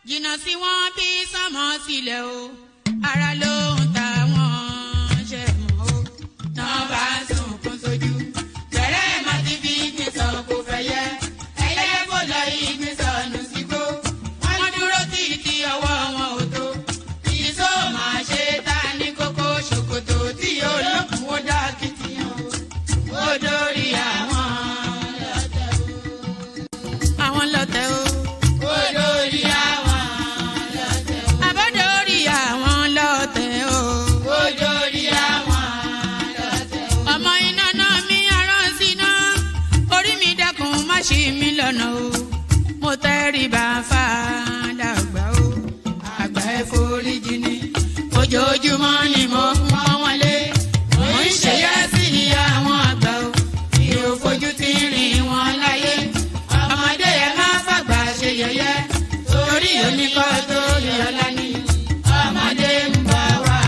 jìnnà sí wọn bí sánmọ̀ sílẹ̀ o ara ló ń ta wọn ṣe mọ́ o náà bá sunkún sójú bẹ̀rẹ̀ má ti fi gbé sọ kó fẹ́ yẹ ẹyẹ kó lọ ìgbé sọnù sígbó wọn dúró títí ọwọ́ wọn ò tó ìṣó máa ṣe ta ní kókó ṣòkòtò tí olókùn ó dá kìtìyàn ó dórí àwọn lọ́tẹ̀ o. Ṣí mi lọ́nà o, mo tẹríba fàdàgbà o, àgbà ẹ foríjì ni, ojoojúmọ́ ni mo ń pọ́n wọn lé, mo ń ṣèyá sí àwọn àgbà o, mi ò fojú tí rìn wọn láyé, ọmọdé ẹ má fàgbà ṣe yẹ̀yẹ́, torí oníkọ́ tó lè ọlá ní, ọmọdé ń bọ̀ wá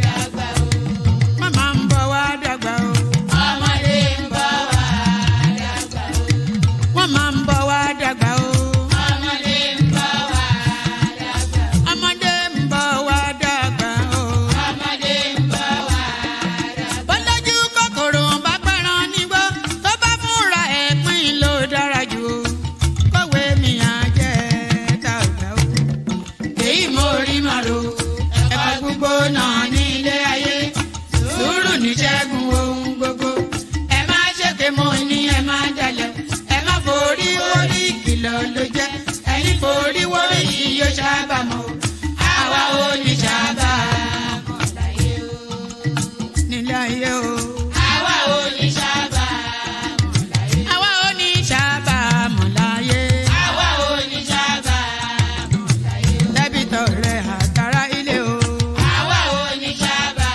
dàgbà o, màmá ń bọ̀ wá dàgbà o. Máa ń bọ̀ wá dàgbà o. Ọmọdé ń bọ̀ wá dàgbà. Ọmọdé ń bọ̀ wá dàgbà o. Ọmọdé ń bọ̀ wá dàgbà. Bọ́lájú kòkòrò bá pẹran nígbó tó bá fúnra ẹ̀ pín ló dára jù o. Kọ̀wé mi á jẹ́ dàgbà o. Èyí mo rí màrò ẹ̀fọ́ gbogbo náà ní ilé ayé. Sùúrù ní ṣẹ́gun ohun gbogbo. Ẹ má ṣèké mo ní ẹ má dalẹ̀. Forí orí kìlọ̀ ló jẹ́ ẹni forí wọ́rí yóò sábà mọ́ àwa ò ní sábà mọ́ láyé o. Nílé ayé o. Àwa ò ní sábà mọ́ láyé. Àwa ò ní sábà mọ́ láyé. Àwa ò ní sábà mọ́ láyé. Dẹ́bìtọ̀ rẹ̀ àtàrà ilé o. Àwa ò ní sábà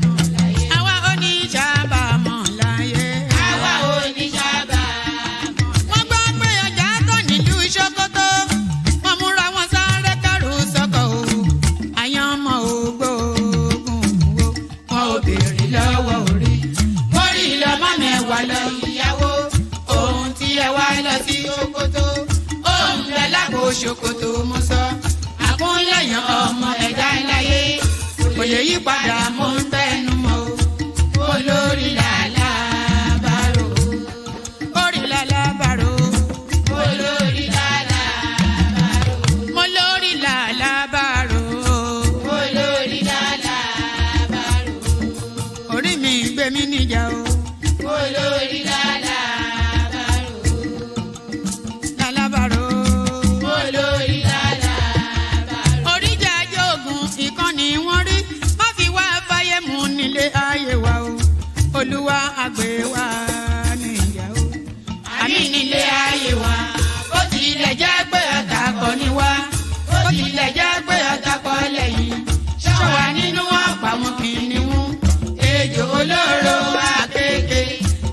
mọ́ láyé. Àwa ò ní sábà mọ́ láyé. Àwa ò ní sábà. Ṣòkòtò wọn múra wọn sáré kẹrù sọkọ o àyànmọ́ ògbóògùn wo wọn ò béèrè lọ́wọ́ orí mórí lọ́mọ mẹ́wàá lọ ìyàwó ohun tí ẹ wá lọ sí ṣòkòtò ohun rẹ lágbo ṣòkòtò mo sọ àkúnlẹ̀yàn ọmọ ẹ̀dá láyé kò lè yí padà mo ń tẹnu mọ́ o olórí làlá bàrò orí làlá bàrò olórí mi níjà o. Olórí lálàbàrò. Lálàbàrò. Olórí lálàbàrò. Oríjà jogun ìkànnì wọn rí má fi wá fáyé mu nílé ayé wa o. Olúwa àgbẹ̀ wa níjà o. Àmì nílé ayé wa. Ó tilẹ̀ jẹ́ pé àtàkọ́ ni wá. Ó tilẹ̀ jẹ́ pé àtàkọ́ lẹ́yìn. Ṣọ́wa nínú àpamọ́ kìnìún. Ejò olóró àkékè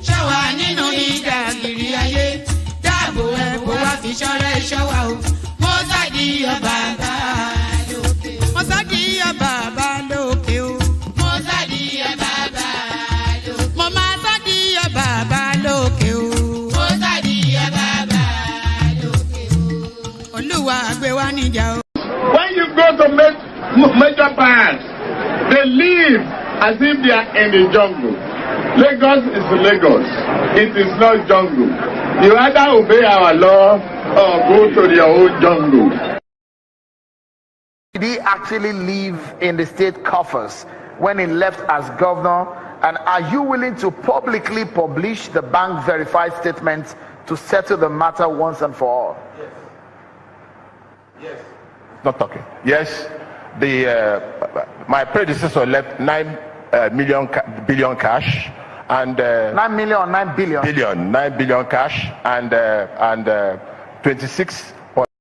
ṣọ́wa nínú ìdàgìrì ayé dáàbò ẹ̀bùn wá fi ṣọ́rẹ́ ṣọ́wa o. Mo sádìyọ bàbá lókè o. Mo sádìyọ bàbá lókè o. Mo sádìyọ bàbá lókè o. Mo máa sádìyọ bàbá lókè o. Mo sádìyọ bàbá lókè o. Olúwa àgbẹ̀ wa níjà o. When you go to major parts, they live as if they are in the jungle. Lagos is Lagos. It is not jungle. You either obey our law or go to your own jungle. Did he actually live in the state coffers when he left as governor? And are you willing to publicly publish the bank verified statements to settle the matter once and for all? Yes. Yes. Not talking. Yes. My predecessor left 9 billion cash and 9 million or 9 billion? 9 billion cash and 26.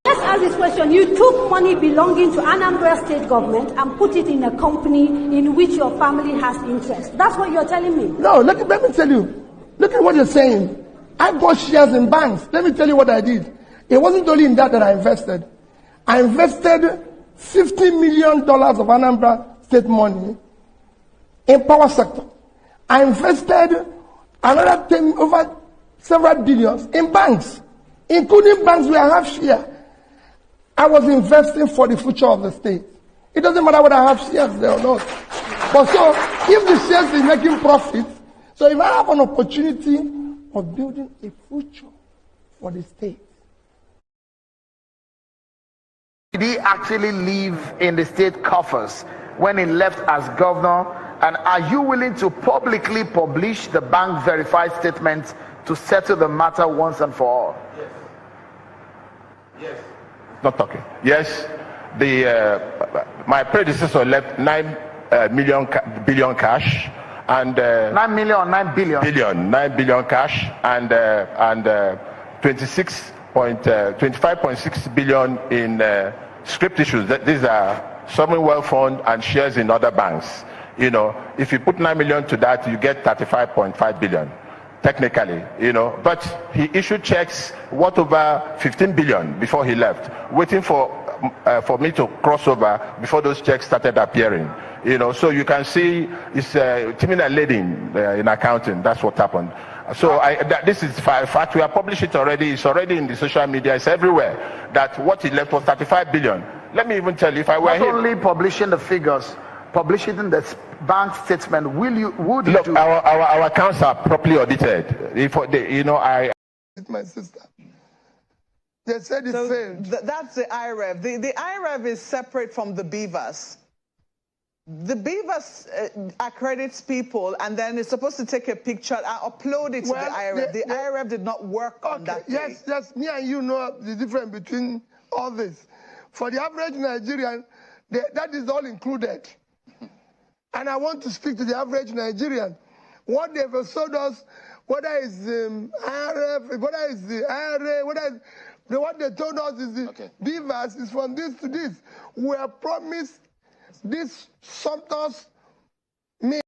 Let's ask this question. You took money belonging to Anambra state government and put it in a company in which your family has interest. That's what you're telling me. No, let me tell you. Look at what you're saying. I bought shares in banks. Let me tell you what I did. It wasn't only in that I invested. I invested $50 million of Anambra state money in power sector. I invested another over several billions in banks, including banks where I have share. I was investing for the future of the state. It doesn't matter whether I have shares there or not. But so, if the shares is making profit, so if I have an opportunity of building a future for the state. Did he actually live in the state coffers when he left as governor? And are you willing to publicly publish the bank verified statements to settle the matter once and for all? Yes. Yes. Not talking. Yes. My predecessor left 9 billion cash and 9 million or 9 billion? 9 billion cash and 25.6 billion in script issues. These are sovereign wealth fund and shares in other banks. You know, if you put 9 million to that, you get 35.5 billion. Technically, you know, but he issued checks worth over 15 billion before he left, waiting for me to cross over before those checks started appearing. You know, so you can see it's timing and leading in accounting. That's what happened. So this is fact. We have published it already. It's already in the social media. It's everywhere. That what he left was 35 billion. Let me even tell you, if I were not only publishing the figures, publishing the bank statement, would you look, do? Our accounts are properly audited. My sister. They said it failed. That's the IREV. The IREV is separate from the BVAS. The BVAS accredits people and then it's supposed to take a picture and upload it to the IREV. The IREV did not work on that day. Yes, me and you know the difference between all this. For the average Nigerian, that is all included. And I want to speak to the average Nigerian. What they've sold us, whether it's IRF, whether it's the IRA, what they told us is the BVAS is from this to this. We are promised this sometimes me.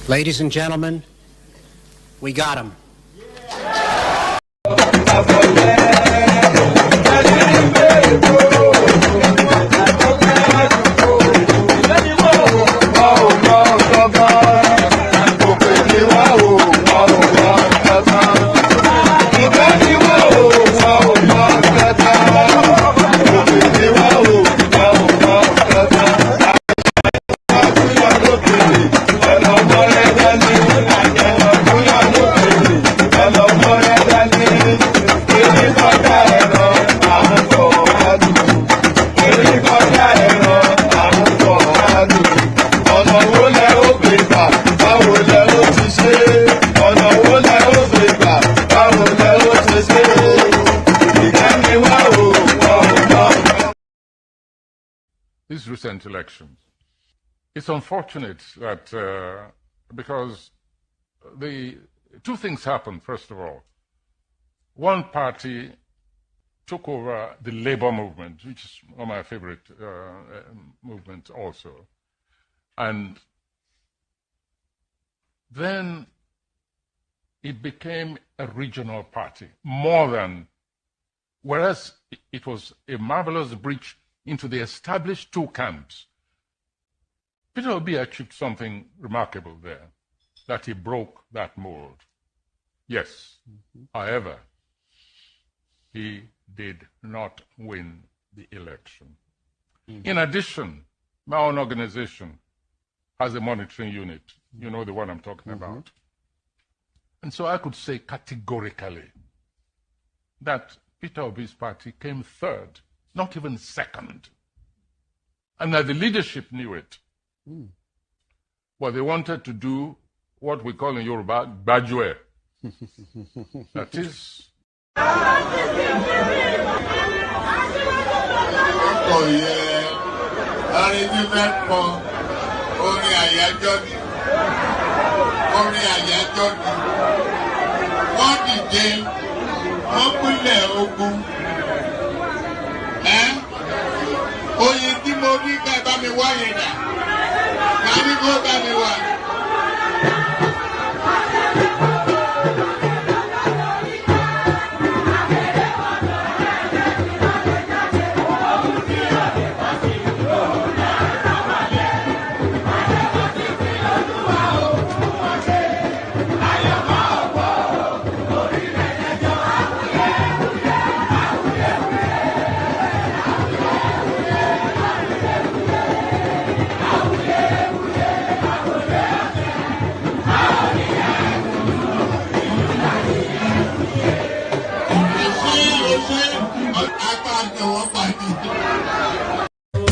Ladies and gentlemen, we got him. These recent elections. It's unfortunate that because the two things happened, first of all. One party took over the labor movement, which is one of my favorite movements also. And then it became a regional party, more than, whereas it was a marvelous breach into the established two camps. Peter Obi achieved something remarkable there, that he broke that mold. Yes, however, he did not win the election. In addition, my own organization has a monitoring unit. You know the one I'm talking about. And so I could say categorically that Peter Obi's party came third, not even second. And that the leadership knew it. But they wanted to do what we call in Yoruba, Bajue. That is... Oye tí mo rí ká bá mi wá yẹn dà, ká ní kó bá mi wá.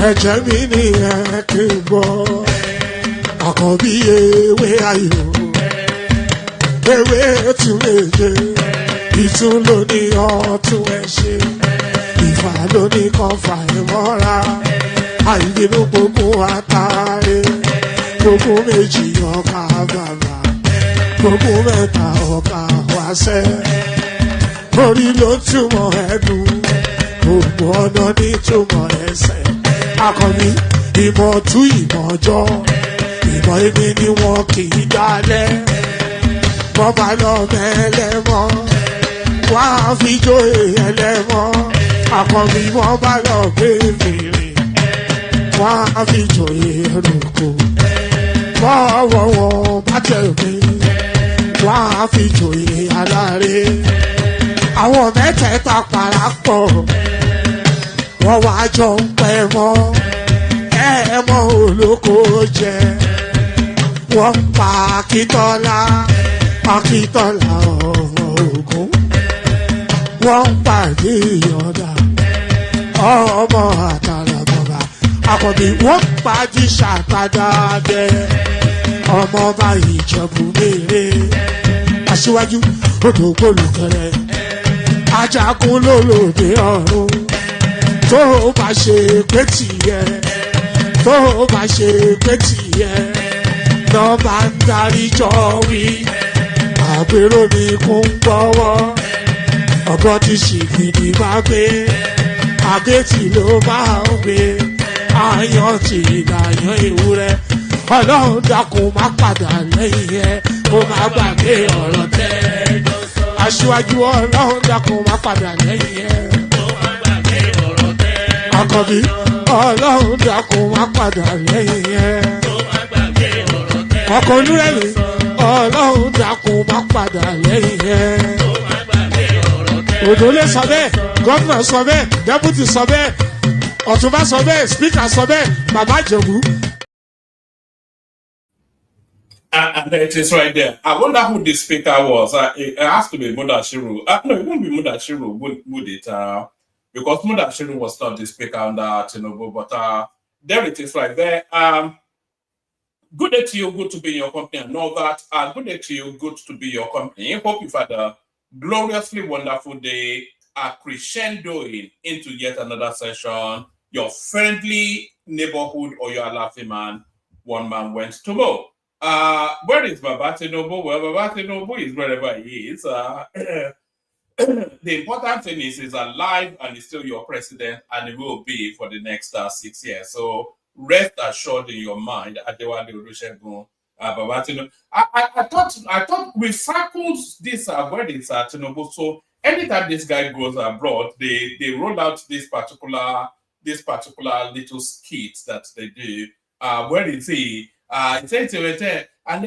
ẹ̀jẹ̀ mi nìyẹn kí n gbọ́ àkọ́bí ewé ayò ewé tún lè jẹ ìtún ló ní ọtún ẹ ṣe ìfà ló ní kan fà ẹ mọ́ra àìbínú gbogbo àtàrẹ gbogbo méjì ọkà bàbà gbogbo mẹ́ta ọkà wáṣẹ́ orí ló túmọ̀ ẹ̀dùn gbogbo ọ̀nà ní túmọ̀ ẹsẹ̀ akọni ìmọ̀ tú ìmọ̀ ọjọ́ ìmọ̀ èmi ni wọn kì í dálẹ̀ bọ́bá lọ mẹ́lẹ́mọ́ wá fi jó ẹlẹ́mọ́ akọni bọ́bá lọ bèbèrè wá fi jó ẹrùkù bọ́wọ́ wọn bá tẹ̀ mí wá fi jó aláre àwọn mẹ́tẹ̀ẹ̀ta parapọ̀ wọ́n wá jọ ń pẹ́ mọ́ ẹ̀ẹ́mọ́ olóko jẹ wọ́n pa Akíntọ́lá ọmọ Ògún wọ́n pàdé ìyọ̀dà ọmọ Àtàlàbọ̀bà Àkànbí wọ́n pàdé Ṣàtàdàdẹ ọmọ ọba Ìjẹ̀bú Mèrè Aṣíwájú odò gbólùkẹrẹ ajagun lólòdì ọ̀run tó bá ṣe pé tìyẹ tó bá ṣe pé tìyẹ náà bá ń darí jọ wí àgbèrò ní kún gbọ́wọ́ ọgọ́ ti ṣìgìdì máa gbé àgẹ́tì ló máa ń gbé àyàn tí ìlàyàn ewúrẹ́ ọlọ́run dákun má padà lẹ́yìn ẹ kó má gbàgbé ọ̀rọ̀ tẹ́ aṣíwájú ọlọ́run dákun má padà lẹ́yìn ẹ. Àkànbí ọlọ́run dákun má padà lẹ́yìn ẹ. ọkọ̀ onírẹ̀lẹ̀ ọlọ́run dákun má padà lẹ́yìn ẹ. òdòlé sọ bẹ́ẹ̀ gómìnà sọ bẹ́ẹ̀ dẹ́pútì sọ bẹ́ẹ̀ ọ̀túnba sọ bẹ́ẹ̀ spíkà sọ bẹ́ẹ̀ bàbá Ìjẹ̀bú. And it is right there. I wonder who the speaker was. It has to be Mudashiru. No, it won't be Mudashiru, would it? Because Mudashiru was not the speaker under Tinubu, but there it is right there. Good day to you, good to be in your company and all that. Good day to you, good to be your company. I hope you've had a gloriously wonderful day, crescendoing into yet another session. Your friendly neighborhood or your laughing man, one man went to mow. Where is Baba Tinubu? Well, Baba Tinubu is wherever he is. The important thing is he's alive and he's still your president, and he will be for the next 6 years. So rest assured in your mind, Adewale Olusegun, Baba Tinubu. I thought we circled this where is Tinubu. So anytime this guy goes abroad, they roll out this particular little skit that they do. Where is he? And then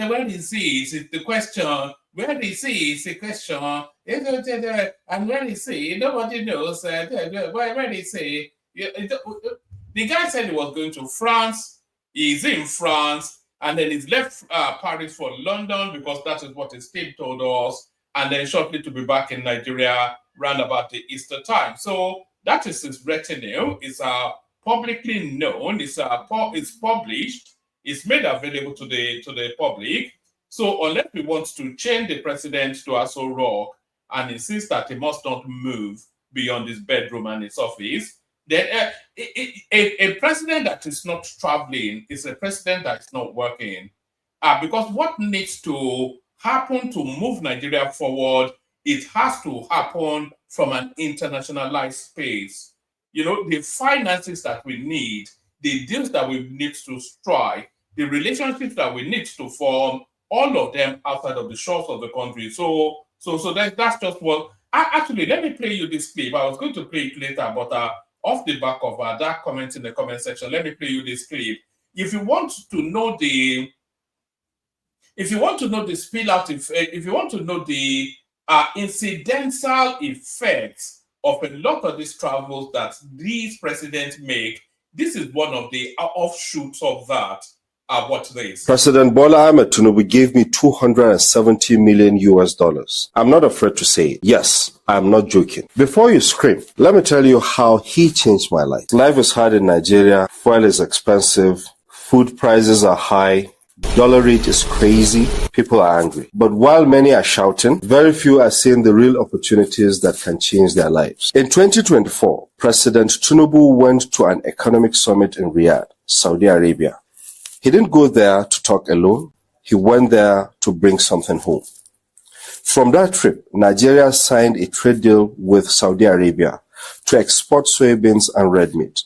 where is he? Is the question? Where is he? Is the question? And where is he? Nobody knows. Where is he? The guy said he was going to France. He's in France, and then he's left Paris for London because that is what his team told us. And then shortly to be back in Nigeria round about the Easter time. So that is his retinue. It's publicly known. It's published. It's made available to the public. So unless we want to change the president to Aso Rock and insist that he must not move beyond his bedroom and his office, then a president that is not traveling is a president that is not working. Because what needs to happen to move Nigeria forward, it has to happen from an internationalized space. You know, the finances that we need, the deals that we need to strike, the relationships that we need to form, all of them outside of the shores of the country. So that's just what. Actually, let me play you this clip. I was going to play it later, but off the back of that comment in the comment section, let me play you this clip. If you want to know the spill out, if you want to know the incidental effects of a lot of these travels that these presidents make, this is one of the offshoots of that. watch this. President Bola Ahmed Tinubu gave me $270 million US. I'm not afraid to say it. Yes, I'm not joking. Before you scream, let me tell you how he changed my life. Life is hard in Nigeria. Fuel is expensive. Food prices are high. Dollar rate is crazy. People are angry. But while many are shouting, very few are seeing the real opportunities that can change their lives. In 2024, President Tinubu went to an economic summit in Riyadh, Saudi Arabia. He didn't go there to talk alone. He went there to bring something home. From that trip, Nigeria signed a trade deal with Saudi Arabia to export soybeans and red meat.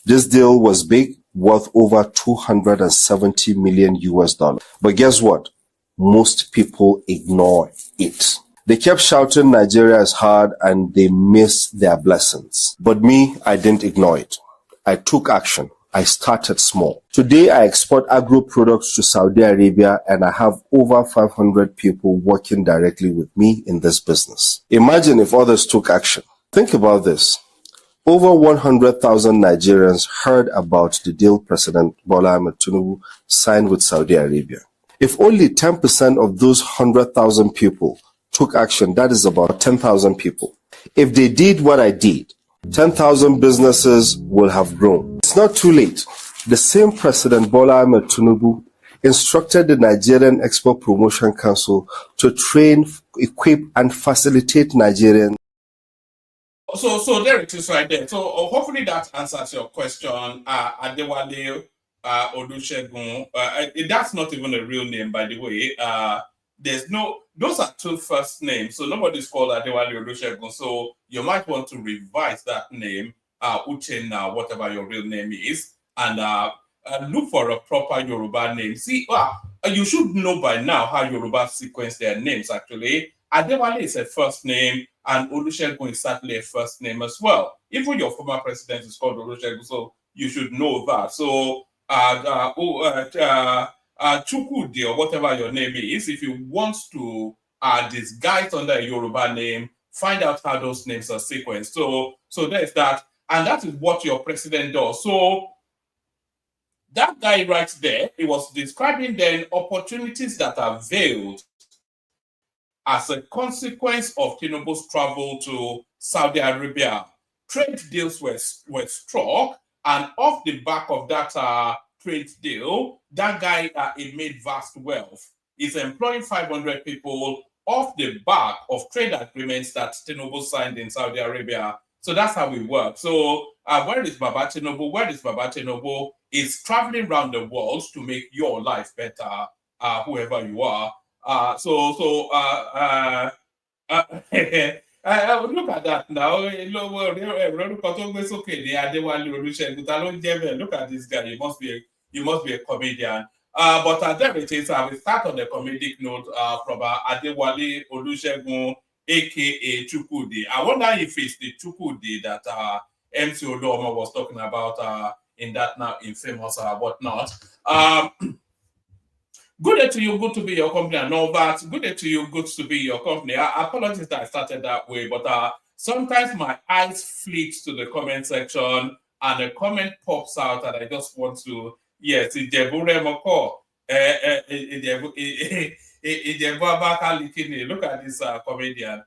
This deal was big, worth over $270 million US. But guess what? Most people ignore it. They kept shouting Nigeria is hard and they miss their blessings. But me, I didn't ignore it. I took action. I started small. Today, I export agro products to Saudi Arabia and I have over 500 people working directly with me in this business. Imagine if others took action. Think about this. Over 100,000 Nigerians heard about the deal President Bola Ahmed Tinubu signed with Saudi Arabia. If only 10% of those 100,000 people took action, that is about 10,000 people. If they did what I did, 10,000 businesses will have grown. It's not too late. The same President Bola Ahmed Tinubu instructed the Nigerian Export Promotion Council to train, equip, and facilitate Nigerians. So there it is right there. So hopefully that answers your question. Adewale Olusegun. That's not even a real name, by the way. Those are two first names. So nobody's called Adewale Olusegun. So you might want to revise that name, Uchenna, whatever your real name is, and look for a proper Yoruba name. See, you should know by now how Yoruba sequence their names, actually. Adewale is a first name, and Olusegun is certainly a first name as well. Even your former president is called Olusegun, so you should know that. So, Chukwudi, or whatever your name is, if you want to disguise under a Yoruba name, find out how those names are sequenced. So there's that, and that is what your president does. So that guy right there, he was describing then opportunities that are veiled as a consequence of Tinubu's travel to Saudi Arabia. Trade deals were struck, and off the back of that trade deal, that guy he made vast wealth. He's employing 500 people off the back of trade agreements that Tinubu signed in Saudi Arabia. So that's how we work. So where is Baba Tinubu? Where is Baba Tinubu? He's traveling around the world to make your life better, whoever you are. Look at that now. Look at this guy. You must be a comedian. But there it is. I will start on the comedic note from Adewale Olusegun, aka Chukwudi. I wonder if it's the Chukwudi that MC Oloma was talking about in that now infamous whatnot. Good day to you, good to be your company and all that. Good day to you, good to be your company. I apologize that I started that way, but sometimes my eyes flit to the comment section and a comment pops out and I just want to, yes, look at this comedian.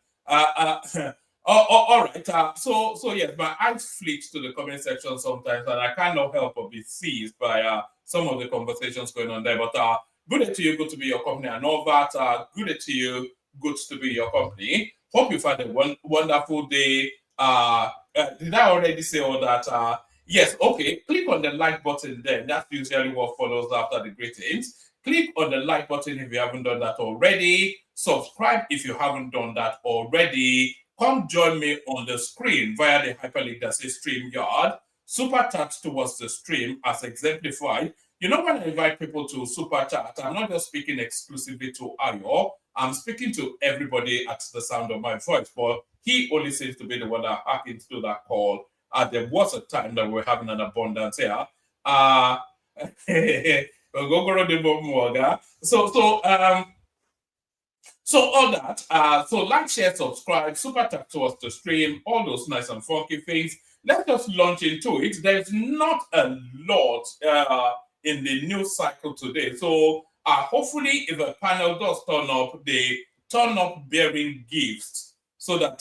All right. So yes, my eyes flit to the comment section sometimes and I cannot help but be seized by some of the conversations going on there. But good day to you, good to be your company and all that. Good day to you, good to be your company. Hope you've had a wonderful day. Did I already say all that? Yes, okay. Click on the like button then. That's usually what follows after the greetings. Click on the like button if you haven't done that already. Subscribe if you haven't done that already. Come join me on the screen via the hyperlink that says StreamYard. Super chat towards the stream as exemplified. You know, when I invite people to super chat, I'm not just speaking exclusively to Ayo. I'm speaking to everybody at the sound of my voice, but he only seems to be the one that happened to that call. There was a time that we're having an abundance here. So all that. So like, share, subscribe, super chat towards the stream, all those nice and funky things. Let's just launch into it. There's not a lot in the news cycle today. So hopefully, if a panel does turn up, they turn up bearing gifts so that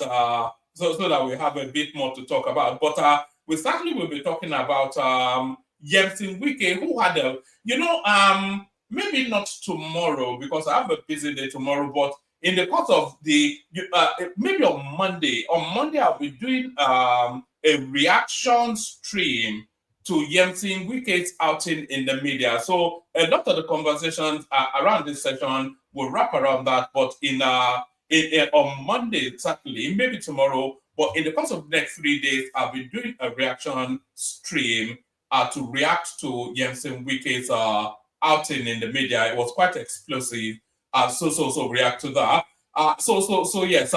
so that we have a bit more to talk about. But we certainly will be talking about Yemsin Wike, who had a, maybe not tomorrow because I have a busy day tomorrow, but in the course of the maybe on Monday I'll be doing a reaction stream to Yemsin Wike's outing in the media. So a lot of the conversations around this session will wrap around that, but on Monday, certainly, maybe tomorrow, but in the course of the next 3 days, I'll be doing a reaction stream to react to Yemsin Wike's outing in the media. It was quite explosive. So react to that. Yes.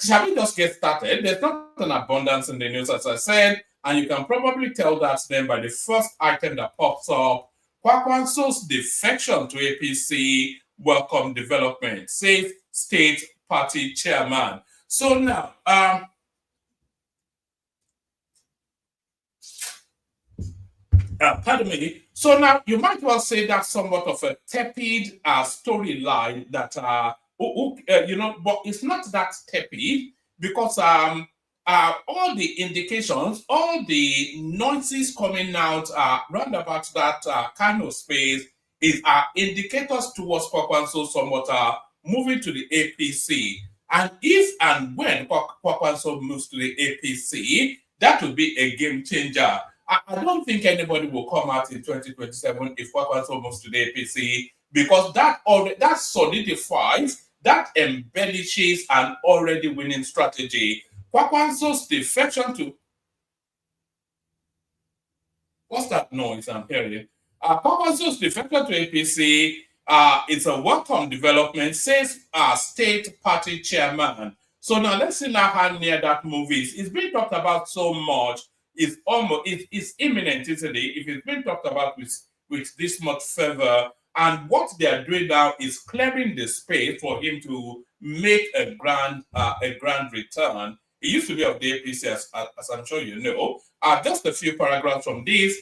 Shall we just get started? There's not an abundance in the news, as I said, and you can probably tell that then by the first item that pops up. Kwakwanso's defection to APC welcome development, says state party chairman. So now, pardon me. So now you might well say that's somewhat of a tepid storyline that, but it's not that tepid because all the indications, all the noises coming out round about that Kano space are indicators towards Kwakwanso somewhat moving to the APC. And if and when Kwakwanso moves to the APC, that will be a game changer. I don't think anybody will come out in 2027 if Kwakwanso moves to the APC, because that solidifies, that embellishes an already winning strategy. Kwakwanso's defection to... What's that noise I'm hearing? Kwakwanso's defection to APC is a welcome development, says state party chairman. So now let's see now how near that move is. It's been talked about so much. It's imminent, isn't it? If it's been talked about with this much fervor, and what they are doing now is clearing the space for him to make a grand return. He used to be of the APC, as I'm sure you know. Just a few paragraphs from this.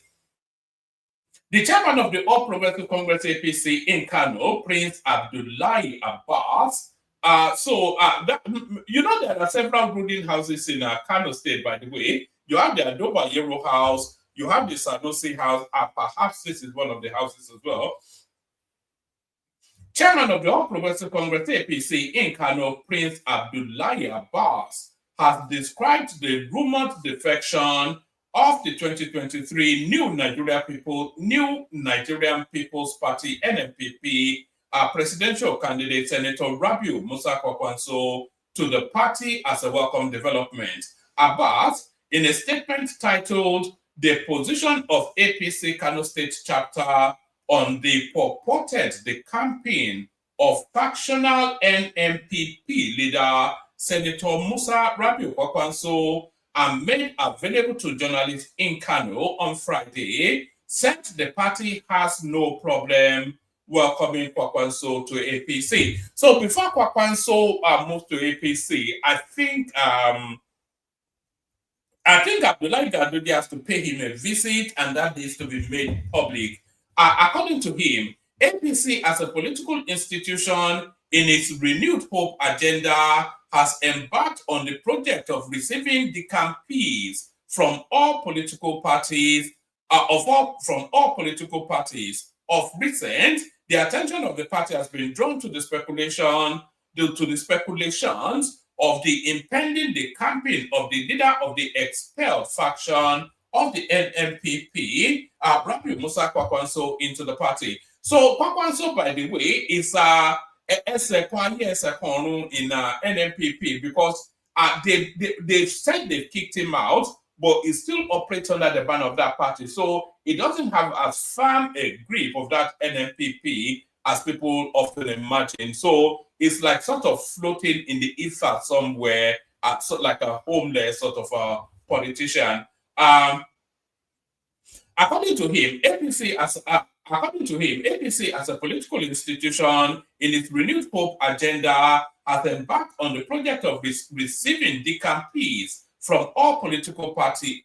The chairman of the All Progressive Congress APC in Kano, Prince Abdullahi Abbas. There are several brooding houses in Kano State, by the way. You have the Adoba Yero house, you have the Sanusi house, perhaps this is one of the houses as well. Chairman of the All Progressive Congress APC in Kano, Prince Abdullahi Abbas, has described the rumored defection of the 2023 New Nigerian People's Party (NNPP) presidential candidate Senator Rabiu Musa Kwakwanso to the party as a welcome development. Abbas, in a statement titled "The Position of APC Kano State Chapter on the purported campaign of factional NNPP leader Senator Musa Rabiu Kwakwanso, and made available to journalists in Kano on Friday, said the party has no problem welcoming Kwakwanso to APC. So before Kwakwanso moves to APC, I think Abdullahi Gadudi has to pay him a visit, and that needs to be made public. According to him, APC as a political institution in its renewed hope agenda has embarked on the project of receiving the campees from all political parties, Of recent, the attention of the party has been drawn to the speculations of the impending decamping of the leader of the expelled faction of the NNPP, Rabiu Musa Kwakwanso, into the party. So Kwakwanso, by the way, is in NNPP because they've said they've kicked him out, but he still operates under the banner of that party. So he doesn't have as firm a grip of that NNPP as people often imagine. So it's like sort of floating in the ether somewhere, sort of like a homeless sort of a politician. According to him, APC as a political institution in its renewed hope agenda has embarked on the project of receiving the campees from all political parties.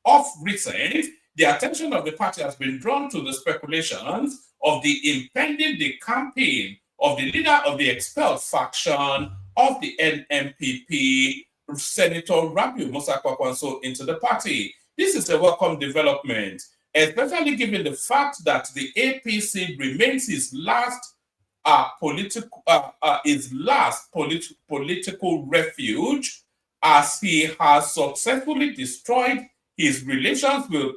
Of recent, the attention of the party has been drawn to the speculations of the impending campaign of the leader of the expelled faction of the NMPP, Senator Rabiu Musa Kwankwaso, into the party. This is a welcome development, especially given the fact that the APC remains his last political refuge, as he has successfully destroyed his relations with.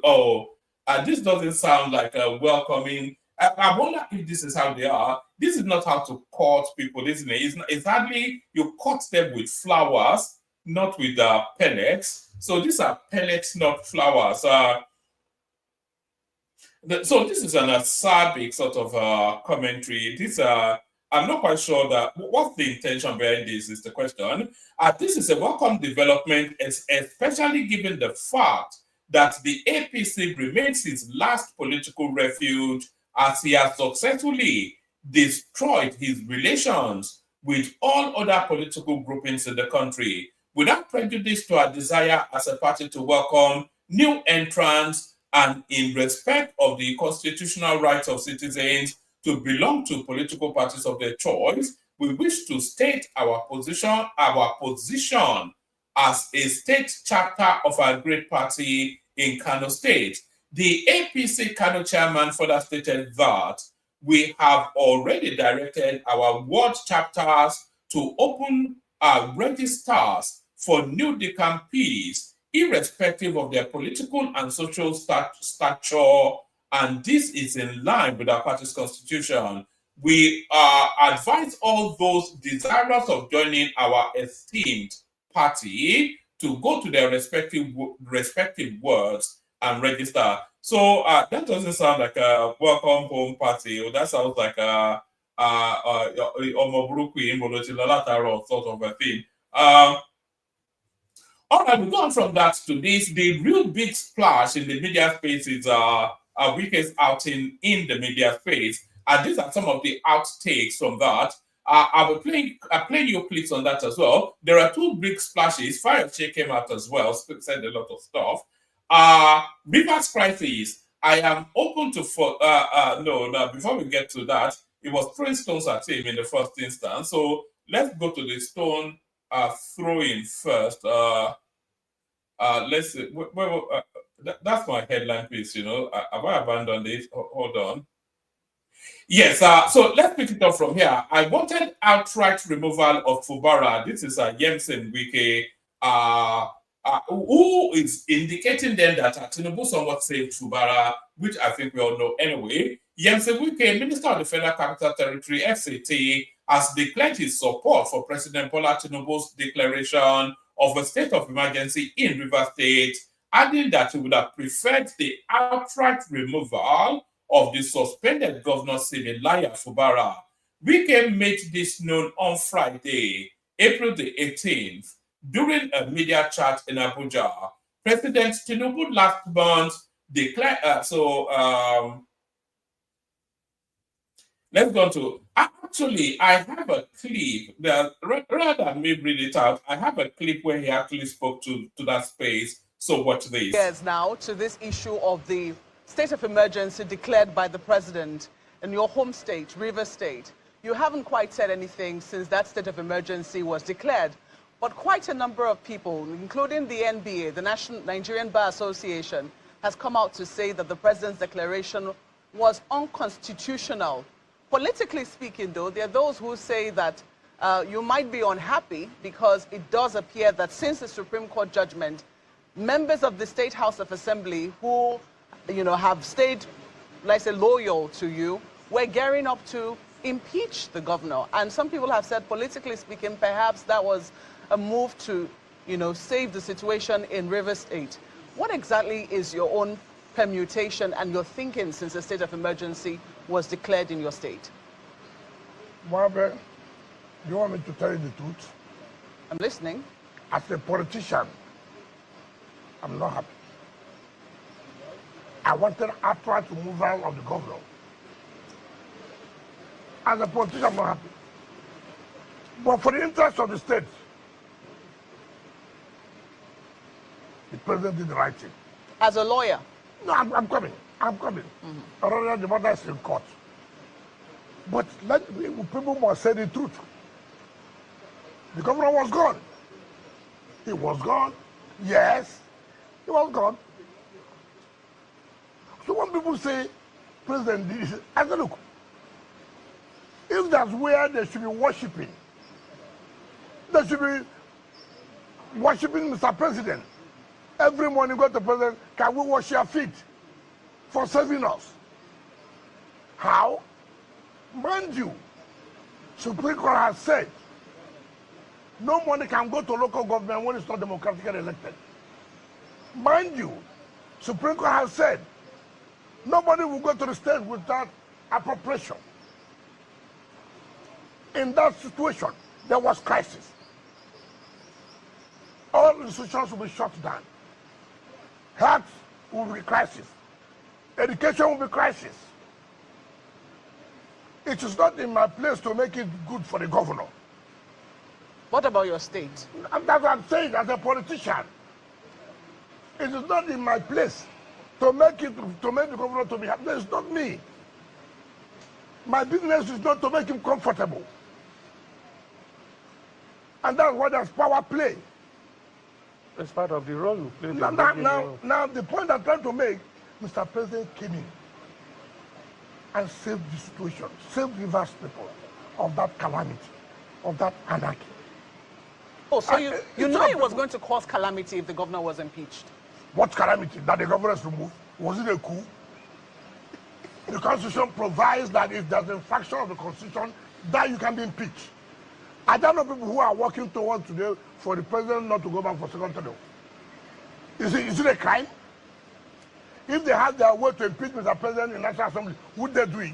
This doesn't sound like a welcoming. I wonder if this is how they are. This is not how to court people, isn't it? It's hardly you court them with flowers, not with pellets. So these are pellets, not flowers. So this is an acerbic sort of commentary. I'm not quite sure that what's the intention behind this is the question. This is a welcome development, especially given the fact that the APC remains his last political refuge, as he has successfully destroyed his relations with all other political groupings in the country, without prejudice to our desire as a party to welcome new entrants and in respect of the constitutional rights of citizens to belong to political parties of their choice. We wish to state our position as a state chapter of our great party in Kano State. The APC Kano chairman further stated that we have already directed our ward chapters to open our registers for new decampees, irrespective of their political and social stature, and this is in line with our party's constitution. We advise all those desirous of joining our esteemed party to go to their respective wards and register. So that doesn't sound like a welcome home party. That sounds like a sort of a thing. All right, we go on from that to this. The real big splash in the media space is Wike's outing in the media space. And these are some of the outtakes from that. I will play you clips on that as well. There are two big splashes. Fayose came out as well, said a lot of stuff. Rivers crisis. I am open to before we get to that, it was throwing stones at him in the first instance. So let's go to the stone throwing first. Let's see. That's my headline piece. Have I abandoned it? Hold on. Yes, so let's pick it up from here. I wanted outright removal of Fubara. This is Yemsen Wike, who is indicating then that Tinubu somewhat saved Fubara, which I think we all know anyway. Yemsen Wike, Minister of the Federal Capital Territory, FCT, has declared his support for President Bola Tinubu's declaration of a state of emergency in Rivers State, adding that he would have preferred the outright removal of the suspended governor Sibilaya Fubara. Wike made this known on Friday, April the 18th, during a media chat in Abuja. President Tinubu last month declared, let's go to, actually, I have a clip, rather than me read it out, I have a clip where he actually spoke to that space, so watch this. Yes, now to this issue of the state of emergency declared by the president in your home state, Rivers State. You haven't quite said anything since that state of emergency was declared, but quite a number of people, including the NBA, the National Nigerian Bar Association, has come out to say that the president's declaration was unconstitutional. Politically speaking, though, there are those who say that you might be unhappy because it does appear that since the Supreme Court judgment, members of the State House of Assembly who have stayed, let's say, loyal to you, we're gearing up to impeach the governor. And some people have said, politically speaking, perhaps that was a move to, save the situation in Rivers State. What exactly is your own permutation and your thinking since a state of emergency was declared in your state? Margaret, do you want me to tell you the truth? I'm listening. As a politician, I'm not happy. I wanted outright removal of the governor. As a politician, I'm not happy. But for the interest of the state, the president did the right thing. As a lawyer? No, I'm coming. I'm coming. Already the matter is in court. But people must say the truth. The governor was gone. He was gone. Yes, he was gone. So when people say, President did this, I say, look, if that's where they should be worshiping, they should be worshiping Mr. President. Every morning go to the President, can we wash your feet for serving us? How? Mind you, Supreme Court has said, no money can go to local government when it's not democratically elected. Mind you, Supreme Court has said, nobody will go to the state without appropriation. In that situation, there was crisis. All institutions will be shut down. Health will be crisis. Education will be crisis. It is not in my place to make it good for the governor. What about your state? That's what I'm saying as a politician. It is not in my place to make the governor to be happy. It's not me. My business is not to make him comfortable. And that's what does power play. It's part of the role you play. Now, the point I'm trying to make, Mr. President came in and saved the situation, saved Rivers people of that calamity, of that anarchy. Oh, so you know it was going to cause calamity if the governor was impeached? What calamity? That the governor is removed? Was it a coup? The Constitution provides that if there's an infraction of the Constitution, that you can be impeached. I don't know people who are working towards today for the president not to go back for second term. Is it a crime? If they had their way to impeach Mr. President in National Assembly, would they do it?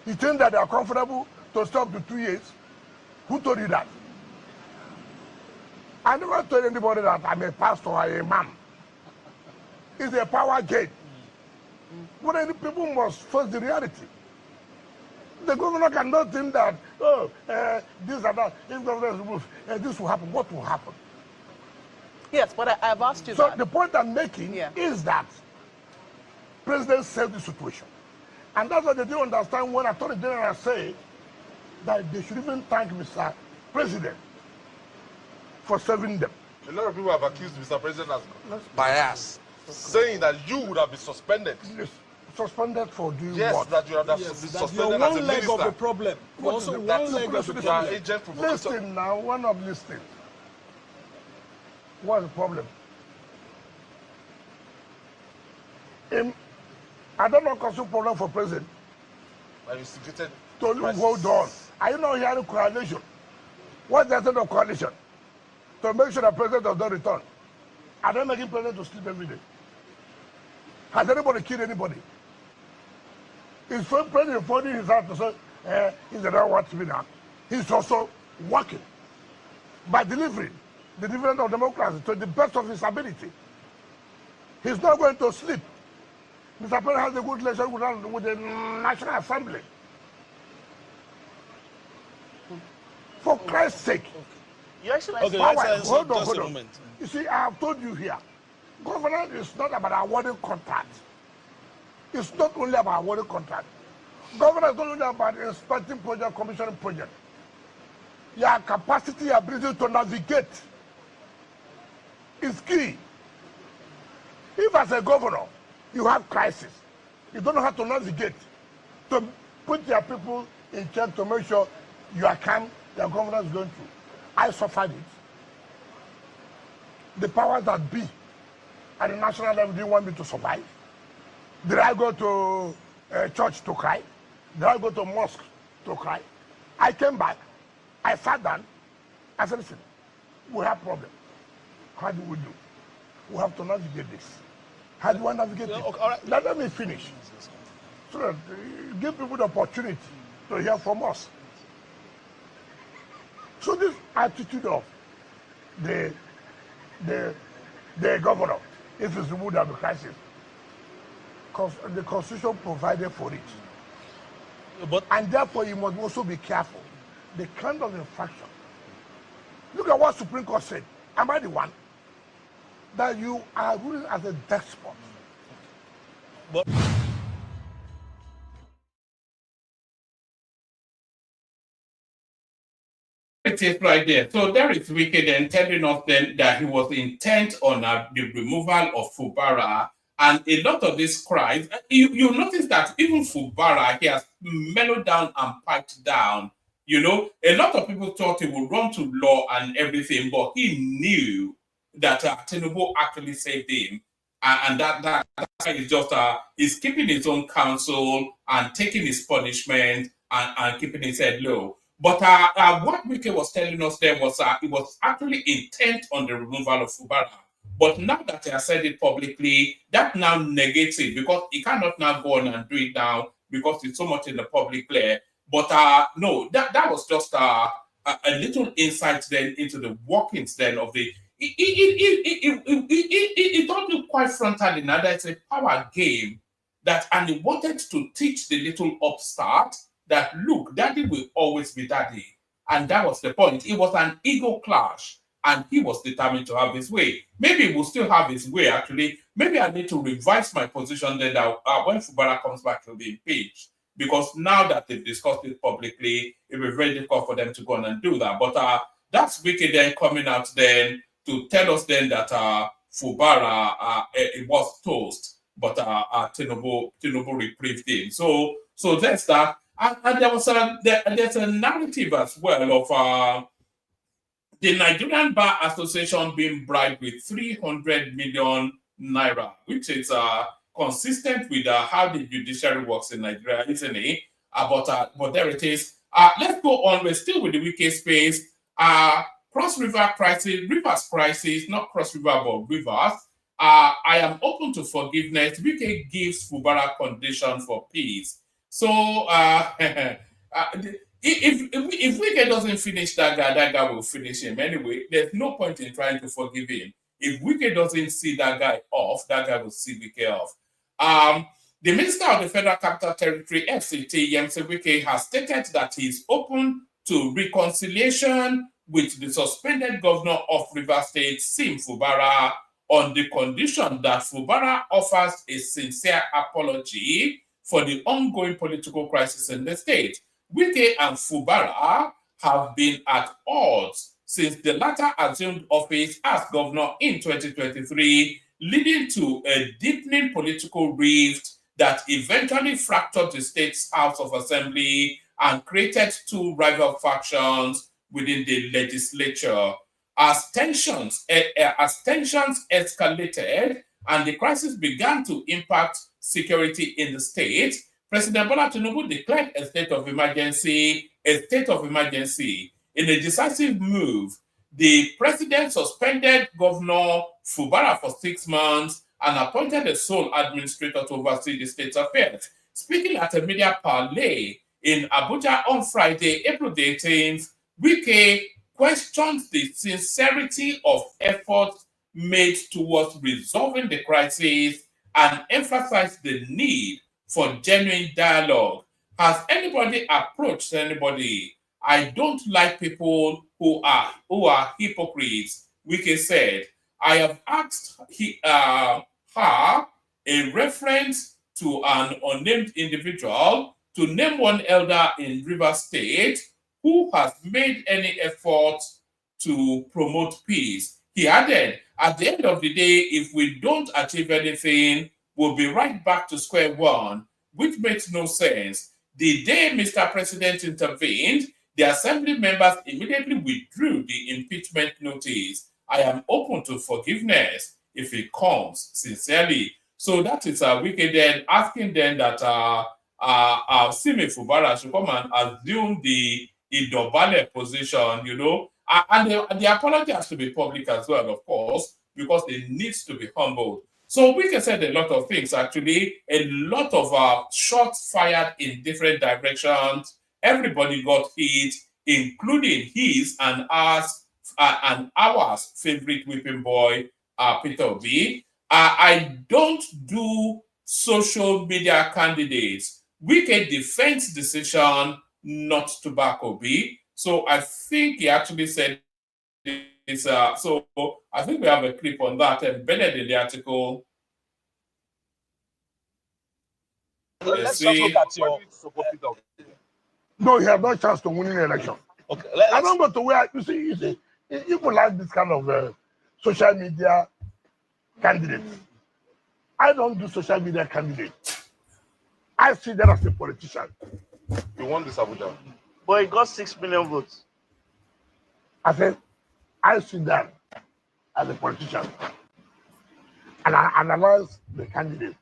You think that they are comfortable to stop to 2 years? Who told you that? I never told anybody that I'm a pastor or a imam. It's a power game. But then people must face the reality. The governor cannot think that, this and that, if governor is removed, this will happen. What will happen? Yes, but I've asked you so that. So the point I'm making is that President saved the situation. And that's what they didn't understand when Attorney General said that they should even thank Mr. President for serving them. A lot of people have accused Mr. President as bias, saying that you would have been suspended. Suspended for doing yes, what? That you are suspended as a minister. Leg of the problem. Also, one leg of the problem. Agent provocateur. Listen now, one of listening. What's the problem? I don't know what's the problem for president. I instigated. Hold on. Are you not hearing coalition? What's the essence of coalition? To make sure the president does not return. Are they making president to sleep every day? Has anybody killed anybody? Is President finding his heart to say, he's the right to be now. He's also working by delivering the dividend of democracy to the best of his ability. He's not going to sleep. Mr. President has a good relationship with the National Assembly. For Christ's sake. You actually hold on. You see, I have told you here, governance is not about awarding contracts. It's not only about awarding contracts. Governance is not only about inspecting project, commissioning project. Your capacity, your ability to navigate is key. If as a governor, you have crisis, you don't know how to navigate, to put your people in check to make sure you are calm, your governance is going through. I suffered it. The powers that be at the national level didn't want me to survive. Did I go to a church to cry? Did I go to a mosque to cry? I came back. I sat down. I said, listen, we have problems. How do we do? We have to navigate this. How do I navigate it? Okay, all right. Let me finish. So that give people the opportunity to hear from us. So this attitude of the governor, if it's removed of the crisis, the Constitution provided for it. And therefore, you must also be careful. The kind of infraction. Look at what Supreme Court said. Am I the one? That you are ruling as a despot. But it is right there. So there is Wike then telling us then that he was intent on the removal of Fubara, and a lot of these cries. You notice that even Fubara, he has mellowed down and piped down. You know, a lot of people thought he would run to law and everything, but he knew that Tinubu actually saved him, and that is just he's keeping his own counsel and taking his punishment and keeping his head low. But what Wike was telling us there was it was actually intent on the removal of Fubara. But now that he has said it publicly, that now negates it because he cannot now go on and do it now because it's so much in the public clear. But no, that was just a little insight then into the workings then of the. It don't look quite frontally now that it's a power game that, and he wanted to teach the little upstart that look, daddy will always be daddy. And that was the point. It was an ego clash, and he was determined to have his way. Maybe he will still have his way, actually. Maybe I need to revise my position then that when Fubara comes back, he'll be impeached. Because now that they've discussed it publicly, it will be very difficult for them to go on and do that. But that's Wike then coming out then to tell us then that Fubara it was toast, but Tinubu reprieved him. So that's that. And there was there's a narrative as well of the Nigerian Bar Association being bribed with 300 million naira, which is consistent with how the judiciary works in Nigeria, isn't it? But there it is. Let's go on. We're still with the Wike space. Cross River crisis, Rivers crisis, not Cross River, but Rivers. I am open to forgiveness. Wike gives Fubara condition for peace. So if Wike doesn't finish that guy will finish him anyway. There's no point in trying to forgive him. If Wike doesn't see that guy off, that guy will see Wike off. The Minister of the Federal Capital Territory, FCT, Yemse Wike, has stated that he is open to reconciliation with the suspended governor of Rivers State, Sim Fubara, on the condition that Fubara offers a sincere apology for the ongoing political crisis in the state. Wike and Fubara have been at odds since the latter assumed office as governor in 2023, leading to a deepening political rift that eventually fractured the state's House of Assembly and created two rival factions within the legislature. As tensions escalated and the crisis began to impact security in the state, President Bola Tinubu declared a state of emergency. In a decisive move, the president suspended Governor Fubara for 6 months and appointed a sole administrator to oversee the state's affairs. Speaking at a media parley in Abuja on Friday, April the 18th, Wike questioned the sincerity of efforts made towards resolving the crisis and emphasized the need for genuine dialogue. Has anybody approached anybody? I don't like people who are hypocrites, Wike said. I have asked her, a reference to an unnamed individual, to name one elder in Rivers State who has made any effort to promote peace. He added, at the end of the day, if we don't achieve anything, we'll be right back to square one, which makes no sense. The day Mr. President intervened, the assembly members immediately withdrew the impeachment notice. I am open to forgiveness if it comes sincerely. So that is Wike then asking then that Simi Fubara should come and assume the Idobale position, you know, and the apology has to be public as well, of course, because it needs to be humbled. So Wike said a lot of things, actually, a lot of shots fired in different directions. Everybody got hit, including his and ours favorite whipping boy, Peter Obi. I don't do social media candidates. Wike defends decision not to back Obi. So I think he actually said this. So I think we have a clip on that embedded in the article. Let's just look at your. No, he has no chance to win the election. Okay, I don't go to where you see, people like this kind of social media candidates. I don't do social media candidates. I see that as a politician. You won this Abuja. But he got 6 million votes. I said, I see that as a politician. And I analyze the candidate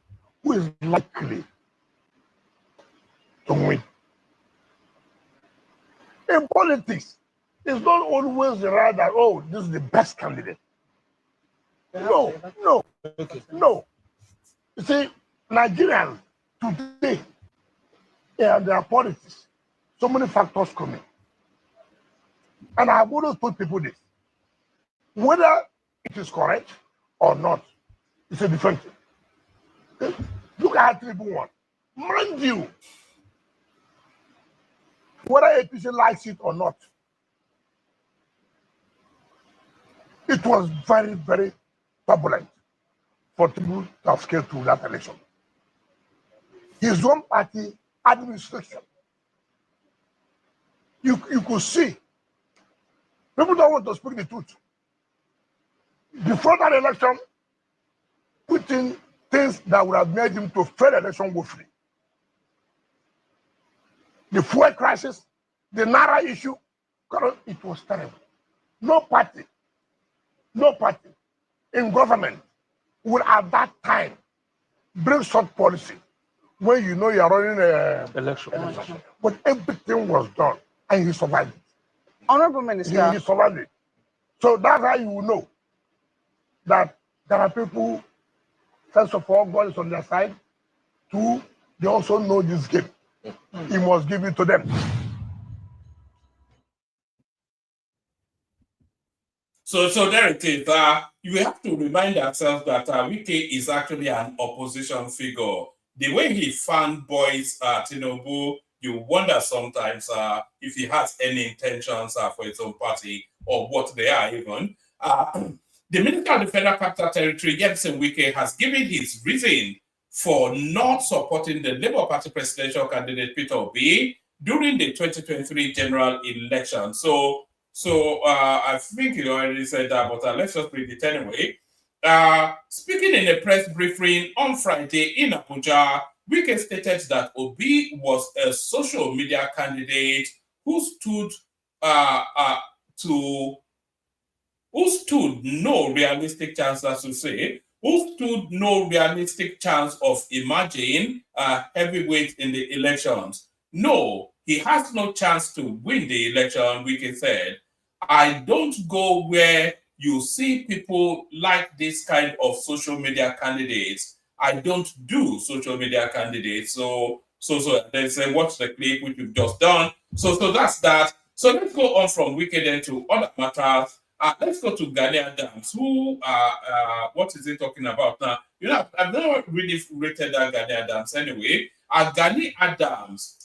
who is likely to win. In politics, it's not always the right that, oh, this is the best candidate. No. You see, Nigerians today, their politics, so many factors come in. And I have always told people this. Whether it is correct or not, it's a different thing. Look at Tribune 1. Mind you, whether APC likes it or not, it was very, very turbulent for Tribune to have scaled through that election. His own party administration, you could see, people don't want to speak the truth. Before that election, putting things that would have made him to fail the election woefully. The fuel crisis, the Naira issue, it was terrible. No party in government would at that time bring such policy when you know you are running an election. But everything was done and he survived it. Honorable Minister. He survived it. So that's how you will know that there are people, first of all, God is on their side. Two, they also know this game. He must give it to them. So there it is. You have to remind ourselves that Wike is actually an opposition figure. The way he fanboys Tinubu, you wonder sometimes if he has any intentions for his own party or what they are even. The Minister of the Federal Capital Territory, Yemson Wike, has given his reason for not supporting the Labour Party presidential candidate Peter Obi during the 2023 general election. So I think you already said that, but let's just read it anyway. Speaking in a press briefing on Friday in Abuja, Wike stated that Obi was a social media candidate who stood no realistic chance, as to say, who stood no realistic chance of emerging heavyweight in the elections. No, he has no chance to win the election, Wike said. I don't go where you see people like this kind of social media candidates. I don't do social media candidates. So they say, watch the clip which you've just done. So that's that. So let's go on from Wike then to other matters. Let's go to Gani Adams, who, what is he talking about now? You know, I've never really rated that Gani Adams anyway. Gani Adams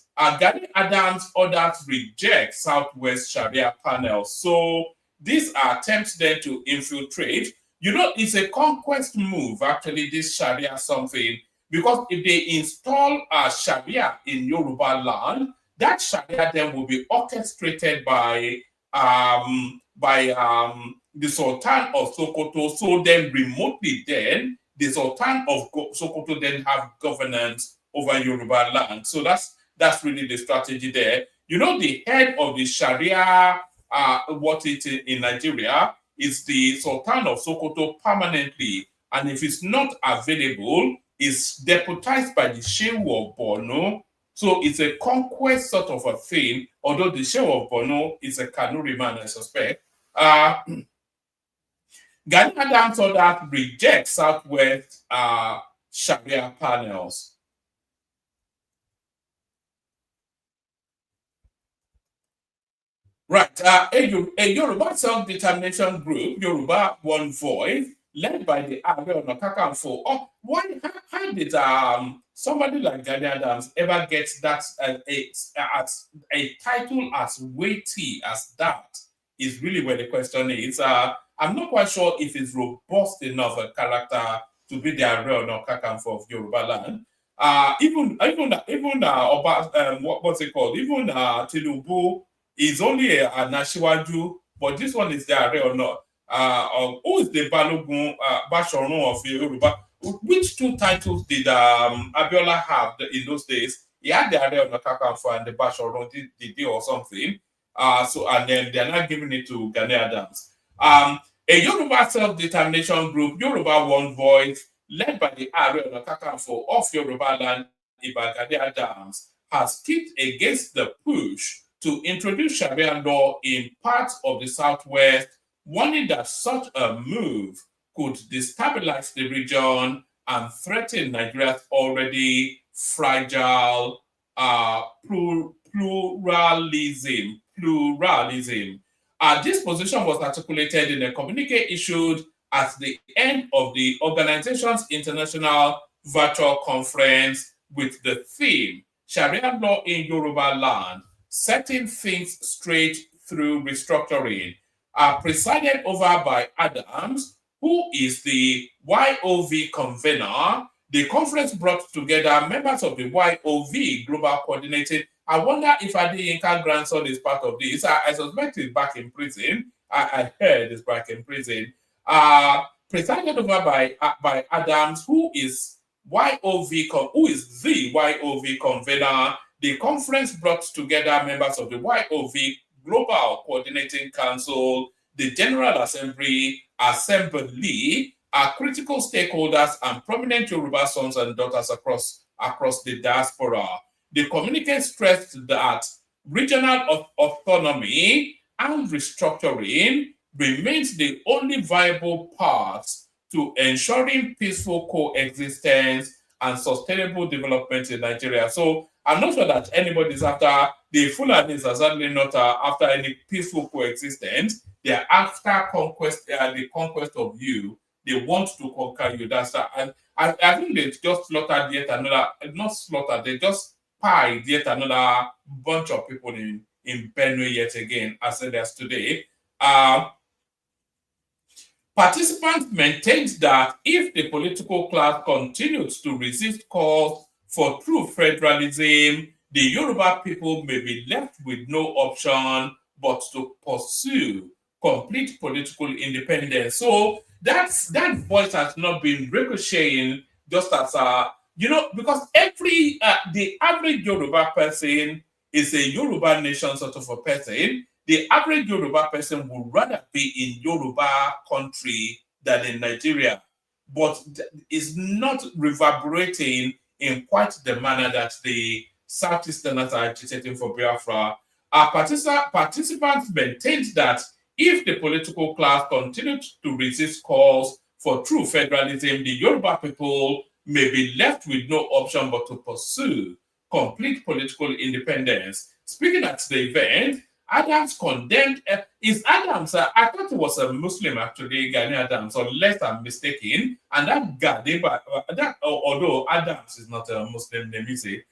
orders reject Southwest Sharia panel. So these are attempts then to infiltrate. You know, it's a conquest move, actually, this Sharia something, because if they install Sharia in Yoruba land, that Sharia then will be orchestrated by the Sultan of Sokoto. So then remotely then, the Sultan of Sokoto then have governance over Yoruba land. So that's really the strategy there. You know, the head of the Sharia, in Nigeria, is the Sultan of Sokoto permanently. And if it's not available, it's deputized by the Shehu of Borno. So it's a conquest sort of a thing, although the Shehu of Borno is a Kanuri man, I suspect. Gani Adams ordered reject Southwest Sharia panels. Right, a Yoruba self-determination group, Yoruba One Voice, led by the Abe Ona Kakanfo. Oh, how did somebody like Gani Adams ever get that a title as weighty as that? Is really where the question is. I'm not quite sure if it's robust enough a character to be the Abe Ona Kakanfo of Yoruba land. What's it called? Even Tinubu is only a Nashiwaju, but this one is the Are or not. Who is the Balogun Bashorun of Yoruba? Which two titles did Abiola have in those days? He had the Are or Kakanfo and the Bashorun did or something. And then they're not giving it to Gani Adams. A Yoruba self-determination group, Yoruba One Voice, led by the Are or Kakanfo of Yoruba land, Iba Gani Adams, has kicked against the push to introduce Sharia law in parts of the Southwest, warning that such a move could destabilize the region and threaten Nigeria's already fragile pluralism. This position was articulated in a communique issued at the end of the organization's international virtual conference with the theme Sharia law in Yoruba land, setting things straight through restructuring, presided over by Adams, who is the YOV convener. The conference brought together members of the YOV Global Coordinating. I wonder if Adeyinka grandson is part of this. I suspect he's back in prison. I heard he's back in prison. Presided over by Adams, who is the YOV convener. The conference brought together members of the YOV Global Coordinating Council, the General Assembly, critical stakeholders, and prominent Yoruba sons and daughters across the diaspora. The communique stressed that regional autonomy and restructuring remains the only viable path to ensuring peaceful coexistence and sustainable development in Nigeria. So I'm not sure that anybody is after the Fulanis are certainly not after any peaceful coexistence. They are after conquest, the conquest of you. They want to conquer you. That's and I think they just slaughtered yet another. Not slaughtered. They just pied yet another bunch of people in Benue yet again, as today. Participants maintained that if the political class continues to resist calls for true federalism, the Yoruba people may be left with no option but to pursue complete political independence. So that voice has not been ricocheting just as because the average Yoruba person is a Yoruba nation sort of a person. The average Yoruba person would rather be in Yoruba country than in Nigeria, but is not reverberating in quite the manner that the Southeasterners are agitating for Biafra. Participants maintained that if the political class continued to resist calls for true federalism, the Yoruba people may be left with no option but to pursue complete political independence. Speaking at the event, Adams condemned. Is Adams? I thought he was a Muslim actually, Gani Adams, unless I'm mistaken. And that guy, although Adams is not a Muslim, let me say.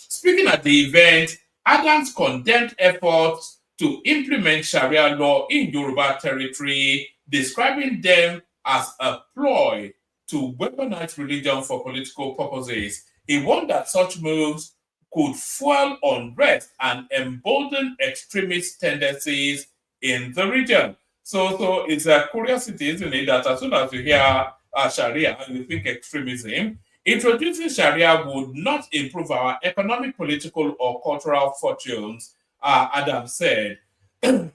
Speaking at the event, Adams condemned efforts to implement Sharia law in Yoruba territory, describing them as a ploy to weaponize religion for political purposes. He warned that such moves could fuel unrest and embolden extremist tendencies in the region. So it's a curiosity, isn't it, that as soon as you hear Sharia, you think extremism. Introducing Sharia would not improve our economic, political, or cultural fortunes, Adams said.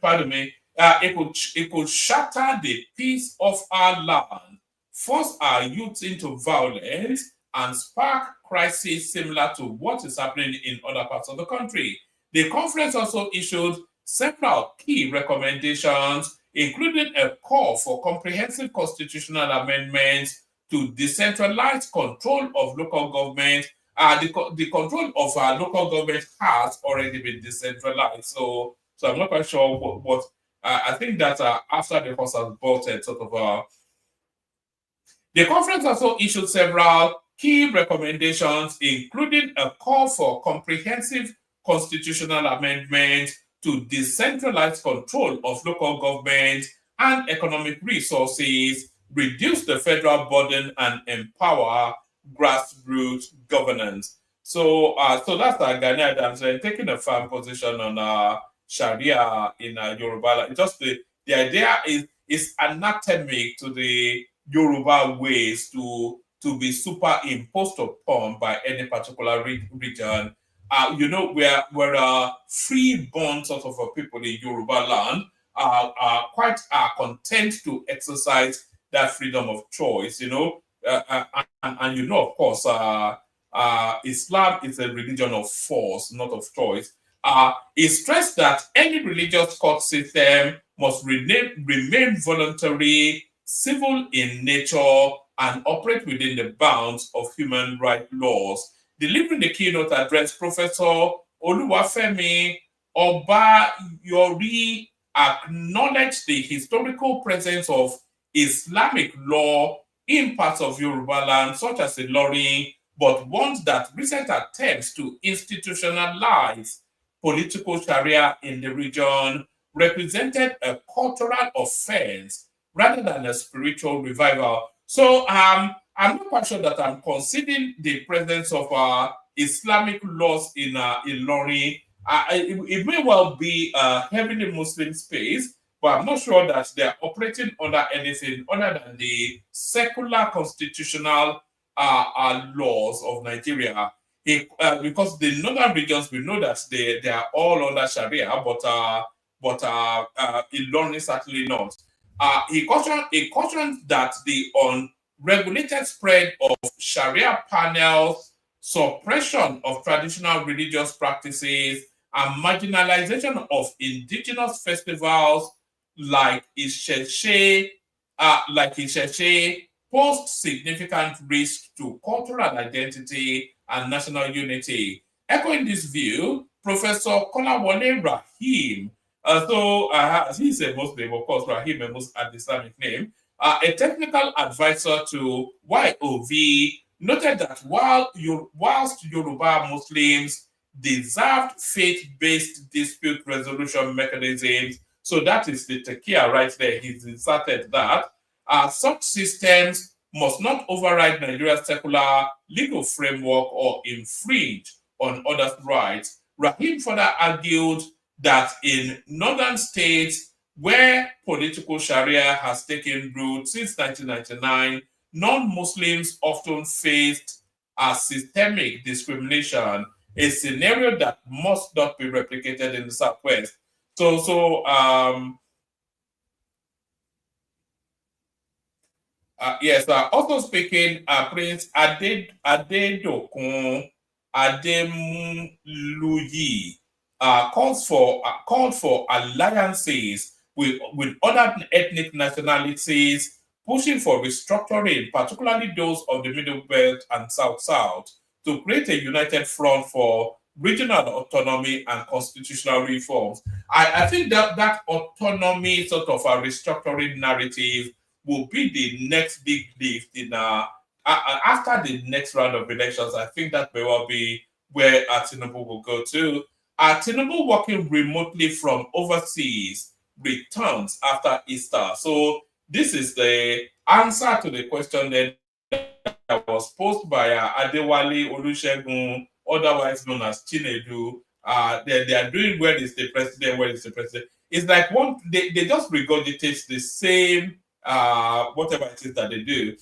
Pardon me. It could shatter the peace of our land, force our youth into violence, and spark crises similar to what is happening in other parts of the country. The conference also issued several key recommendations, including a call for comprehensive constitutional amendments to decentralize control of local government. The control of local government has already been decentralized. So I'm not quite sure what I think that after the horse has bolted, the conference also issued several key recommendations, including a call for comprehensive constitutional amendments to decentralize control of local government and economic resources, reduce the federal burden, and empower grassroots governance. So that's Gani Adams taking a firm position on Sharia in Yoruba land. Just the idea is anatomic to the Yoruba ways to be superimposed upon by any particular region. We're free-born sort of a people in Yoruba land, are quite content to exercise that freedom of choice, and of course, Islam is a religion of force, not of choice. It stressed that any religious court system must remain voluntary, civil in nature, and operate within the bounds of human rights laws. Delivering the keynote address, Professor Oluwafemi Obayori acknowledged the historical presence of Islamic law in parts of Yoruba land, such as Ilorin, but warned that recent attempts to institutionalize political Sharia in the region represented a cultural offense rather than a spiritual revival. So I'm not quite sure that I'm conceding the presence of Islamic laws in Ilorin. It may well be a heavily Muslim space, but I'm not sure that they're operating under anything other than the secular constitutional laws of Nigeria. Because the northern regions, we know that they are all under Sharia, but Ilorin certainly not. He cautioned that the unregulated spread of Sharia panels, suppression of traditional religious practices, and marginalization of indigenous festivals like Isheshe pose significant risk to cultural identity and national unity. Echoing this view, Professor Kolawole Rahim, he's a Muslim, of course, Rahim, an Islamic name, a technical advisor to YOV, noted that whilst Yoruba Muslims deserved faith-based dispute resolution mechanisms, so that is the tekia right there, he's inserted that, such systems must not override Nigeria's secular legal framework or infringe on others' rights. Rahim further argued that in northern states where political Sharia has taken root since 1999, non-Muslims often faced systemic discrimination, a scenario that must not be replicated in the Southwest. Yes, also speaking, Prince Adedokun Ademuluyi called for alliances with other ethnic nationalities, pushing for restructuring, particularly those of the Middle Belt and South-South, to create a united front for regional autonomy and constitutional reforms. I think that autonomy sort of a restructuring narrative will be the next big lift in after the next round of elections. I think that may well be where Tinubu will go to. Tinubu working remotely from overseas returns after Easter. So this is the answer to the question that was posed by Adewale Olusegun, otherwise known as Chinedu. They are doing where is the president, where is the president. It's like they just regurgitate the same whatever it is that they do.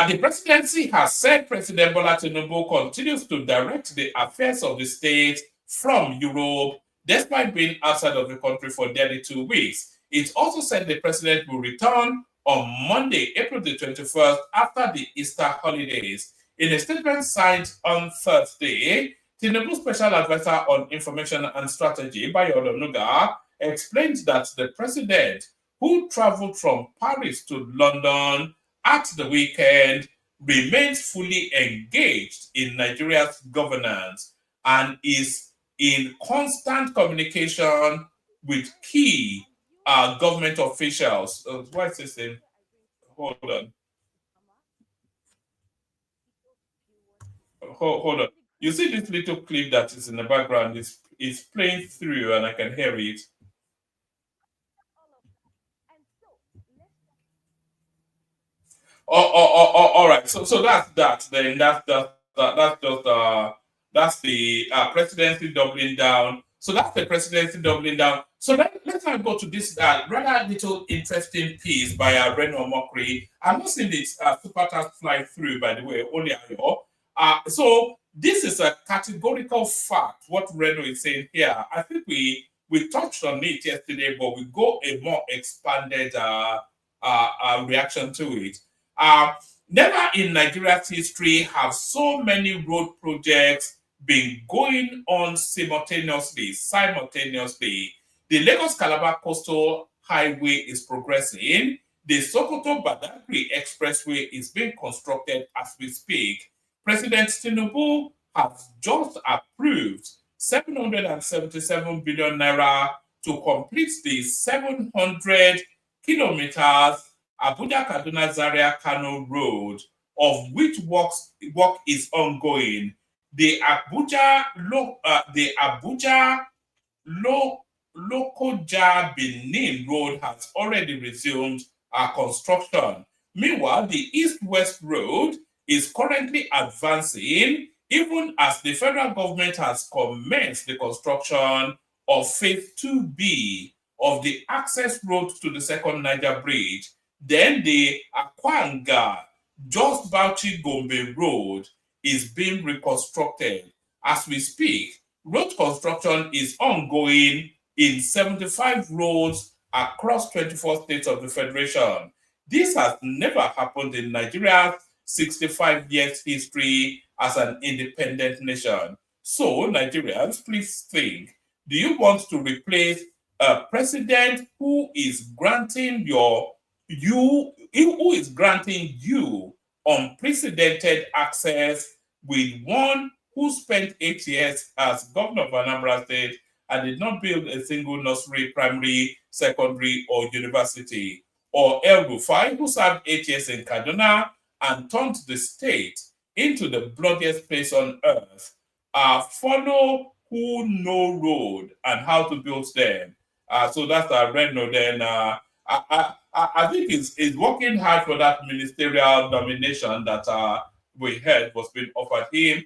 The presidency has said President Bola Tinubu continues to direct the affairs of the state from Europe, despite being outside of the country for nearly 2 weeks. It also said the president will return on Monday, April the 21st, after the Easter holidays. In a statement signed on Thursday, Tinubu's special advisor on information and strategy, Bayo Onanuga, explained that the president, who traveled from Paris to London at the weekend, remains fully engaged in Nigeria's governance and is in constant communication with key government officials. What is this thing? Hold on. Hold on. You see this little clip that is in the background? It's playing through and I can hear it. All right. So that's that. Then that's the presidency doubling down. So that's the presidency doubling down. So let's now go to this rather little interesting piece by Reno Mokri. I'm not seeing this super task fly through, by the way, only Ayo. So this is a categorical fact, what Reno is saying here. I think we touched on it yesterday, but we go a more expanded reaction to it. Never in Nigeria's history have so many road projects been going on simultaneously. The Lagos-Calabar Coastal Highway is progressing. The Sokoto-Badagry Expressway is being constructed as we speak. President Tinubu has just approved 777 billion naira to complete the 700 kilometers Abuja-Kaduna-Zaria-Kano Road, of which work is ongoing. The Lokoja Benin Road has already resumed construction. Meanwhile, the East-West Road is currently advancing, even as the federal government has commenced the construction of Phase 2B of the access road to the Second Niger Bridge. Then the Akwanga Just Bauchi Gombe Road is being reconstructed. As we speak, road construction is ongoing in 75 roads across 24 states of the Federation. This has never happened in Nigeria's 65 years history as an independent nation. So, Nigerians, please think, do you want to replace a president who is granting you unprecedented access with one who spent 8 years as governor of Anambra State and did not build a single nursery, primary, secondary, or university? Or El Rufai, who served 8 years in Kaduna and turned the state into the bloodiest place on earth? Follow who know road and how to build them. So that's Reno. Then I think he's working hard for that ministerial nomination that we heard was being offered him.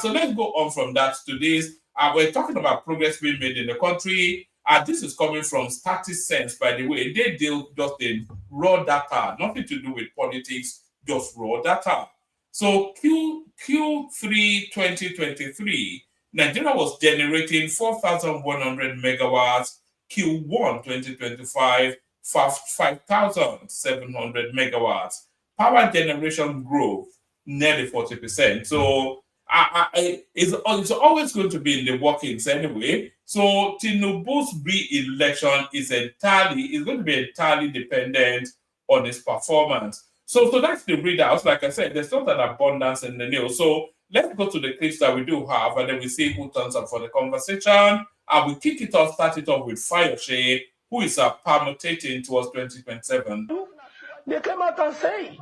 So let's go on from that to this. We're talking about progress being made in the country. This is coming from StatiSense, by the way. They deal just in raw data, nothing to do with politics, just raw data. So Q3 2023, Nigeria was generating 4,100 megawatts. Q1 2025, 5,700 megawatts. Power generation growth, nearly 40%. So it's always going to be in the workings anyway. So Tinubu's re-election is going to be entirely dependent on his performance. So that's the readouts. Like I said, there's not an abundance in the news. So let's go to the clips that we do have, and then we see who turns up for the conversation. And we start it off with Fayoshe, who is permutating towards 2027. They came out and said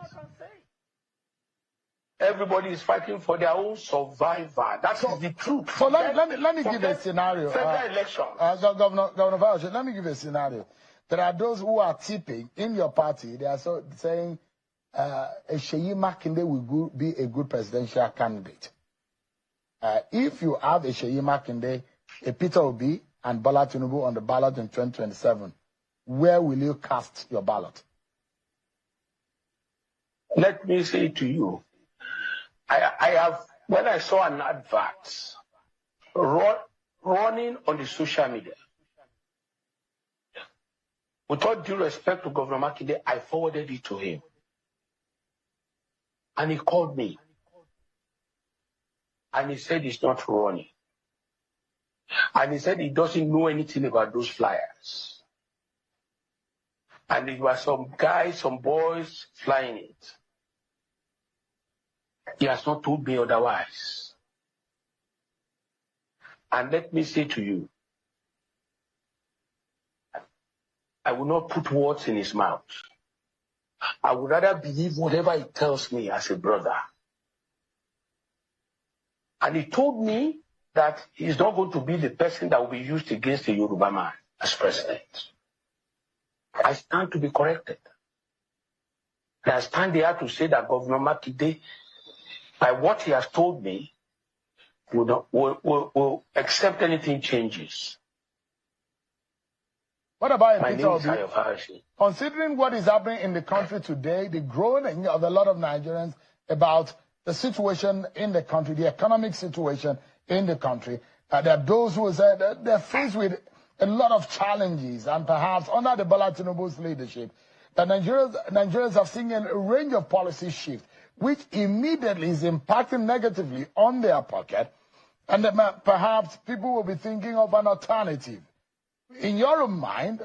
everybody is fighting for their own survival. That's the truth. So let me give a scenario. Federal election. Governor Fayoshe, let me give a scenario. There are those who are tipping in your party. They are saying Sheyi Makinde will be a good presidential candidate. If you have a Sheyi Makinde, a Peter Obi, and Bola Tinubu on the ballot in 2027, where will you cast your ballot? Let me say to you, when I saw an advert running on the social media, with all due respect to Governor Makinde, I forwarded it to him. And he called me. And he said he's not running. And he said he doesn't know anything about those flyers. And there were some guys, some boys flying it. He has not told me otherwise. And let me say to you, I will not put words in his mouth. I would rather believe whatever he tells me as a brother. And he told me that he's not going to be the person that will be used against the Yoruba man as president. I stand to be corrected. And I stand there to say that Governor Makinde, by what he has told me, will accept anything changes. What about My Peter name is Obi? Ayofashi. Considering what is happening in the country today, the groaning of a lot of Nigerians about the situation in the country, the economic situation in the country, there are those who say that they're faced with a lot of challenges, and perhaps under the Bola Tinubu's leadership, that Nigerians have seen a range of policy shifts, which immediately is impacting negatively on their pocket, and that perhaps people will be thinking of an alternative. In your own mind,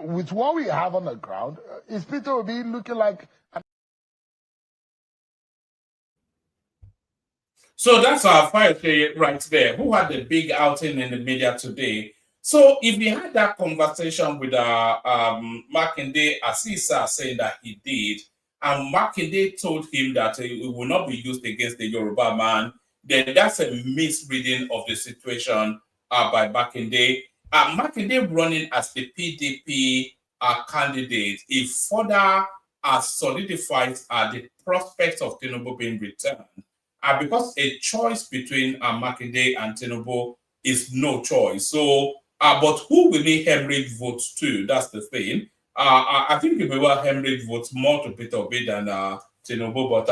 with what we have on the ground, is Peter Obi looking like... So that's our fire right there, who had a big outing in the media today. So if he had that conversation with Makinde, as he saying that he did, and Makinde told him that it will not be used against the Yoruba man, then that's a misreading of the situation by Makinde. Makinde running as the PDP candidate, it further solidifies the prospects of Tinubu being returned. Because a choice between Makinde and Tinubu is no choice. So, but who will he hemorrhage votes to? That's the thing. I think he will hemorrhage votes more to Peter Obi than Tinubu. But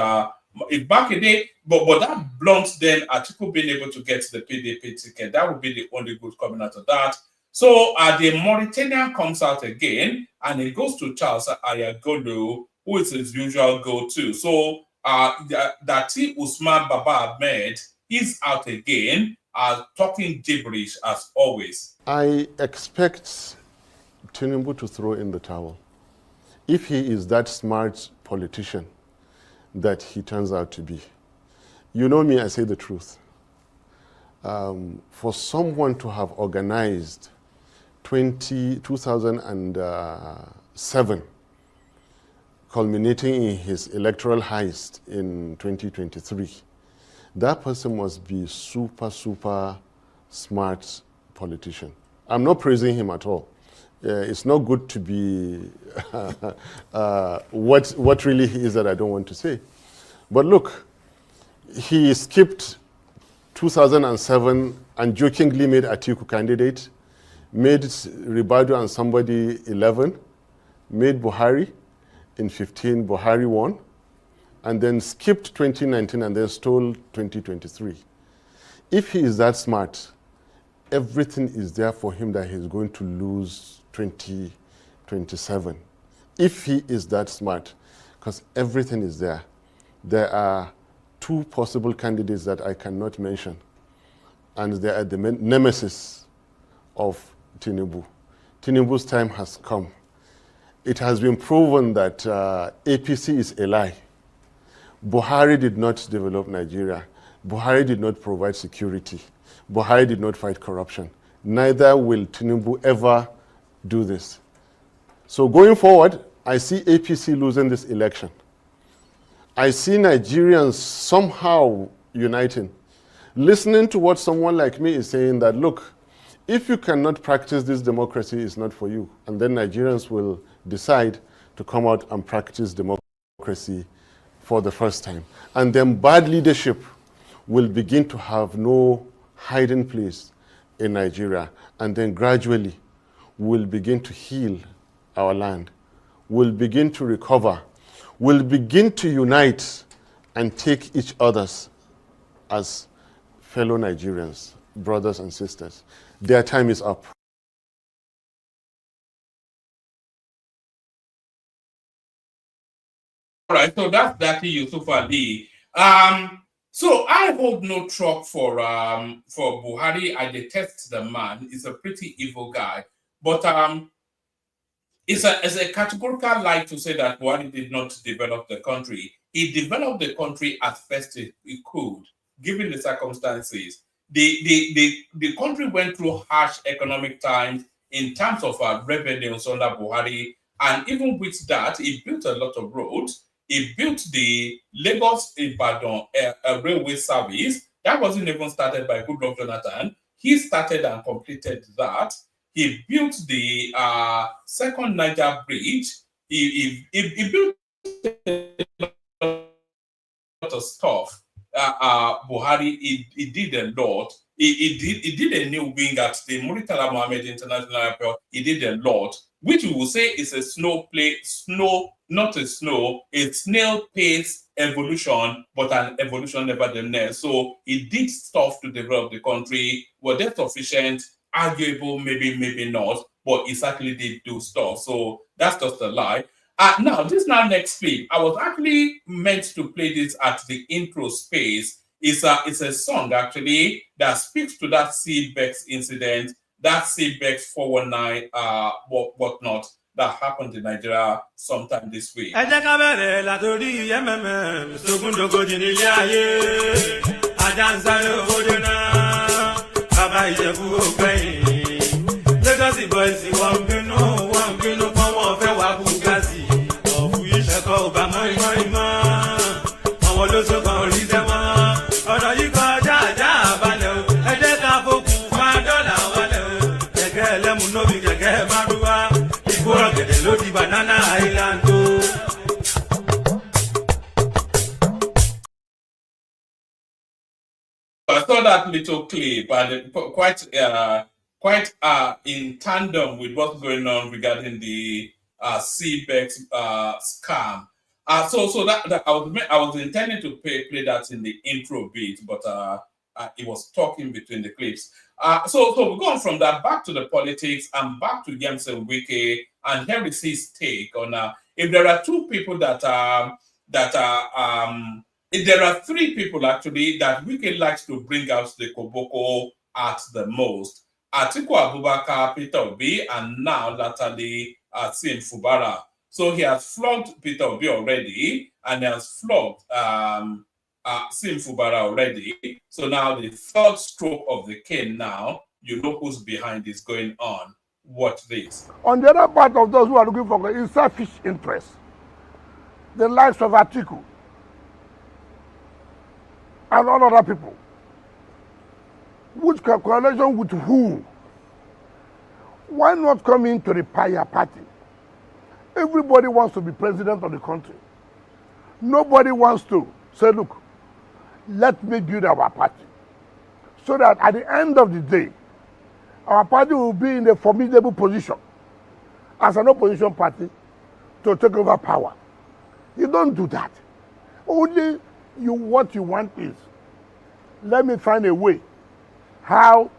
if Makinde, but that blunts then Atiku being able to get the PDP ticket. That would be the only good coming out of that. So the Mauritanian comes out again, and it goes to Charles Ayagolo, who is his usual go-to. So Dati Usman Baba Ahmed is out again, talking gibberish as always. I expect Tinubu to throw in the towel. If he is that smart politician that he turns out to be. You know me, I say the truth. For someone to have organized 2007, culminating in his electoral heist in 2023, that person must be super smart politician. I'm not praising him at all. It's not good to be what really he is that I don't want to say. But look, he skipped 2007 and jokingly made Atiku candidate, made Ribadu and somebody 11, made Buhari in 15, Buhari won, and then skipped 2019 and then stole 2023. If he is that smart, everything is there for him that he's going to lose 2027. If he is that smart, because everything is there. There are two possible candidates that I cannot mention, and they are the nemesis of Tinubu. Tinubu's time has come. It has been proven that APC is a lie. Buhari did not develop Nigeria. Buhari did not provide security. Buhari did not fight corruption. Neither will Tinubu ever do this. So going forward, I see APC losing this election. I see Nigerians somehow uniting. Listening to what someone like me is saying that, look, if you cannot practice this democracy, it's not for you. And then Nigerians will decide to come out and practice democracy for the first time. And then bad leadership will begin to have no hiding place in Nigeria. And then gradually we'll begin to heal our land. We'll begin to recover. We'll begin to unite and take each other's as fellow Nigerians, brothers and sisters. Their time is up. All right, so that's Dati Yusuf Ali. So I hold no truck for Buhari. I detest the man. He's a pretty evil guy. But it's a categorical lie to say that Buhari did not develop the country. He developed the country as best he could, given the circumstances. The country went through harsh economic times in terms of revenues under Buhari. And even with that, he built a lot of roads. He built the Lagos-Ibadan railway service. That wasn't even started by Goodluck Jonathan. He started and completed that. He built the second Niger bridge. He built lot of stuff. Buhari, he did a lot. He did a new wing at the Muritala Mohammed International Airport. He did a lot, which we will say is a not a snail pace evolution, but an evolution nevertheless. So he did stuff to develop the country. Was that sufficient? Arguable, maybe not, but he certainly did do stuff. So that's just a lie. Now, this next clip, I was actually meant to play this at the intro space. It's a song actually that speaks to that CBEX incident, that CBEX 419 whatnot that happened in Nigeria sometime this week. Banana Island. I saw that little clip and quite in tandem with what's going on regarding the CBEX scam. So that I was intending to play that in the intro bit, but it was talking between the clips. So we're going from that back to the politics and back to Yemsen Wike, and here is his take on if there are two people if there are three people actually that Wike likes to bring out the Koboko at the most: Atiku Abubakar, Peter Obi, and now latterly Sim Fubara. So he has flogged Peter Obi already, and he has flogged Sim Fubara already. So now the third stroke of the cane now, you know who's behind this going on. Watch this. On the other part of those who are looking for is selfish interest. The likes of Atiku and all other people. Which coalition with who? Why not come into the Paya party? Everybody wants to be president of the country. Nobody wants to say, look, let me build our party. So that at the end of the day, our party will be in a formidable position as an opposition party to take over power. You don't do that. Only what you want is, let me find a way how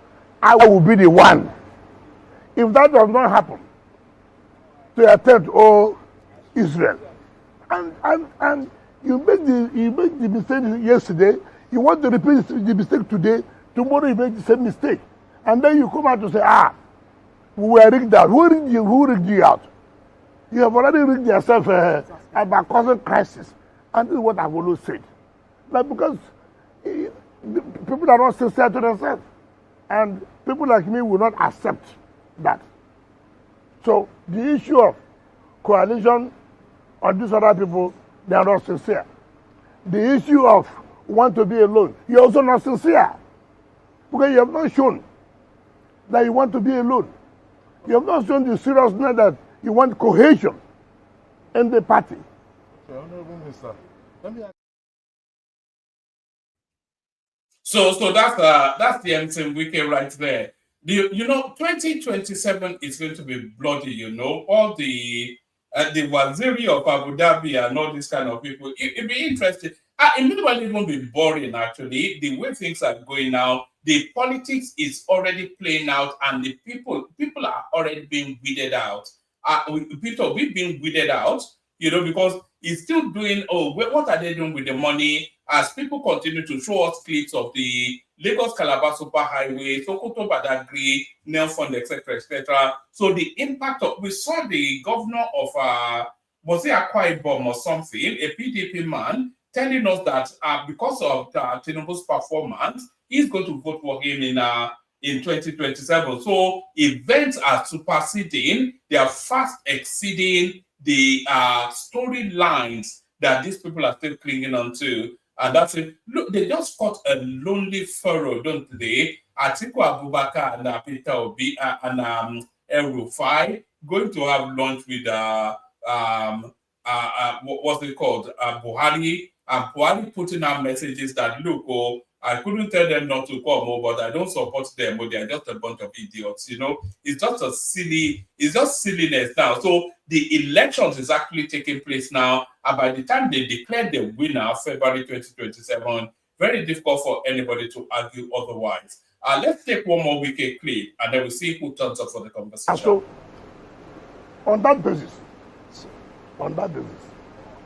I will be the one. If that does not happen, to attempt Israel. And you make the mistake yesterday, you want to repeat the mistake today, tomorrow you make the same mistake. And then you come out to say, we were rigged out. Who rigged you out? You have already rigged yourself about causing crisis. And this is what I've always said. Like, because people are not sincere to themselves. And people like me will not accept that. So the issue of coalition on these other people, they are not sincere. The issue of want to be alone, you're also not sincere. Because you have not shown that you want to be alone. You have not shown the seriousness that you want cohesion in the party. So that's the Yemsen Wike right there. 2027 is going to be bloody. All the Waziri of Abu Dhabi and all these kind of people. It'll be interesting. It won't be boring actually. The way things are going now, the politics is already playing out, and the people are already being weeded out. We've been weeded out, because he's still doing. What are they doing with the money? As people continue to show us clips of the Lagos Calabar Super Highway, Sokoto Badagry, Nelfond, etc., etc. So the impact we saw the governor of was it Akwa Ibom or something, a PDP man, telling us that because of Tinubu's performance, he's going to vote for him in 2027. So events are superseding; they are fast exceeding the storylines that these people are still clinging on to. And that's it. Look, they just caught a lonely furrow, don't they? Atiku Abubakar and Peter Obi and El Rufai going to have lunch with what's it called? Buhari, and Buhari putting out messages that, look, I couldn't tell them not to come, but I don't support them, but they're just a bunch of idiots, It's just silliness now. So the elections is actually taking place now, and by the time they declare the winner, February 2027, very difficult for anybody to argue otherwise. Let's take one more wicked clip, and then we'll see who turns up for the conversation. So, on that basis,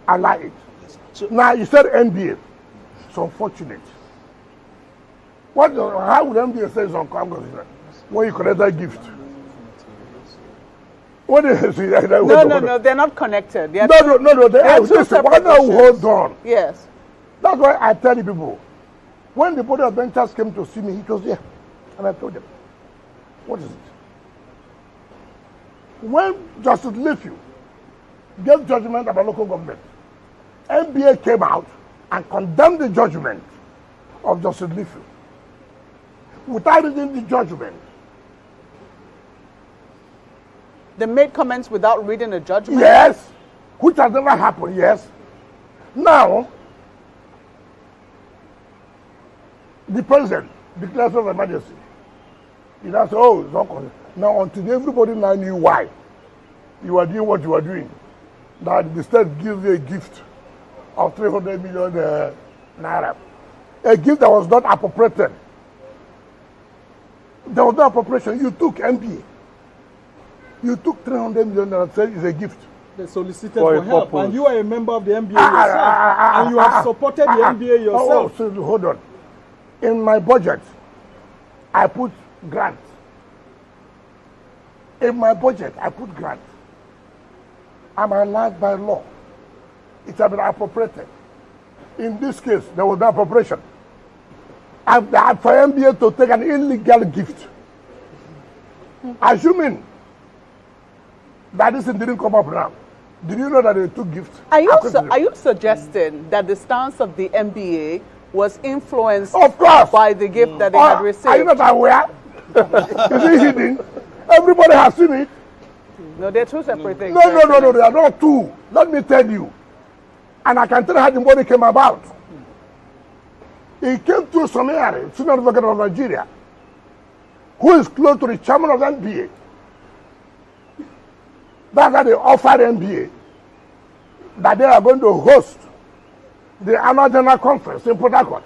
I like it. So, now, you said NBA. It's unfortunate. How would NBA say it's unconstitutional when you collect that gift? What is it? No, they're not connected. No, they are. Listen, why not hold on? Yes. That's why I tell the people, when the Board of Ventures came to see me, he was here. And I told them, what is it? When Justice Leafy gave judgment about local government, NBA came out and condemned the judgment of Justice Leafy. Without reading the judgment. They made comments without reading the judgment? Yes, which has never happened, yes. Now, the president declares of emergency. He now says, oh, it's not correct. Now, until everybody now knew why you are doing what you are doing, that the state gives you a gift of 300 million naira. A gift that was not appropriated. There was no appropriation. You took MPA. You took 300 million naira and said it's a gift. They solicited for help, and you are a member of the NBA yourself, and you have supported the NBA yourself. So hold on. In my budget, I put grants. In my budget, I put grants. I'm allowed by law. It has been appropriated. In this case, there was no appropriation. And for NBA to take an illegal gift, assuming that this thing didn't come up now, did you know that they took gifts? Are you suggesting that the stance of the NBA was influenced by the gift that they had received? Are you not aware? Is it hidden? Everybody has seen it. No, they're two separate things. No, they are not two. Let me tell you. And I can tell you how the money came about. It came through some area, senior advocate of Nigeria, who is close to the chairman of the NBA. That's how they offered NBA that they are going to host the annual general conference in Port Harcourt.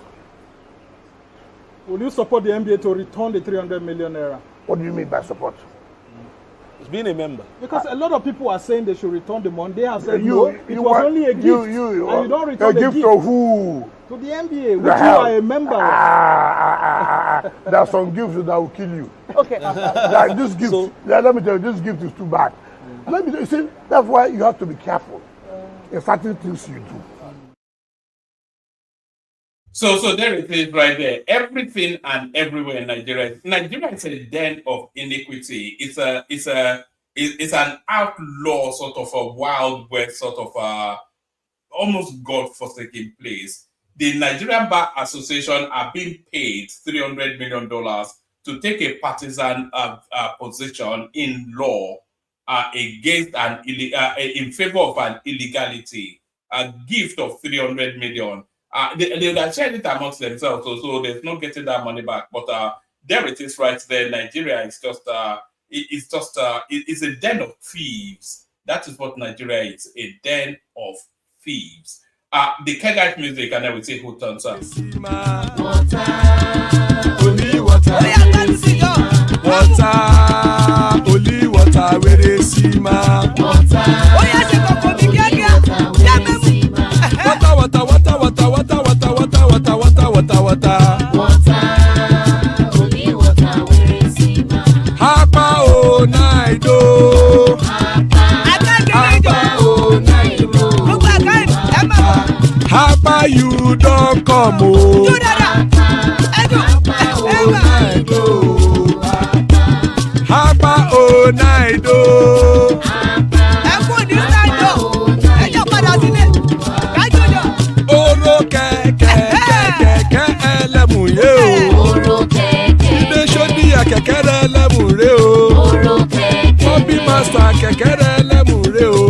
Will you support the NBA to return the 300 million naira? What do you mean by support? It's being a member. Because a lot of people are saying they should return the money. They have said no, it was only a gift. And you don't return the gift. To who? To the NBA, which you are a member of. There are some gifts that will kill you. Okay. This gift, let me tell you, this gift is too bad. Let me tell you, see, that's why you have to be careful in certain things you do. So there it is right there. Everything and everywhere in Nigeria. Nigeria is a den of iniquity. It's an outlaw sort of a Wild West sort of almost God-forsaken place. The Nigerian Bar Association are being paid $300 million to take a partisan position in law against in favor of an illegality. A gift of 300 million. They are sharing it amongst themselves, so there's no getting that money back. But there it is, right there. Nigeria is it's a den of thieves. That is what Nigeria is, a den of thieves. The Kegite music, and then we see who turns up. Only water, only water, where they see ma. Hapa you don't come oh. Hapa oh night oh. Oro kẹ̀kẹ́ ẹlẹ́mù yé o. Ilé sọ́dí kẹ̀kẹ́ rẹ̀ ẹlẹ́mù rẹ̀ o. Hobby master kẹ̀kẹ́ rẹ̀ ẹlẹ́mù rẹ̀ o.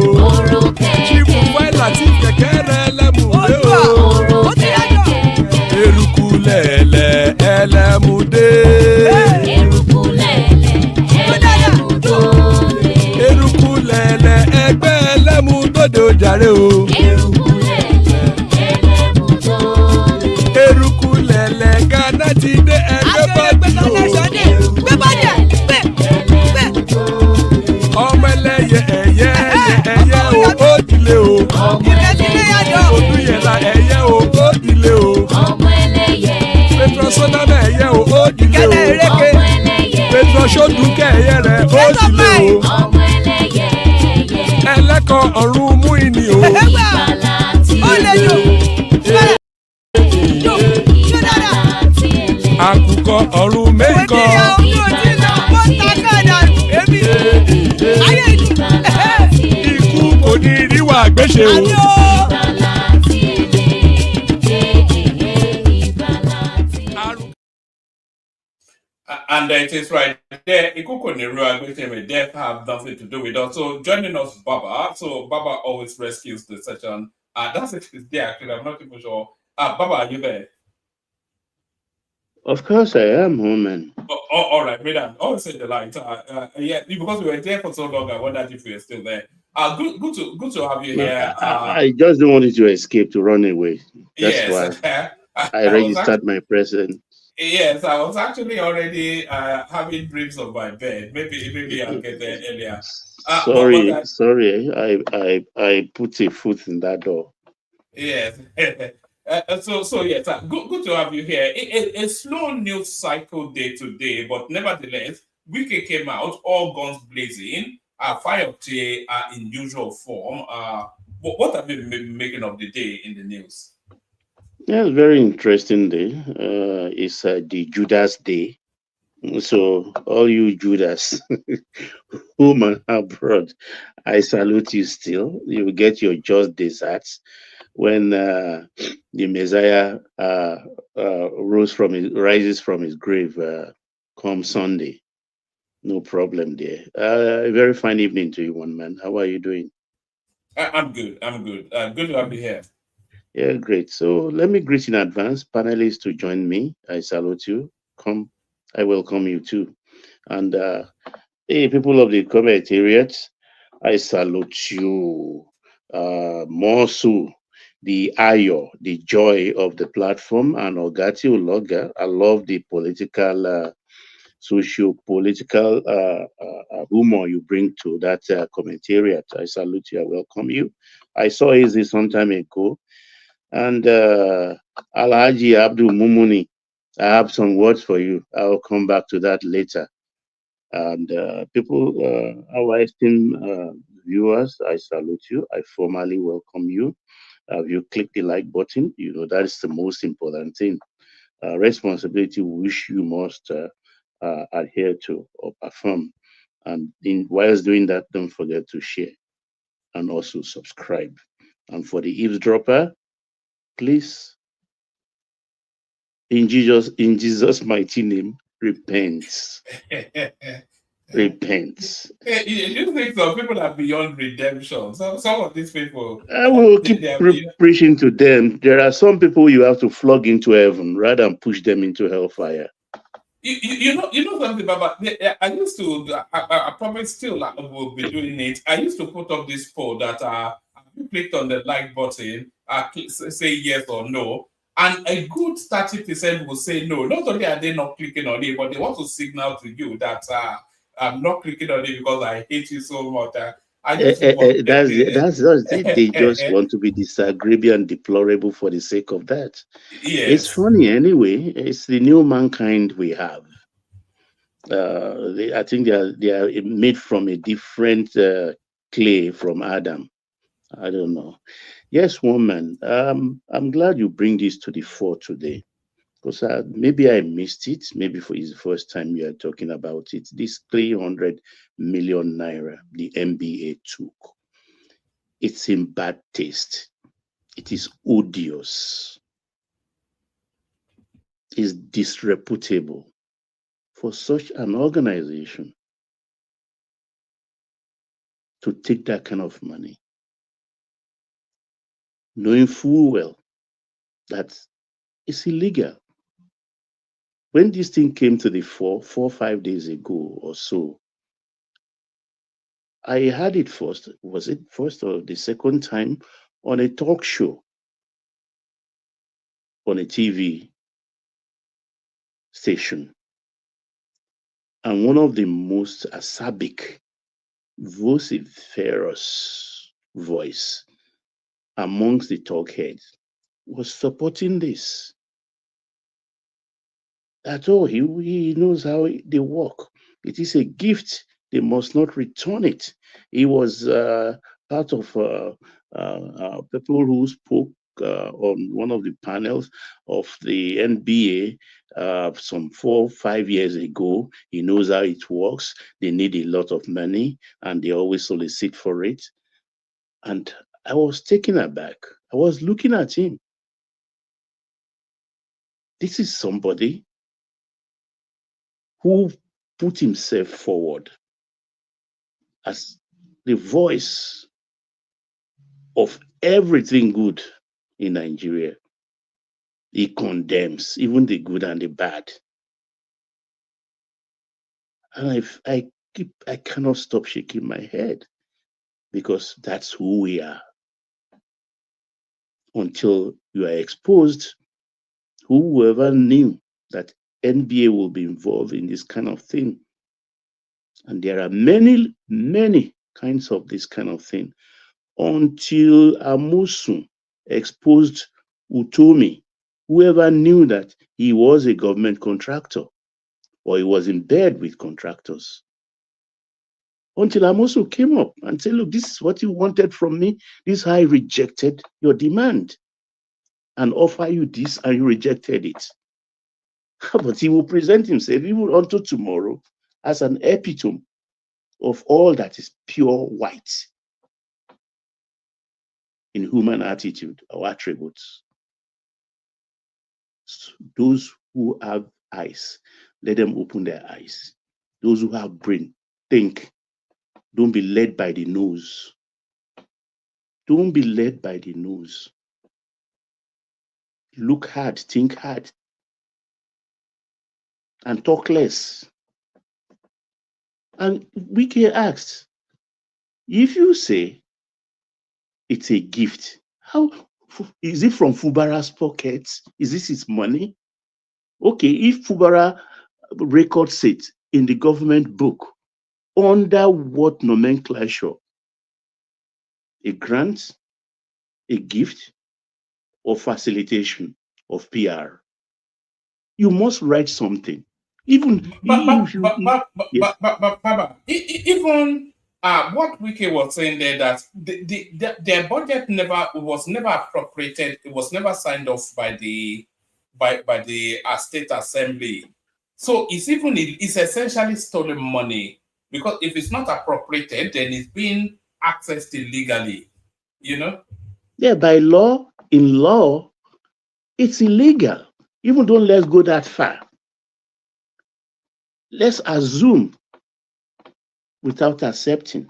Chifu yẹyẹ rẹ̀ ó sì lé o. ẹlẹ́kọ̀ ọ̀run mú ìní o. àkùkọ ọ̀run méjìkọ. ikú kò ní ríwà gbéṣe o. And it is right there. Ikuko Neru agreement death have nothing to do with us. So joining us, Baba. So Baba always rescues the session. That's it. It's there. Actually, I'm not even sure. Baba, are you there? Of course, I am, woman. All right, madam. Always say the line. Yeah, because we were there for so long, I wondered if we were still there. Good to have you here. I just don't want you to escape, to run away. That's yes, why I registered my presence. Yes, I was actually already having dreams of my bed. Maybe I'll get there earlier. Sorry, I put a foot in that door. Yes. So yes, good to have you here. A slow news cycle day today, but nevertheless, Wike came out, all guns blazing, fire in usual form. What have you been making of the day in the news? Yeah, it's a very interesting day. It's the Judas Day. So all you Judas, home and abroad, I salute you still. You will get your just desserts when the Messiah rises from his grave come Sunday. No problem there. A very fine evening to you, one man. How are you doing? I'm good. Good to have you here. Yeah, great. So let me greet in advance panelists to join me. I salute you. Come, I welcome you too. And hey, people of the commentariat, I salute you. More so, the ayo, the joy of the platform, and Ogati Uloga. I love the political, socio-political humor you bring to that commentariat. I salute you. I welcome you. I saw Izzy some time ago. And Alhaji Abdul Mumuni, I have some words for you. I'll come back to that later. And people, our esteemed viewers, I salute you. I formally welcome you. If you click the like button, you know that is the most important thing. Responsibility which you must adhere to or perform. And whilst doing that, don't forget to share and also subscribe. And for the eavesdropper, please, in Jesus' mighty name, repent. Repent. You think some people are beyond redemption? Some of these people. I will keep preaching to them. There are some people you have to flog into heaven rather than push them into hellfire. You know something, Baba. I used to. I probably still will be doing it. I used to put up this poll that you clicked on the like button, say yes or no, and a good 30% will say no. Not only are they not clicking on it, but they want to signal to you that I'm not clicking on it because I hate you so much. That's it. They just want to be disagreeable and deplorable for the sake of that. Yes. It's funny anyway. It's the new mankind we have. I think they are made from a different clay from Adam. I don't know. Yes, woman. I'm glad you bring this to the fore today, because maybe I missed it. Maybe it's the first time we are talking about it. This 300 million naira the NBA took. It's in bad taste. It is odious. It's disreputable for such an organization to take that kind of money, knowing full well that it's illegal. When this thing came to the fore, 4 or 5 days ago or so, I had it first. Was it first or the second time on a talk show on a TV station? And one of the most acerbic, vociferous voice amongst the talk heads was supporting this. That's all. He knows how they work. It is a gift. They must not return it. He was part of people who spoke on one of the panels of the NBA some 4 or 5 years ago. He knows how it works. They need a lot of money and they always solicit for it. And I was taken aback. I was looking at him. This is somebody who put himself forward as the voice of everything good in Nigeria. He condemns even the good and the bad. And I cannot stop shaking my head because that's who we are. Until you are exposed, whoever knew that NBA will be involved in this kind of thing. And there are many, many kinds of this kind of thing. Until Amosun exposed Utomi, whoever knew that he was a government contractor or he was in bed with contractors. Until Amosun came up and said, look, this is what you wanted from me. This is how I rejected your demand and offer you this, and you rejected it. But he will present himself even unto tomorrow as an epitome of all that is pure white in human attitude or attributes. Those who have eyes, let them open their eyes. Those who have brain, think. Don't be led by the nose. Don't be led by the nose. Look hard, think hard, and talk less. And Wike asked, if you say it's a gift, how is it from Fubara's pockets? Is this his money? Okay, if Fubara records it in the government book, under what nomenclature? A grant, a gift, or facilitation of PR? You must write something. Even Baba, even what Wike was saying there, that their budget was never appropriated, it was never signed off by the state assembly. So it's essentially stolen money, because if it's not appropriated, then it's being accessed illegally. You know? Yeah, by law, in law, it's illegal. Even don't let's go that far. Let's assume, without accepting,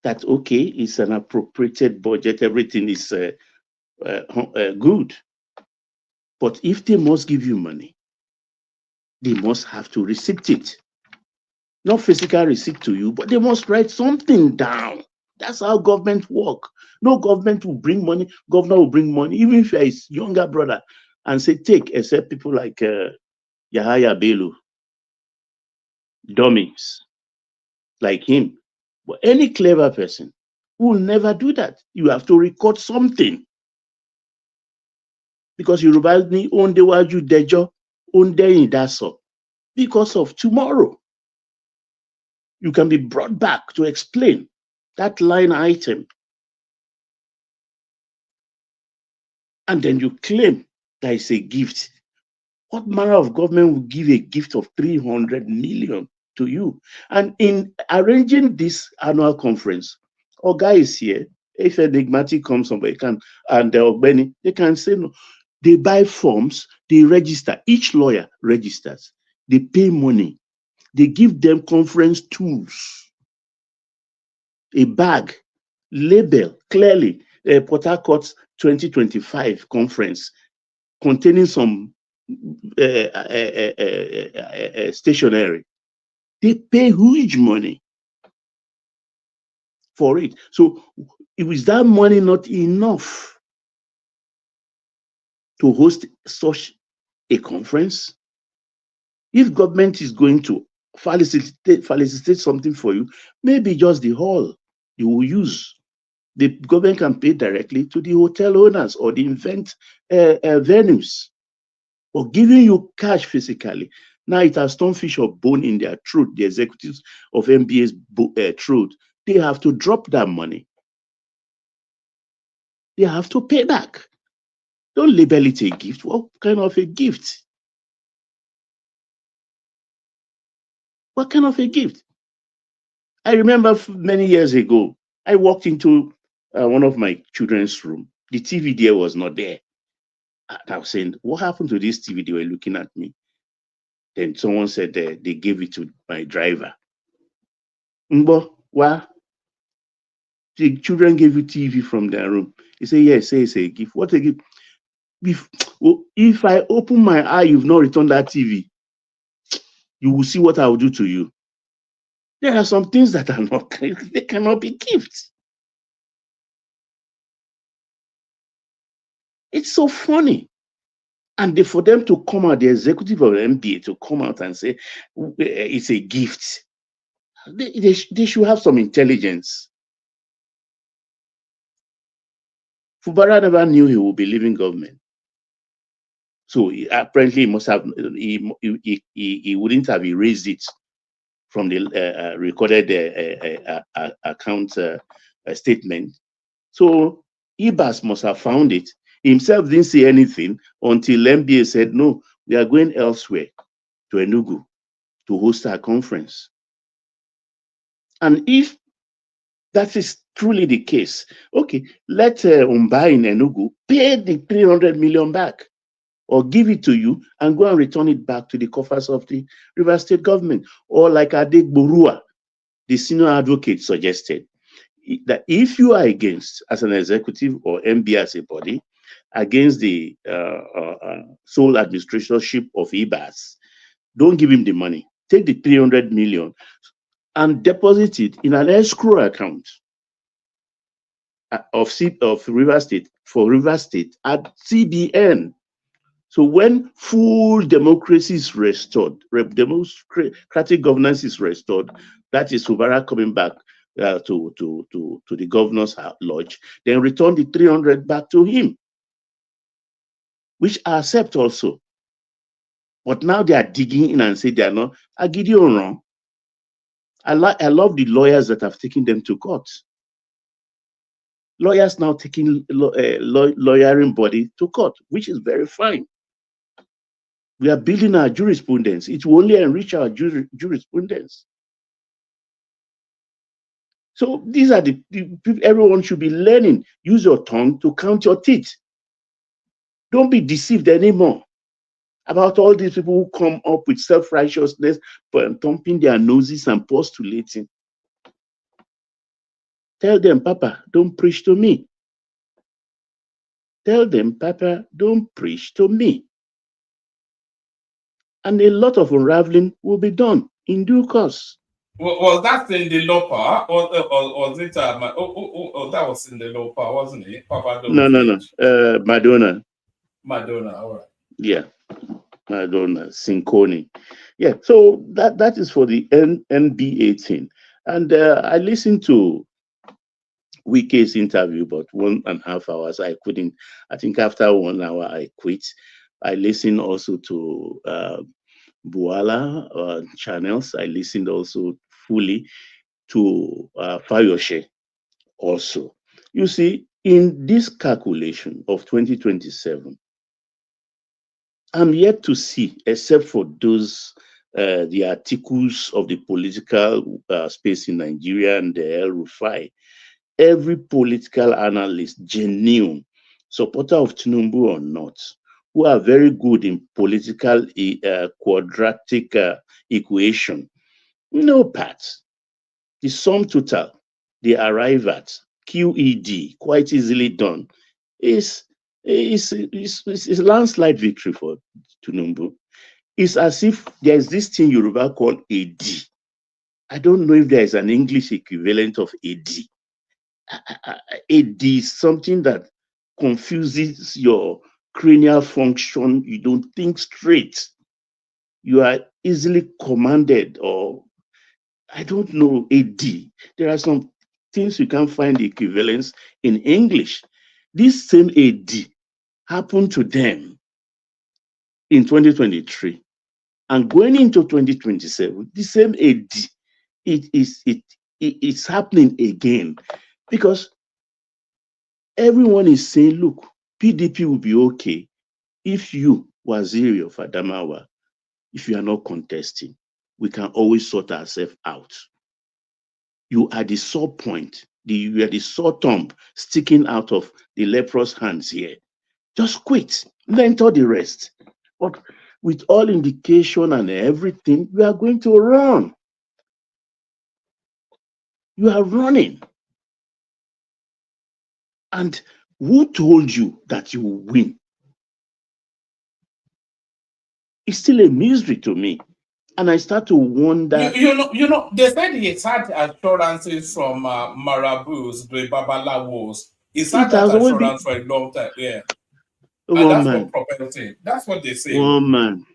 that okay, it's an appropriated budget, everything is good. But if they must give you money, they must have to receipt it. Not physical receipt to you, but they must write something down. That's how government work. No government will bring money. Governor will bring money, even if you're his younger brother, and say, take, except people like Yahaya Bello, dummies like him. But any clever person will never do that. You have to record something. Because Yoruba ni onde waju dejo, onde idaso. Because of tomorrow, you can be brought back to explain that line item. And then you claim that it's a gift. What manner of government will give a gift of 300 million to you? And in arranging this annual conference, Oga is here. If enigmatic comes somebody can, and Ogbeni, they can say no. They buy forms, they register. Each lawyer registers. They pay money. They give them conference tools. A bag, label clearly, Port Harcourt 2025 conference containing some stationery. They pay huge money for it. So is that money not enough to host such a conference? If government is going to facilitate something for you, maybe just the hall you will use. The government can pay directly to the hotel owners or the event venues. Or giving you cash physically, Now it has stonefish or bone in their throat, the executives of MBA's throat. They have to drop that money. They have to pay back. Don't label it a gift. What kind of a gift? What kind of a gift? I remember many years ago, I walked into one of my children's room. The TV there was not there. And I was saying, what happened to this TV? They were looking at me. Then someone said they gave it to my driver. Mbo, why? The children gave you TV from their room. He said, yes, say it's a gift. What a gift? If I open my eye, you've not returned that TV, you will see what I will do to you. There are some things that are not, they cannot be gifts. It's so funny. And for them to come out, the executive of the MBA to come out and say it's a gift, they should have some intelligence. Fubara never knew he would be leaving government. So apparently he must have, he wouldn't have erased it from the recorded account statement. So Ibas must have found it. Himself didn't say anything until MBA said, no, we are going elsewhere to Enugu to host our conference. And if that is truly the case, okay, let Umba in Enugu pay the 300 million back or give it to you and go and return it back to the coffers of the River State government. Or like Adek Borua, the senior advocate, suggested, that if you are against, as an executive or MB as a body, against the sole administratorship of IBAS, don't give him the money. Take the 300 million and deposit it in an escrow account of River State, for River State at CBN. So when full democracy is restored, democratic governance is restored, that is Fubara coming back to the governor's lodge, then return the 300 back to him, which I accept also. But now they are digging in and say they are not. I give you wrong. I love the lawyers that have taken them to court. Lawyers now taking lawyering body to court, which is very fine. We are building our jurisprudence. It will only enrich our jurisprudence. So these are the everyone should be learning. Use your tongue to count your teeth. Don't be deceived anymore about all these people who come up with self-righteousness, thumping their noses and postulating. Tell them, Papa, don't preach to me. Tell them, Papa, don't preach to me. And a lot of unraveling will be done in due course. Was that in the Lopa, or was it? That was in the Lopa, wasn't it? Papa, don't preach. No. Madonna. Madonna, all right. Yeah, Madonna, Sinconi. Yeah, so that is for the NBA thing. And I listened to Wike's interview, but 1.5 hours. I couldn't. I think after 1 hour, I quit. I listened also to Buala channels. I listened also fully to Fayoshe also. You see, in this calculation of 2027, I'm yet to see, except for those the articles of the political space in Nigeria and the El Rufai, every political analyst, genuine, supporter of Tinubu or not, who are very good in political quadratic equation, no parts. The sum total they arrive at, QED, quite easily done, is a landslide victory for Tinubu. It's as if there's this thing Yoruba called AD. I don't know if there is an English equivalent of AD. AD is something that confuses your cranial function. You don't think straight. You are easily commanded, or I don't know, AD. There are some things you can't find the equivalence in English. This same AD happened to them in 2023. And going into 2027, the same it's happening again, because everyone is saying, look, PDP will be okay if you, Waziri of Adamawa, if you are not contesting. We can always sort ourselves out. You are the sore point, you are the sore thumb sticking out of the leprous hands here. Just quit, mentor the rest. But with all indication and everything, we are going to run. You are running. And who told you that you will win? It's still a mystery to me. And I start to wonder. You know, they said he's had assurances from marabouts, the babalawos. He's had that assurance for a long time. Yeah. And that's what propelling. That's what they say. One man.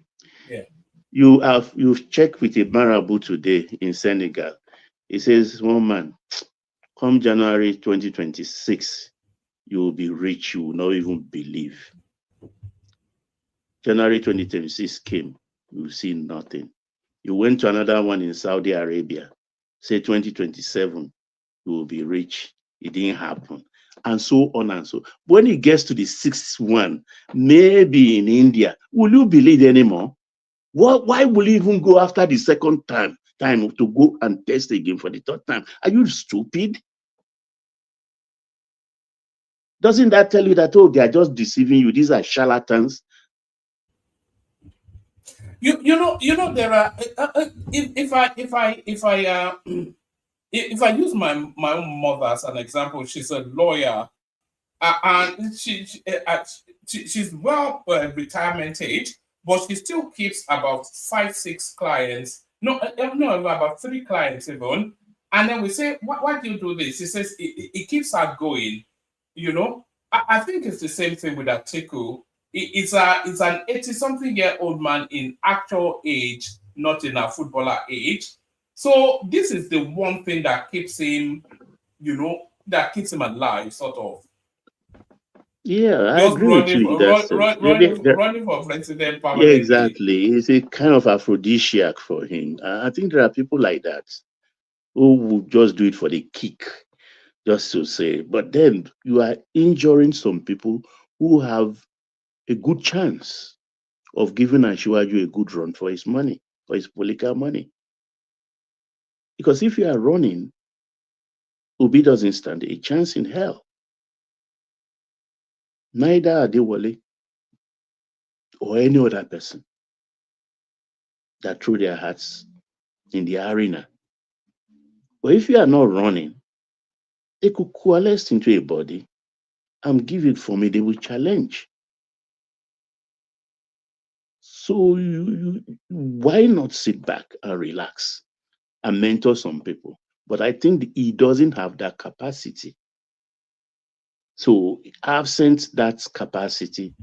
Yeah. You've checked with a marabout today in Senegal. He says, one man, come January 2026, you will be rich, you will not even believe. January 2026 came, you will see nothing. You went to another one in Saudi Arabia, say 2027, you will be rich. It didn't happen. And so on and so. When it gets to the sixth one, maybe in India, will you believe anymore? Why will you even go after the second time to go and test again for the third time? Are you stupid? Doesn't that tell you that, oh, they are just deceiving you? These are charlatans. You know there are if I use my own mother as an example, she's a lawyer, and she's well retirement age, but she still keeps about 5-6 clients. No, about 3 clients even. And then we say, why do you do this? She says it keeps her going. You know, I think it's the same thing with Atiku. It's an 80-something-year-old man in actual age, not in a footballer age. So this is the one thing that keeps him, that keeps him alive, sort of. Yeah, I agree with you in that sense. Running for president permanently. Yeah, exactly. It's a kind of aphrodisiac for him. I think there are people like that who would just do it for the kick, just to say. But then you are injuring some people who have a good chance of giving Anshiwaju a good run for his money, for his political money. Because if you are running, Obi doesn't stand a chance in hell. Neither Adewale or any other person that threw their hearts in the arena. But if you are not running, they could coalesce into a body and give it formidable challenge. So why not sit back and relax and mentor some people? But I think he doesn't have that capacity. So absent that capacity,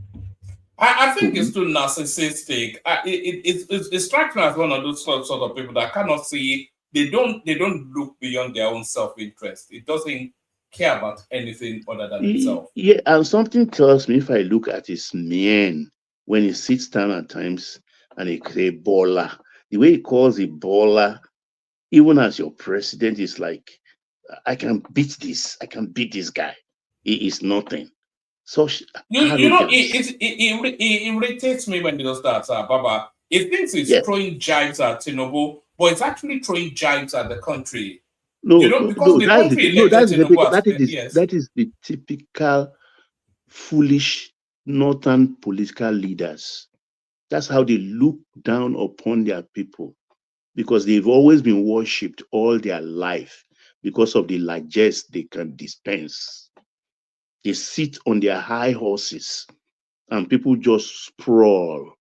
I think it's too narcissistic. It strikes me as one of those sort of people that cannot see. They don't look beyond their own self-interest. It doesn't care about anything other than itself. Yeah, and something tells me, if I look at his mien when he sits down at times and he say baller, the way he calls a baller, even as your president, is like, I can beat this. I can beat this guy. He is nothing. Such arrogance. It irritates me when he does that, Baba. He thinks he's throwing jibes at Tinubu, but it's actually throwing jibes at the country. That is the typical foolish northern political leaders. That's how they look down upon their people, because they've always been worshipped all their life because of the largesse they can dispense. They sit on their high horses and people just sprawl.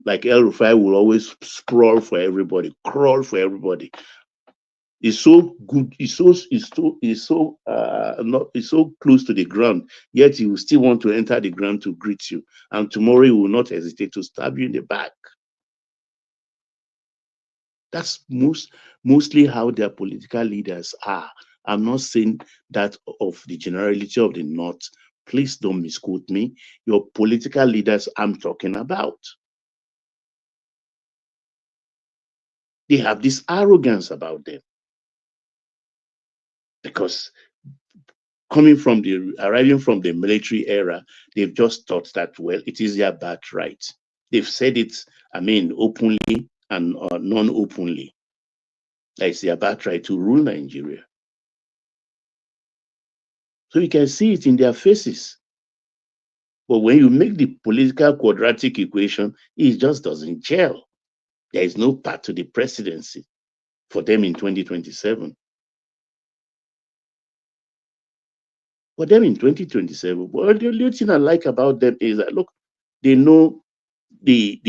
Like El Rufai will always sprawl for everybody, crawl for everybody. It's so good, it's so close to the ground, yet he will still want to enter the ground to greet you. And tomorrow he will not hesitate to stab you in the back. That's mostly how their political leaders are. I'm not saying that of the generality of the North. Please don't misquote me. Your political leaders I'm talking about. They have this arrogance about them. Because arriving from the military era, they've just thought that, well, it is their birthright. They've said it, openly and non-openly. That it's their birthright to rule Nigeria. So you can see it in their faces. But when you make the political quadratic equation, it just doesn't gel. There is no path to the presidency for them in 2027. For them in 2027, well, the only thing I like about them is that, look, they know the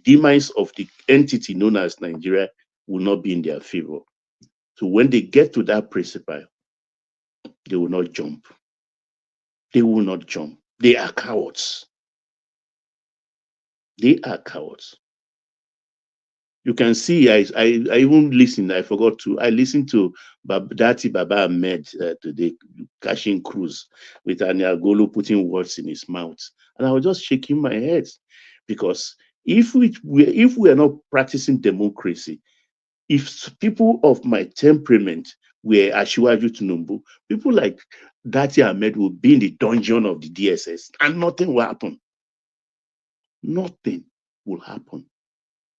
demise of the entity known as Nigeria will not be in their favor. So when they get to that principle, they will not jump. They will not jump. They are cowards. They are cowards. You can see, I even listened, I forgot to, I listened to Dati Baba Ahmed today, cashing cruise with Aniel Golo putting words in his mouth. And I was just shaking my head because if we are not practicing democracy, if people of my temperament were Asiwaju Tinubu, people like Dati Ahmed will be in the dungeon of the DSS and nothing will happen. Nothing will happen.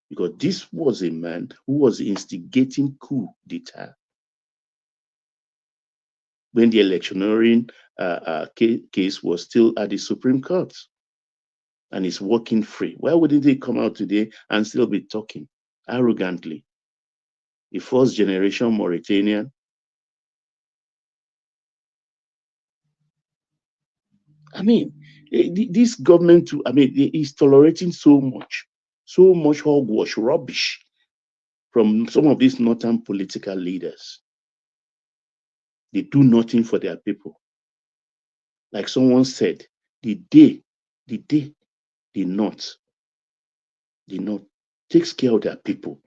Because this was a man who was instigating coup d'etat when the electioneering case was still at the Supreme Court and is walking free. Why wouldn't he come out today and still be talking arrogantly? A first generation Mauritanian. This government, is tolerating so much hogwash, rubbish from some of these northern political leaders. They do nothing for their people. Like someone said, the day the North takes care of their people,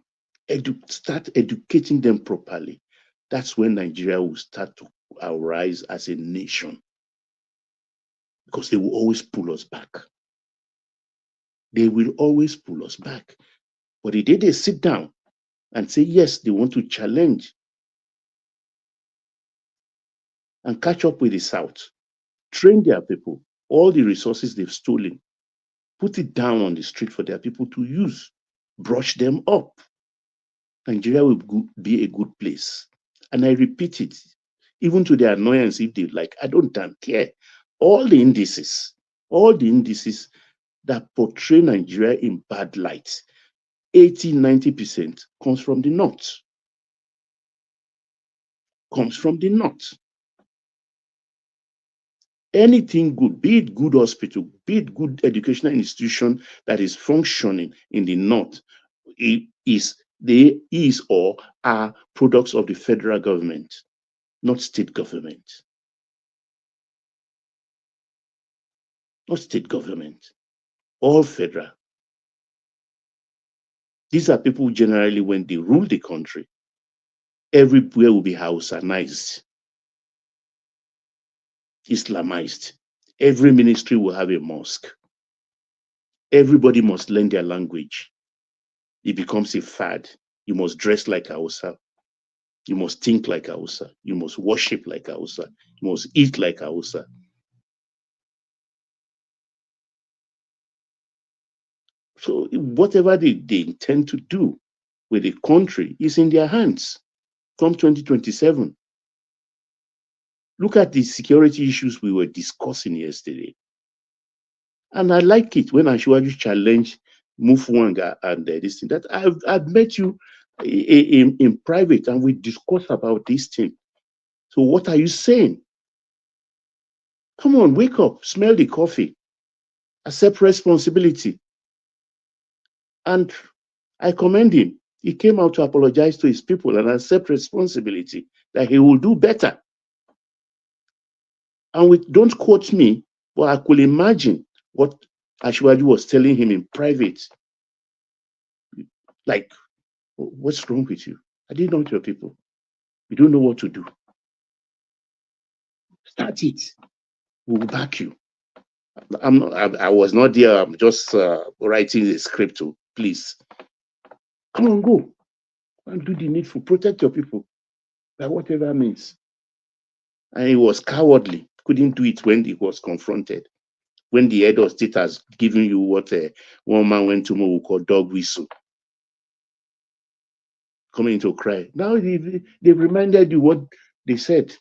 start educating them properly, that's when Nigeria will start to arise as a nation. Because they will always pull us back. They will always pull us back. But the day they sit down and say, yes, they want to challenge and catch up with the South, train their people, all the resources they've stolen, put it down on the street for their people to use, brush them up, Nigeria will be a good place. And I repeat it, even to their annoyance, if they like, I don't damn care. All the indices that portray Nigeria in bad light, 80-90% comes from the North. Comes from the North. Anything good, be it good hospital, be it good educational institution that is functioning in the North, or are products of the federal government, not state government. Not state government, all federal. These are people who generally, when they rule the country, everywhere will be Hausanized, Islamized. Every ministry will have a mosque. Everybody must learn their language. It becomes a fad. You must dress like Hausa. You must think like Hausa. You must worship like Hausa. You must eat like Hausa. So whatever they intend to do with the country is in their hands from 2027. Look at the security issues we were discussing yesterday. And I like it when Asiwaju challenge Mufwanga and this thing. That I've met you in private and we discuss about this thing. So what are you saying? Come on, wake up, smell the coffee, accept responsibility. And I commend him. He came out to apologize to his people and accept responsibility that he will do better. And don't quote me, but I could imagine what Asiwaju was telling him in private. Like, what's wrong with you? I didn't know your people. You don't know what to do. Start it. We'll back you. I was not there. I'm just writing the script. Please Come on, go and do the needful. Protect your people by whatever means. And he was cowardly. Couldn't do it when he was confronted. When the head of state has given you what one man went to Mo called dog whistle. Coming to cry. Now they've reminded you what they said.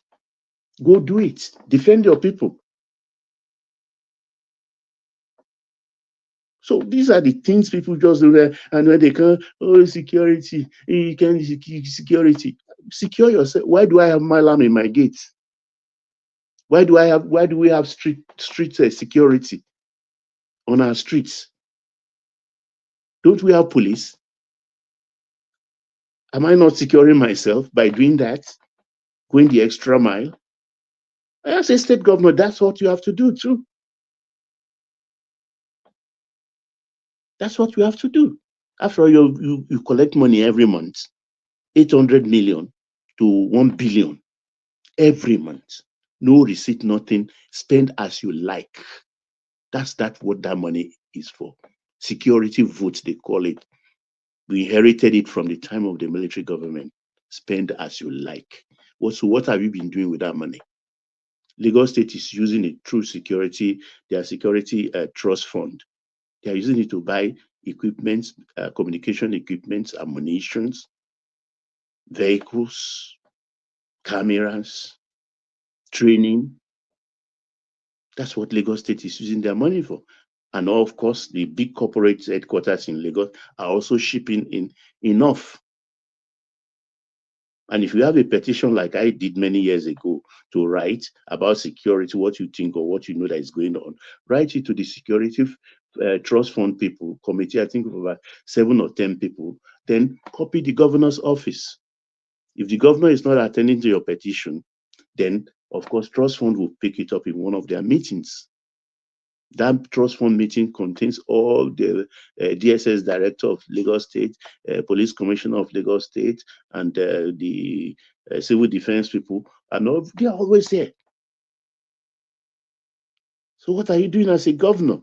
Go do it. Defend your people. So these are the things people just do there. And when they come, oh, security, you can security. Secure yourself. Why do I have Malam in my gate? Why do we have street security on our streets? Don't we have police? Am I not securing myself by doing that? Going the extra mile? As a state governor, that's what you have to do too. That's what you have to do. After all, you collect money every month, 800 million to 1 billion every month. No receipt, nothing. Spend as you like. That's what that money is for. Security votes, they call it. We inherited it from the time of the military government. Spend as you like. So what have you been doing with that money? Lagos State is using it through their security trust fund. They are using it to buy equipment, communication equipment, ammunitions, vehicles, cameras, training. That's what Lagos State is using their money for. And of course, the big corporate headquarters in Lagos are also shipping in enough. And if you have a petition like I did many years ago to write about security, what you think or what you know that is going on, write it to the security trust fund people, committee, I think of about 7 or 10 people, then copy the governor's office. If the governor is not attending to your petition, then of course, trust fund will pick it up in one of their meetings. That trust fund meeting contains all the DSS director of Lagos State, police commissioner of Lagos State, and the civil defense people, and they are always there. So what are you doing as a governor?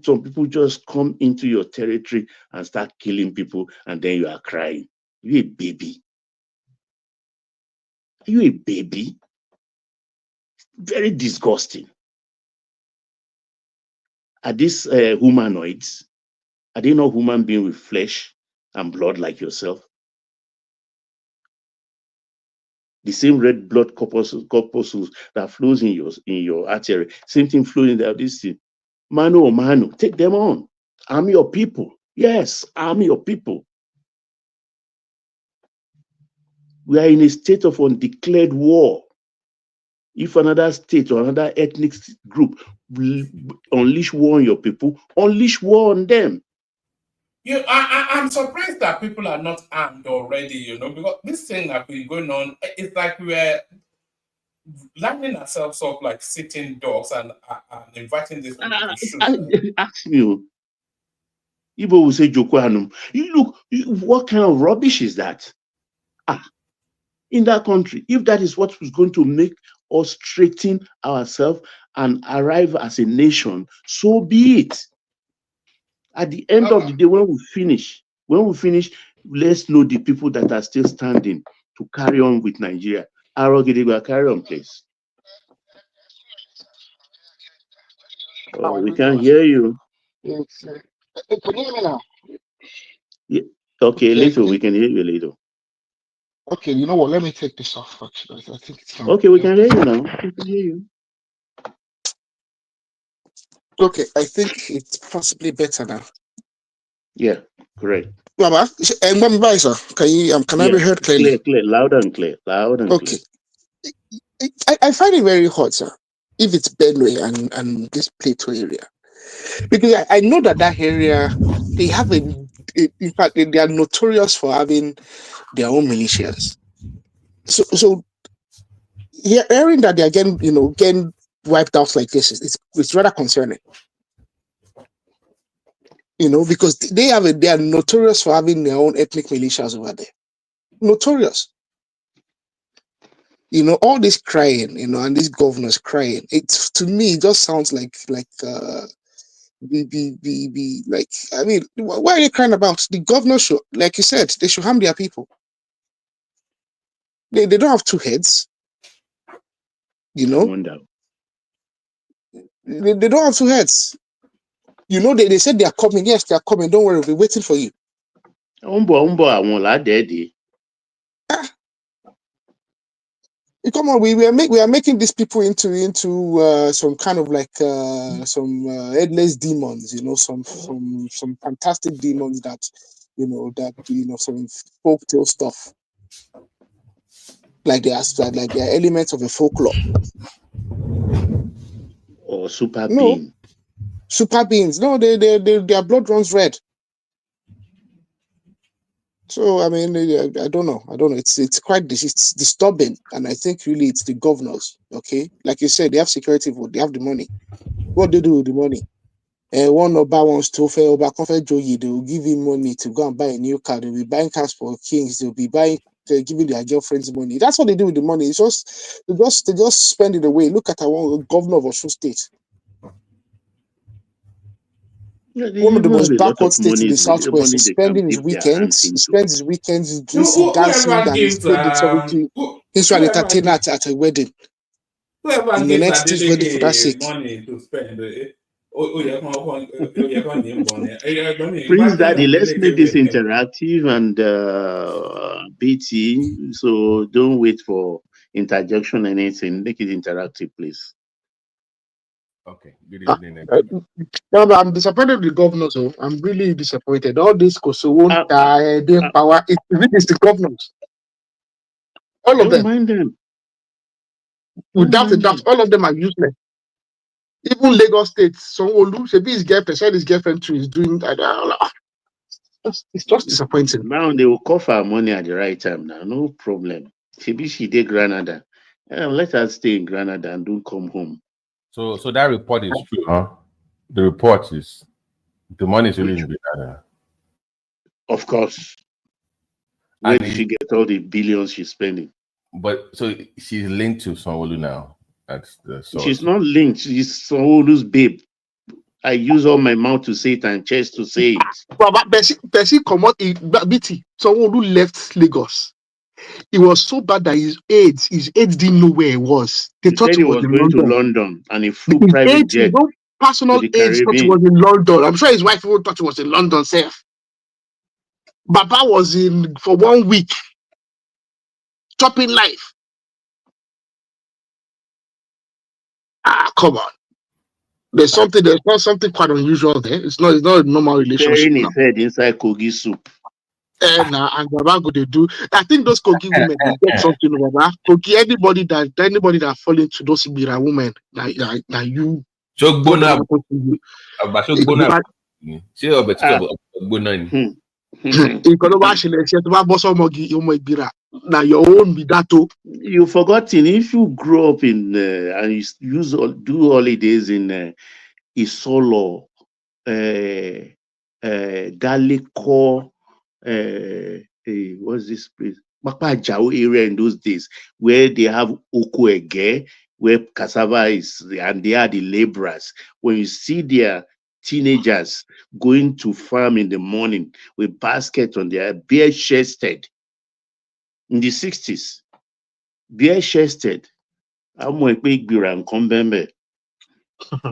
Some people just come into your territory and start killing people, and then you are crying. Are you a baby? Are you a baby? Very disgusting. Are these humanoids? Are they not human beings with flesh and blood like yourself? The same red blood corpuscles that flows in your artery, same thing flowing there. This thing, mano, take them on. Arm your people. Yes, arm your people. We are in a state of undeclared war. If another state or another ethnic group will unleash war on your people, unleash war on them. I'm surprised that people are not armed already, because this thing that been going on, it's like we're lining ourselves up like sitting dogs and inviting this people to shoot. Ask me. Igbo will say Joko Hanum. Look, what kind of rubbish is that? In that country, if that is what is going to make us straighten ourselves and arrive as a nation, so be it. At the end of the day, when we finish, let's know the people that are still standing to carry on with Nigeria. Arogediba, carry on, please. Oh, we can't hear you. Can you hear me now? Yeah. Okay, a little. We can hear you a little. Okay, you know what? Let me take this off. Actually, I think it's fine. Okay, we can hear you now. We can hear you. Okay, I think it's possibly better now. Yeah, great. Baba, and can I be heard clearly? Clear, loud and clear. Okay. I find it very hard, sir, if it's Benue and this Plateau area, because I know that area, they have in fact, they are notorious for having their own militias. So hearing that they're getting wiped out like this, it's rather concerning. Because they are notorious for having their own ethnic militias over there. Notorious. All this crying, and these governors crying. To me, it just sounds like be like, I mean, why are you crying about? The governor should, like you said, they should harm their people. They don't have two heads, you know. They don't have two heads. You know, they said they are coming. Yes, they are coming. Don't worry, we'll be waiting for you. Come on, we are making these people into some kind of like some headless demons, you know, some fantastic demons that some folktale stuff, like they are elements of a folklore or super being. Super beings. No, their blood runs red. So I mean, I don't know. It's quite it's disturbing, and I think really it's the governors. Okay, like you said, they have security vote, they have the money. What they do with the money? One Oba wants to fair Oba Comfort Joyi, they will give him money to go and buy a new car. They'll be buying cars for kings. They'll be giving their girlfriends money. That's what they do with the money. It's just they just spend it away. Look at our governor of Osun State. One of the most backward states in the southwest is spending his weekends. He spends his weekends dancing and he's paid he's an entertainer at a wedding. Whoever In gives an entity's wedding for that sake. money to spend, Prince Daddy, let's make this interactive and BT. So don't wait for interjection or anything. Make it interactive, please. Okay. Good evening. I'm disappointed with the governors. I'm really disappointed. All this Kosovo power. It is the governors. All of them. Mind them. Without a doubt, all of them are useless. Even Lagos State, Sanwo-Olu, his girlfriend too is doing. It's just disappointing. Now they will call for our money at the right time. Now, no problem. She did Granada. Let her stay in Granada and don't come home. So that report is true, huh? The report is the money is really in Granada. Of course. Where did she get all the billions she's spending? But so she's linked to Sanwo-Olu now. That's the source. She's not linked. She's Sanwo-Olu's babe. I use all my mouth to say it and chest to say it. But Bessie come out BT. Sanwo-Olu left Lagos. It was so bad that his aides didn't know where he was. They thought he was going to London and he flew private jet. Personal aides thought he was in London. I'm sure his wife even thought he was in London safe. Baba was in for 1 week. Chopping life. Come on. There's not something quite unusual there. It's not a normal relationship. Burying his head inside Kogi soup. And Baba go they do. I think those Kogi women they get something Baba. Kogi, anybody that fall into those Ibira women, like you. Now your own be that too. You've forgotten if you grow up in and you do holidays in Isolo, Galiko, what's this place? Makpajao area in those days where they have Okoege, where cassava is, and they are the laborers. When you see their teenagers going to farm in the morning with baskets on their bare-chested in the 60s, bare-chested.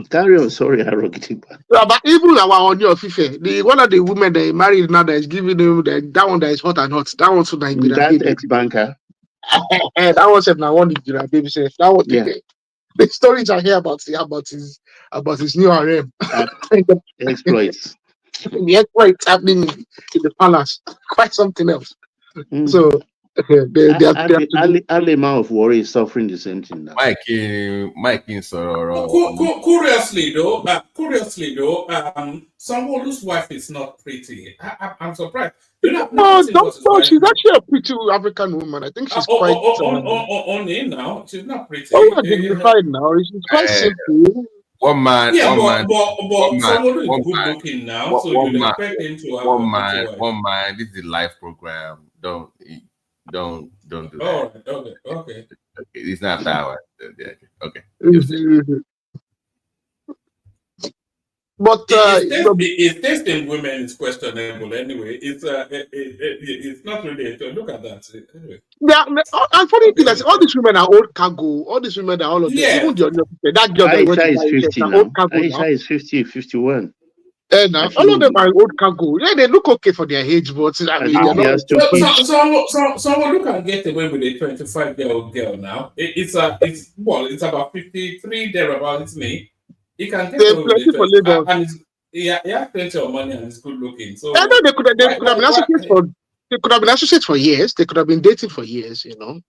Carry on, sorry, but even our on your FIFA, one of the women they married now that is giving them that one that is hot and hot. That one's like that ex-banker. That one said now one the baby said that was the stories I hear about his new RM. Exploits. The exploits happening in the palace. Quite something else. So Alema of worry is suffering the same thing now. Mike in Sororo. Curiously though, Sanwo-Olu's wife is not pretty. I'm surprised. No, she's actually a pretty African woman. I think she's quite only now. She's not pretty. Oh, dignified now. She's quite simple. One man. Sanwo-Olu is good looking now, so you expect him to have one man. This is a live program. Don't do that. Okay. It's not that one. Okay. But his taste in women is questionable anyway. It's not really. Look at that. Anyway. Yeah, and funny thing is, all these women are old cargo. All these women are all of them. Even that girl that went to Aisha is 50 now. old cargo Aisha now. is 50, 51. Now, all of them are old cargo. Yeah, they look okay for their age, but I mean, they're not. Someone who can get away with a 25-year-old girl now. It's about 53 thereabout. It's me. He can get away with it, and he has plenty of money and he's good looking. So I know they could have been associates for. They could have been associates for years. They could have been dating for years. You know,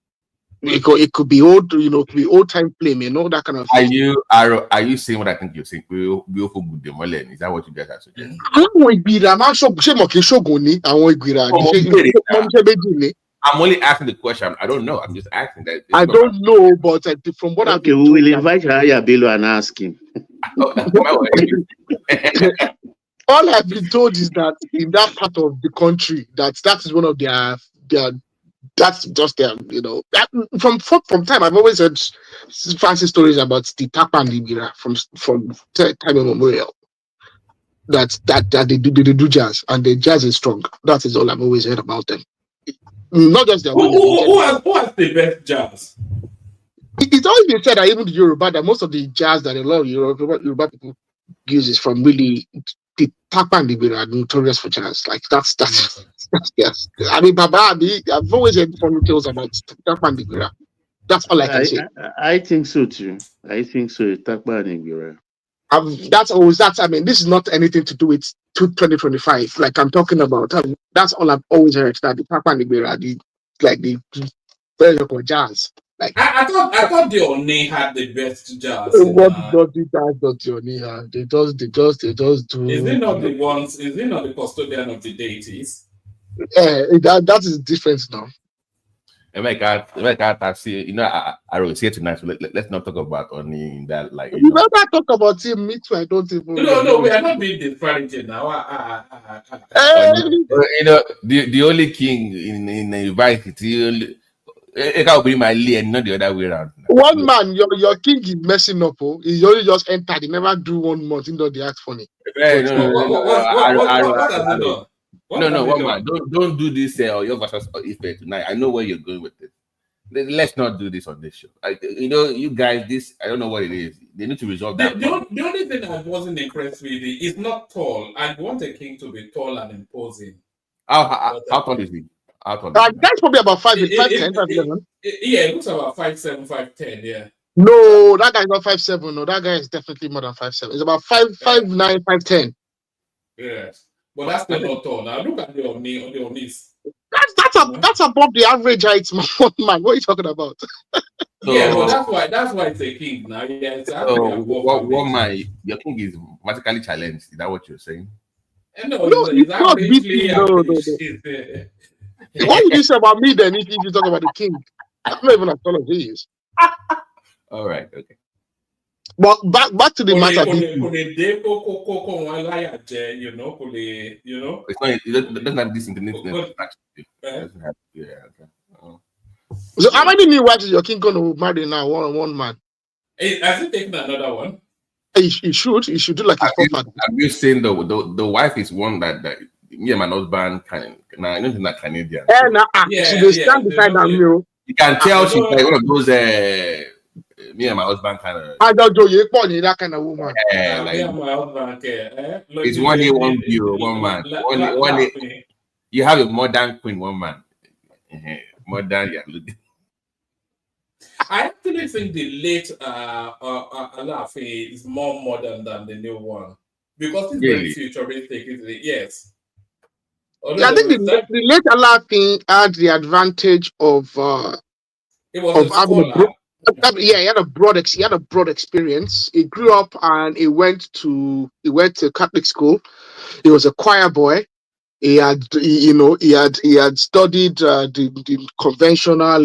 it could be old. You know, it could be old time flame. You know, that kind of thing. Are you saying what I think you're saying? We also good the money. Is that what you guys are suggesting? I'm only asking the question. I don't know. I'm just asking that. I don't know, but from what I've been told, we will invite Yaya Bello and ask him. All I've been told is that in that part of the country, that is one of their that's just their, you know, from time I've always heard fancy stories about the Tapa and the Bira from time immemorial. That they do jazz, and the jazz is strong. That is all I've always heard about them. Not just their who has the best jazz? It's always been said that even the Yoruba, that most of the jazz that a lot of Yoruba people use is from really the Tapa and the Bira are notorious for jazz. Like that's yes. I mean, I've always heard funny tales about Tapa and the Bira. That's all I can say. I think so too. I think so. Tapa and the Bira. I mean, this is not anything to do with 2025. Like I'm talking about. That's all I've always heard. That the Tapa and the Bira, the version of jazz. Like I thought the Oni had the best jazz. What does the jazz dot the Oni have? They just do. Is he not the ones? Is he not the custodian of the deities? That is different now. I see. You know, I will say tonight. So let's not talk about Oni in that. Like you never talk about him. Me too. I don't even. No, we are not being disparaging now. You know, the only king in Wike. It can be my lead, not the other way around. One man, your king is messing up. Oh, he only just entered. He never do 1 month. He don't act funny. No, one man. Don't do this your versus Ife tonight. I know where you're going with it. Let's not do this on this show. You know, you guys, I don't know what it is. They need to resolve that. The only thing I wasn't impressed with is not tall. I want a king to be tall and imposing. How tall is he? That's probably about 5'10", 5'11". Yeah, it looks about 5'7", 5'10". Yeah. No, that guy is not 5'7". No, that guy is definitely more than 5'7". It's about 5'9", 5'10". Yes, but that's still not tall. Now look at the Onis. That's above the average height, man. What are you talking about? Yeah, but that's why it's a king now. Yeah, it's one man, your king is vertically challenged. Is that what you're saying? No, he's not beating. No. What would you say about me then if you talk about the king? I'm not even as tall as he is. All right, okay. But back to the matter. You know. It doesn't have this internet. So how many new wives is your king going to marry now? One man. Has he taken another one? He should do like his forefather. I'm just saying the wife is one that me and my husband can. Nah, I don't think that Canadian. She stand beside them. You can tell she's like one of those. Me and my husband kind of. That kind of woman. My husband. It's 1 day, 1 view, 1 man. One day. You have a modern queen, 1 man. Modern, yeah. I actually think the late Alaafin is more modern than the new one because it's very futuristic, isn't it? Yes. I think the late Alaafin had the advantage of having he had a broad experience. He grew up and he went to Catholic school. He was a choir boy. He had studied the conventional what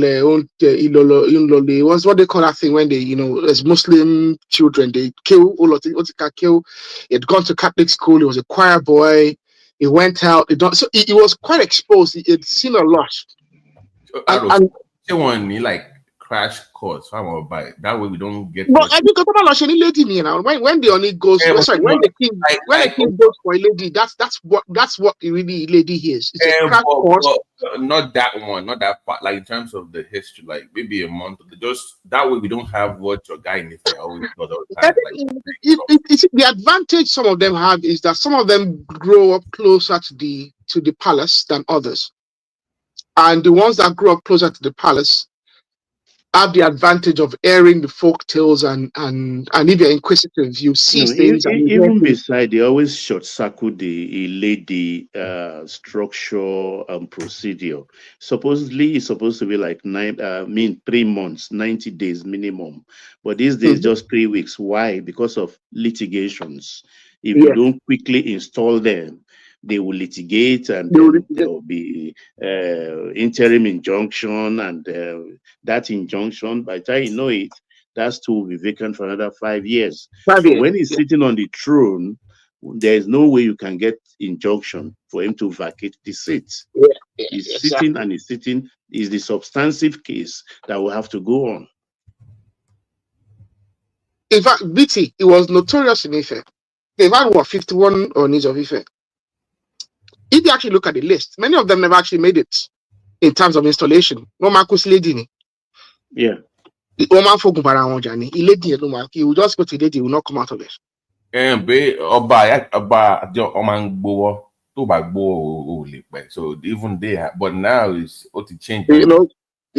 they call that thing when they, as Muslim children, they kill all of the kill. He had gone to Catholic school. He was a choir boy. He went out. So he was quite exposed. He had seen a lot. Like crash course. How about buy it? That way we don't get. But I think lady now. When the only goes, when the king goes for a lady, that's what really lady is. It's a crash course. Not that one, not that part. Like in terms of the history, like maybe a month. Just that way we don't have what your guy in the always does all the time. The advantage some of them have is that some of them grow up closer to the palace than others, and the ones that grow up closer to the palace have the advantage of airing the folk tales, and if you're inquisitive, you see things. Even beside, they always short circuit the lady structure and procedure. Supposedly, it's supposed to be like 3 months, 90 days minimum, but these days just 3 weeks. Why? Because of litigations. If you don't quickly install them, they will litigate, and there will be interim injunction, and that injunction, by the time you know it, that stool will be vacant for another 5 years. So when he's sitting on the throne, there is no way you can get injunction for him to vacate the seat. He's sitting and he's sitting. Is the substantive case that will have to go on. In fact, BT, it was notorious in Ife. They've had 51 Onis of Ife. If you actually look at the list, many of them never actually made it in terms of installation. No Marcus Lady. Yeah. The Oman for Fubara Johnny. He will just go to lady, he will not come out of it. So even they but now it's changed. You know,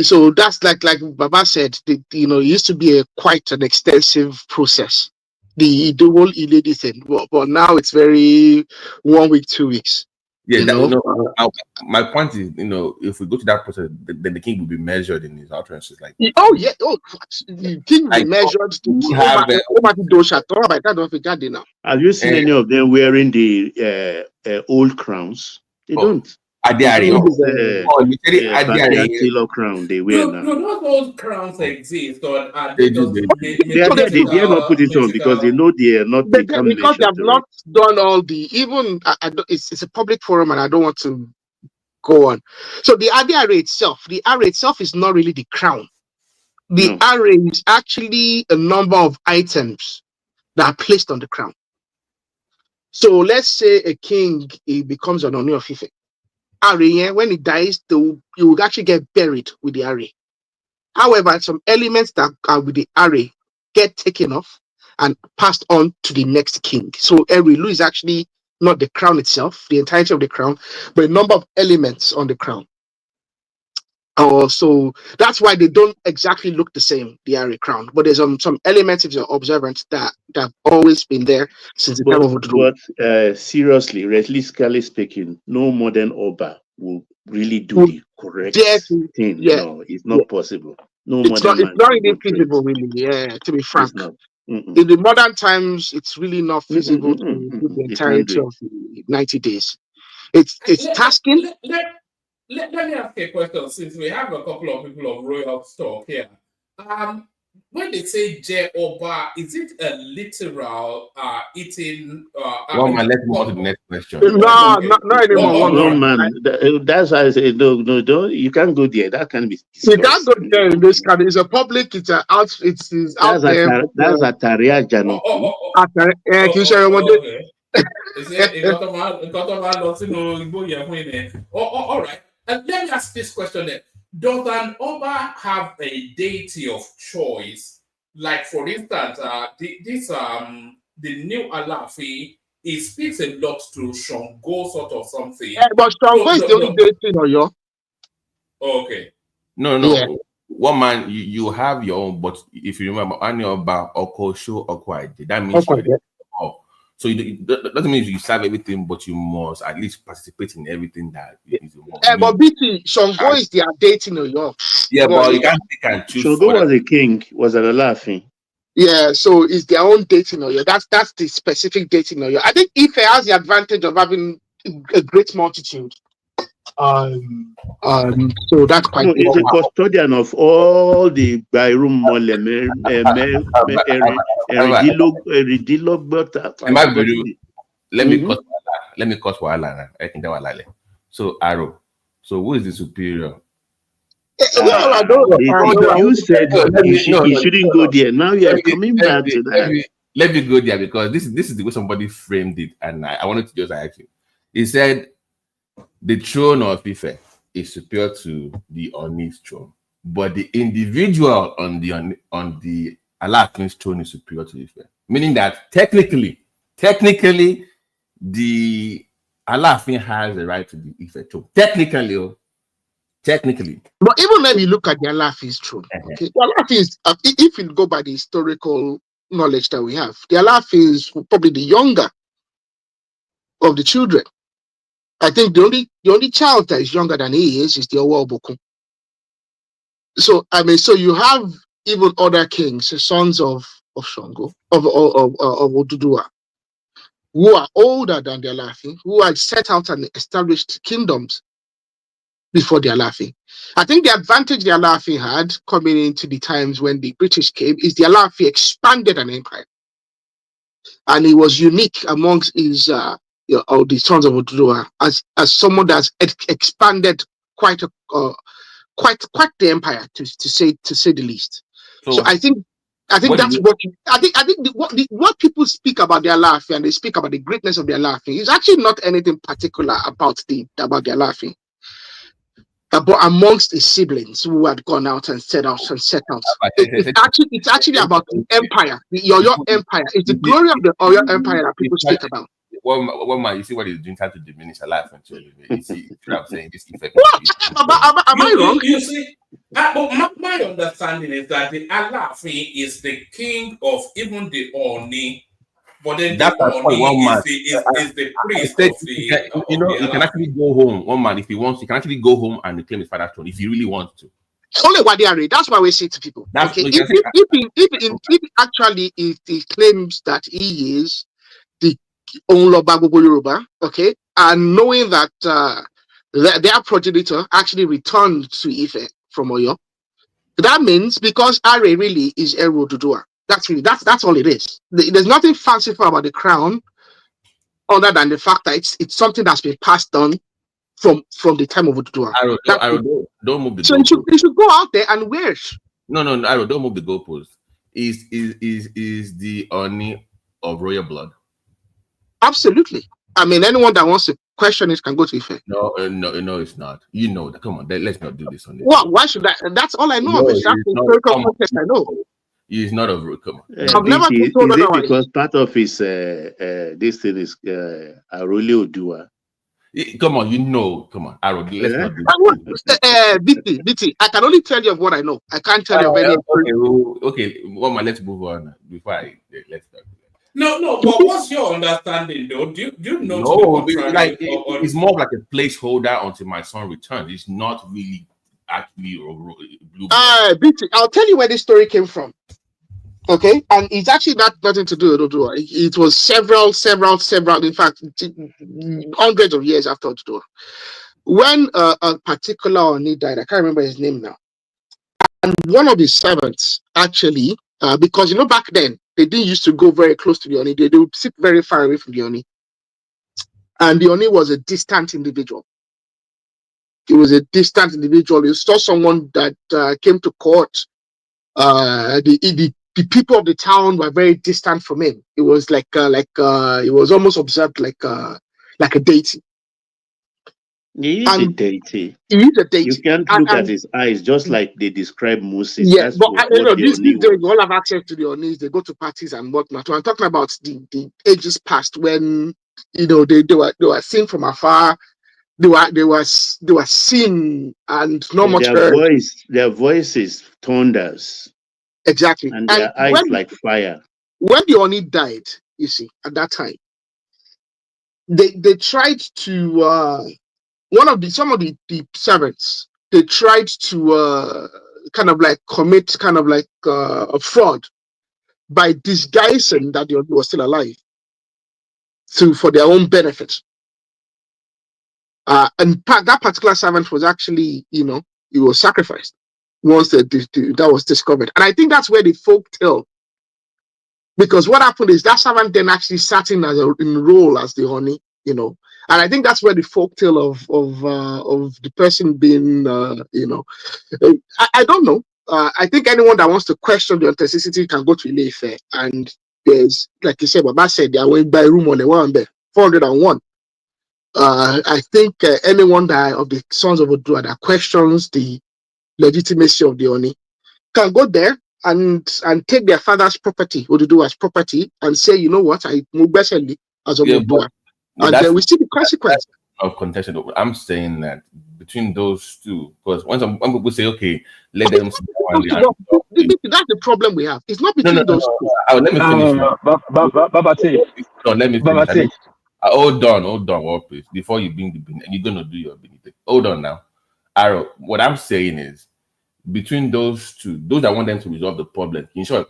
so that's like Baba said, it used to be quite an extensive process. The whole lady thing, but now it's very 1 week, 2 weeks. Yeah, my point is, if we go to that process, then the king will be measured in his utterances. Like, the king will be measured. Have you seen any of them wearing the old crowns? They don't. Taylor crown they wear now. Not those crowns exist, or they dare not put it on because they know they are not because they have not done all the it's a public forum and I don't want to go on. So the array itself is not really the crown. The array is actually a number of items that are placed on the crown. So let's say a king becomes an Oni of Ife. Array, when he dies, you will actually get buried with the array. However, some elements that are with the array get taken off and passed on to the next king. So Erilu is actually not the crown itself, the entirety of the crown, but a number of elements on the crown. So that's why they don't exactly look the same, the array crown. But there's some elements, if you're observant, that have always been there since the time of Oduduwa. But seriously, realistically speaking, no modern Oba will really do the correct thing. Yeah. No, it's not possible. It's not really feasible, really. Yeah, to be frank. In the modern times, it's really not feasible to do the entirety of the 90 days. It's tasking. Let me ask a question, since we have a couple of people of royal stock here. When they say Je Oba, is it a literal eating? Let's move on to the next question. No, not anymore. No, man. That's why I say no. You can't go there. That can be. You can't go there in this country. It's a public. It's out. It's out there. That's a Taria Jano. All right. Let me ask this question then. Does an Oba have a deity of choice? Like, for instance, the new Alafi, it speaks a lot to Shango sort of something. Yeah, but Shango is the only deity in Oyo. Okay. No. Yeah. One man, you have your own, but if you remember, Ani Oba, Okosho, Okwaide, that means so it doesn't mean you serve everything, but you must at least participate in everything that is involved. Yeah, but BT, Shango is their deity in Oyo. Yeah, but you can't pick and choose. Shango was a king, was an Alaafin. Yeah, so it's their own deity in Oyo. That's the specific deity in Oyo. I think Ife has the advantage of having a great multitude. So that's quite. He's a custodian of all the Bairum Mole, let me cut Wahala. I think that Wahala. So Arrow. So who is the superior? You said you shouldn't go there. Now you are coming back to that. Let me go there because this is the way somebody framed it, and I wanted to just ask you. He said the throne of Ife is superior to the Oni's throne, but the individual on the Alaafin's throne is superior to Ife, meaning that technically, the Alaafin has the right to the Ife throne. Technically. But even when we look at the Alaafin's throne, okay, the Alaafin is, if you go by the historical knowledge that we have, the Alaafin is probably the younger of the children. I think the only child that is younger than he is the Owa Obokun. So I mean, so you have even other kings, the sons of Shango, of Oduduwa, who are older than the Alaafin, who had set out and established kingdoms before the Alaafin. I think the advantage the Alaafin had coming into the times when the British came is the Alaafin expanded an empire, and he was unique amongst his the sons of Oduduwa as someone that's expanded quite the empire to say the least. So I think that's what people speak about the Alaafin, and they speak about the greatness of the Alaafin. It's actually not anything particular about the Alaafin. But amongst his siblings who had gone out and set out. It's actually about the empire, your empire. It's the glory of the Oyo empire that people speak about. One man, you see what he's doing, trying to diminish a life. You see what I'm saying? This effect. Am I wrong? You see, my understanding is that the Alaafin is the king of even the Oni. But then that's the Oni is the priest of the. You can actually go home. One man, if he wants, he can actually go home and claim his father's throne if he really wants to. Only Wadiari. That's why we say to people. Okay, if he claims that he is the Onloba Gogo Yoruba, okay, and knowing that their progenitor actually returned to Ife from Oyo, that means because Are really is Eru Oduduwa. That's all it is. There's nothing fanciful about the crown, other than the fact that it's something that's been passed on from the time of Oduduwa. Don't move the so you should go out there and wear it. No, Aro, don't move the goalpost. Is the Oni of royal blood? Absolutely. I mean, anyone that wants to question it can go to Ife. No, it's not. You know that. Come on, let's not do this on this. Well, why should I? That's all I know of it. That's the historical context I know. He's not a come on. I've never been told otherwise. Because part of his this thing is Arole Odua. Come on, come on, Aro, let's not do this. BT, I can only tell you of what I know. I can't tell you of any. Okay, one man, let's move on before let's start. No, but what's your understanding though? Do you know? No, it's more like a placeholder until my son returns. It's not really actually blue. BT, I'll tell you where this story came from. Okay, and it's actually nothing to do with Oduduwa. It was several, in fact, hundreds of years after Oduduwa. When a particular Oni died, I can't remember his name now, and one of his servants actually, because back then they didn't used to go very close to the Oni, they would sit very far away from the Oni, and the Oni was a distant individual. He was a distant individual. You saw someone that came to court. The people of the town were very distant from him. It was like it was almost observed like a deity. He is a deity. He is a deity. You can't look at his eyes just like they describe Moses. Yeah, but these days they all have access to the Onis. They go to parties and whatnot. So I'm talking about the ages past when they were seen from afar. They were seen and not much heard. Their voices thunders. Exactly. And their eyes like fire. When the Oni died, you see, at that time, they tried to some of the servants, they tried to commit a fraud by disguising that the Oni was still alive for their own benefit. And that particular servant was actually, he was sacrificed once that was discovered. And I think that's where the folk tale, because what happened is that servant then actually sat in role as the Oni, And I think that's where the folktale of the person being, I don't know. I think anyone that wants to question the authenticity can go to Ile-Ife, and there's, like you said, Baba said, they are going by room on the one there, 401. I think anyone that of the sons of Odua that questions the legitimacy of the Oni can go there and take their father's property, Oduduwa's property, and say, you know what, I move as of Odua. And then we see the consequence. Of contention. I'm saying that between those two, because when people say, okay, let them sit down that's the problem we have. It's not between those two. Let me finish. Let me finish. Hold on, well, please. Before you bring the bin, and you're gonna do your bin. Hold on now. Arrow, what I'm saying is between those two, those that want them to resolve the problem, in short,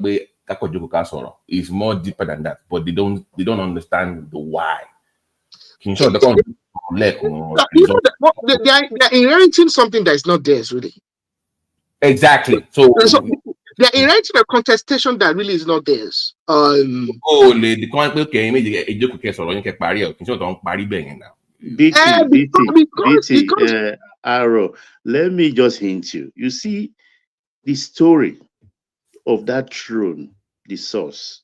is more deeper than that, but they don't understand the why. In short, they are inheriting something that is not theirs, really. Exactly. So they're inheriting a contestation that really is not theirs. Arrow, let me just hint you. You see, the story of that throne, the source,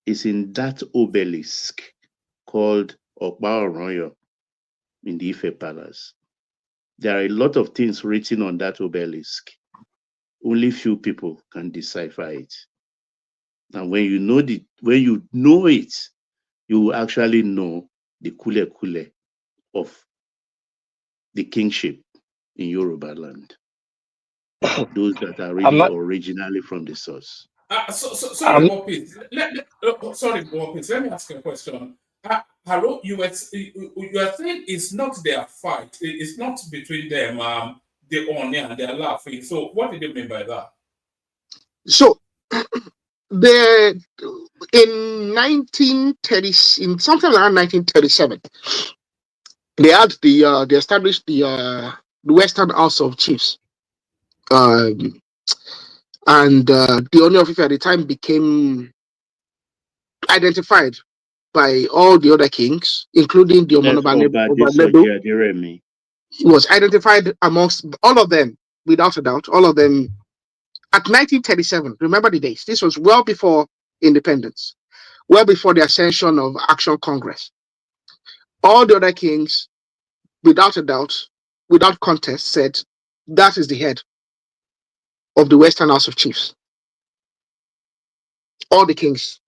is in that obelisk called Okpa Oroyo in the Ife Palace. There are a lot of things written on that obelisk. Only few people can decipher it. And when you know it, you will actually know the kule of the kingship in Yoruba land. Those that are really originally from the source. Sorry, Wopis. Sorry, Wopis. Let me ask you a question. Hello, you are saying it's not their fight. It's not between them, the Oni and they're laughing. So what did you mean by that? So in 1930, in sometime around 1937, they established the Western House of Chiefs, and the Oni of Ife at the time became identified by all the other kings, including the Omonoba. He was identified amongst all of them, without a doubt, all of them at 1937. Remember the dates. This was well before independence, well before the ascension of Action Congress. All the other kings, without a doubt, without contest, said that is the head of the Western House of Chiefs. All the kings,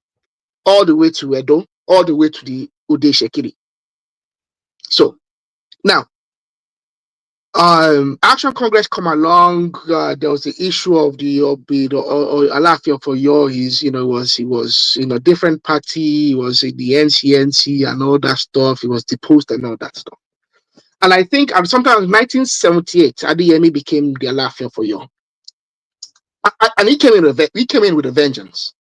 all the way to Edo, all the way to the Ude Shekiri. So now, Action Congress come along. There was the issue of the Alafia for Yo. He was in a different party. He was in the NCNC and all that stuff. He was deposed and all that stuff. And I think sometime in 1978, Adeyemi became the Alafia for Yo. And he came in with a vengeance.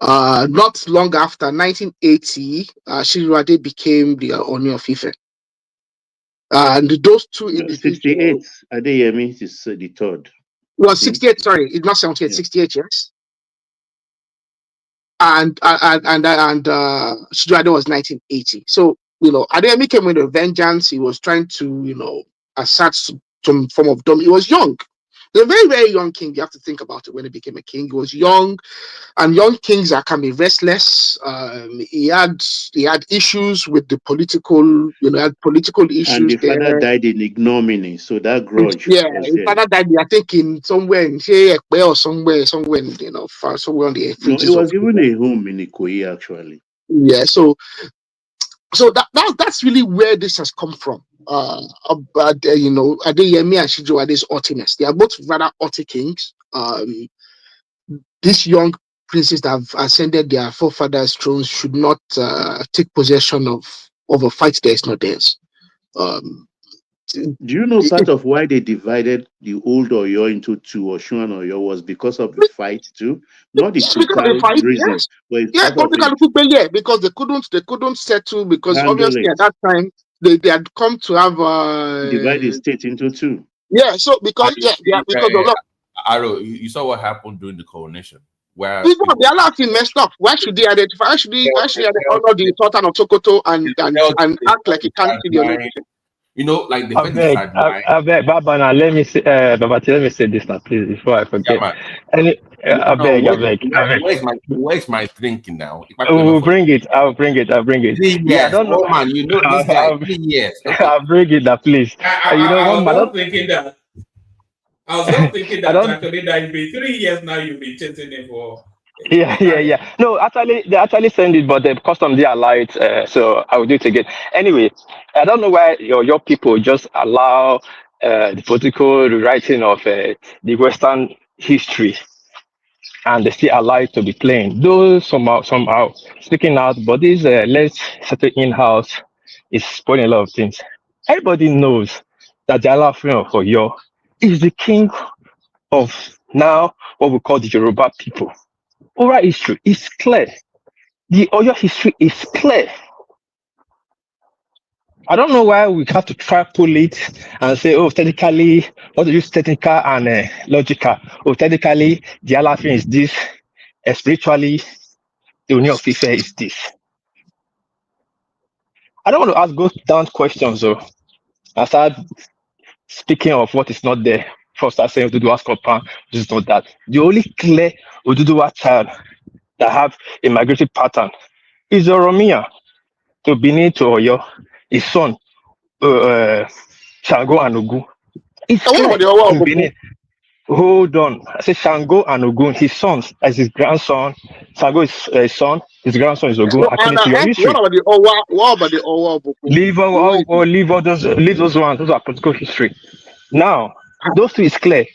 Not long after, 1980, Shirwade became the Oni of Ife. And those two individuals. 68, Adeyemi is the third. Well, 68, sorry, it's not 78, yeah. 68, yes. And Shirwade was 1980. So, Adeyemi came with a vengeance. He was trying to, assert some form of dom. He was young. He was a very, very young king. You have to think about it when he became a king. He was young, and young kings can be restless. He had issues with the political, had political issues. And the father died in ignominy, so that grudge. Yeah, his father died, I think, somewhere in Ekpe or somewhere, somewhere on the fringes. No, it was given a home in Ikoyi, actually. Yeah, so that's really where this has come from. Adeyemi and Shijuwade's haughtiness. They are both rather haughty kings. These young princes that have ascended their forefathers' thrones should not take possession of a fight that is not theirs. Do you know part of why they divided the old Oyo into two, Osun and Oyo, was because of the fight too? Not the total reason, yes. Because they couldn't settle, because obviously at that time they had come to have divide the state into two. Yeah, so because because Arrow, you saw what happened during the coronation. where People of the Alaafin messed up. Why should they identify? Why should they honor the Sultan of Sokoto and act like he can't see the Olympics? You know, like the I beg, Baba, let me say, Baba, let me say this now, please, before I forget. I beg. Where's my drinking now? I'll bring it. 3 years. Yeah, I don't know. Oh man, you know this guy. 3 years. Okay. I'll bring it now, please. You know, I was not thinking that. I was not thinking that actually that it'd be 3 years now you'll be chasing him for. Yeah. No, actually, they actually send it, but the custom they allow it, so I will do it again. Anyway, I don't know why your people just allow the political rewriting of the Western history, and they still allow it to be playing. Though somehow speaking out, but this let's settle in-house is spoiling a lot of things. Everybody knows that the Alaafin of Oyo is the king of now what we call the Yoruba people. Oral history is clear. The Oyo history is clear. I don't know why we have to try pull it and say, oh, technically, what to use technical and logical. Oh, technically, the Alaafin is this. Spiritually, the Union of Ife is this. I don't want to ask go down questions though. I start speaking of what is not there. First, I say Oduduwa's compound, which is not that. The only clear Oduduwa child that have a migratory pattern is Oromia to Benin to Oyo. His son, Shango and Ogun. It's clear in Benin. Hold on. I say Shango and Ogun, his sons, as his grandson. Shango is his son, his grandson is Ogun. According to your history. What about the Owa? Leave those ones. Those are political history. Now, those two is clear.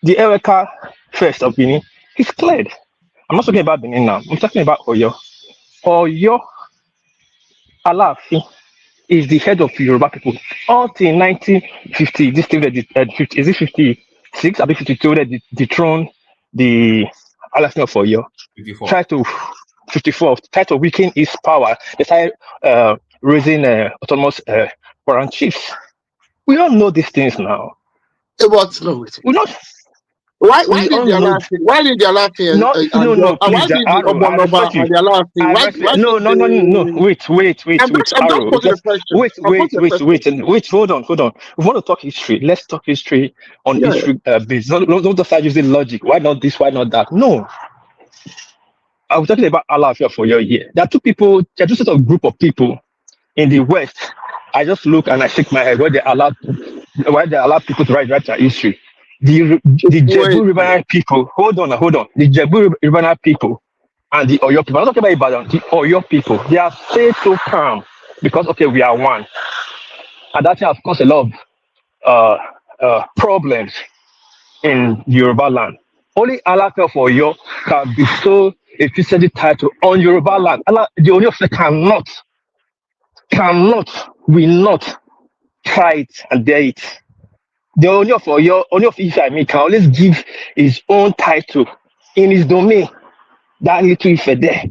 The Ereka first of Benin is cleared. I'm not talking about Benin now. I'm talking about Oyo. Oyo Alaafin is the head of Yoruba people until 1950. This thing that is it 56? I mean 52 that dethroned the Alaafin of Oyo. 54. Try to weaken his power. They started raising autonomous foreign chiefs. We all know these things now. We not. Why did the Alaafin? Why did the Alaafin? No, please. Why did the Wait. Hold on. We want to talk history. Let's talk history on history base. Don't just start using logic. Why not this? Why not that? No. I was talking about Alaafin for your year. There are two sort of group of people in the West. I just look and I shake my head why they allow people to write their history. The Jebu Riverine people, hold on. The Jebu Riverine people and the Oyo people, I'm not talking about Ibadan, the Oyo people, they are so calm because, okay, we are one. And that has caused a lot of problems in Yoruba land. Only Alaafin of Oyo can bestow a official title on Yoruba land. The Oyo will not try it and dare it. The Ooni of Oyo, Ooni of Ife, can always give his own title in his domain. That little Ife there,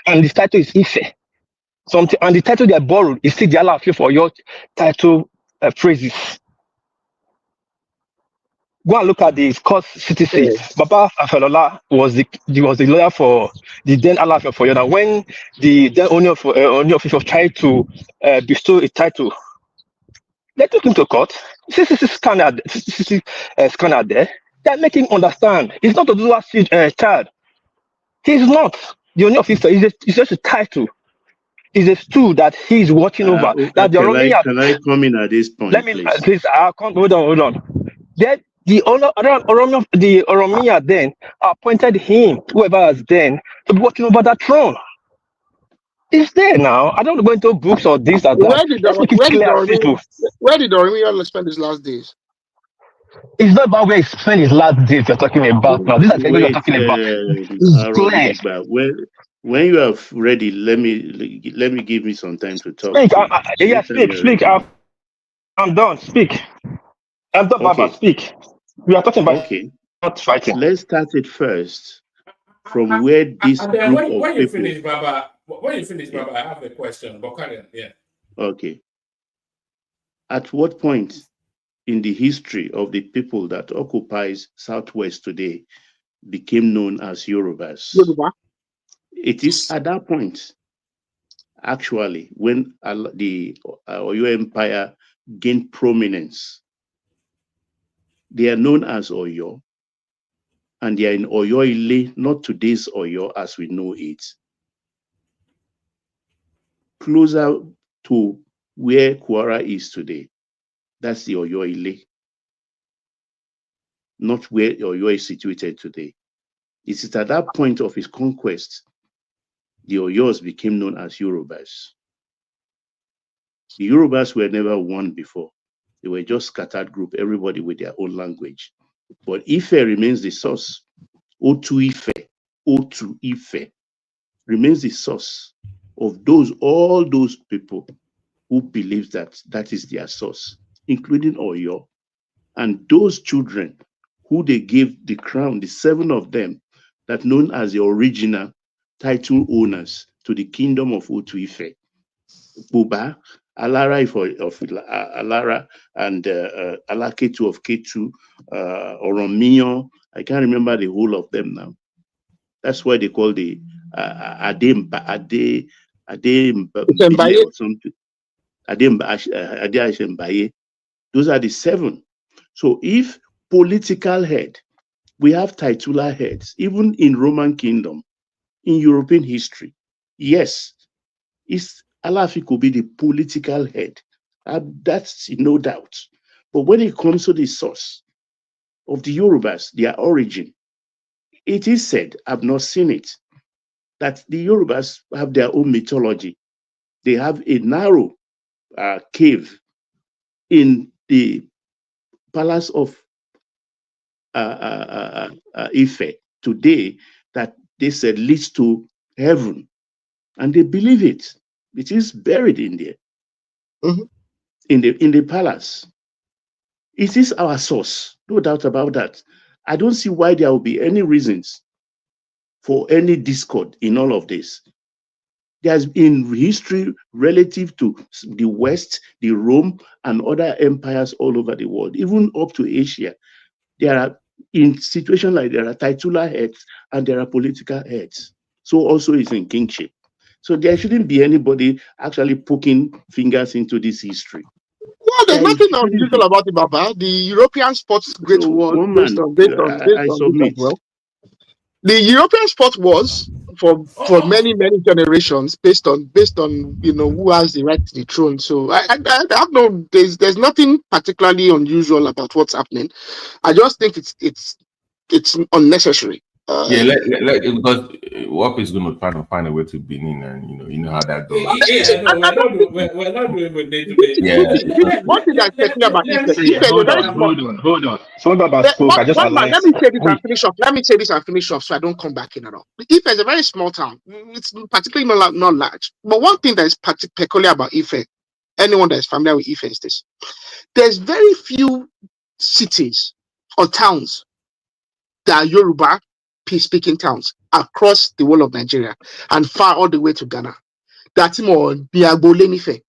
and the title is Ife. And the title they borrowed is still the Alaafin for your title phrases. Go and look at the court citizen. Baba Afalola was the lawyer for the then Alaafin for you. Now, when the then Ooni of Ife tried to bestow a title, they took him to court. Scanner there. They're making him understand. He's not a child. He's not. The Ooni of Ife is just a title. It's a stool that he's watching over. That can I come in at this point? Let me please. I'll come. Hold on. Then the Oromia then appointed him, whoever was then, to be watching over that throne. It's there now. I don't go into books or this or that. Where did Oromia spend his last days? It's not about where he spent his last days you're talking about now. This is what you're talking about. When you are ready, let me give me some time to talk. Speak. I'm done. Speak. I'm done, Baba. Speak. We are talking about not fighting. Let's start it first from where this group of when you finish, Baba, I have a question. But carry on. Yeah. Okay. At what point in the history of the people that occupies Southwest today became known as Yorubas. It is at that point, actually, when the Oyo Empire gained prominence. They are known as Oyo, and they are in Oyo Ile, not today's Oyo as we know it. Closer to where Kwara is today. That's the Oyo Ile, not where Oyo is situated today. It is at that point of his conquest, the Oyos became known as Yorubas. The Yorubas were never one before. They were just scattered group, everybody with their own language. But Ife remains the source. Otu Ife remains the source of all those people who believe that that is their source, including Oyo. And those children who they gave the crown, the 7 of them, that known as the original title owners to the kingdom of Otu Ife. Buba, Alara of Alara, and Alaketu of Ketu, Oromiyo. I can't remember the whole of them now. That's why they call the Ade or something. Ade Mbaye. Those are the 7. So if political head, we have titular heads, even in Roman Kingdom, in European history. Yes, Alafi could be the political head. That's no doubt. But when it comes to the source of the Yorubas, their origin, it is said, I've not seen it, that the Yorubas have their own mythology. They have a narrow cave in the palace of Ife today that they said leads to heaven. And they believe it. It is buried in there, in the palace. It is our source, no doubt about that. I don't see why there will be any reasons for any discord in all of this. There's in history relative to the West, the Rome, and other empires all over the world, even up to Asia. There are, in situations like there are titular heads and there are political heads. So also is in kingship. So there shouldn't be anybody actually poking fingers into this history. Well, there's nothing unusual about it, Baba. The European sports great war based on this as well. The European sport wars for many generations based on who has the right to the throne. So I have no there's nothing particularly unusual about what's happening. I just think it's unnecessary. Because WAP is going to try to find a way to Benin, and you know how that goes. We're not doing with day to day. One thing that's peculiar about Hold on. Someone about spoke. I just let me say this and finish off. Let me say this and finish off, so I don't come back in at all. Ife is a very small town. It's particularly not large. But one thing that is peculiar about Ife, anyone that is familiar with Ife, is this: there's very few cities or towns that are Yoruba speaking towns across the whole of Nigeria and far all the way to Ghana. That's more Biagbolenife.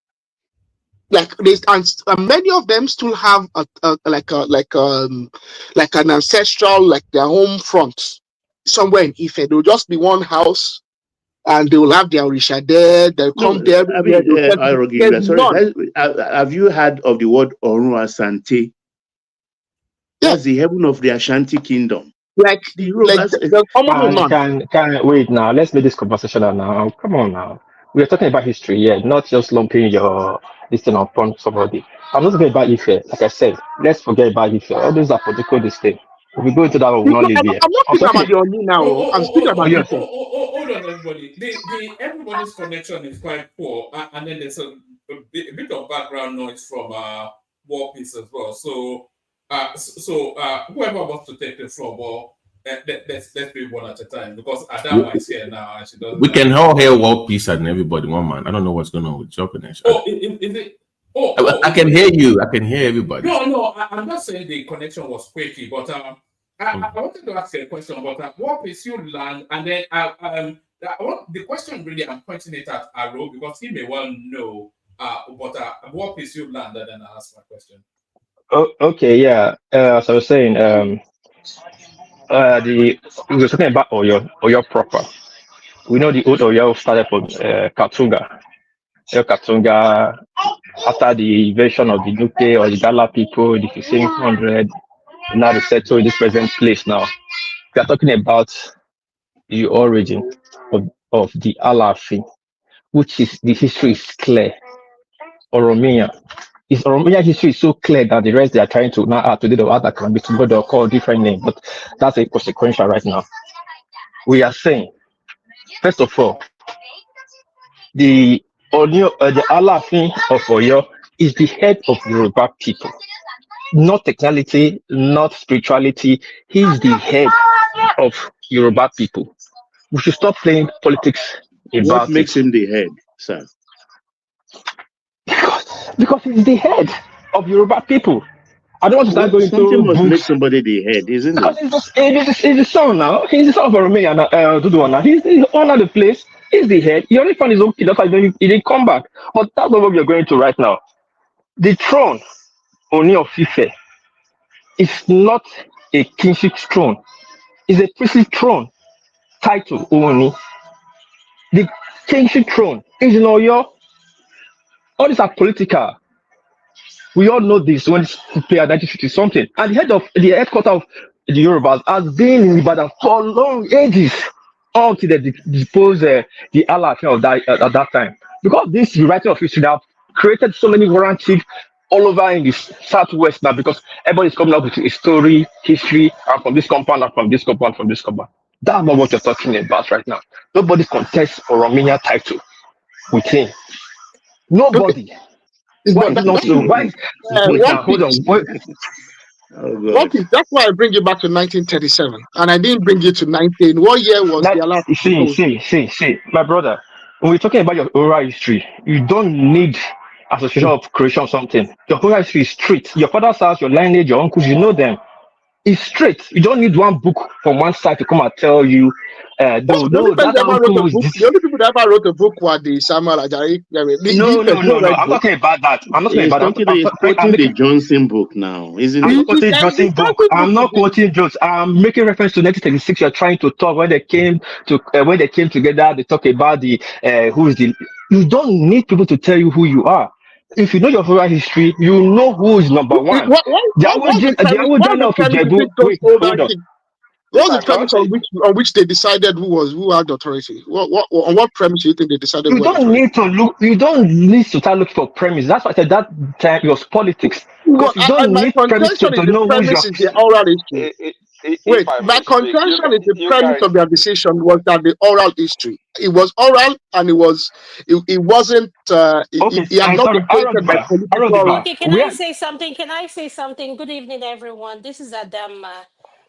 Like there's and many of them still have like an ancestral, like their home front somewhere in Ife. There'll just be one house and they will have their Orisha there. They'll come there. Have you heard of the word Orun Asante? That's the heaven of the Ashanti kingdom. Can wait now? Let's make this conversational now. Come on now. We are talking about history, yeah, not just lumping your this thing upon somebody. I'm not talking about Ife. Like I said, let's forget about Ife. All those are political this thing. If we go into that, we will not live here. I'm not speaking about your knee now. I'm speaking about Ife. Hold on, everybody. Everybody's connection is quite poor, and then there's a bit of background noise from War Piece as well. So whoever wants to take the floor, well, let's be one at a time, because Adama is here now and she doesn't. We can all hear War Piece and everybody, one man. I don't know what's going on with Jopping. Is it? I can hear you. I can hear everybody. No, I'm not saying the connection was quaky, but I wanted to ask you a question about War Piece you land, and then the question really I'm pointing it at Aro because he may well know, but War Piece you land, and then I ask my question. Oh, okay, yeah. As I was saying, We were talking about Oyo proper. We know the old Oyo started from Katunga. Katunga, after the invasion of the Nupe or the Dala people in the 1500, now they settle in this present place now. We are talking about the origin of the Alafi, which is the history is clear. Oromia. Oromia history is so clear that the rest they are trying to now add to the other can be to go to call different name, but that's a consequential right now. We are saying, first of all, the Alaafin of Oyo is the head of Yoruba people, not technicality, not spirituality. He is the head of Yoruba people. We should stop playing politics about what makes him the head, sir? Because he's the head of Yoruba people. I don't want to start going Something must books. make somebody the head, isn't it? Because he's the son now. He's the son of Oromia and Duduana. He's the owner of the place. He's the head. He only found his own kid. That's why he didn't come back. But that's not what we are going to right now. The throne, Oni of Ife, is not a kingship throne. It's a priestly throne title, Oni. The kingship throne is in Oyo. All these are political. We all know this when it's play at 1950 something. And the headquarters of the Yorubas has been in Ibadan for long ages until they depose the Alaafin of that at that time. Because this rewriting of history have created so many warrant chiefs all over in the southwest now because everybody's coming up with a story, history, and from this compound, and from this compound, from this compound. That's not what you're talking about right now. Nobody contests Orominia title with him. Nobody. Okay. Why is not so? Why? Hold on. That's why I bring you back to 1937, and I didn't bring you to 19. What year was the Alaafin? See, my brother. When we're talking about your oral history, you don't need association of creation or something. Your oral history is straight. Your father's house, your lineage, your uncles, you know them. It's straight. You don't need one book from one side to come and tell you. The only people that ever wrote a book were the Samuel Ajayi. No. I'm not talking about that. I'm not talking about that. He's quoting the Johnson book now, isn't it? I'm not quoting Johnson book. I'm not quoting Jones. I'm making reference to 1936. You're trying to talk when they came together. They talk about the who is the. You don't need people to tell you who you are. If you know your oral history, you know who is number one. What's the premise on which they decided who had authority? On what premise do you think they decided? You don't need to look. You don't need to start looking for premise. That's why I said that time it was politics. Because you don't need premise to know who you are. The oral history. Wait, my contention is the premise of their decision was that the oral history. It was oral and it wasn't. It had not been taken by political. Okay, can I say something? Good evening, everyone. This is Adama.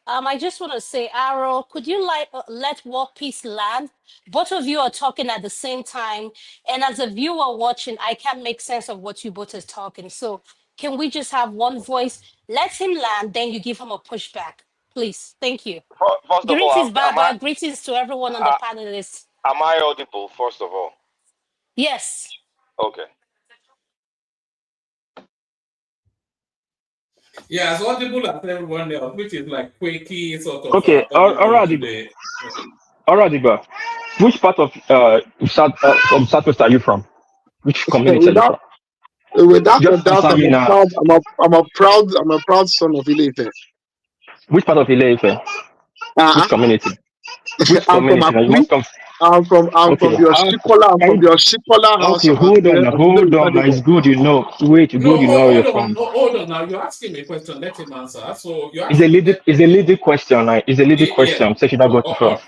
I just want to say, Arrow, could you let War Peace land? Both of you are talking at the same time, and as a viewer watching, I can't make sense of what you both are talking. So, can we just have one voice? Let him land, then you give him a pushback, please. Thank you. Greetings, Baba. Greetings to everyone on the panelists. Am I audible? First of all. Yes. Okay. Yeah, as audible as everyone else, which is like quaky sort of. Okay, alright, which part of Southwest are you from? Which community are you from? Without a doubt, I'm a proud son of Ile-Ife. Which part of Ile-Ife? Which community? Which community? I'm from your Shikola house. Okay, hold on. It's good you know. Wait, good you know you're from. Hold on now. You're asking me a question. Let him answer. So you. It's a leading question. It's a leading question. So should I go to first?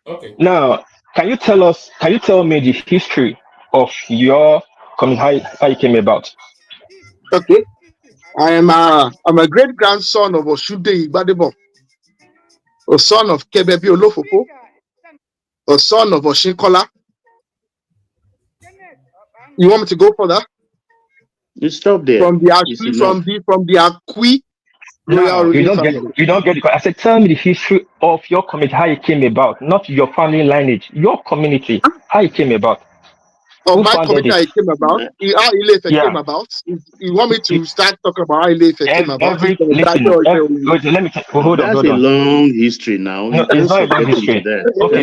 Okay. Now, can you tell me the history of your community? How you came about? Okay. I'm a great grandson of Oshude Igbadebo, a son of Kebebi Olofopo, a son of Oshinkola. You want me to go for that? You stop there. From the Akwi. No, you don't get it. I said, tell me the history of your community, how it came about, not your family lineage, your community, how it came about. of my committee it came about, how Ilefe came about. You want me to start talking about how Ilefe came about? Hold on. That's a long history now. No, it's not a long history. Okay,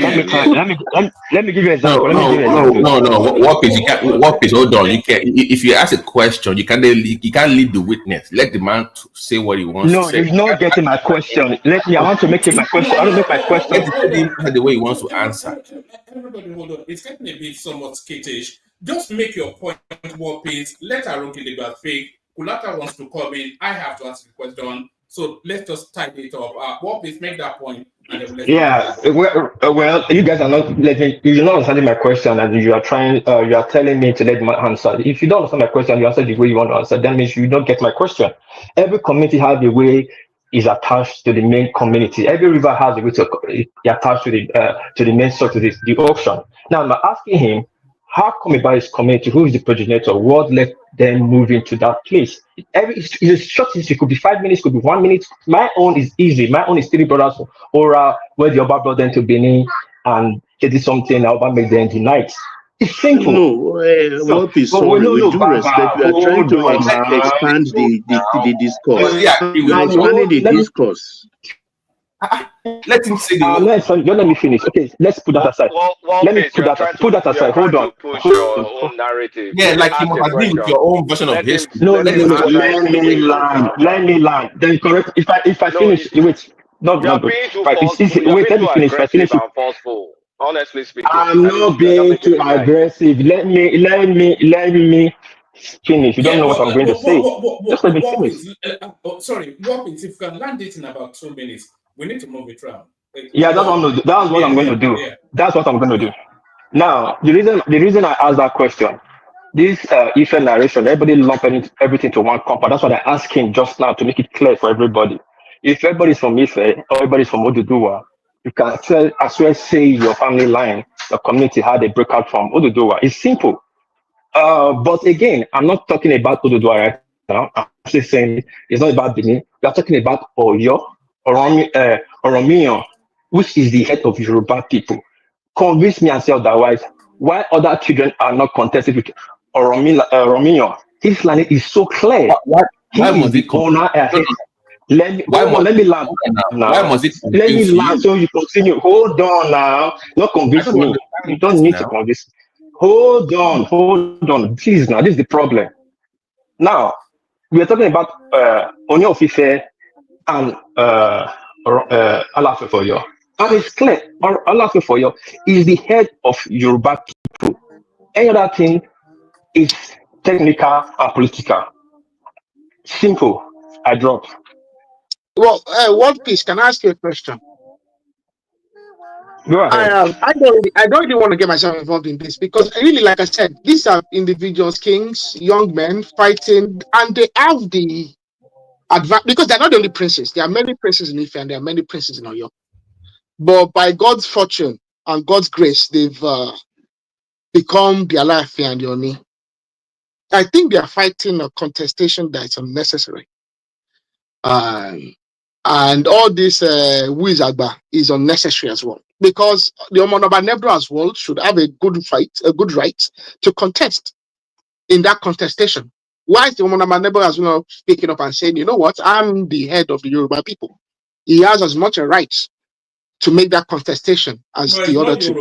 let me give you an example. No. What is you can't? What is hold on? You can't. If you ask a question, you can't lead the witness. Let the man say what he wants to No, say. you're not getting my question. I want to make it my question. I want to make my question. Let him answer the way he wants to answer. Everybody, hold on. It's getting a bit somewhat skittish. Just make your point, War Peace. Let Aroki debate speak. Kulata wants to come in. I have to ask the question. So let's just tidy it up. War Peace, make that point, and then let's. Well, you guys are not letting. You're not understanding my question, and you are trying. You are telling me to let my answer. If you don't understand my question, you answer the way you want to answer. That means you don't get my question. Every community has a way is attached to the main community. Every river has a way to attached to the main source, to the ocean. Now I'm asking him, how come about his community? Who is the progenitor? What let them move into that place? It's a short history. It could be 5 minutes, could be 1 minute. My own is easy. My own is 3 brothers, or where the Oba brought them to Benin and they did something. Oba made them unite. It's simple. No, What is sorry? With due respect, we are trying to expand the discourse. We are expanding the discourse. Let him say don't let me finish. Okay, let's put that aside. Let me put that aside. Hold on. Push your own narrative. Yeah, like you must agree with your own version of history. No. Let me land. Then correct. If I finish, wait. Not good. Let me finish. If I finish. Honestly speaking, I'm not being too aggressive. Let me finish. You don't know what I'm going to say. Just let me finish. Sorry, War Peace, if you can land it in about 2 minutes, we need to move it around. Yeah, that's what I'm going to do. That's what I'm going to do. Now, the reason I asked that question, this Ife narration, everybody lumping everything to one compound. That's what I asked him just now to make it clear for everybody. If everybody's from Ife or everybody's from Oduduwa, you can as well say your family line, the community had a breakout from Oduduwa. It's simple. But again, I'm not talking about Oduduwa right now. I'm actually saying it's not about Benin. We are talking about Oyo, Oromiyan, which is the head of Yoruba people. Convince me and say otherwise. Why other children are not contested with Oromiyan? His line is so clear. Why he is the owner. Let me land now. Why must it? Let me land so you continue. Hold on now. Not convince me. You don't need to convince me. Hold on. Please now. This is the problem. Now, we are talking about Onyo Ofife and Alaafin of Oyo. And it's clear, Alaafin of Oyo is the head of Yoruba people. Any other thing is technical and political. Simple. I drop. Well, One Piece, can I ask you a question? Go ahead. I don't really want to get myself involved in this because really, like I said, these are individuals, kings, young men fighting, and they have the advantage because they're not the only princes. There are many princes in Ife and there are many princes in Oyo. But by God's fortune and God's grace, they've become the Alaafin and the Oni. I think they are fighting a contestation that is unnecessary. And all this Wizagba is unnecessary as well. Because the Omonoba Nebro as well should have a good right to contest in that contestation. Why is the Omonoba Nebro as well picking up and saying, you know what, I'm the head of the Yoruba people? He has as much a right to make that contestation as the other two.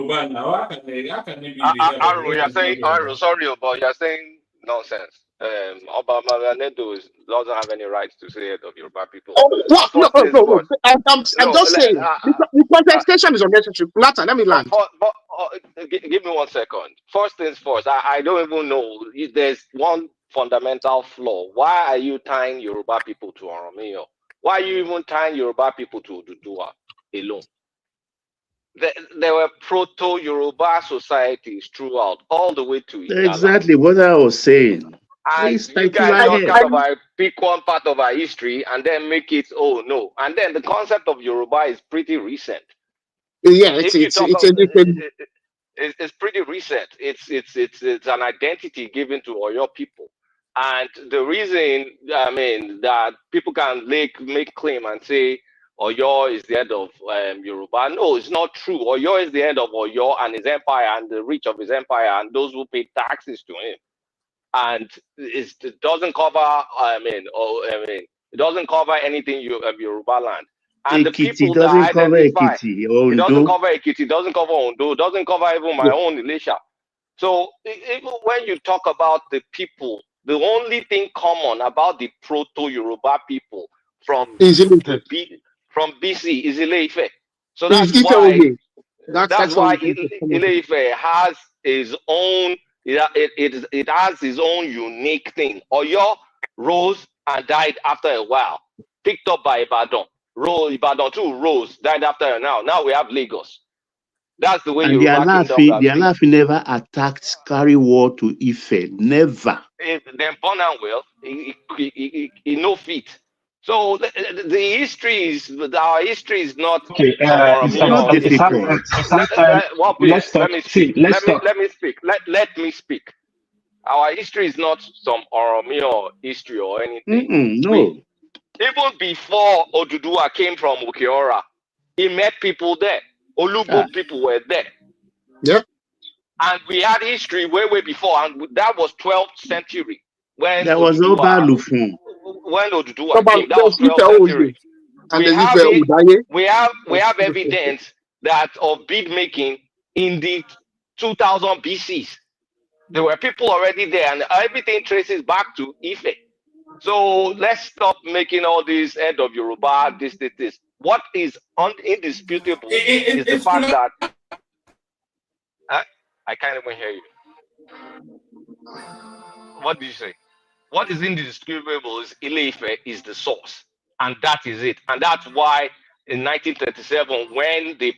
Aro, you're saying, sorry, but you're saying nonsense. Oba Nedo doesn't have any rights to say head of Yoruba people. Oh, what? No. I'm just saying the contestation is unnecessary. Later, let me land. But give me 1 second. First things first, I don't even know. There's one fundamental flaw. Why are you tying Yoruba people to Oromiyo? Why are you even tying Yoruba people to Oduduwa alone? There were proto-Yoruba societies throughout, all the way to Igala. Exactly what I was saying. And you guys just kind of pick one part of our history and then make it, oh no. And then the concept of Yoruba is pretty recent. Yeah, it's pretty recent. It's an identity given to Oyo people. And the reason, that people can make claim and say, Oyo is the end of Yoruba. No, it's not true. Oyo is the end of Oyo and his empire and the reach of his empire and those who pay taxes to him. And it doesn't cover. It doesn't cover anything Yoruba land. And the Ekiti people that doesn't cover identify, Ekiti, it doesn't Ondo. cover Ekiti, it doesn't cover Ondo, it doesn't cover even my own Elisha. So even when you talk about the people, the only thing common about the proto-Yoruba people from BC is Ile-Ife. So that's why Ile-Ife has his own. It has his own unique thing. Oyo rose and died after a while, picked up by Ibadan. Ibadan too rose, died after a now. Now we have Lagos. That's the way And the Yoruba kingdom. The Alaafin never attacked, carry war to Ife, never. Then born and well, he no fit. So the history is our history is not. Okay, Let me speak. Let me speak. Our history is not some Oromo history or anything. No. Even before Oduduwa came from Ukiora, he met people there. Olubo people were there. Yep. And we had history way before, and that was 12th century. When there was Oba Lufun. When Oduduwa came, that was 12th century. We have evidence that of bead making in the 2000 BCs. There were people already there, and everything traces back to Ife. So let's stop making all this end of Yoruba, this. What is indisputable is the fact that I can't even hear you. What did you say? What is indisputable is Ile-Ife is the source, and that is it. And that's why in 1937, when they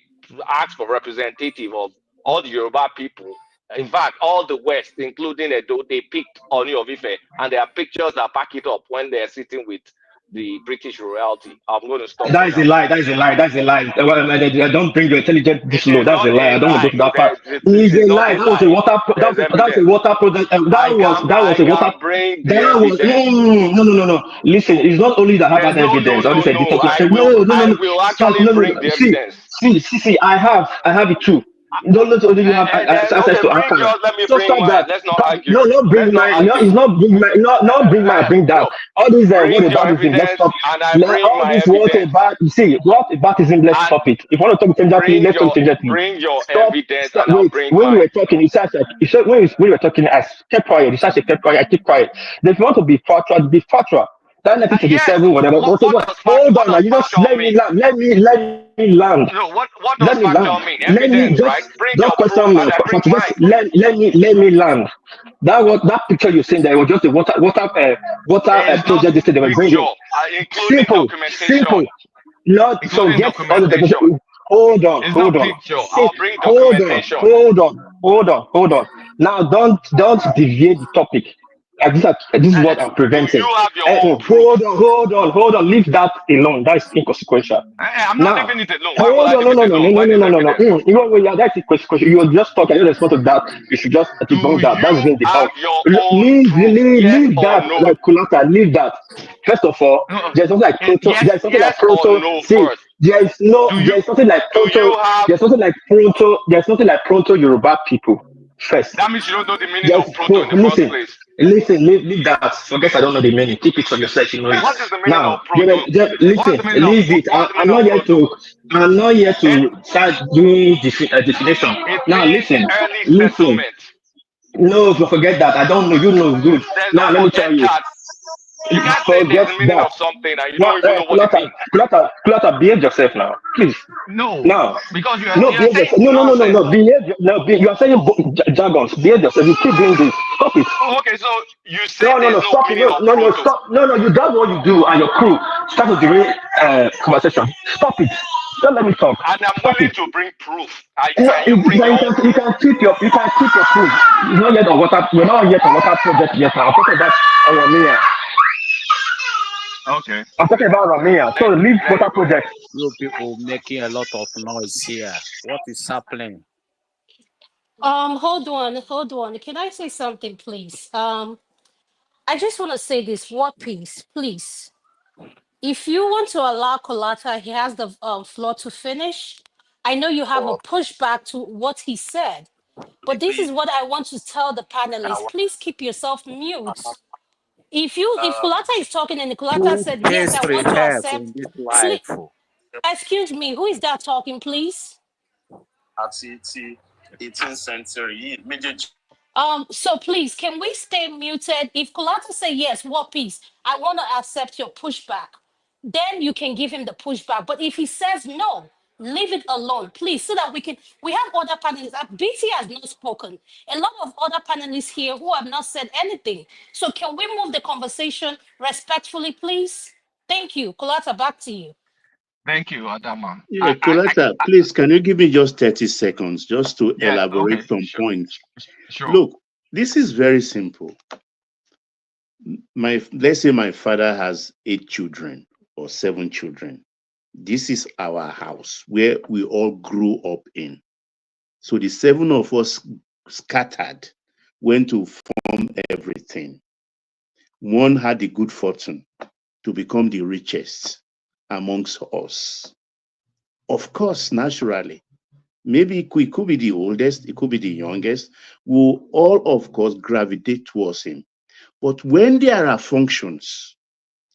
asked for representative of all the Yoruba people, in fact, all the West, including Edo, they picked Oni of Ife, and there are pictures that back it up when they're sitting with the British royalty. I'm going to stop. That is a lie. That is a lie. That's a lie. Don't bring your intelligence this low. That's a lie. I don't want to go to that part. It's a lie. That was a water. That's a water project. That was a water. No. Listen, it's not only that I have that evidence. All this editor. No. will actually bring the evidence. See. I have it too. Don't let only you have access to Ankara. So stop that. Let's not argue. No, not bring mine. No, it's not bring mine. Not bring mine. Bring that. All these what about this? Let's stop. All this what about? See what about is let's stop it. If you want to talk tangently, let's talk tangently. Bring your evidence. When we were talking, it sounds like when we were talking, I kept quiet. It sounds like kept quiet. I keep quiet. If you want to be factual, be factual. That 1937, whatever. Hold on, you just let me land. Let me land. No, what does factual mean? Evidence, right? Bring your proof and I bring mine. Let me land. That picture you're saying there was just a water project they were bringing. Simple. Not so get all the documentation. Hold on. Hold on. Now don't deviate the topic. This is what I'm preventing. Hold on. Leave that alone. That's inconsequential. I'm not leaving it alone. No. Even when that's inconsequential, you're just talking. I don't respond to that. You should just debunk that. That's being debunked. Leave that. No. Like Kulata, leave that. First of all, there's something like proto. There's something like proto. See, there's something like proto. There's something like proto Yoruba people. First. That means you don't know the meaning of proto in the first place. Listen, leave that. Forget I don't know the meaning. Keep it for yourself. You know it. What is the meaning of proto? Listen, leave it. I'm not here to start doing definition. Now listen. No, forget that. I don't know. You know good. Now let me tell you. You can't say there's the meaning of something and you don't even know what it means. Kulata, behave yourself now, please. No, because you are saying no. Behave. You are saying jargons. Behave yourself. You keep doing this. Stop it. Okay, so you say stop it. Stop. No. You got what you do and your crew start with the conversation. Stop it. Don't let me talk. And I'm willing to bring proof. You can keep your proof. You're not yet on water project yet. I'm talking about Oromia. Okay. I'm talking about Ramia. So leave water project. You people making a lot of noise here. What is happening? Hold on. Can I say something, please? I just want to say this. War Peace, please. If you want to allow Kolata, he has the floor to finish. I know you have a pushback to what he said, but this is what I want to tell the panelists. Please keep yourself mute. If Kolata is talking and Kolata Who said, yes, I history want to have accept, in this please, life? excuse me, who is that talking, please? Àti ti 18th century yìí So please, can we stay muted? If Kolata say yes, what peace? I want to accept your pushback. Then you can give him the pushback. But if he says no, leave it alone, please, so that we have other panelists. BT has not spoken. A lot of other panelists here who have not said anything. So can we move the conversation respectfully, please? Thank you. Kolata, back to you. Thank you, Adama. Yeah, Coletta, please, can you give me just 30 seconds just to elaborate some points? Sure. Look, this is very simple. Let's say my father has 8 children or 7 children. This is our house where we all grew up in. So the 7 of us scattered, went to form everything. One had the good fortune to become the richest amongst us. Of course, naturally, maybe it could be the oldest, it could be the youngest. We'll all, of course, gravitate towards him. But when there are functions,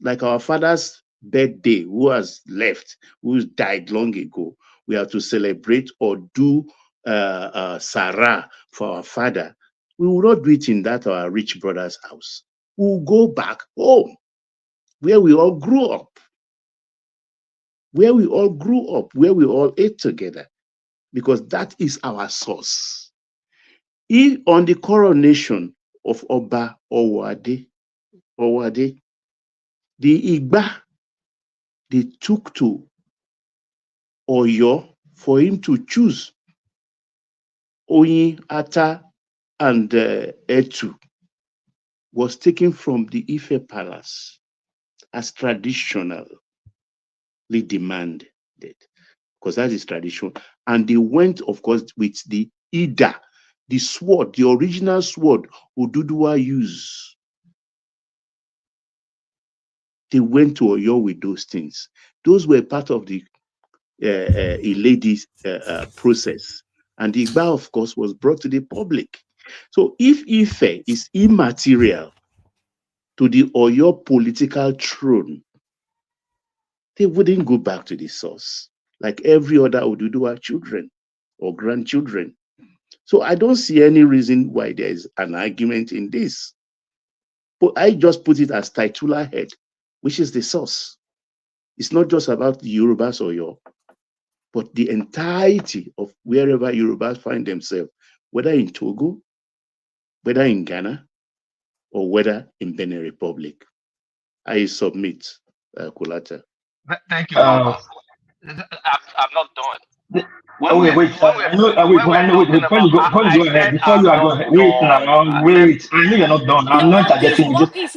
like our father's birthday, who has left, who died long ago, we have to celebrate or do Sarah for our father. We will not do it in that our rich brother's house. We will go back home, where we all grew up, where we all ate together, because that is our source. On the coronation of Oba Owade, the Igba, they took to Oyo for him to choose Oyin, Ata, and Etu, was taken from the Ife Palace as traditionally demanded, because that is tradition. And they went, of course, with the Ida, the sword, the original sword Oduduwa used. They went to Oyo with those things. Those were part of the lady's process. And the Igba, of course, was brought to the public. So if Ife is immaterial to the Oyo political throne, they wouldn't go back to the source, like every other Oduduwa children or grandchildren. So I don't see any reason why there is an argument in this. But I just put it as titular head, which is the source. It's not just about the Yorubas or Oyo, but the entirety of wherever Yorubas find themselves, whether in Togo, whether in Ghana, or whether in Benin Republic. I submit, Kulata. Thank you, Baba. I'm not done. Wait. I know. Wait. Before you go ahead. Before you are going ahead. Wait now. Wait. I know you're not done. I'm not interjecting. What piece?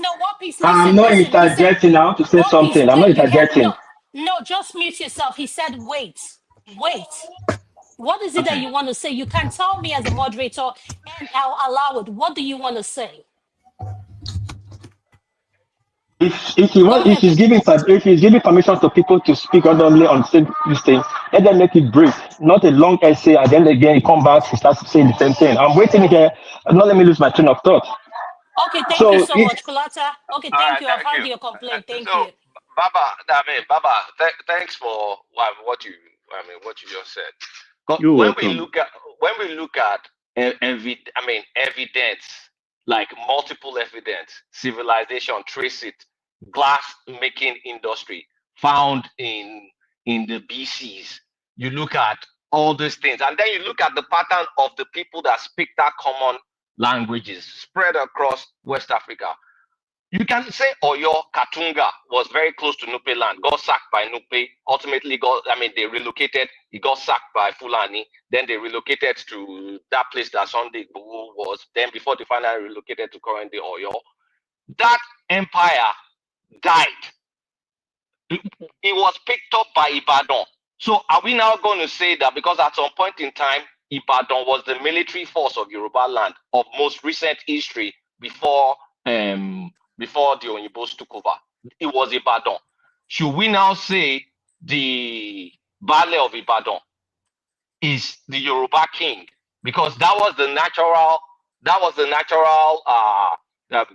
I'm Listen, not listen. interjecting now to say What piece? something. I'm not Wait, you get interjecting. no. Just mute yourself. He said, wait. What is it that you want to say? You can tell me as a moderator, and I'll allow it. What do you want to say? If he's giving permission to people to speak randomly on this thing, let them make it brief, not a long essay, and then again come back to start saying the same thing. I'm waiting here. Not let me lose my train of thought. Okay, thank you so much, Kulata. Okay, thank you. I've heard your complaint. Thank you. Baba, thanks for what you just said. You're when welcome. we look at evidence, like multiple evidence, civilization, trace it, glass making industry found in the BCs. You look at all these things, and then you look at the pattern of the people that speak that common languages spread across West Africa. You can say Oyo Katunga was very close to Nupe land, got sacked by Nupe, ultimately they relocated, he got sacked by Fulani, then they relocated to that place that Sunday Igboho was, then before they finally relocated to current day Oyo. That empire died. It was picked up by Ibadan. So are we now going to say that because at some point in time, Ibadan was the military force of Yoruba land of most recent history before the Oyinbos took over? It was Ibadan. should we now say the Baale of Ibadan is the Yoruba king? Because that was the natural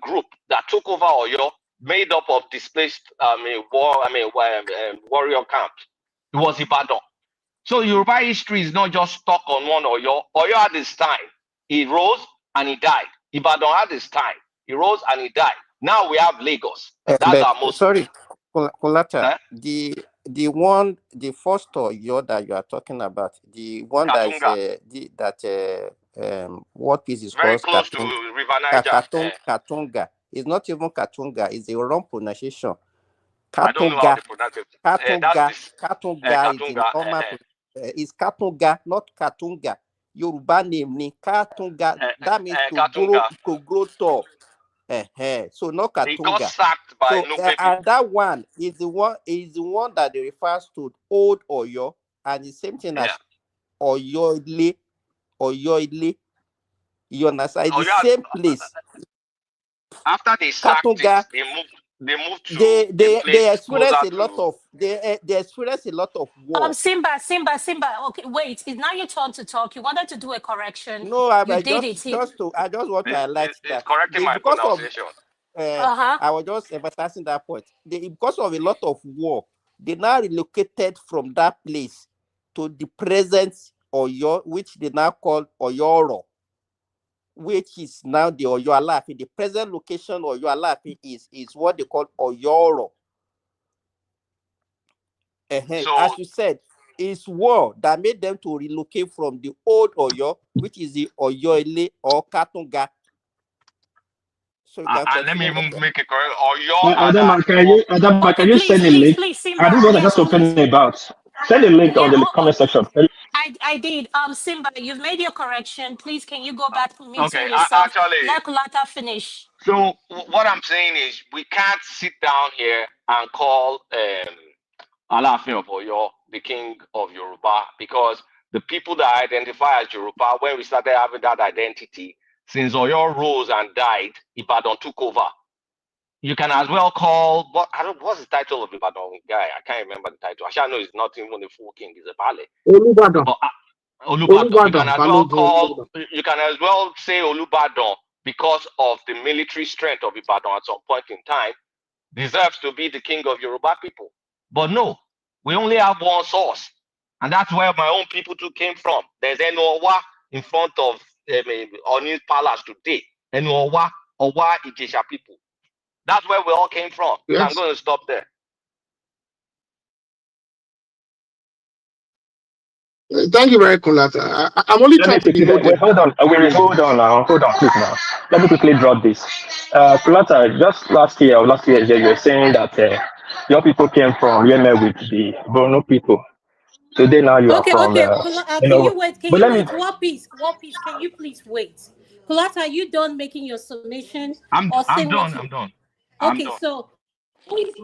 group that took over Oyo, made up of displaced warrior camps. It was Ibadan. So Yoruba history is not just stuck on one Oyo. Oyo had his time. He rose and he died. Ibadan had his time. He rose and he died. Now we have Lagos. That's our most. Sorry, Kolata, Eh? the first Oyo that you are talking about, the one Katunga. that is what piece is Very called close to River Niger. Katunga. It's not even Katunga. It's a wrong pronunciation. I don't know how Katunga. to pronounce it. Katunga is the Katunga. normal. It's Katunga, not Katunga. Yoruba name ni Katunga. That means to grow tall. So not He got Katunga. sacked by So Nupe and that one is the one that they refers to old Oyo, and the same thing as Oyoile. You understand? It's the same place. After they sacked Katunga, it, they moved to a place they experience closer a lot to. of they experience a lot of war. Simba. Okay, wait. It's now your turn to talk. You wanted to do a correction. No, You did it. I just want to highlight It's that correcting my because of pronunciation. I was just emphasizing that point. Because of a lot of war, they now relocated from that place to the present Oyo, which they now call Oyoro, which is now the Oyo Alaafin. The present location of Oyo Alaafin is what they call Oyoro. So, as you said, it's war that made them to relocate from the old Oyo, which is the Oyoile or Katunga. So you can and let me continue. even make it correct. Oyo and Adama, can you send a link? Please, Simba. This is what I just talking about. Send a link on the comment section. I did. Simba, you've made your correction. Please, can you go back to muting Okay, yourself? actually. Let Kulata finish. So what I'm saying is we can't sit down here and call Alaafin of Oyo the king of Yoruba, because the people that identify as Yoruba, when we started having that identity, since Oyo rose and died, Ibadan took over. You can as well call what's the title of Ibadan guy? I can't remember the title. I know he's not even a full king; he's a Bale. Olubadan. But Olubadan. Olubadan. You can as well say Olubadan because of the military strength of Ibadan at some point in time, deserves to be the king of Yoruba people. But no, we only have one source, and that's where my own people too came from. There's Enowa in front of Oni's palace today. Enowa, Owa Ijesha people. That's where we all came from. Yes. So I'm going to stop there. Thank you very much. I'm only trying to be modern. Wait, hold on. Hold on now. Hold on, please now. Let me quickly drop this. Kulata, just last year you were saying that your people came from Yemen with the Borno people. Today now you are from, Can you wait? Can But you let me. wait? What piece? Can you please wait? Kulata, are you done making your submission? I'm done. Okay, so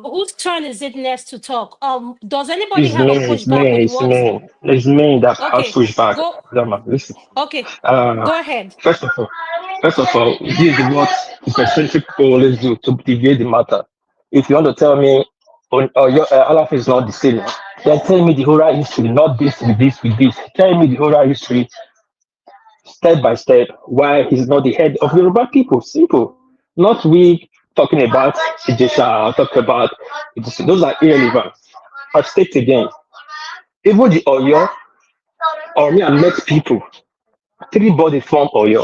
whose turn is it next to talk? Does anybody It's have me. a pushback with what? It's me that has Okay, pushback. go. Listen. Okay, Uh, go ahead. first of all, this is what the eccentric people always do to deviate the matter. If you want to tell me, your Alaf is not the same, then tell me the whole history, not this with this with this. Tell me the whole history, step by step, why he's not the head of Yoruba people. Simple. Not we talking about Ijesha, talk about those are irrelevant. I'll state again. Even the Oyo or me and met people, three body form Oyo.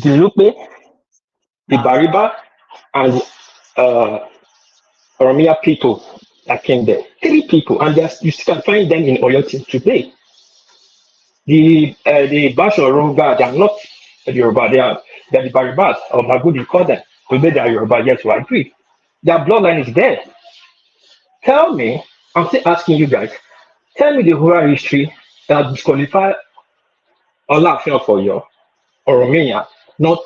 The Lupe, the Bariba, and uh, Oromia people that came there. Three people, and you still can find them in Oyo till today. The Bash or Yoruba, they are not the Yoruba, they are the Baribas, or Magud, you call them. Today they are Yoruba, yes, we agree. Their bloodline is there. Tell me, I'm still asking you guys, tell me the whole history that disqualify Olafin for you or Romania not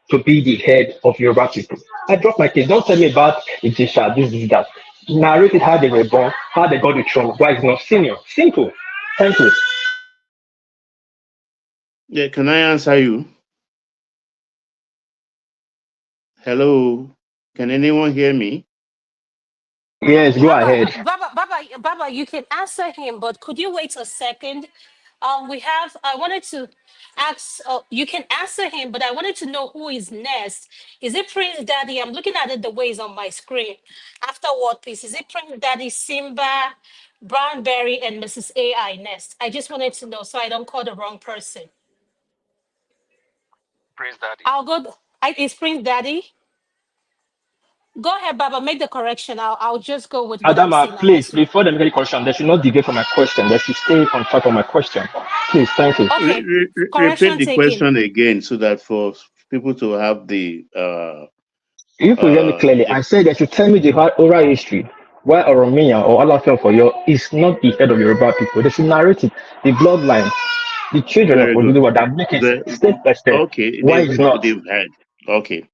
to be the head of Yoruba people. I drop my case. Don't tell me about Itisha, this, that. Narrate it how they were born, how they got the throne, why it's not senior. Simple. Thank you. Yeah, can I answer you? Hello, can anyone hear me? Yes, go ahead. Baba, you can answer him, but could you wait a second? I wanted to ask, you can answer him, but I wanted to know who is next. Is it Prince Daddy? I'm looking at it the way it's on my screen. After what piece? Is it Prince Daddy, Simba, Brownberry, and Mrs. AI next? I just wanted to know so I don't call the wrong person. Prince Daddy. I'll go. Is Prince Daddy? Go ahead, Baba. Make the correction. I'll just go with what I'm Adama, seeing on my please, screen. before they make any question, they should not deviate from my question. They should stay on track of my question. Please, thank you. Okay, Repeat correction the taken. question again so that for people to have You could hear me clearly. I said that you tell me the oral history why Oromia or Alafia for you is not the head of Yoruba people. They should narrate it, the bloodline, the children of very good. Oduduwa that make it step by step. Okay, Why is not? they've had. Okay.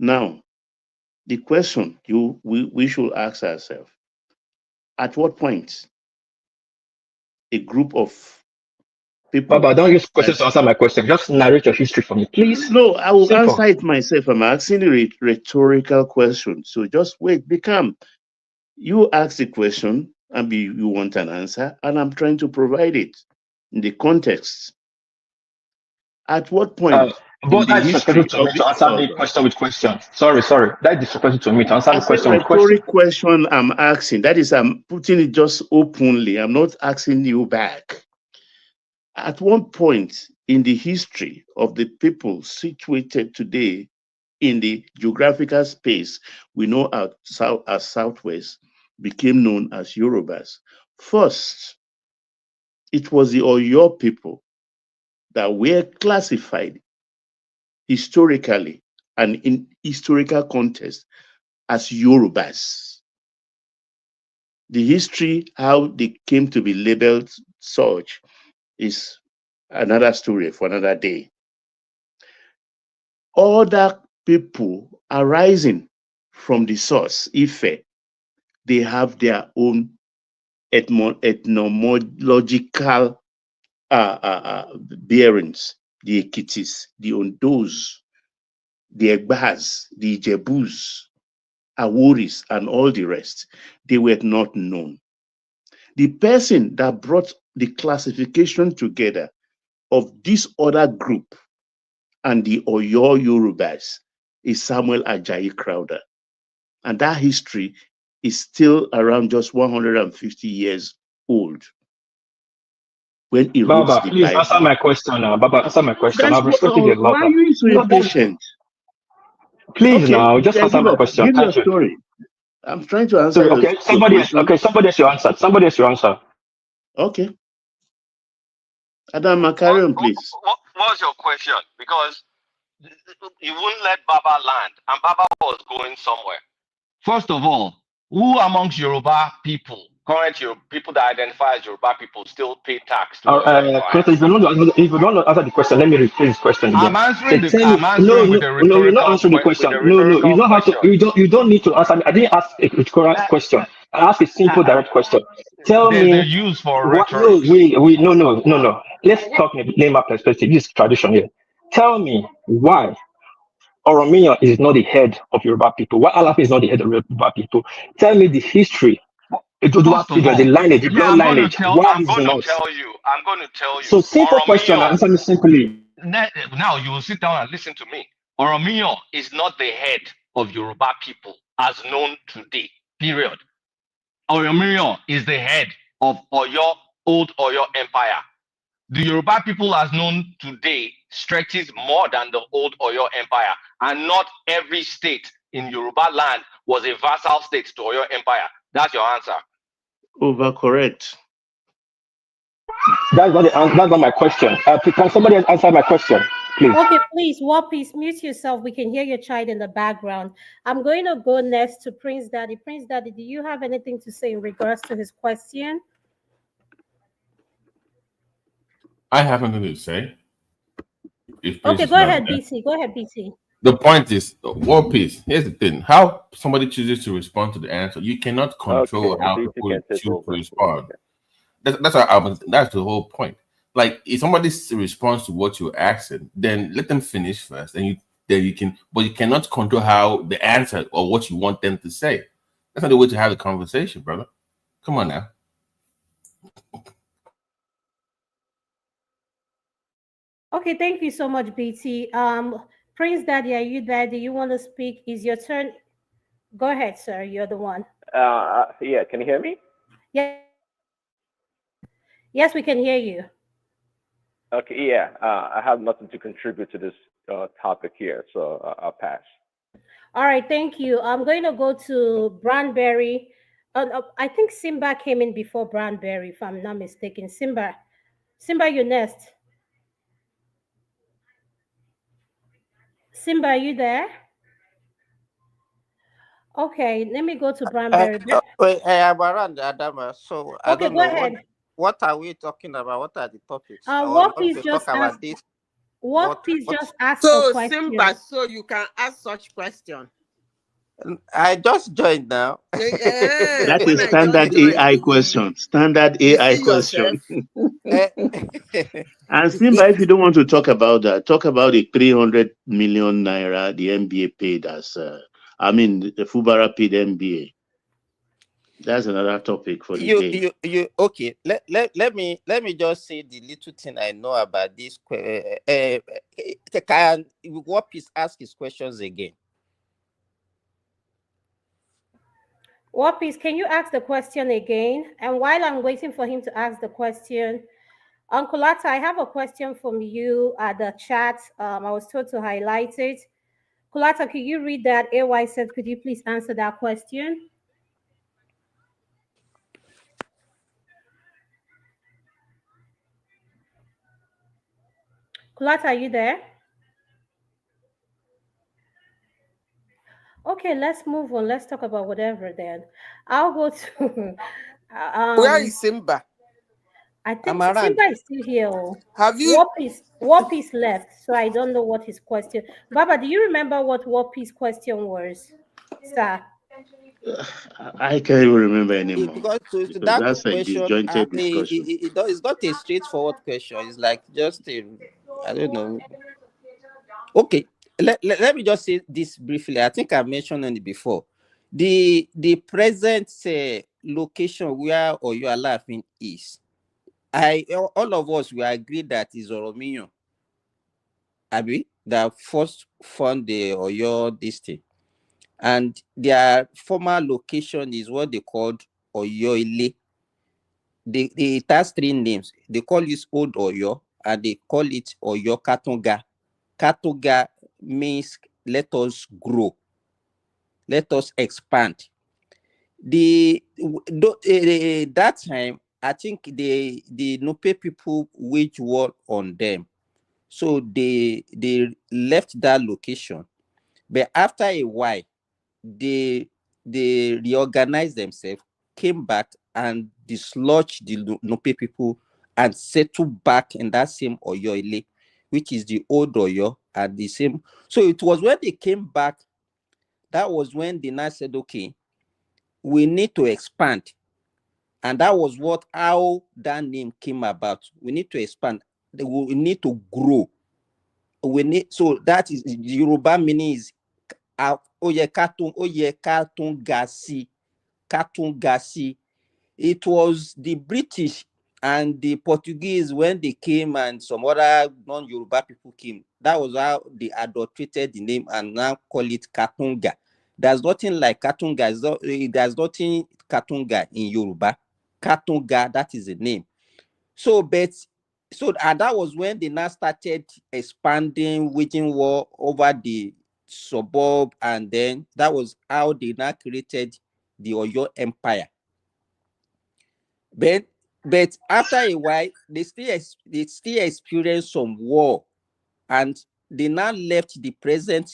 Now, the question we should ask ourselves: at what point a group of people? Baba, don't use questions to answer my question. Just narrate your history for me, please. No, I will Simple. answer it myself. I'm asking a rhetorical question. So just wait, be calm. You ask the question and you want an answer, and I'm trying to provide it in the context. At what point in But the that's disrespectful history to of me the to answer me question with question. Sorry. That's disrespectful to me to answer me as a question with question. rhetoric question I'm asking, that is, I'm putting it just openly. I'm not asking you back. At one point in the history of the people situated today in the geographical space we know as Southwest became known as Yorubas. First, it was the Oyo people that were classified historically and in historical context as Yorubas. The history, how they came to be labeled such, is another story for another day. Other people arising from the source, Ife, they have their own ethnological bearings. The Ekitis, the Ondos, the Egbas, the Ijebus, Aworis, and all the rest. They were not known. The person that brought the classification together of this other group and the Oyo Yorubas is Samuel Ajayi Crowther. And that history is still around just 150 years old when he wrote Baba, the please Bible. answer my question now. Baba, answer my question. I've respected you a lot. Why are you so impatient? Please Okay, now, just answer my question. Give your Thank you. story. I'm trying to answer So, your somebody else. question. Okay, somebody else your answer. Somebody else your answer. Okay. Adam, carry on, please. What was your question? Because you wouldn't let Baba land, and Baba was going somewhere. First of all, who amongst Yoruba people, people that identify as Yoruba people, still pay tax to Oyo Empire? If you don't answer the question, let me rephrase this question again. I'm answering So tell me, I'm with a no, you're not answering the question. No, you don't have to. You don't need to answer me. I didn't ask a rhetorical question. I asked a simple, direct question. Tell There's me a use for what? rhetoric. No. Let's talk name perspective. This is tradition here. Tell me why Oromia is not the head of Yoruba people. Why Alaf is not the head of Yoruba people? Tell me the history. The lineage, the blood lineage. Why I'm is going not? to tell you. So simple question. Answer me simply. Now you will sit down and listen to me. Oromio is not the head of Yoruba people as known today. Period. Oromio is the head of old Oyo Empire. The Yoruba people as known today stretches more than the old Oyo Empire, and not every state in Yoruba land was a vassal state to Oyo Empire. That's your answer. Overcorrect. That's not my question. Can somebody else answer my question, please? Okay, please, please mute yourself. We can hear your child in the background. I'm going to go next to Prince Daddy. Prince Daddy, do you have anything to say in regards to his question? I have nothing to say. Okay, go ahead, BC. Go ahead, BC. The point is, War Piece. Here's the thing: how somebody chooses to respond to the answer, you cannot control how people choose to respond. That's the whole point. Like, if somebody responds to what you're asking, then let them finish first, and you can. But you cannot control how the answer or what you want them to say. That's not the way to have a conversation, brother. Come on now. Okay, thank you so much, BT. Prince Daddy, are you there? Do you want to speak? Is your turn? Go ahead, sir. You're the one. Yeah, can you hear me? Yes, we can hear you. Okay, yeah. I have nothing to contribute to this topic here, so I'll pass. All right, thank you. I'm going to go to Branberry. I think Simba came in before Branberry, if I'm not mistaken. Simba, you're next. Simba, are you there? Okay, let me go to Branberry. Wait, I'm around Adama. So I Okay, don't go know ahead. what are we talking about? What are the topics? Or you What want is to just talk about asked? this? What please just ask a So question? Simba, so you can ask such question. I just joined now. That is standard AI question. Standard AI question. And Simba, if you don't want to talk about that, talk about the 300 million naira the NBA paid as, the Fubara paid NBA. That's another topic for the day. You okay? Let me just say the little thing I know about this. Can what please ask his questions again? What please? Can you ask the question again? And while I'm waiting for him to ask the question, Uncle Atta, I have a question from you at the chat. I was told to highlight it. Kulata, could you read that? AY said, could you please answer that question? Kulata, are you there? Okay, let's move on. Let's talk about whatever then. I'll go to... Where is Simba? I think Simba is still here. Have you? What piece left? So I don't know what his question. Baba, do you remember what piece question was, sir? I can't even remember anymore. Because to that that's a question, disjointed discussion. It's not a straightforward question. It's like just a, I don't know. Okay, let me just say this briefly. I think I mentioned it before. The present location where Oyo Alaafin is, all of us will agree that is Oromiyan. Abi, that first found the Oyo district, and their former location is what they called Oyo Ile. It has three names. They call it Old Oyo, and they call it Oyo Katonga. Katonga means let us grow, let us expand. That time, I think the Nupe people waged war on them, so they left that location. But after a while, they reorganized themselves, came back and dislodged the Nupe people and settled back in that same Oyo Ile, which is the old Oyo, and the same. So it was when they came back, that was when they now said, okay, we need to expand. And that was how that name came about. We need to expand. We need to grow. So that is Yoruba meaning is Katun Gasi. It was the British and the Portuguese when they came, and some other non-Yoruba people came. That was how they adulterated the name and now call it Katunga. There's nothing like Katunga. There's nothing Katunga in Yoruba. Katunga, that is the name. And that was when they now started expanding, waging war over the suburb, and then that was how they now created the Oyo Empire. But after a while, they still experienced some war, and they now left the present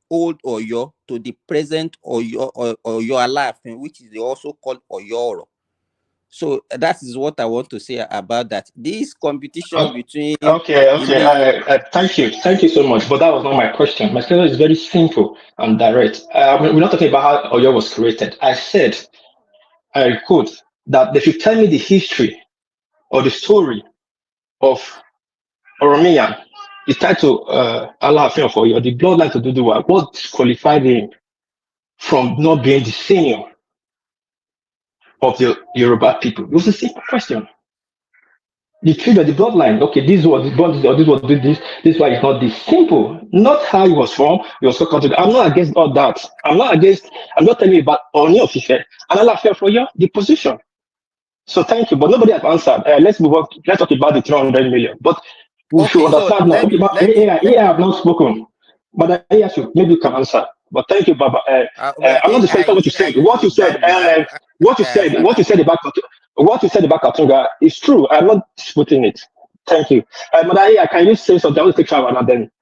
old Oyo to the present Oyo Alaafin, which is also called Oyoro. So that is what I want to say about that. This competition between Thank you so much. But that was not my question. My question is very simple and direct. We're not talking about how Oyo was created. I said, I quote, that they should tell me the history or the story of Oromiyan. It's tied to Alaafin of Oyo, the bloodline to Duduwa. What disqualified him from not being the senior? of the Yoruba people? It was a simple question. The trade of the bloodline. Okay, this was born, or this was this is why it's not this simple. Not how he was from, he was so country. I'm not against all that. I'm not telling you about only of Ife. And Allah fair for you, the position. So thank you. But nobody has answered. Let's move on. Let's talk about the 300 million. But we should Okay, so understand now. Okay, but AI have not spoken. But AI should maybe you can answer. But thank you, Baba. well, I'm not AI, disrespecting what you said. What you said, what you said about Katunga is true. I'm not disputing it. Thank you. Mother AI, can you say something? I want to take shower and then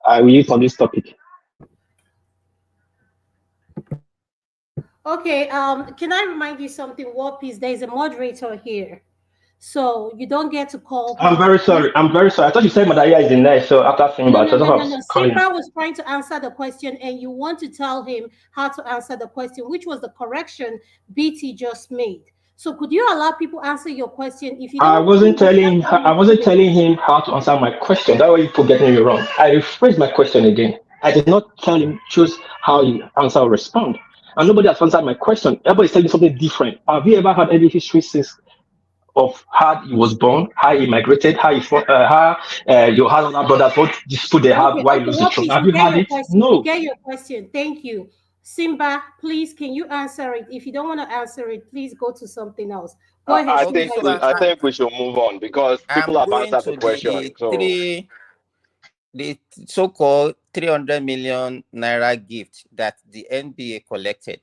I will use on this topic. Okay, can I remind you something, War Peace? There's a moderator here. So you don't get to call him. I'm very sorry. I thought you said Mother AI is the next. So after Simba, No. Simba was trying to answer the question, and you want to tell him how to answer the question, which was the correction BT just made. So could you allow people answer your question? If you don't, I wasn't telling him how to answer my question. That's why you put getting me wrong. I rephrased my question again. I did not tell him choose how you answer or respond. And nobody has answered my question. Everybody's telling something different. Have you ever had any history since of how he was born, how he migrated, how your other brothers, what dispute they have, why he lose the throne? Have you had it? No. We get your question. Thank you. Simba, please, can you answer it? If you don't want to answer it, please go to something else. Go ahead. I think we should move on because people have answered the question. The so-called 300 million naira gift that the NBA collected.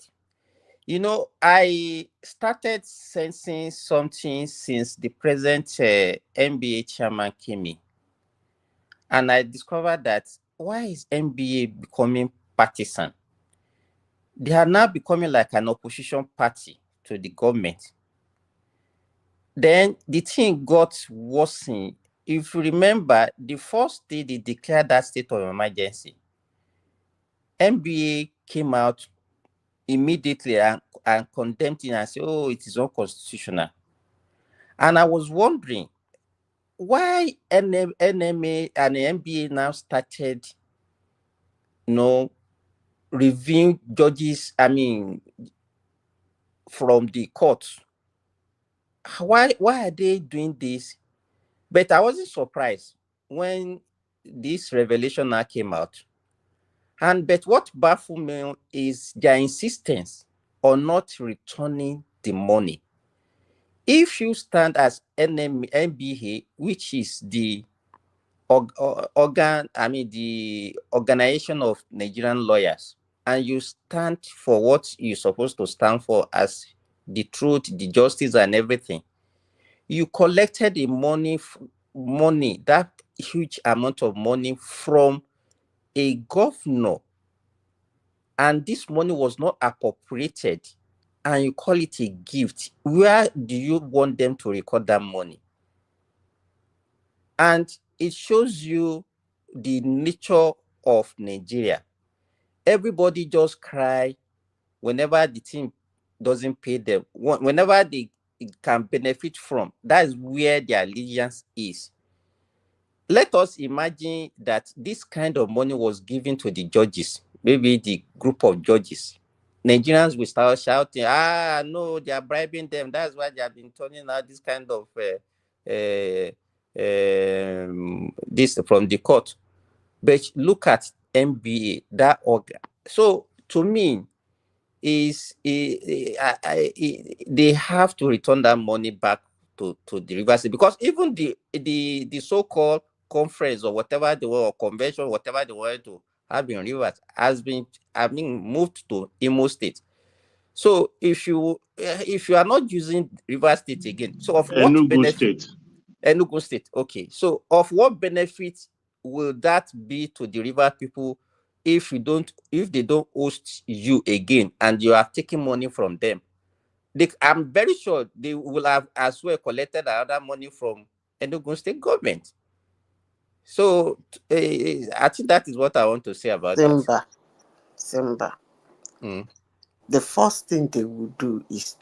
You know, I started sensing something since the present NBA chairman came in. And I discovered that why is NBA becoming partisan? They are now becoming like an opposition party to the government. Then the thing got worse. If you remember, the first day they declared that state of emergency, NBA came out immediately and condemned it and said, oh, it is unconstitutional. And I was wondering why NMA and the NBA now started, reviewing judges, from the courts. Why are they doing this? But I wasn't surprised when this revelation now came out. But what baffled me is their insistence on not returning the money. If you stand as NBA, which is the the organization of Nigerian lawyers, and you stand for what you're supposed to stand for as the truth, the justice, and everything, you collected the money, that huge amount of money from a governor, and this money was not appropriated, and you call it a gift. Where do you want them to record that money? And it shows you the nature of Nigeria. Everybody just cry whenever the team doesn't pay them. Whenever they can benefit from, that is where their allegiance is. Let us imagine that this kind of money was given to the judges, maybe the group of judges. Nigerians will start shouting, no, they are bribing them. That's why they have been turning out this kind of this from the court. But look at NBA, that organ. So to me, they have to return that money back to the Rivers, because even the so-called conference or whatever they were, or convention, whatever they wanted to have in Rivers, has been moved to Imo State. So if you are not using Rivers State again, so of what benefit? Enugu State. Okay. So of what benefit will that be to the river people if they don't host you again and you are taking money from them? I'm very sure they will have as well collected another money from Enugu State government. So I think that is what I want to say about that. Simba. The first thing they will do is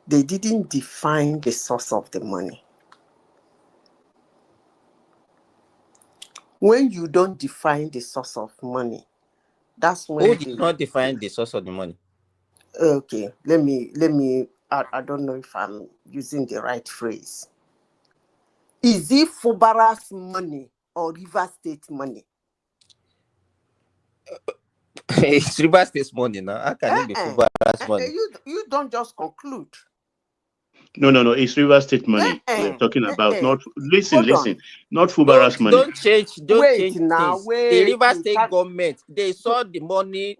they didn't define the source of the money. When you don't define the source of money, that's when Who did not define the source of the money? Okay, let me I don't know if I'm using the right phrase. Is it Fubara's money or River State money? It's River State's money now. How can it be Fubara's money? You don't just conclude. No. It's River State money we're talking about. Not listen. Not Fubara's money. Don't change now. things. The River State government, they saw the money.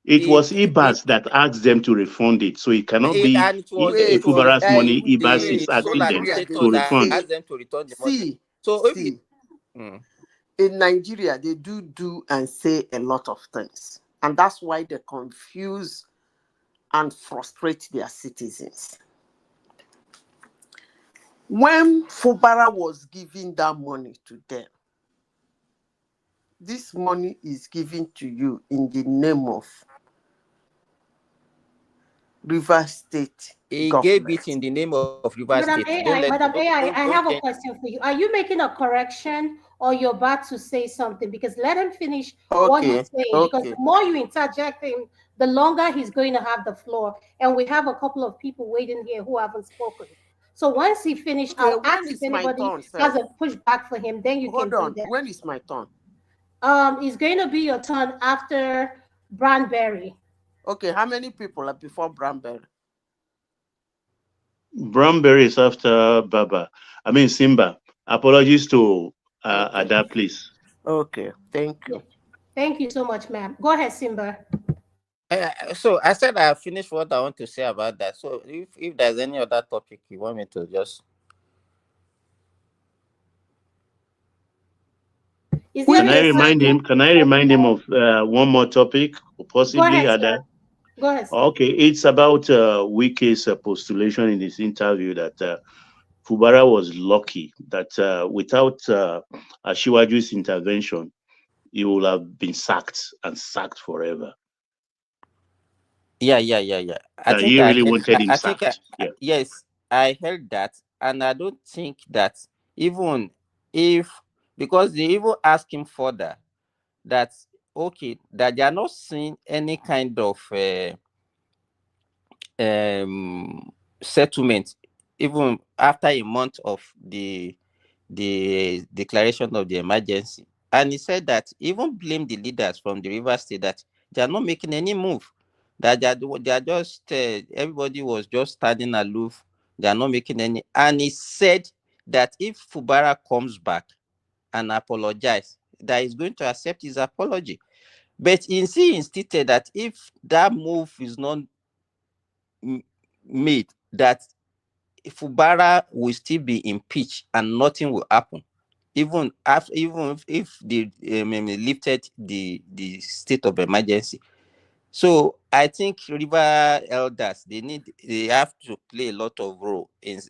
It was IBAS that asked them to refund it, so it cannot be Fubara's money. IBAS is asking them to refund. Ask them to return the money. So in Nigeria, they do and say a lot of things, and that's why they confuse and frustrate their citizens. When Fubara was giving that money to them, this money is given to you in the name of River State government. Gave it in the name of River State. Madam AI, I have a question for you. Are you making a correction or you're about to say something? Because let him finish what he's saying. Because the more you interject him, the longer he's going to have the floor. And we have a couple of people waiting here who haven't spoken. So once he finished, I'll ask if anybody has a pushback for him. Then you can do that. When is my turn? It's going to be your turn after Branberry. Okay, how many people are before Branberry? Branberry is after Simba. Apologies to Ada, please. Okay, thank you. Thank you so much, ma'am. Go ahead, Simba. So I said I finished what I want to say about that. So if there's any other topic you want me to just... Can I remind him of one more topic, possibly? Go ahead, Go ahead. Okay, it's about Wike's postulation in this interview that Fubara was lucky that without Ashiwaju's intervention, he would have been sacked forever. Yeah. He really wanted him sacked. Yes, I heard that, and I don't think that even if, because they even asked him further that that they are not seeing any kind of settlement even after a month of the declaration of the emergency. And he said that even blame the leaders from the River State that they are not making any move, that they are just everybody was just standing aloof, they are not making any. And he said that if Fubara comes back and apologize, that he's going to accept his apology. But he insisted that if that move is not made, that Fubara will still be impeached and nothing will happen, even if they lifted the state of emergency. So I think river elders they have to play a lot of role in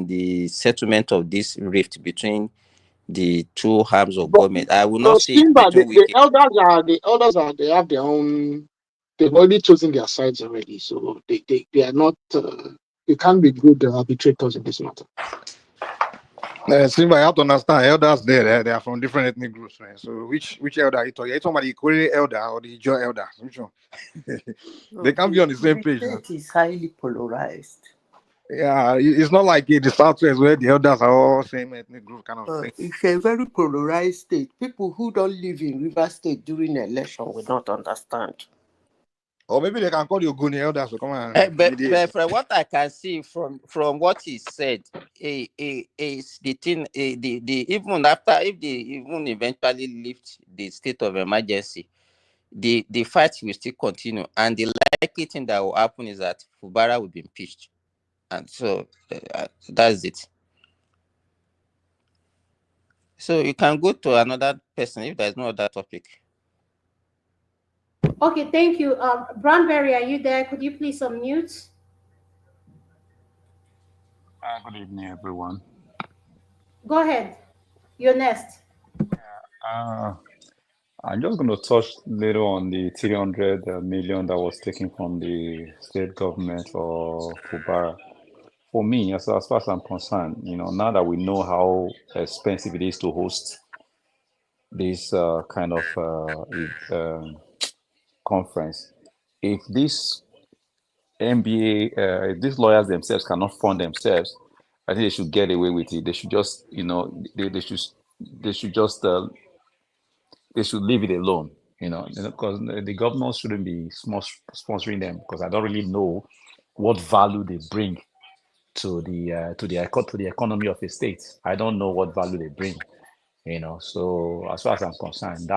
the settlement of this rift between the two arms of government. I will not say the elders they have their own. They've already chosen their sides already, so they are not. They can't be good arbitrators in this matter. Simba, you have to understand, elders there, they are from different ethnic groups, man. So which elder are you talking? Are you talking about the Ikore elder or the Ijaw elder? Which one? They can't be on the same page. It is highly polarized. Yeah, it's not like the Southwest where the elders are all same ethnic group kind of thing. It's a very polarized state. People who don't live in River State during the election will not understand. Or maybe they can call you Ogoni elders to come on. But from what I can see from what he said, is the thing, the even after, if they even eventually lift the state of emergency, the fight will still continue, and the likely thing that will happen is that Fubara will be impeached, and so that's it. So you can go to another person if there's no other topic. Okay, thank you. Branberry, are you there? Could you please unmute? Good evening, everyone. Go ahead. You're next. I'm just going to touch little on the 300 million that was taken from the state government for Fubara. For me, as far as I'm concerned, now that we know how expensive it is to host this kind of conference, if this NBA, these lawyers themselves cannot fund themselves, I think they should get away with it. They should just, they should just, they should leave it alone, because the governors shouldn't be sponsoring them, because I don't really know what value they bring to the economy of a state. I don't know what value they bring, So as far as I'm concerned,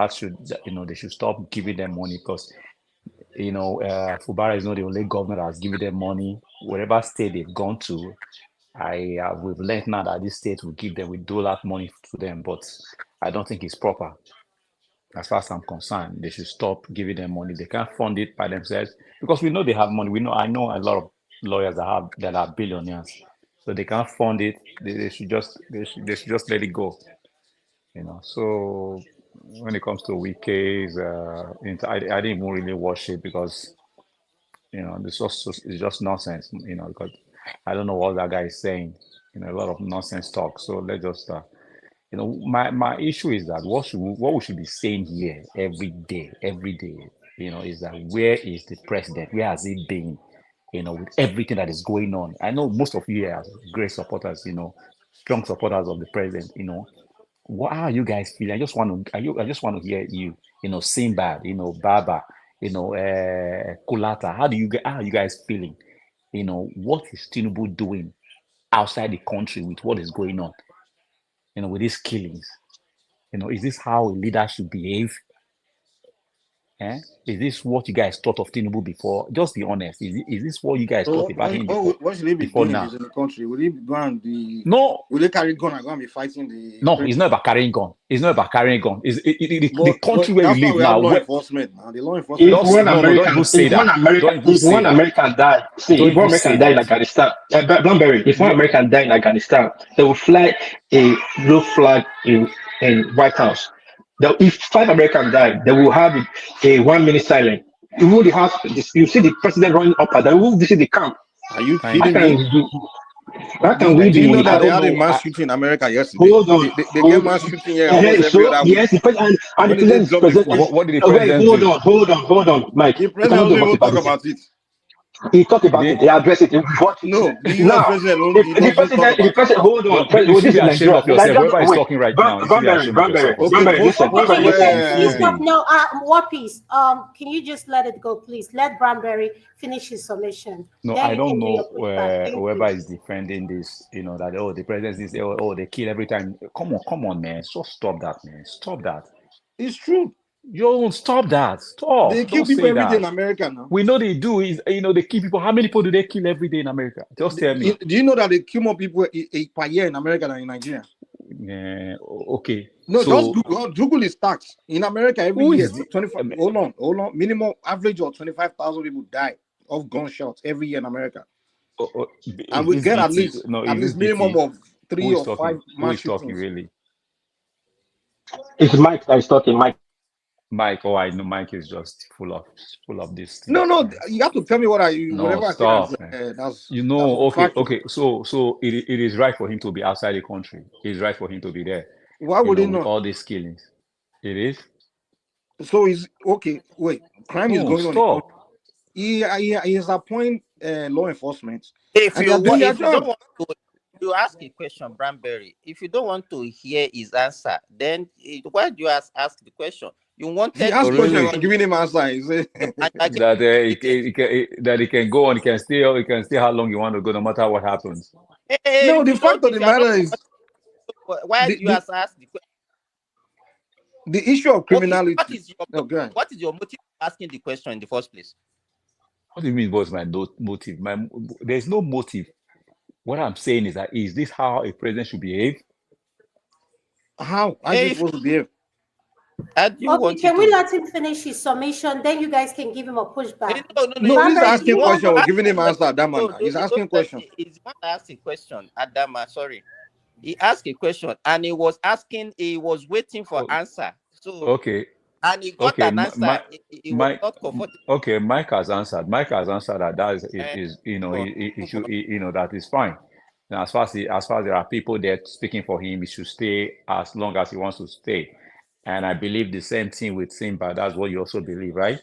they should stop giving them money, because Fubara is not the only governor that has given them money. Whatever state they've gone to, we've learned now that this state will do that money to them, but I don't think it's proper. As far as I'm concerned, they should stop giving them money. They can't fund it by themselves, because we know they have money. I know a lot of lawyers that are billionaires, so they can't fund it. They should just let it go. So when it comes to Wike's, I didn't even really watch it, because it's just nonsense. Because I don't know what that guy is saying. A lot of nonsense talk. So let's just. My issue is that what we should be saying here every day, is that where is the president? Where has he been? With everything that is going on. I know most of you are great supporters, strong supporters of the president. What are you guys feeling? I just want to hear you, Sinbad, Baba, Kulata. How are you guys feeling? What is Tinubu doing outside the country with what is going on? With these killings. Is this how a leader should behave? Is this what you guys thought of Tinubu before? Just be honest. Is this what you guys thought So about him before? what should he be Before doing if now? he's in the country? Will he go and be? No, Will he carry gun and go and be fighting the? no, it's not about carrying gun. It's not about carrying gun. The But country where you that's why live we have now. law enforcement now. The law If enforcement. one Don't even American, say that. Don't even if say one that. American die, see, Don't if one even say American die in that. Afghanistan, Blackberry, if one You, American die in Afghanistan, they will fly a blue flag in White House. If five Americans die, they will have a 1 minute silence. You will have you see the president running up and down. You will visit the camp. Are you thank How kidding can me? we, how can we Do you know be? I that they don't had a know. mass shooting in America yesterday? Hold on, They get hold mass on. shooting here almost every So other week. yes, the president and the When did they president is drop the president. phone? What did the Wait, president do? hold on, Mike. The You president cannot doesn't do even multiple talk this. about it. He talked He about it. did. He addressed it. But No, the U.S. now, president if he the doesn't talk president, about it. hold on, You this should be is ashamed Nigeria. of yourself. Nigeria, Whoever is wait, talking right now, you should be ashamed of yourself. Okay, Okay, can you guys please where? stop? No, War Peace. Can you just let it go, please? Let Branberry finish his submission. No, Then I you don't can do know your pushback. Thank whoever you. is defending this, that, the president is, they kill every time. Come on, man. So stop that, man. Stop that. It's true. You don't stop that. They Stop. kill Don't people say every day that. in America now. We know they do. Is they kill people. How many people do they kill every day in America? Just tell me. Do you know that they kill more people per year in America than in Nigeria? Okay. No, So just Google is stats. In America, every year, 25. Hold on. Minimum average of 25,000 people die of gunshots every year in America. And we get at least minimum of 3 or 5 Who mass is talking shootings. really? it's Mike that is talking. Mike. Oh, I know Mike is just full of this thing. No, you have to tell me whatever I stop, say. That's okay. Factual. So it is right for him to be outside the country. It's right for him to be there. Why would he with not? all these killings? It is. So is okay. Wait, crime is going on in the country. He is appointing law enforcement. If and you doing their if you don't job. want to, you ask a question, Branberry. If you don't want to hear his answer, then why do you ask the question? You wanted he asked question. I'm giving him answer. That he can go on. He can stay how long you want to go, no matter what happens. No, the fact of the matter is, why do you ask the question? The issue of criminality. Okay, what is your motive for asking the question in the first place? What do you mean? What's my motive? There's no motive. What I'm saying is is this how a president should behave? How is he supposed to behave? Okay, can we let him finish his summation? Then you guys can give him a pushback. No, he's asking question. We're giving him answer. Adama, he's asking question. He's one asking question. Adama, sorry, he asked a question and he was waiting for answer. So okay, and he got an answer. He was not comfortable. Okay, Mike has answered. That is he should that is fine. Now, as far as there are people there speaking for him, he should stay as long as he wants to stay. And I believe the same thing with Simba. That's what you also believe, right?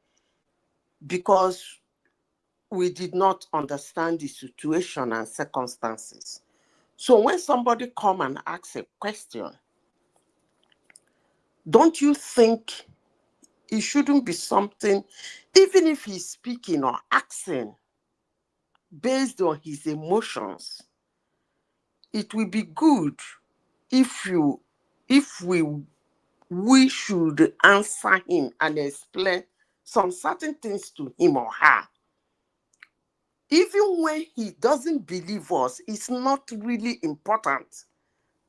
because we did not understand the situation and circumstances. So when somebody come and asks a question, don't you think it shouldn't be something, even if he's speaking or asking based on his emotions, it will be good if we should answer him and explain some certain things to him or her, even when he doesn't believe us, it's not really important.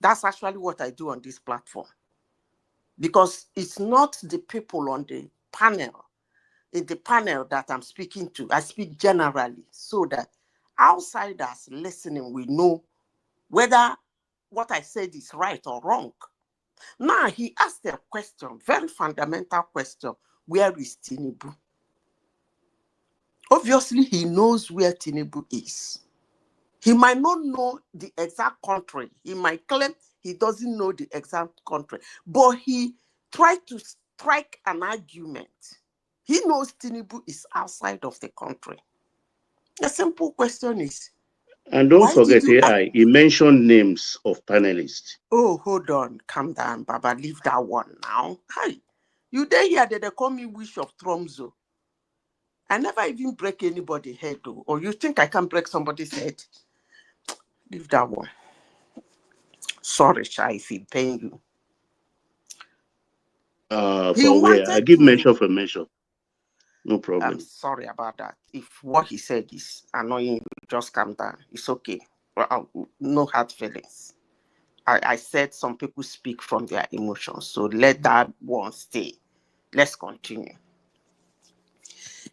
That's actually what I do on this platform. Because it's not the people on the panel, in the panel that I'm speaking to. I speak generally so that outsiders listening will know whether what I said is right or wrong. Now, he asked a question, very fundamental question. Where is Tinubu? Obviously, he knows where Tinubu is. He might not know the exact country. He might claim he doesn't know the exact country, but he tried to strike an argument. He knows Tinubu is outside of the country. The simple question is, and don't forget AI, he mentioned names of panelists. Oh, hold on, calm down, Baba, leave that one now. Hi, you there here that they call me Wish of Tromzo. I never even break anybody's head, though. Or you think I can break somebody's head? Leave that one. Sorry, Shai, if he pain you. For where? I give measure for measure. No problem. I'm sorry about that. If what he said is annoying you, just calm down. It's okay. Well, no hard feelings. I said some people speak from their emotions, so let that one stay. Let's continue.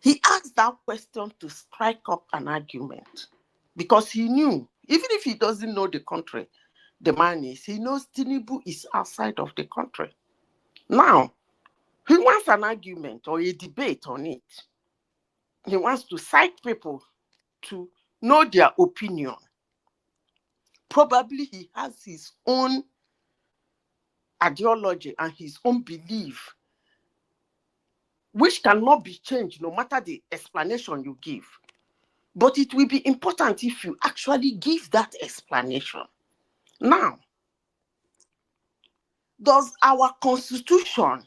He asked that question to strike up an argument because he knew, even if he doesn't know the country the man is, he knows Tinubu is outside of the country. Now, he wants an argument or a debate on it. He wants to cite people to know their opinion. Probably he has his own ideology and his own belief, which cannot be changed no matter the explanation you give. But it will be important if you actually give that explanation. Now, does our constitution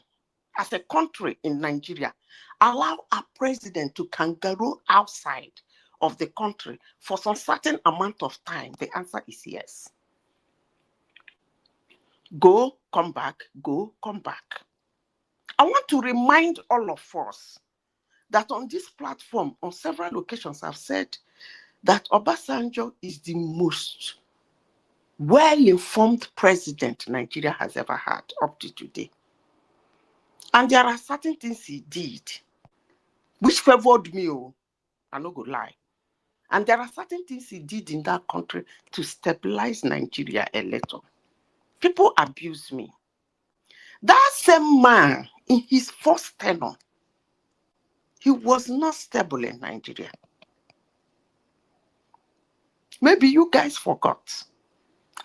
as a country in Nigeria allow a president to kangaroo outside of the country for some certain amount of time? The answer is yes. Go, come back, go, come back. I want to remind all of us that on this platform, on several occasions, I've said that Obasanjo is the most well-informed president Nigeria has ever had up to today. And there are certain things he did which favored me, I no go lie. And there are certain things he did in that country to stabilize Nigeria a little. People abuse me. That same man, in his first tenure, he was not stable in Nigeria. Maybe you guys forgot.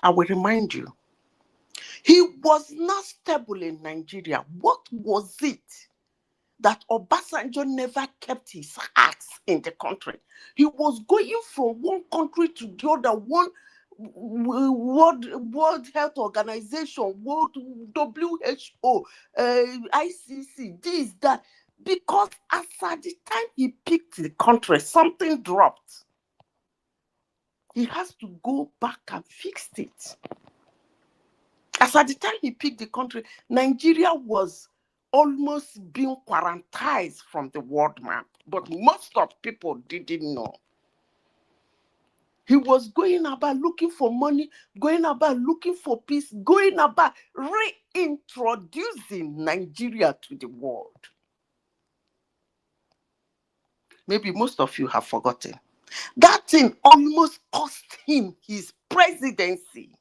I will remind you. He was not stable in Nigeria. What was it that Obasanjo never kept his acts in the country? He was going from one country to the other, one World Health Organization, World WHO, ICC, this, that, because as at the time he picked the country, something dropped. He has to go back and fix it. As at the time he picked the country, Nigeria was almost being quarantined from the world map, but most of people didn't know. He was going about looking for money, going about looking for peace, going about reintroducing Nigeria to the world. Maybe most of you have forgotten. That thing almost cost him his presidency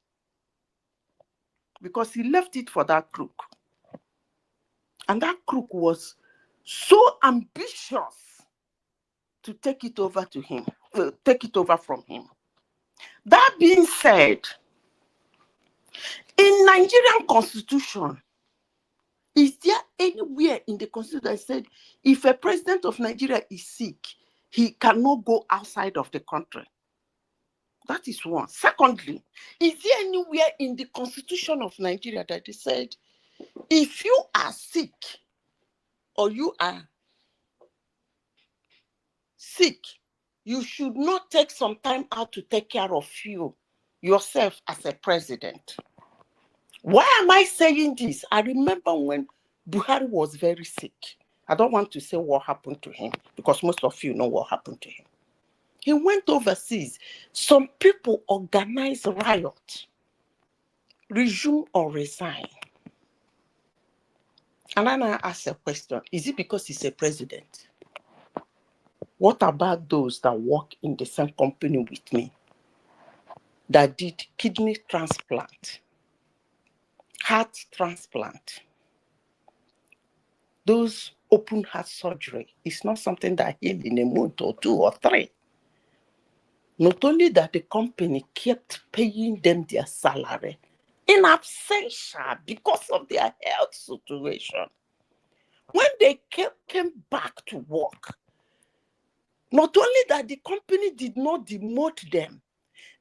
because he left it for that crook. And that crook was so ambitious to take it over to him, take it over from him. That being said, in Nigerian constitution, is there anywhere in the constitution that said if a president of Nigeria is sick, he cannot go outside of the country? That is one. Secondly, is there anywhere in the constitution of Nigeria that they said if you are sick or you are sick, you should not take some time out to take care of yourself as a president? Why am I saying this? I remember when Buhari was very sick I don't want to say what happened to him because most of you know what happened to him. He went overseas. Some people organized riot, resume or resign. And then I ask a question, is it because he's a president? What about those that work in the same company with me that did kidney transplant, heart transplant? Those open heart surgery is not something that healed in a month or 2 or 3. Not only that the company kept paying them their salary in absentia because of their health situation. When they came back to work, not only that the company did not demote them,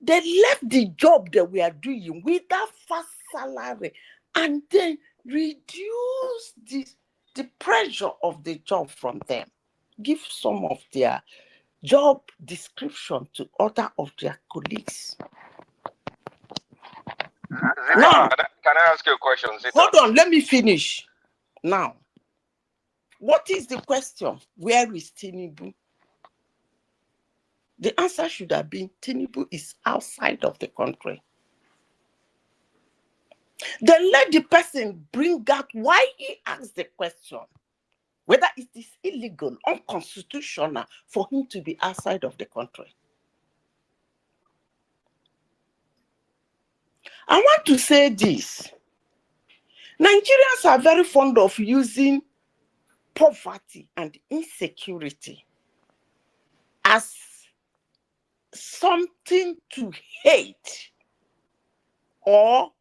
they left the job they were doing with that fast salary and then reduced the pressure of the job from them. Give some of their job description to other of their colleagues. Zita, Now, can I ask you a question, Zita? hold on, let me finish. Now, what is the question? Where is Tinubu? The answer should have been Tinubu is outside of the country. Then let the person bring out why he asked the question. Whether it is illegal, unconstitutional for him to be outside of the country. I want to say this. Nigerians are very fond of using poverty and insecurity as something to hate or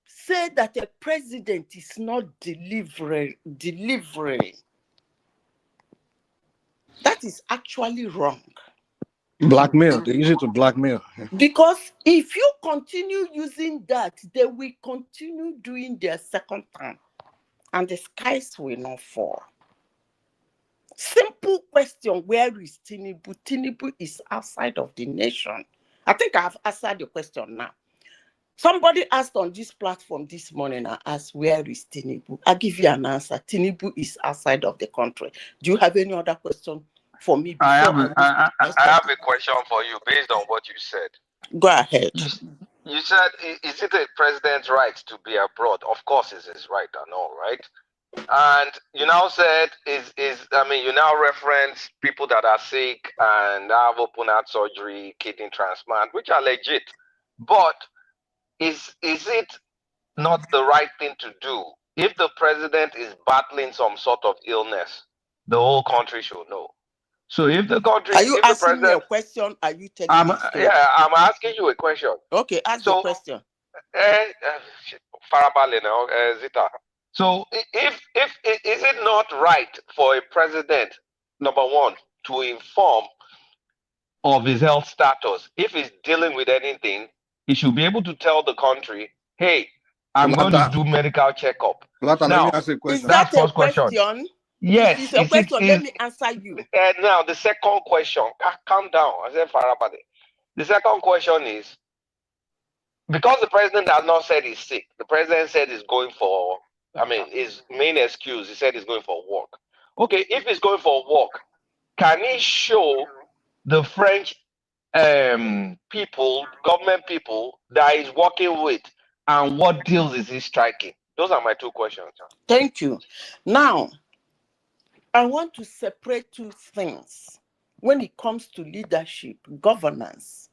say that a president is not delivering. That is actually wrong. Blackmail. They use it to blackmail. Because if you continue using that, they will continue doing their second term and the skies will not fall. Simple question, where is Tinubu? Tinubu is outside of the nation. I think I have answered your question now. Somebody asked on this platform this morning, I asked, where is Tinubu? I'll give you an answer. Tinubu is outside of the country. Do you have any other question for me? I have a question for you based on what you said. Go ahead. You said, is it a president's right to be abroad? Of course it's his right and all, right? And you now said, you now reference people that are sick and have open heart surgery, kidney transplant, which are legit. But is it not the right thing to do? If the president is battling some sort of illness, the whole country should know. So if the country, are you asking me a question? Are you telling me a story? Yeah, I'm asking you a question. Okay, ask the question. Zita. So if is it not right for a president, number one, to inform of his health status? If he's dealing with anything, he should be able to tell the country, hey, I'm going to do medical checkup. Now, let me ask you a question. Is that a question? Yes. If it's a question, let me answer you. Now, the second question, calm down. I said Farabade. The second question is, because the president has not said he's sick, the president said he's going for, his main excuse, he said he's going for work. Okay, if he's going for work, can he show the French people, government people that he's working with, and what deals is he striking? Those are my two questions. Thank you. Now, I want to separate two things when it comes to leadership, governance,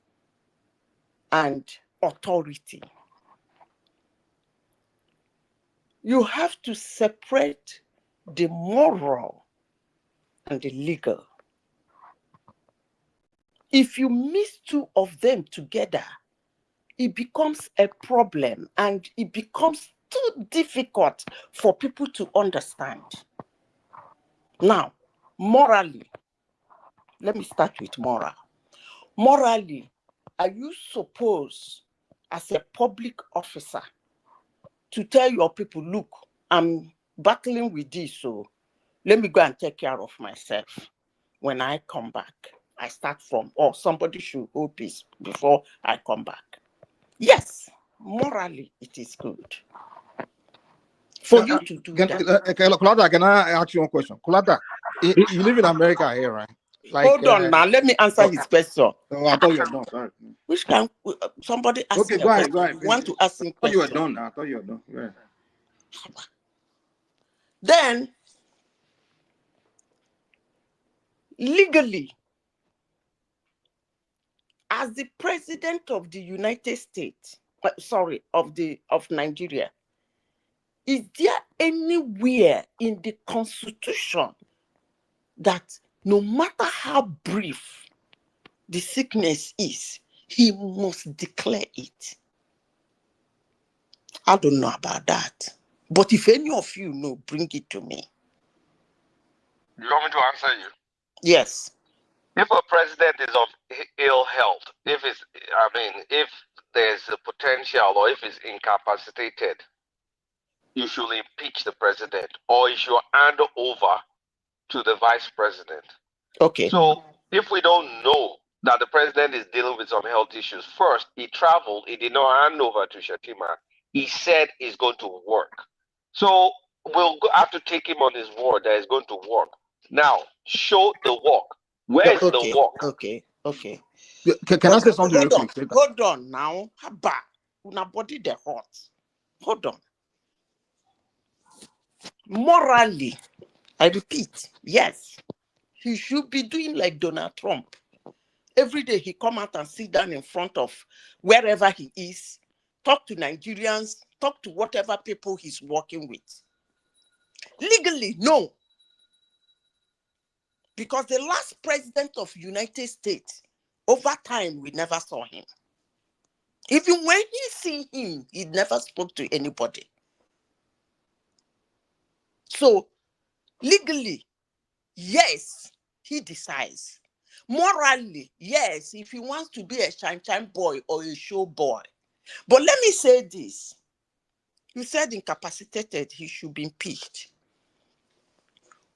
and authority. You have to separate the moral and the legal. If you mix two of them together, it becomes a problem and it becomes too difficult for people to understand. Now, morally, let me start with moral. Morally, are you supposed, as a public officer, to tell your people, look, I'm battling with this, so let me go and take care of myself. When I come back, I start from, or somebody should hold peace before I come back. Yes, morally, it is good. for you to do that. Kulata, can I ask you one question? Kulata, you live in America here, right? Like, hold on now, let me answer his question. Oh, I thought you were done. Sorry. Which can somebody ask Okay, me go a ahead. question? You want to ask him I thought you were question? done. I thought you were done. Yeah. Then legally, as the president of the United States, of Nigeria, is there anywhere in the Constitution that no matter how brief the sickness is, he must declare it? I don't know about that. But if any of you know, bring it to me. You want me to answer you? Yes. If a president is of ill health, if there's a potential or if he's incapacitated, you should impeach the president or you should hand over to the vice president. Okay. So if we don't know that the president is dealing with some health issues, first, he traveled, he did not hand over to Shatima. He said he's going to work. So we'll have to take him on his word that he's going to work. Now, show the work. Where is the work? Okay. Can I say something real quick? Hold on now. Haba. Una body the hot. Hold on. Morally, I repeat, yes, he should be doing like Donald Trump. Every day he come out and sit down in front of wherever he is, talk to Nigerians, talk to whatever people he's working with. Legally, no. Because the last president of United States, over time, we never saw him. Even when he see him, he never spoke to anybody. So, legally, yes, he decides. Morally, yes, if he wants to be a shine boy or a show boy. But let me say this. You said incapacitated, he should be impeached.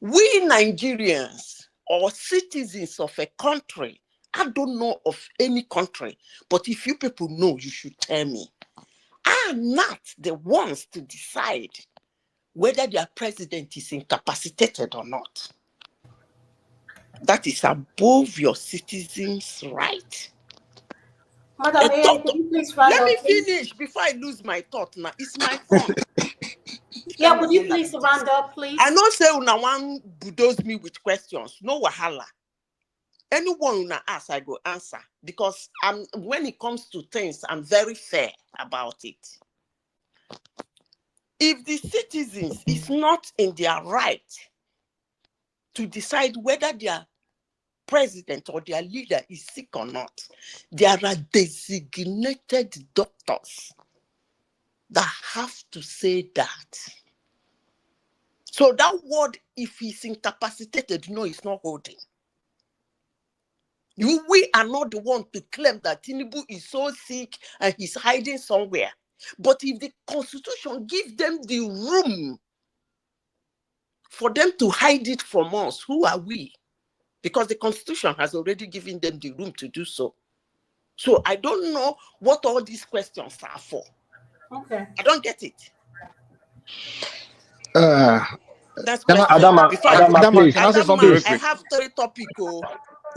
We Nigerians or citizens of a country, I don't know of any country, but if you people know, you should tell me, are not the ones to decide whether their president is incapacitated or not. That is above your citizens' right. Madam A, can you please round Let up, me please? finish before I lose my thought now. It's my turn. Yeah, would you please round up, please? I know say una one bulldoze me with questions. No wahala. Anyone una ask, I go answer. Because when it comes to things, I'm very fair about it. If the citizens is not in their right to decide whether their president or their leader is sick or not, there are designated doctors that have to say that. So that word, if he's incapacitated, no, it's not holding. We are not the one to claim that Tinubu is so sick and he's hiding somewhere. But if the Constitution gives them the room for them to hide it from us, who are we? Because the Constitution has already given them the room to do so. So I don't know what all these questions are for. Okay. I don't get it. That's Adama, please. Can I say something real I quick? have 3 topics.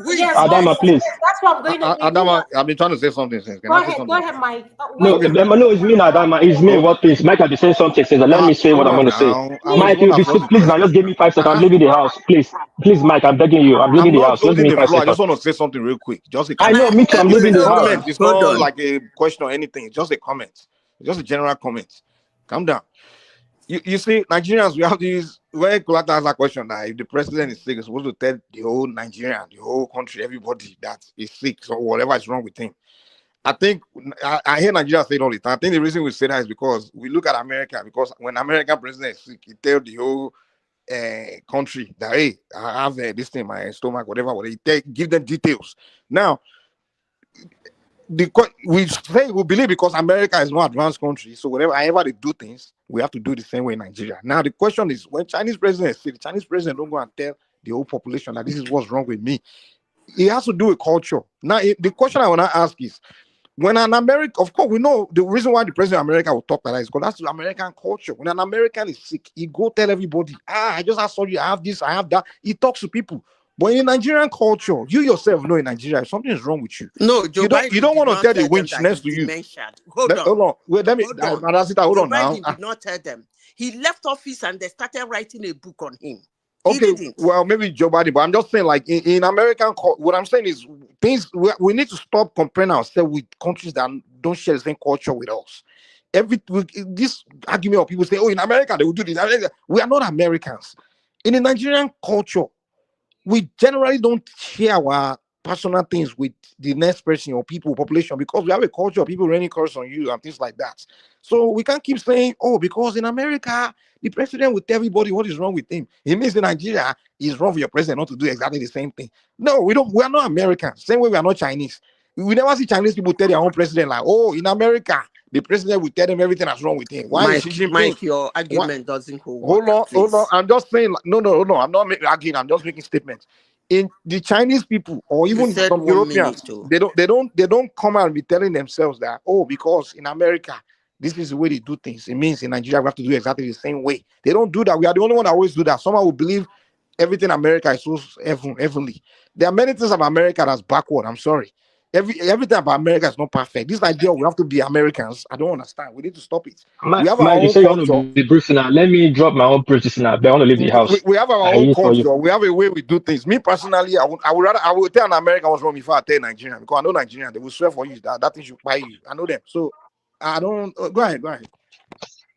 Yes, Adama, please. That's what I'm going to Adama, I've been trying to say something since. Go ahead, Mike. No, it's me, Adama. It's me. What please? Mike, I've been saying something since. Let me say what I'm going to say. Mike, please now, just give me 5 seconds. I'm leaving the house. Please, Mike, I'm begging you. I'm leaving the house. Just give me 5 seconds. I just want to say something real quick. I know, me too. I'm leaving the house. Comment. It's not like a question or anything. It's just a comment. It's just a general comment. Calm down. You see, Nigerians, we have these. When Kulata has a question that if the president is sick, he's supposed to tell the whole Nigerian, the whole country, everybody that is sick or whatever is wrong with him. I think I hear Nigeria say it all the time. I think the reason we say that is because we look at America, because when American president is sick, he tells the whole country that, hey, I have this thing in my stomach, whatever. Give them details. Now, we believe because America is not advanced country, so however they do things, we have to do the same way in Nigeria. Now, the question is, when Chinese president is sick, the Chinese president don't go and tell the whole population that this is what's wrong with me. It has to do with culture. Now, the question I want to ask is, when an American, of course, we know the reason why the president of America will talk like that is because that's the American culture. When an American is sick, he go tell everybody, I just saw you, I have this, I have that. He talks to people. But in Nigerian culture, you yourself know in Nigeria, something is wrong with you. No, Joe Biden You don't did want to not tell the tell them winch that next he's to you. dementia. Hold on. Hold on. Wait, let me, Hold on. hold Joe on now. Biden did not tell them. He left office and they started writing a book on him. Okay, well, maybe Joe Biden, but I'm just saying, like in American, what I'm saying is things we need to stop comparing ourselves with countries that don't share the same culture with us. This argument of people say, oh, in America they will do this. We are not Americans. In the Nigerian culture, we generally don't share our personal things with the next person or people, population, because we have a culture of people raining curse on you and things like that. So we can't keep saying, oh, because in America, the president will tell everybody what is wrong with him. It means in Nigeria, it's wrong for your president not to do exactly the same thing. No, we are not Americans. Same way we are not Chinese. We never see Chinese people tell their own president, like, oh, in America, the president will tell them everything that's wrong with him. Why is Xi Jinping? Mike, your argument doesn't hold water. Hold on. I'm just saying, like, no. I'm not arguing. I'm just making statements. In the Chinese people or even some Europeans, they don't come out and be telling themselves that, oh, because in America this is the way they do things. It means in Nigeria we have to do exactly the same way. They don't do that. We are the only one that always do that. Someone will believe everything America is so heavenly. There are many things about America that's backward. I'm sorry. Everything about America is not perfect. This idea we have to be Americans, I don't understand. We need to stop it. We have our Mike, you own say you want culture. to be Bruce now. Let me drop my own Bruce now. But I want to leave the house. We have our I own hear for you. culture. We have a way we do things. Me personally, I would tell an American what's wrong before I tell Nigerian, because I know Nigerian. They will swear for you that thing should buy you. I know them. So I don't. Go ahead.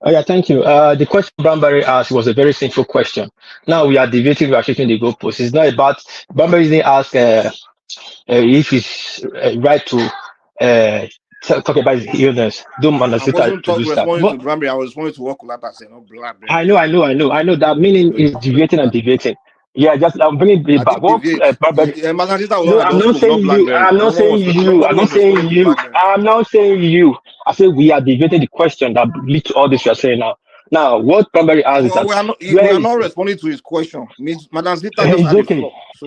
Oh yeah, thank you. The question Bambury asked was a very simple question. Now we are debating, we are shifting the goalposts. It's not about Bambury didn't ask if it's right to talk about his illness. Don't I understand wasn't to do that. responding But to Bramby. I was responding to what Kulata said. No black. I know. That meaning So is deviating and deviating. Yeah, just I'm bringing it I back. didn't What deviate. Bambury? No, No, I'm not saying you. I'm not saying you. I'm not saying you. I'm not saying you. I say we are debating the question that lead to all this you're saying now. Now, what Bambury asks is Well, that we where are is not responding to his question. Miss Madam Zita just it's had the okay. floor. So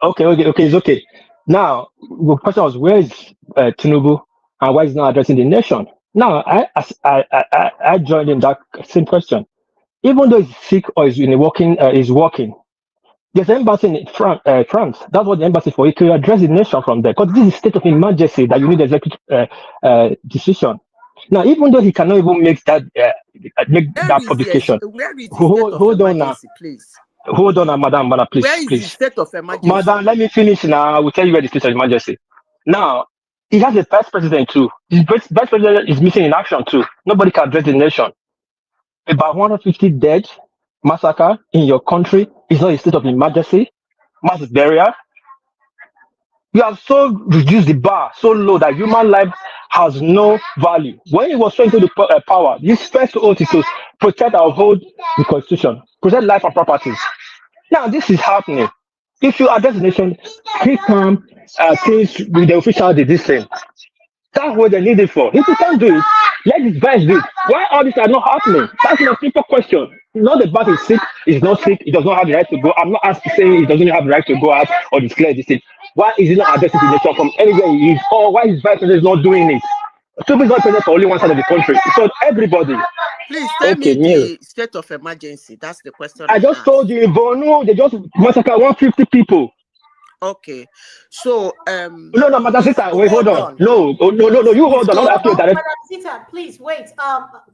Okay, it's okay. Now, the question was where is Tinubu and why is he not addressing the nation? Now, I joined in that same question. Even though he's sick or is working, there's an embassy in France. That's what the embassy for. He could address the nation from there because this is a state of emergency that you need executive decision. Now, even though he cannot even make that publication, where is the state of hold on now. emergency, please? Hold on, madam, please, Where is the please. state of emergency? Madam, let me finish now. I will tell you where the state of emergency. Now, he has a vice president too. His vice president is missing in action too. Nobody can address the nation. About 150 dead, massacre in your country is not a state of emergency. Mass burial. You have so reduced the bar so low that human life has no value. When he was into the power, his first oath is to protect or hold the constitution, protect life and properties. Now this is happening. If you address the nation, keep calm, things with the official did this thing. That's what they need it for. If you can't do it, let his vice do it. Why all these are not happening? That's a simple question. Not the bat is sick, he's not sick, he does not have the right to go. I'm not asking saying he doesn't have the right to go out or declare this thing. Why is he not addressing the nation from anywhere he is? Or why his vice president is not doing it? Trump is not president for only one side of the country. So everybody. Please tell me the state of emergency. That's the question. I just told you in Borno, they just massacred 150 people. Okay, so no, Madam Sita, wait, hold on. No, you hold on. Not asking Madam Sita, please wait.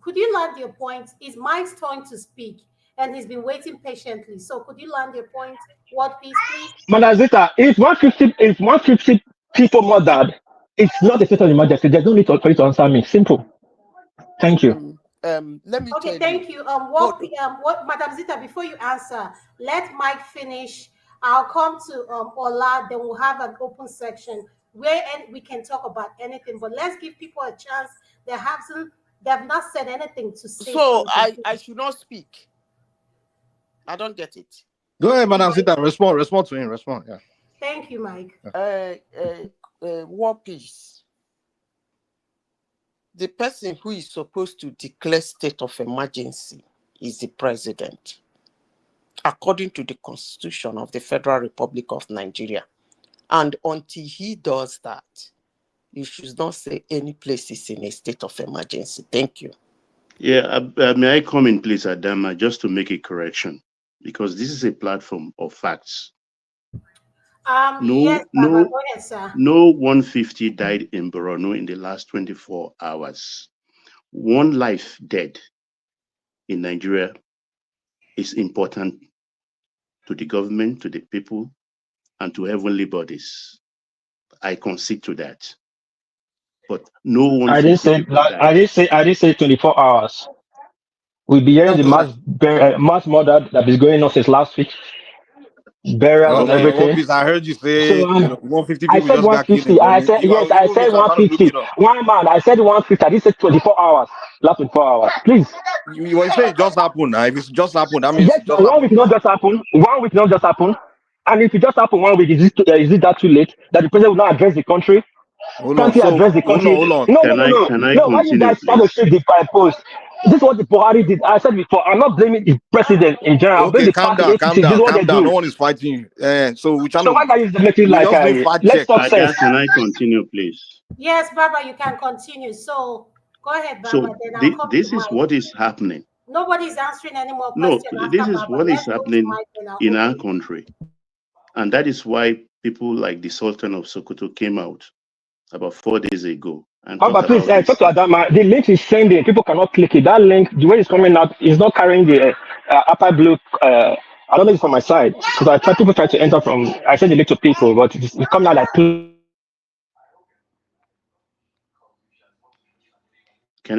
Could you land your point? It's Mike's turn to speak, and he's been waiting patiently. So could you land your point? What piece, please? Madam Sita, if 150 people murdered, it's not a state of emergency. There's no need for you to answer me. Simple. Thank you. Let me. Okay, thank you. What, Madam Zita? Before you answer, let Mike finish. I'll come to Ola, then we'll have an open section where we can talk about anything. But let's give people a chance. They have not said anything to say. So I should not speak. I don't get it. Go ahead, Madam Zita. Respond to him. Respond. Yeah. Thank you, Mike. War Peace. The person who is supposed to declare state of emergency is the president, according to the Constitution of the Federal Republic of Nigeria. And until he does that, you should not say any place is in a state of emergency. Thank you. Yeah, may I come in, please, Adama, just to make a correction, because this is a platform of facts. Yes, Baba, go ahead, sir. No 150 died in Borno in the last 24 hours. One life dead in Nigeria is important to the government, to the people, and to heavenly bodies. I concede to that. But no 150 people died. I didn't say 24 hours. We'll be hearing the mass murder that is going on since last week. Burials and everything. I heard you say, So 150 I people said just got killed in 150. I said yes. I said 150. One man. I said 150. I didn't say 24 hours. Last 24 hours. Please. You say it just happened now. If it's just happened, that means Yes, it just 1 week not just happen. 1 week not just happen. And if it just happened 1 week, is it that too late that the president will not address the country? Can't he address the country? Hold on. No. Can I No, why you continue, guys trying to shoot the post? This is what the Buhari did. I said before, I'm not blaming the president in general. I'm blaming the calm party. down. This is what they do. No one is fighting you. So we're trying So why are you making like just doing fact let's check. talk sense. Can I continue, please? Yes, Baba, you can continue. So go ahead, Baba. So then I'll come this to is Mike. what is happening. Nobody's answering any more No, questions. this is Baba. what Let's is go to happening Mike and I'll in our open. country. And that is why people like the Sultan of Sokoto came out about 4 days ago and Baba, please about talk to Adama. The link is sending. People cannot click it. That link, the way it's coming out, is not carrying the upper blue. I don't know if it's from my side because people try to enter from. I send the link to people, but it's coming out like. Can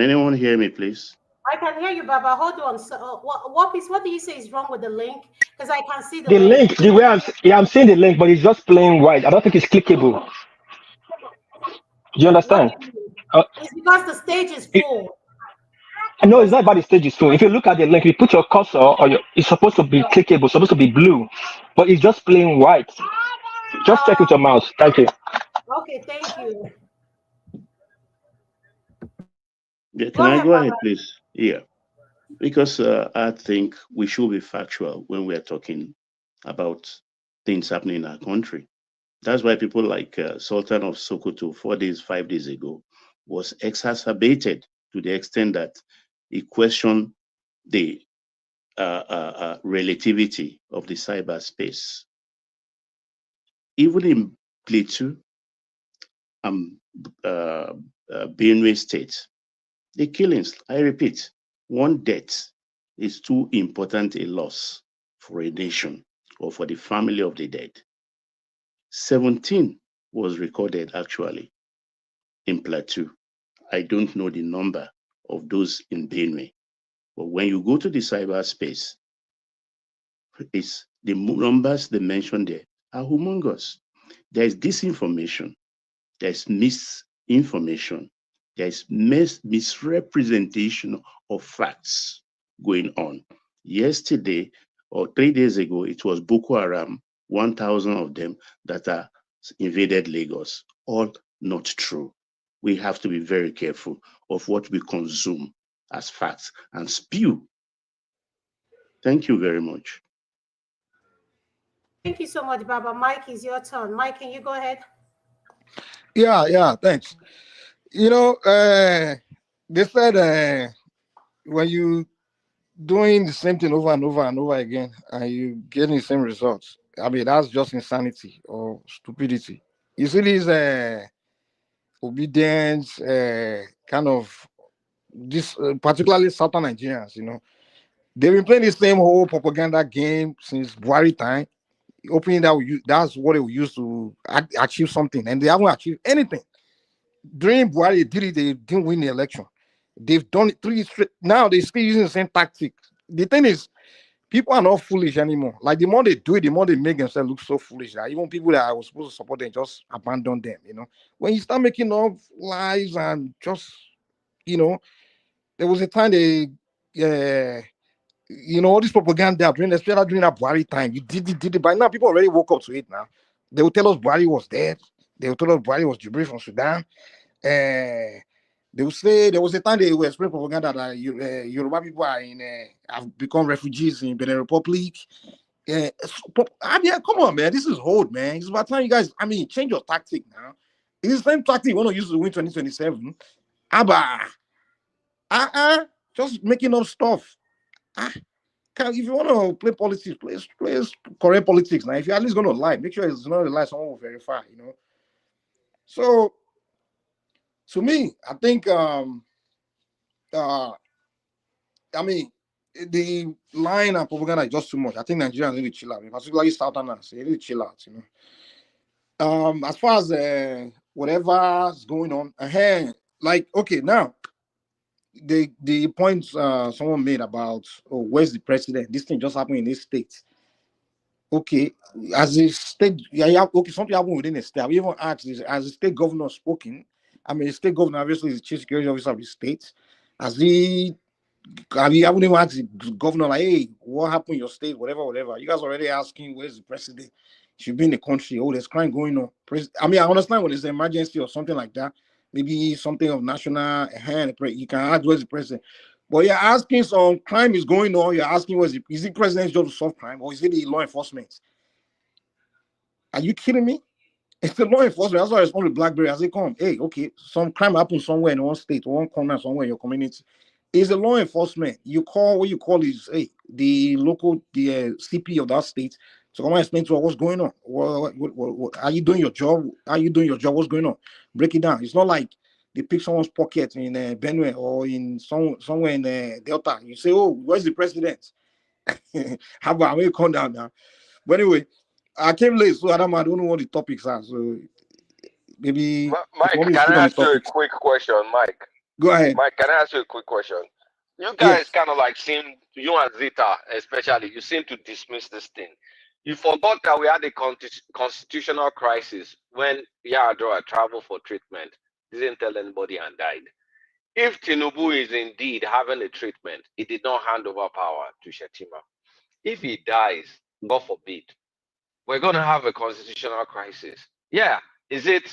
anyone hear me, please? I can hear you, Baba. Hold on. So, what do you say is wrong with the link? Because I can see The link, the way I'm seeing the link, but it's just plain white. I don't think it's clickable. Do you understand? It's because the stage is full. No, it's not about the stage is full. If you look at the link, you put your cursor it's supposed to be clickable, supposed to be blue, but it's just plain white. Just check with your mouse. Thank you. Okay, thank you. Yeah, can I go ahead, please? Yeah, because I think we should be factual when we are talking about things happening in our country. That's why people like Sultan of Sokoto 5 days ago was exacerbated to the extent that he questioned the relativity of the cyberspace. Even in Plateau and Benue State, the killings, I repeat, one death is too important a loss for a nation or for the family of the dead. 17 was recorded actually in Plateau. I don't know the number of those in Benue, but when you go to the cyberspace, it's the numbers they mentioned there are humongous. There is disinformation, there's misinformation, there's misrepresentation of facts going on. Yesterday or 3 days ago, it was Boko Haram, 1,000 of them that are invaded Lagos. All not true. We have to be very careful of what we consume as facts and spew. Thank you very much. Thank you so much, Baba. Mike, it's your turn. Mike, can you go ahead? Yeah, thanks. They said when you doing the same thing over and over and over again and you getting the same results, I mean, that's just insanity or stupidity. You see these obedience, kind of this, particularly Southern Nigerians, they've been playing the same whole propaganda game since Buhari time, hoping that's what they will use to achieve something, and they haven't achieved anything. During Buhari, they didn't win the election. They've done it 3 straight. Now they're still using the same tactic. The thing is, people are not foolish anymore. Like the more they do it, the more they make themselves look so foolish. That even people that I was supposed to support them just abandon them. When you start making up lies and just, there was a time they, all this propaganda especially during that Buhari time. You did it. By now, people already woke up to it. Now they will tell us Buhari was dead. They will tell us Buhari was Jibril from Sudan. They will say there was a time they were spreading propaganda that Yoruba people have become refugees in Benin Republic. I mean, come on, man. This is old, man. It's about time you guys, change your tactic now It's the same tactic you want to use to win 2027. Abba. Just making up stuff. If you want to play politics, play correct politics. Now, if you're at least going to lie, make sure it's not a lie someone will verify, So, to me, I think, the line and propaganda is just too much. I think Nigerians need to chill out, particularly Southerners. They need to chill out, As far as whatever's going on, okay, now, the points someone made about, where's the president? This thing just happened in this state. Okay, as a state, okay, something happened within the state. We even asked this, as a state governor spoken. The state governor obviously is the chief security officer of the state. Have you even asked the governor, like, hey, what happened in your state, whatever. You guys already asking where's the president? Should be in the country. Oh, there's crime going on. I understand when there's an emergency or something like that. Maybe something of national hand. You can ask where's the president. But you're asking some crime is going on. You're asking is it president's job to solve crime, or is it the law enforcement? Are you kidding me? It's the law enforcement. That's why I respond to BlackBerry as they come. Hey, okay, some crime happens somewhere in one state, one corner, somewhere in your community. It's the law enforcement. You call what you call is the local, the CP of that state. So come and explain to us what's going on. What, are you doing your job? Are you doing your job? What's going on? Break it down. It's not like they pick someone's pocket in Benue or in somewhere in Delta. You say, oh, where's the president? How about we calm down now? But anyway, I came late, so I don't know what the topics are. So maybe Mike, can I ask you a quick question, Mike? Go ahead. Mike, can I ask you a quick question? You guys kind of like you and Zita especially, you seem to dismiss this thing. You forgot that we had a constitutional crisis when Yaradua traveled for treatment, didn't tell anybody and died. If Tinubu is indeed having a treatment, he did not hand over power to Shetima. If he dies, God forbid, we're going to have a constitutional crisis. Yeah. Is it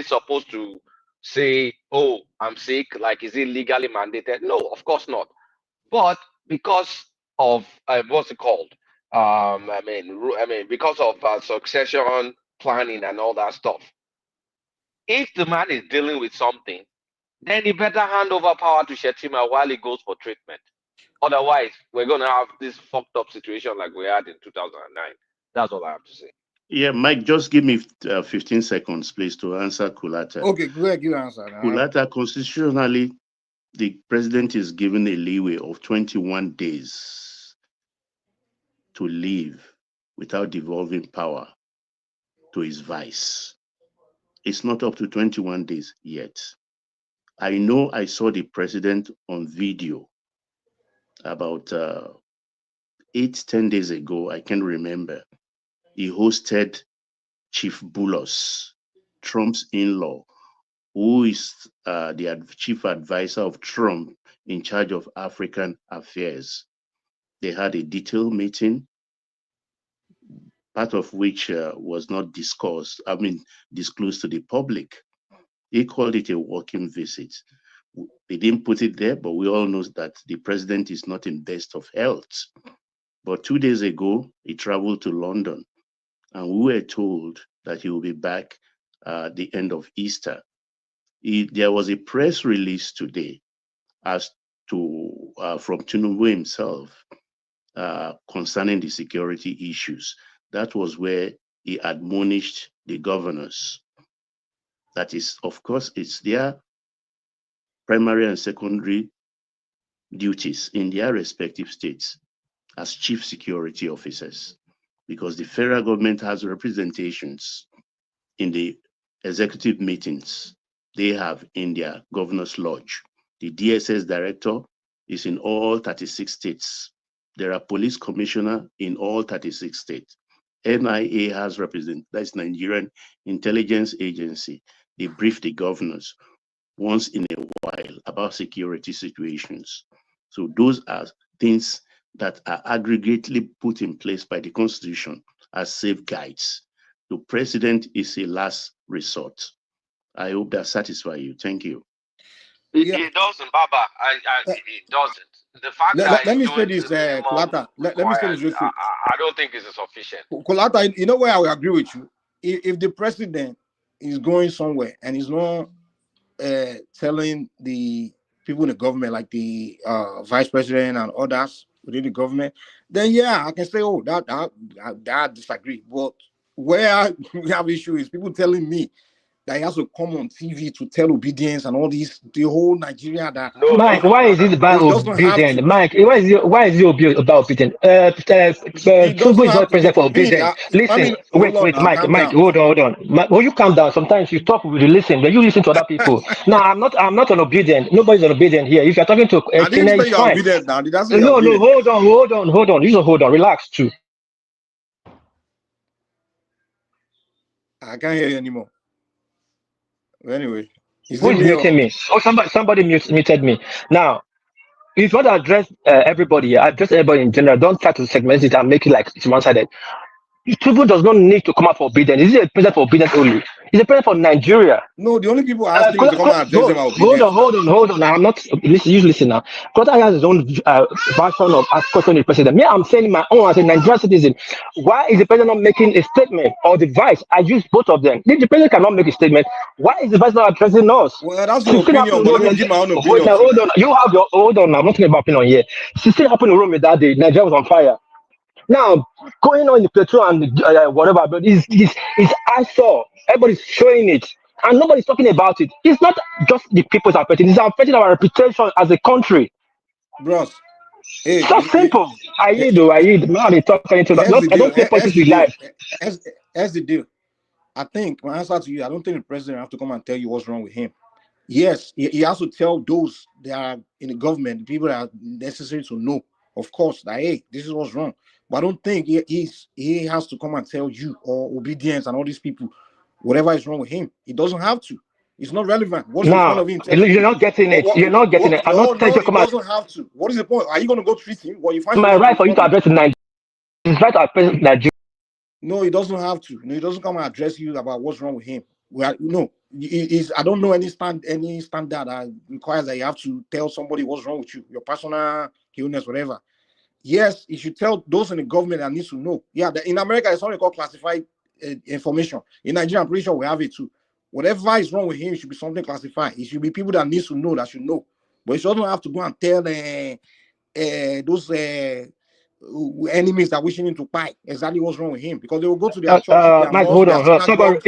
supposed to say, oh, I'm sick? Like, is it legally mandated? No, of course not. But because of, what's it called? Because of succession planning and all that stuff, if the man is dealing with something, then he better hand over power to Shetima while he goes for treatment. Otherwise, we're going to have this fucked up situation like we had in 2009. That's all I have to say. Yeah, Mike, just give me 15 seconds, please, to answer Kulata. Okay, go ahead, you answer. Kulata, constitutionally, the president is given a leeway of 21 days to leave without devolving power to his vice. It's not up to 21 days yet. I know I saw the president on video about 8-10 days ago. I can't remember. He hosted Chief Bulos, Trump's in-law, who is the chief advisor of Trump in charge of African affairs. They had a detailed meeting, part of which was not disclosed to the public. He called it a working visit. They didn't put it there, but we all know that the president is not in best of health. But 2 days ago, he traveled to London, and we were told that he will be back at the end of Easter. There was a press release today as to from Tinubu himself concerning the security issues. That was where he admonished the governors. That is, of course, it's their primary and secondary duties in their respective states as chief security officers, because the federal government has representations in the executive meetings they have in their governor's lodge. The DSS director is in all 36 states. There are police commissioners in all 36 states. NIA has that's Nigerian Intelligence Agency. They brief the governors once in a while about security situations. So those are things that are aggregately put in place by the Constitution as safeguards. The president is a last resort. I hope that satisfies you. Thank you. It doesn't, Baba. It doesn't. The fact that let me say this, Kulata. Let me say this real quick. I don't think it's sufficient. Kulata, you know where I will agree with you. If the president he's going somewhere and he's not telling the people in the government, like the vice president and others within the government, then yeah, I can say, oh, that I disagree. But where we have issue is people telling me that he has to come on TV to tell obedience and all this, the whole Nigeria that Mike, why is it about he doesn't have obedience? to. Mike, why is it about obedience? He Tubu doesn't is have not to. president for obedience. Listen, Hold on wait, now, Mike, calm down. hold on. Will you calm down? Sometimes you talk with you listen, but you listen to other people. No, I'm not an obedient. Nobody's an obedient here. If you're talking to I didn't Chine, say it's you're fine. obedient now. Did I say you're No, obedient? hold on. You should hold on. Relax too. I can't hear you anymore. Anyway, is Who it is me or muting me? Oh, somebody muted me. Now, if you want to address everybody, address everybody in general. Don't try to segment it and make it like it's one-sided. Tinubu does not need to come out for obedience. Is he a president for obedience only? He's a president for Nigeria. no? The only people asking you to come and address them are Hold obedient. on. I'm not listen. You listen now. Qatar has his own version of questioning the president. Me, I'm saying my own as a Nigerian citizen. Why is the president not making a statement, or the vice? I use both of them. If the president cannot make a statement, why is the vice not addressing us? Well, that's your opinion, but let me give my own opinion. Hold on. You have your hold on. I'm not talking about opinion here. Something happened in Rome that day. Nigeria was on fire. Now, going on in the petrol and whatever, but it's I saw everybody's showing it, and nobody's talking about it. It's not just the people's affecting; it's affecting our reputation as a country. Bros, hey, So simple. I need. Man, they talk anything. here's the I deal. don't play Here's politics the with deal. life. Here's the deal. I think my answer to you, I don't think the president have to come and tell you what's wrong with him. Yes, he has to tell those that are in the government, the people that are necessary to know, of course, that hey, this is what's wrong. But I don't think he has to come and tell you or obedience and all these people whatever is wrong with him. He doesn't have to. It's not relevant. What's the point Now, of him telling you're you? not getting it. You're not getting it. I'm No, not telling you to he come out. doesn't have to. What is the point? Are you going to go treat him? Well, you find Am I right for you to address Nigeria? It's right to address Nigeria. No, he doesn't have to. No, he doesn't come and address you about what's wrong with him. I don't know any standard that requires that you have to tell somebody what's wrong with you, your personal illness, whatever. Yes, you should tell those in the government that needs to know. Yeah, in America, it's something called classified information. In Nigeria, I'm pretty sure we have it too. Whatever is wrong with him, it should be something classified. It should be people that needs to know that should know. But you don't have to go and tell those enemies that wishing him to buy exactly what's wrong with him, because they will go to their church, their Mike, mosque, hold their on. synagogue.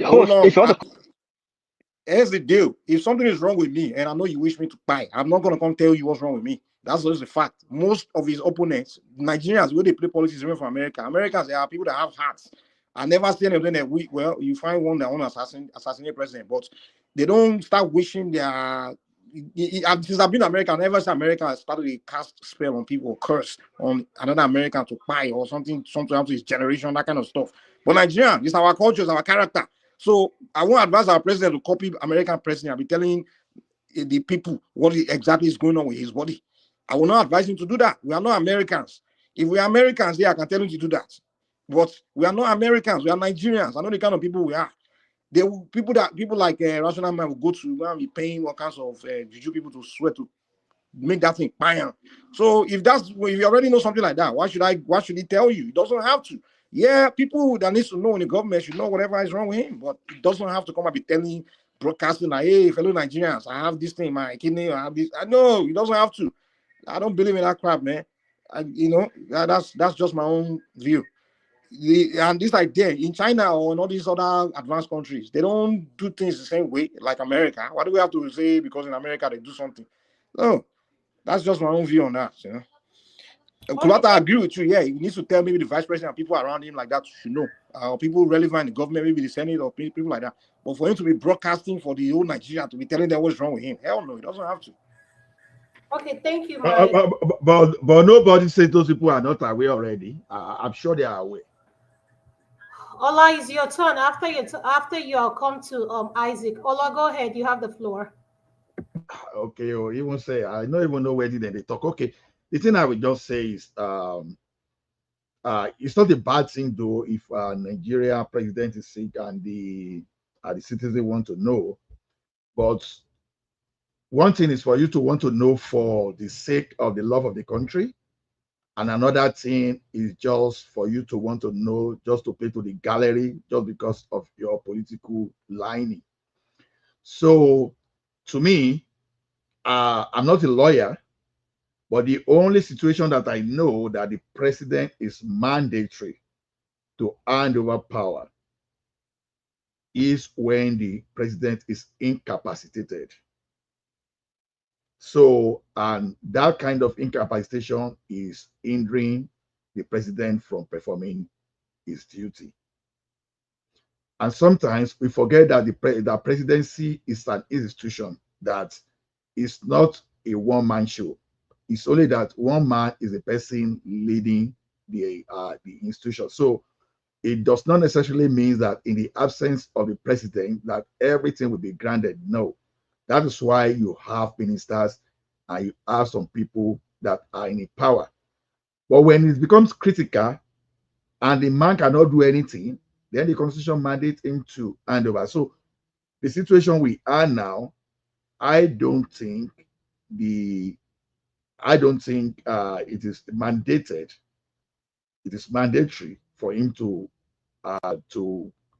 Hold on. If you want to Here's the deal. If something is wrong with me and I know you wish me to buy, I'm not going to come tell you what's wrong with me. That's just a fact. Most of his opponents, Nigerians, when they play politics, even from America, Americans, there are people that have hearts. I never see anyone that you find one that want to assassinate president, but they don't start wishing their. Since I've been in America, I never see America has started a cast spell on people, curse on another American to buy or something happen to his generation, that kind of stuff. But Nigerian, it's our culture, it's our character. So I won't advise our president to copy American president. I'll be telling the people what exactly is going on with his body. I will not advise him to do that. We are not Americans. If we are Americans, yeah, I can tell him to do that. But we are not Americans. We are Nigerians. I know the kind of people we are. People like Rational Man will go to go and be paying all kinds of juju people to swear to make that thing fire. So if you already know something like that, why should he tell you? He doesn't have to. Yeah, people that needs to know in the government should know whatever is wrong with him, but it doesn't have to come and be broadcasting like, hey, fellow Nigerians, I have this thing in my kidney, I have this. I know he doesn't have to. I don't believe in that crap, man. That's just my own view. And this idea in China or in all these other advanced countries, they don't do things the same way like America. Why do we have to say because in America they do something? No, that's just my own view on that. Kulata, I agree with you. Yeah, he needs to tell maybe the vice president and people around him like that should know. People relevant in the government, maybe the Senate or people like that. But for him to be broadcasting for the whole Nigeria to be telling them what's wrong with him, hell no, he doesn't have to. Okay, thank you, Mike. But nobody said those people are not aware already. I'm sure they are aware. Ola, it's your turn. After you come to Isaac. Ola, go ahead. You have the floor. Okay, or even say I don't even know where did they talk. Okay, the thing I would just say is it's not a bad thing though if Nigeria president is sick and the citizen want to know. But one thing is for you to want to know for the sake of the love of the country And another thing is just for you to want to know, just to play to the gallery, just because of your political lining. So to me, I'm not a lawyer, but the only situation that I know that the president is mandatory to hand over power is when the president is incapacitated. So, and that kind of incapacitation is hindering the president from performing his duty. And sometimes we forget that the presidency is an institution that is not a one-man show. It's only that one man is the person leading the institution. So it does not necessarily mean that in the absence of the president that everything will be granted. No, that is why you have ministers and you have some people that are in power. But when it becomes critical and the man cannot do anything, then the constitution mandates him to hand over. So the situation we are now, I don't think it is mandated. It is mandatory for him to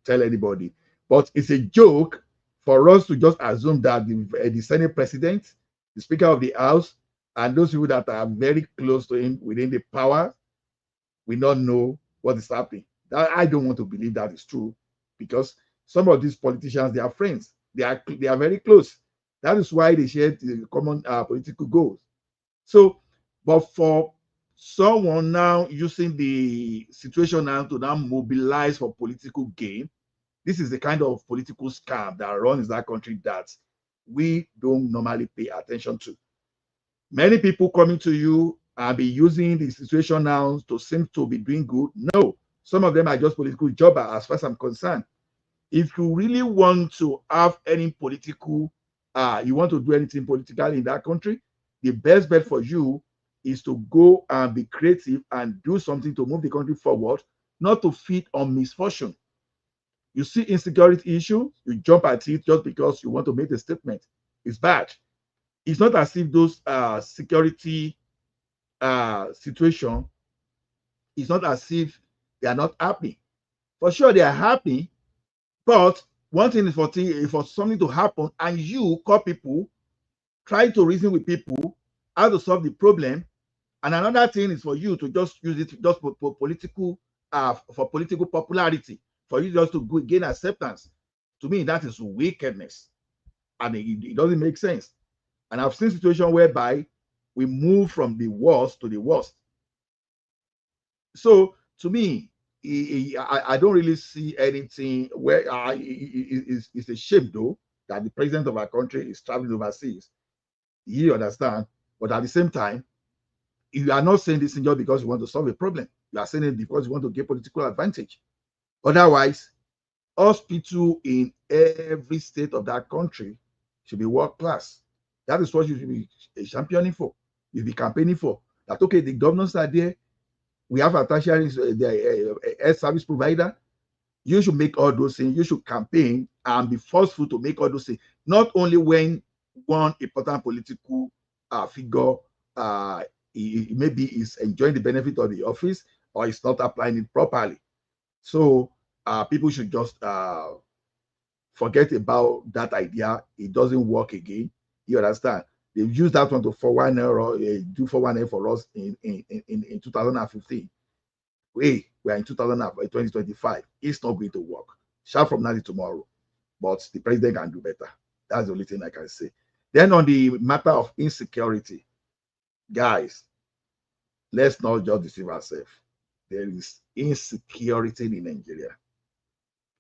tell anybody. But it's a joke for us to just assume that the Senate president, the Speaker of the House, and those people that are very close to him within the power will not know what is happening. I don't want to believe that is true, because some of these politicians, they are friends. They are very close. That is why they share the common political goals. So, but for someone now using the situation now to now mobilize for political gain, this is the kind of political scam that runs that country that we don't normally pay attention to. Many people coming to you and be using the situation now to seem to be doing good. No, some of them are just political jobbers as far as I'm concerned. If you really want to have any political, you want to do anything political in that country, the best bet for you is to go and be creative and do something to move the country forward, not to feed on misfortune. You see insecurity issue, you jump at it just because you want to make a statement. It's bad. It's not as if those security situation, it's not as if they are not happy. For sure, they are happy, but one thing is for something to happen and you call people, try to reason with people how to solve the problem. And another thing is for you to just use it just for political popularity, for you just to gain acceptance. To me, that is wickedness, and it doesn't make sense. And I've seen situations whereby we move from the worst to the worst. So to me, I don't really see anything where it's a shame though that the president of our country is traveling overseas. You understand? But at the same time, you are not saying this thing just because you want to solve a problem. You are saying it because you want to get political advantage. Otherwise, hospital in every state of that country should be world class. That is what you should be championing for. You'll be campaigning for. That okay, the governors are there. We have a tertiary health service provider. You should make all those things. You should campaign and be forceful to make all those things. Not only when one important political figure maybe is enjoying the benefit of the office or is not applying it properly. So people should just forget about that idea. It doesn't work again. You understand? They've used that one to 419 or do 419 for us in 2015. We're in 2025. It's not going to work. Shout from now to tomorrow. But the president can do better. That's the only thing I can say. Then on the matter of insecurity, guys, let's not just deceive ourselves. There is insecurity in Nigeria.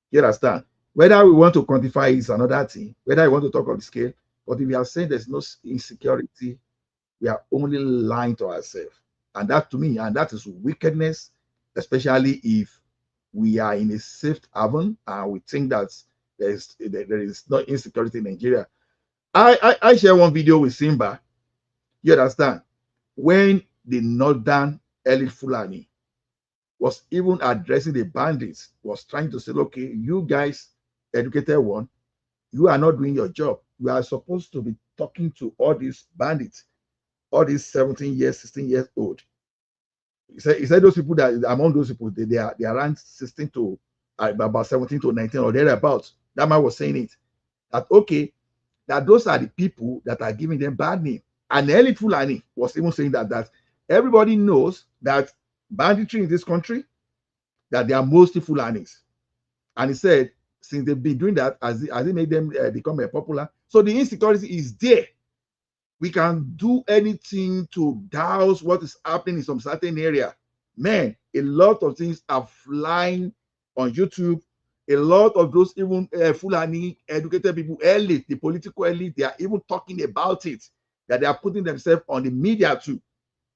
You understand? Whether we want to quantify is another thing, whether we want to talk on the scale, but if we are saying there's no insecurity, we are only lying to ourselves. And that to me, and that is wickedness, especially if we are in a safe haven and we think that there is no insecurity in Nigeria. I share one video with Simba. You understand? When the northern elite Fulani was even addressing the bandits, was trying to say, okay, you guys, educated one, you are not doing your job. You are supposed to be talking to all these bandits, all these 17 years, 16 years old. He said those people that among those people they are around 16 to about 17 to 19 or thereabouts. That man was saying it. That okay, that those are the people that are giving them bad name. And Elite Fulani was even saying that everybody knows that banditry in this country, that they are mostly Fulanis. And he said, since they've been doing that, as it made them become popular, so the insecurity is there. We can do anything to douse what is happening in some certain area. Man, a lot of things are flying on YouTube. A lot of those even Fulani educated people, elite, the political elite, they are even talking about it, that they are putting themselves on the media too.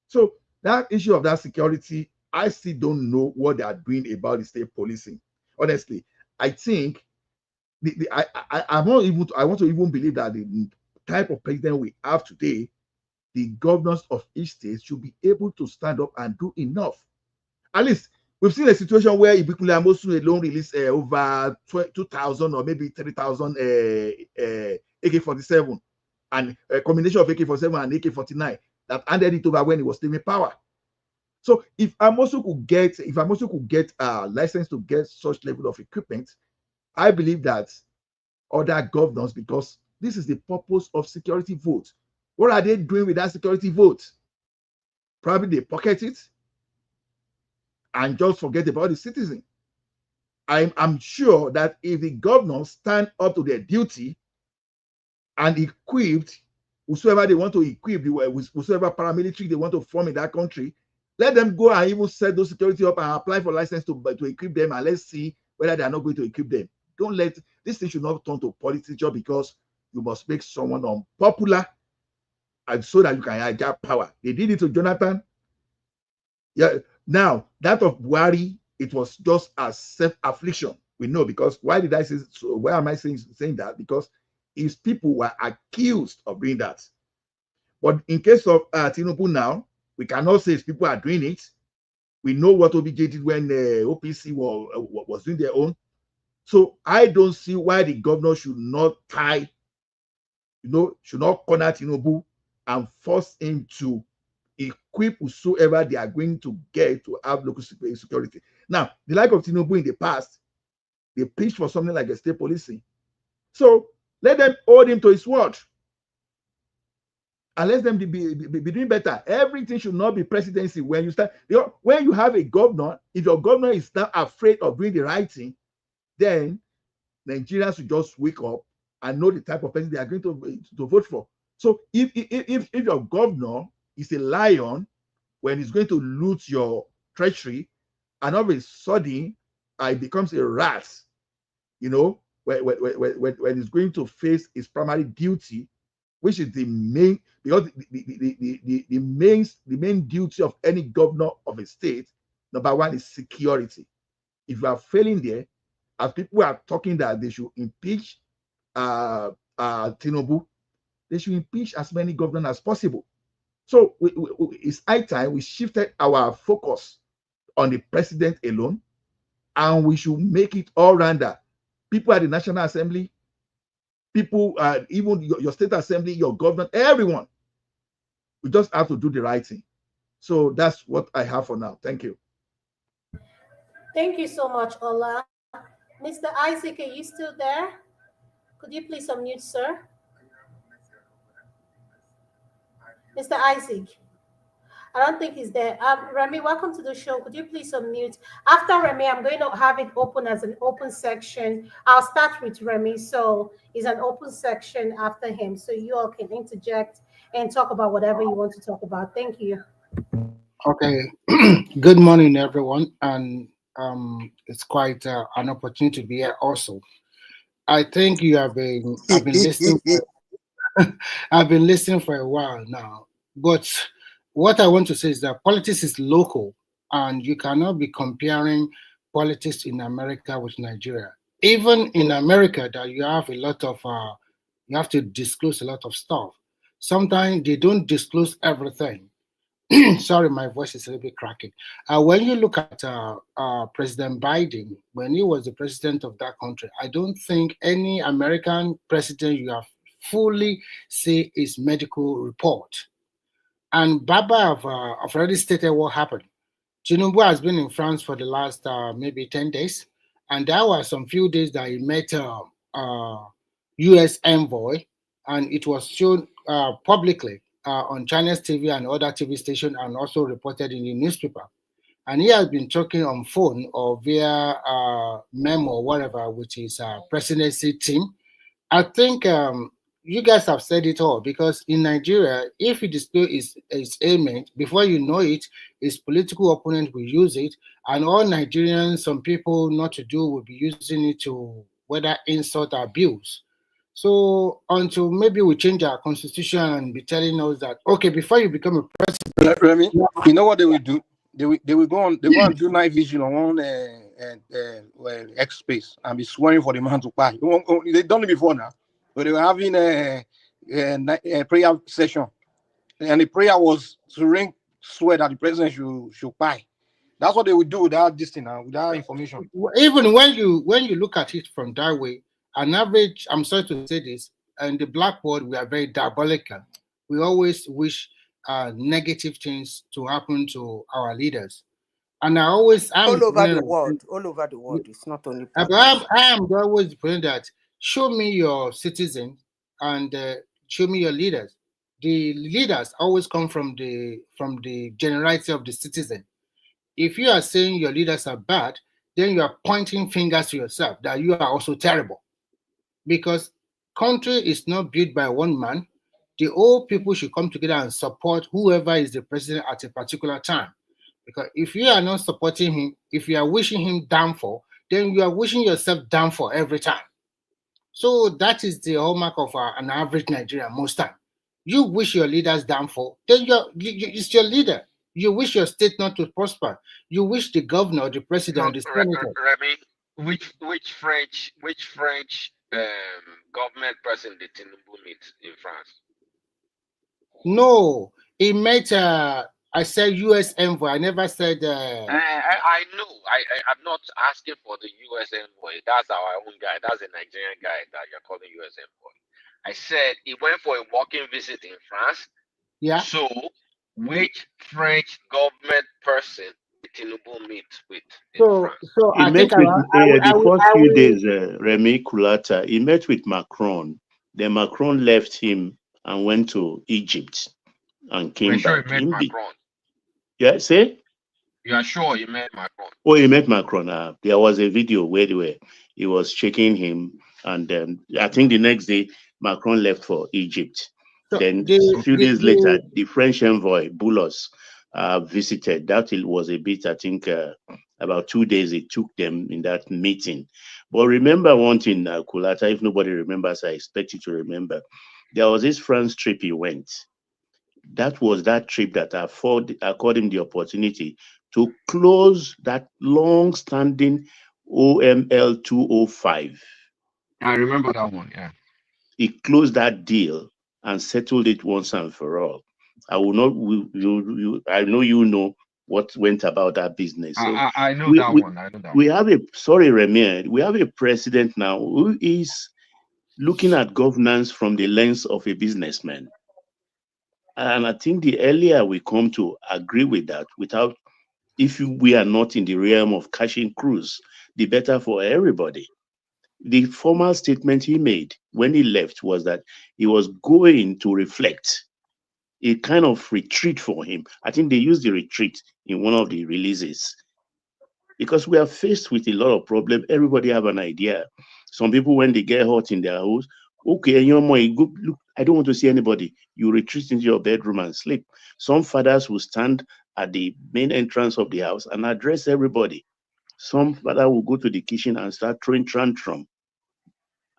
So that issue of that security, I still don't know what they are doing about the state policing. Honestly, I think I want to even believe that the type of president we have today, the governors of each state should be able to stand up and do enough. At least we've seen a situation where Ibikule Amosu alone released over 2,000 or maybe 3,000 AK-47 and a combination of AK-47 and AK-49 that handed it over when he was still in power. So if Amosu could get a license to get such level of equipment, I believe that other governors, because this is the purpose of security vote. What are they doing with that security vote? Probably they pocket it and just forget about the citizen. I'm sure that if the governors stand up to their duty and equipped whosoever they want to equip, whosoever paramilitary they want to form in that country, let them go and even set those security up and apply for license to equip them, and let's see whether they are not going to equip them. Don't let this thing should not turn to politics just because you must make someone unpopular and so that you can hijack power. They did it to Jonathan. Yeah. Now that of Buhari, it was just a self-affliction. We know, because why did I say so? Why am I saying that? Because his people were accused of doing that. But in case of Tinubu now, we cannot say his people are doing it. We know what OBJ did when OPC was doing their own. So I don't see why the governor should not should not corner Tinubu and force him to equip whosoever they are going to get to have local security. Now, the like of Tinubu in the past, they pitched for something like a state policing. So let them hold him to his word. And let them be doing better. Everything should not be presidency. When you have a governor, if your governor is not afraid of doing the right thing, then Nigerians should just wake up and know the type of person they are going to vote for. So if your governor is a lion, when he's going to loot your treasury, and all of a sudden it becomes a rat, when he's going to face his primary duty, which is the main, because the main duty of any governor of a state, number one, is security. If you are failing there, as people are talking that they should impeach Tinubu, they should impeach as many governors as possible. So it's high time we shifted our focus on the president alone, and we should make it all-rounder. People at the National Assembly, people, even your state assembly, your government, everyone. We just have to do the right thing. So that's what I have for now. Thank you. Thank you so much, Ola. Mr. Isaac, are you still there? Could you please unmute, sir? Mr. Isaac. I don't think he's there. Remy, welcome to the show. Could you please unmute? After Remy, I'm going to have it open as an open section. I'll start with Remy. So it's an open section after him. So you all can interject and talk about whatever you want to talk about. Thank you. Okay. Good morning, everyone. And it's quite an opportunity to be here also. I think I've been listening. I've been listening for a while now. But what I want to say is that politics is local, and you cannot be comparing politics in America with Nigeria. Even in America, that you have a lot of, you have to disclose a lot of stuff. Sometimes they don't disclose everything. Sorry, my voice is a little bit cracking. When you look at President Biden, when he was the president of that country, I don't think any American president you have fully see his medical report. And Baba have already stated what happened. Tinubu has been in France for the last maybe 10 days, and there were some few days that he met U.S. envoy, and it was shown publicly on China's TV and other TV stations, and also reported in the newspaper. And he has been talking on phone or via memo or whatever with his presidency team. I think you guys have said it all, because in Nigeria, if he displays his ailment, before you know it, his political opponent will use it, and all Nigerians, some people not to do, will be using it to whether insult or abuse. So until maybe we change our constitution and be telling us that, okay, before you become a president, Remy, you know what they will do? They will go on. They go and do night vision on one X space and be swearing for the man to buy. They've done it before now, but they were having a prayer session, and the prayer was to swear that the president should buy. That's what they would do without this thing, without information. Even when you look at it from that way, an average, I'm sorry to say this, in the black world, we are very diabolical. We always wish negative things to happen to our leaders. And I all over the world. It's not only I am always the point that show me your citizens and show me your leaders. The leaders always come from the generality of the citizen. If you are saying your leaders are bad, then you are pointing fingers to yourself that you are also terrible. Because country is not built by one man. The whole people should come together and support whoever is the president at a particular time. Because if you are not supporting him, if you are wishing him downfall, then you are wishing yourself downfall every time. So that is the hallmark of an average Nigerian most time. You wish your leaders downfall, then it's your leader. You wish your state not to prosper. You wish the governor, the president, the senator. Remy, which French government person did Tinubu meet in France? No, he met. I said U.S. envoy. I never said. I know. I'm not asking for the U.S. envoy. That's our own guy. That's a Nigerian guy that you're calling U.S. envoy. I said he went for a walking visit in France. Yeah. So, which French government person did Tinubu meet with in France? So He I met think with the first few days, Remy Kulata. He met with Macron. Then Macron left him and went to Egypt and came We're sure back. he met Macron. Yeah, say? You are sure you met Macron? Oh, he met Macron. There was a video where he was shaking him, and I think the next day Macron left for Egypt. So then a few days later, the French envoy Boulos visited. That was a bit, I think, about 2 days it took them in that meeting. But remember one thing, Kulata, if nobody remembers, I expect you to remember. There was this France trip he went. That was that trip that accorded him the opportunity to close that long-standing OML 205. I remember that one, yeah. He closed that deal and settled it once and for all. I will not. I know you know what went about that business. So I know that one. I know that we have Remy. We have a president now who is looking at governance from the lens of a businessman. And I think the earlier we come to agree with that, if we are not in the realm of cashing crews, the better for everybody. The formal statement he made when he left was that he was going to reflect, a kind of retreat for him. I think they used the retreat in one of the releases. Because we are faced with a lot of problems. Everybody have an idea. Some people, when they get hot in their house, okay, look, I don't want to see anybody. You retreat into your bedroom and sleep. Some fathers will stand at the main entrance of the house and address everybody. Some father will go to the kitchen and start throwing tantrum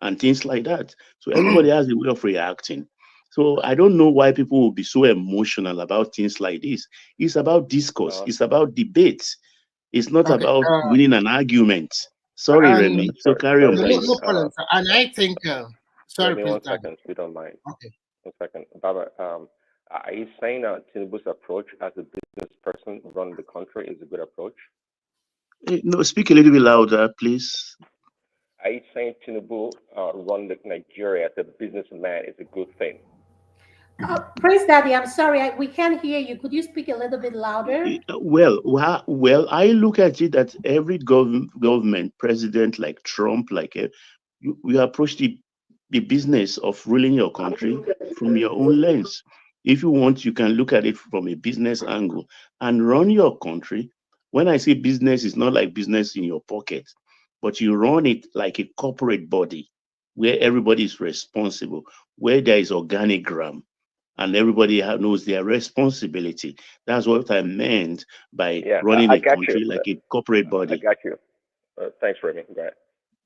and things like that. So everybody has a way of reacting. So I don't know why people will be so emotional about things like this. It's about discourse. It's about debates. It's not about winning an argument. Sorry, Remy. So carry on, please. No problem. And I think, sorry, Remy, please. 1 second, if you don't mind. Okay. 1 second. Baba, are you saying Tinubu's approach as a business person running the country is a good approach? No, speak a little bit louder, please. Are you saying Tinubu running Nigeria as a businessman is a good thing? Prince Daddy, I'm sorry, we can't hear you. Could you speak a little bit louder? Well, I look at it that every government, president like Trump, you approach the business of ruling your country from your own lens. If you want, you can look at it from a business angle and run your country. When I say business, it's not like business in your pocket, but you run it like a corporate body where everybody is responsible, where there is organigram and everybody knows their responsibility. That's what I meant by Yeah, running I a got you. country like a corporate I body. got you. Thanks, Remy. Go ahead.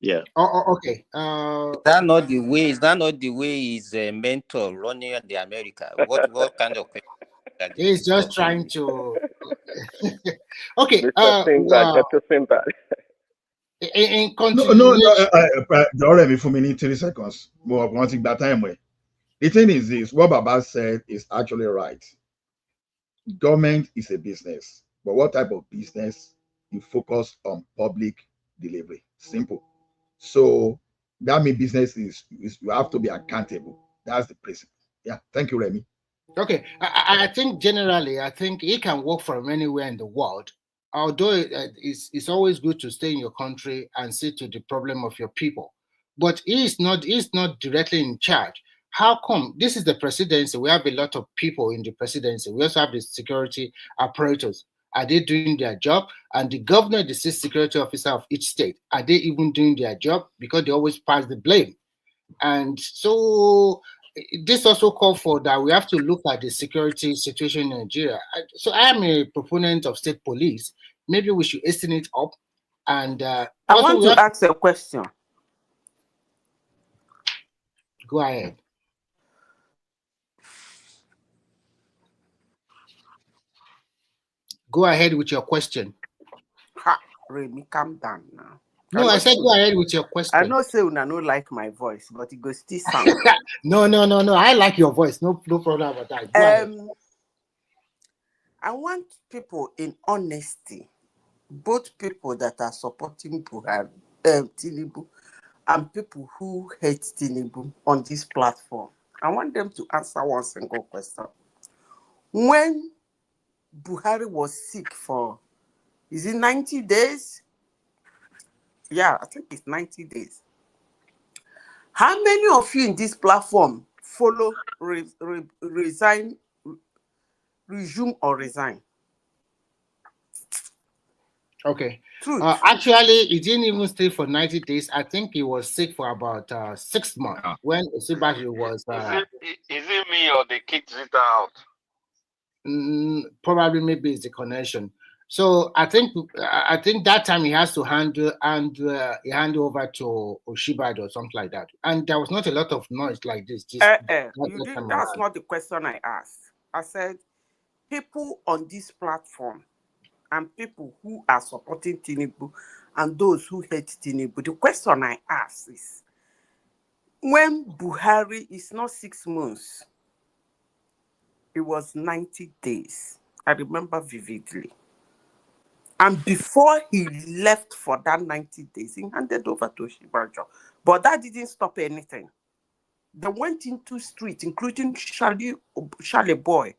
Yeah. Okay. Is that not the way? Is that not the way his mentor running the America? What kind of question? He's just trying to. Okay. Mr. Sinbad, Dr. Sinbad. In No. continuation. Don't let me for me 30 seconds. More one thing that time way. The thing is this: what Baba said is actually right. Government is a business, but what type of business? You focus on public delivery. Simple. So that means business is you have to be accountable. That's the principle. Yeah. Thank you, Remy. Okay, I think generally, I think it can work from anywhere in the world. Although it's always good to stay in your country and see to the problem of your people, but he's not directly in charge. How come? This is the presidency. We have a lot of people in the presidency. We also have the security apparatus. Are they doing their job? And the governor, the security officer of each state, are they even doing their job? Because they always pass the blame. And so this also called for that we have to look at the security situation in Nigeria. So I am a proponent of state police. Maybe we should hasten it up. And I want to ask a question. Go ahead. Go ahead with your question. Ha, Remy, calm down now. No, I said go ahead with your question. I know say una no like my voice, but it goes still sound. No. I like your voice. No problem about that. Go ahead. I want people in honesty, both people that are supporting Tinubu and people who hate Tinubu on this platform. I want them to answer one single question. When Buhari was sick for, is it 90 days? Yeah, I think it's 90 days. How many of you in this platform follow resign, resume or resign? Okay. Actually, he didn't even stay for 90 days. I think he was sick for about 6 months when Sibashi was. Is it me or they kicked Zita out? Probably maybe it's the connection. So I think that time he has to hand over to Oshibad or something like that. And there was not a lot of noise like this. That's not the question I asked. I said people on this platform and people who are supporting Tinubu and those who hate Tinubu. The question I ask is, when Buhari is not 6 months, it was 90 days. I remember vividly. And before he left for that 90 days, he handed over to Shibajo. But that didn't stop anything. They went into street, including Charlie Boy.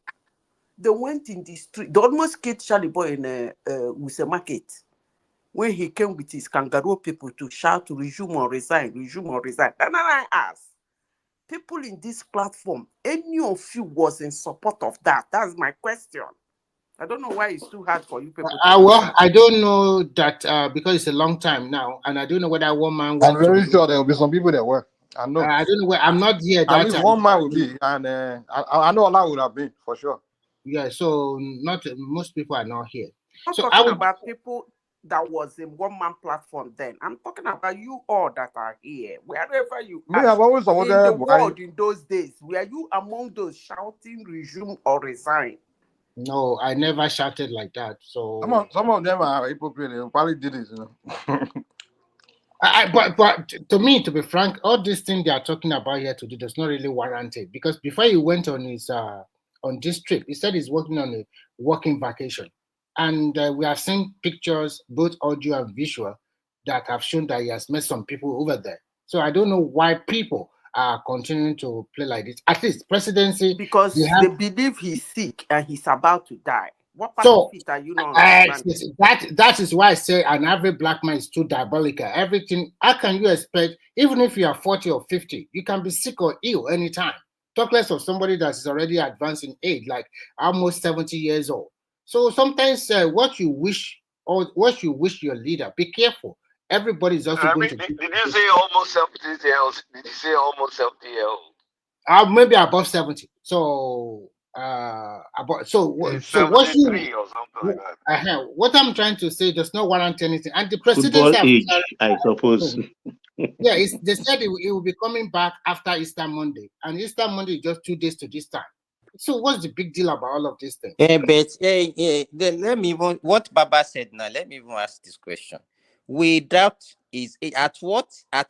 They went in the street. They almost killed Charlie Boy in Wuse Market when he came with his kangaroo people to shout, resume or resign, resume or resign. And then I asked, people in this platform, any of you was in support of that? That's my question. I don't know why it's too hard for you people. Well, I don't know that because it's a long time now, and I don't know whether one man went. I'm very sure there will be some people that were. I know. I don't know where. I'm not here. At least one man will be, and I know Allah would have been for sure. Yeah, so not most people are not here. I'm talking about people that was in one-man platform then. I'm talking about you all that are here, wherever you are. I've always in the world in those days. Were you among those shouting resume or resign? No, I never shouted like that. So some of them are hypocrites. They probably did it, you know. But to me, to be frank, all these things they are talking about here today does not really warrant it, because before he went on his on this trip, he said he's working on a working vacation, and we have seen pictures, both audio and visual, that have shown that he has met some people over there. So I don't know why people are continuing to play like this. At least presidency, because they believe he's sick and he's about to die. What part of it are you not understanding? That is why I say an average black man is too diabolical. Everything, how can you expect, even if you are 40 or 50, you can be sick or ill anytime. Talk less of somebody that is already advanced in age, like almost 70 years old. So sometimes what you wish your leader, be careful. Everybody is also going to. Did you say almost 70 years old? Did you say almost 70 years old? Maybe above 70. So what you or something like that. what I'm trying to say does not warrant anything. And the Football presidency age, I suppose. yeah, they said it will be coming back after Easter Monday, and Easter Monday is just 2 days to this time. So what's the big deal about all of these things? Then let me even what Baba said now. Let me even ask this question: without his age, at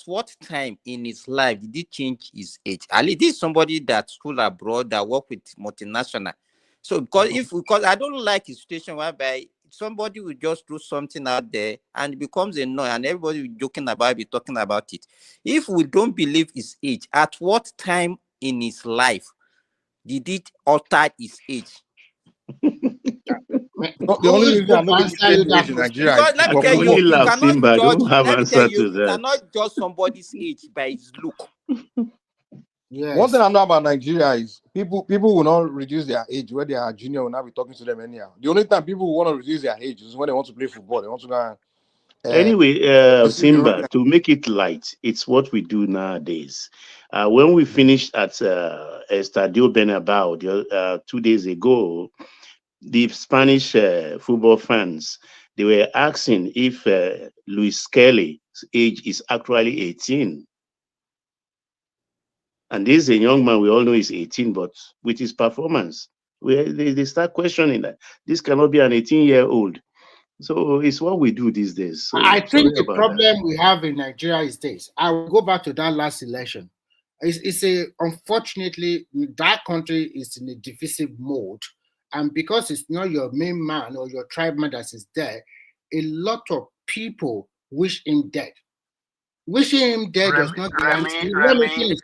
what time in his life did he change his age? Ali, this is somebody that school abroad that work with multinational. So because I don't like a situation whereby somebody will just do something out there and it becomes a noise and everybody will be joking about it, talking about it. If we don't believe his age, at what time in his life did it alter his age? The only reason I'm not going to change age in Nigeria because let me tell you, you cannot judge somebody's age by his look. Yes. One thing I know about Nigeria is people will not reduce their age when they are junior. Will not be talking to them anyhow. The only time people want to reduce their age is when they want to play football. They want to go. Anyway, Simba, to make it light, it's what we do nowadays. When we finished at Estadio Bernabeu 2 days ago, the Spanish football fans, they were asking if Luis Kelly's age is actually 18. And this is a young man we all know is 18, but with his performance, they start questioning that this cannot be an 18-year-old. So it's what we do these days. So I think the problem we have in Nigeria is this. I will go back to that last election. Unfortunately, that country is in a divisive mode. And because it's not your main man or your tribe that is there, a lot of people wish him dead. Wishing him dead does not guarantee. Let me finish.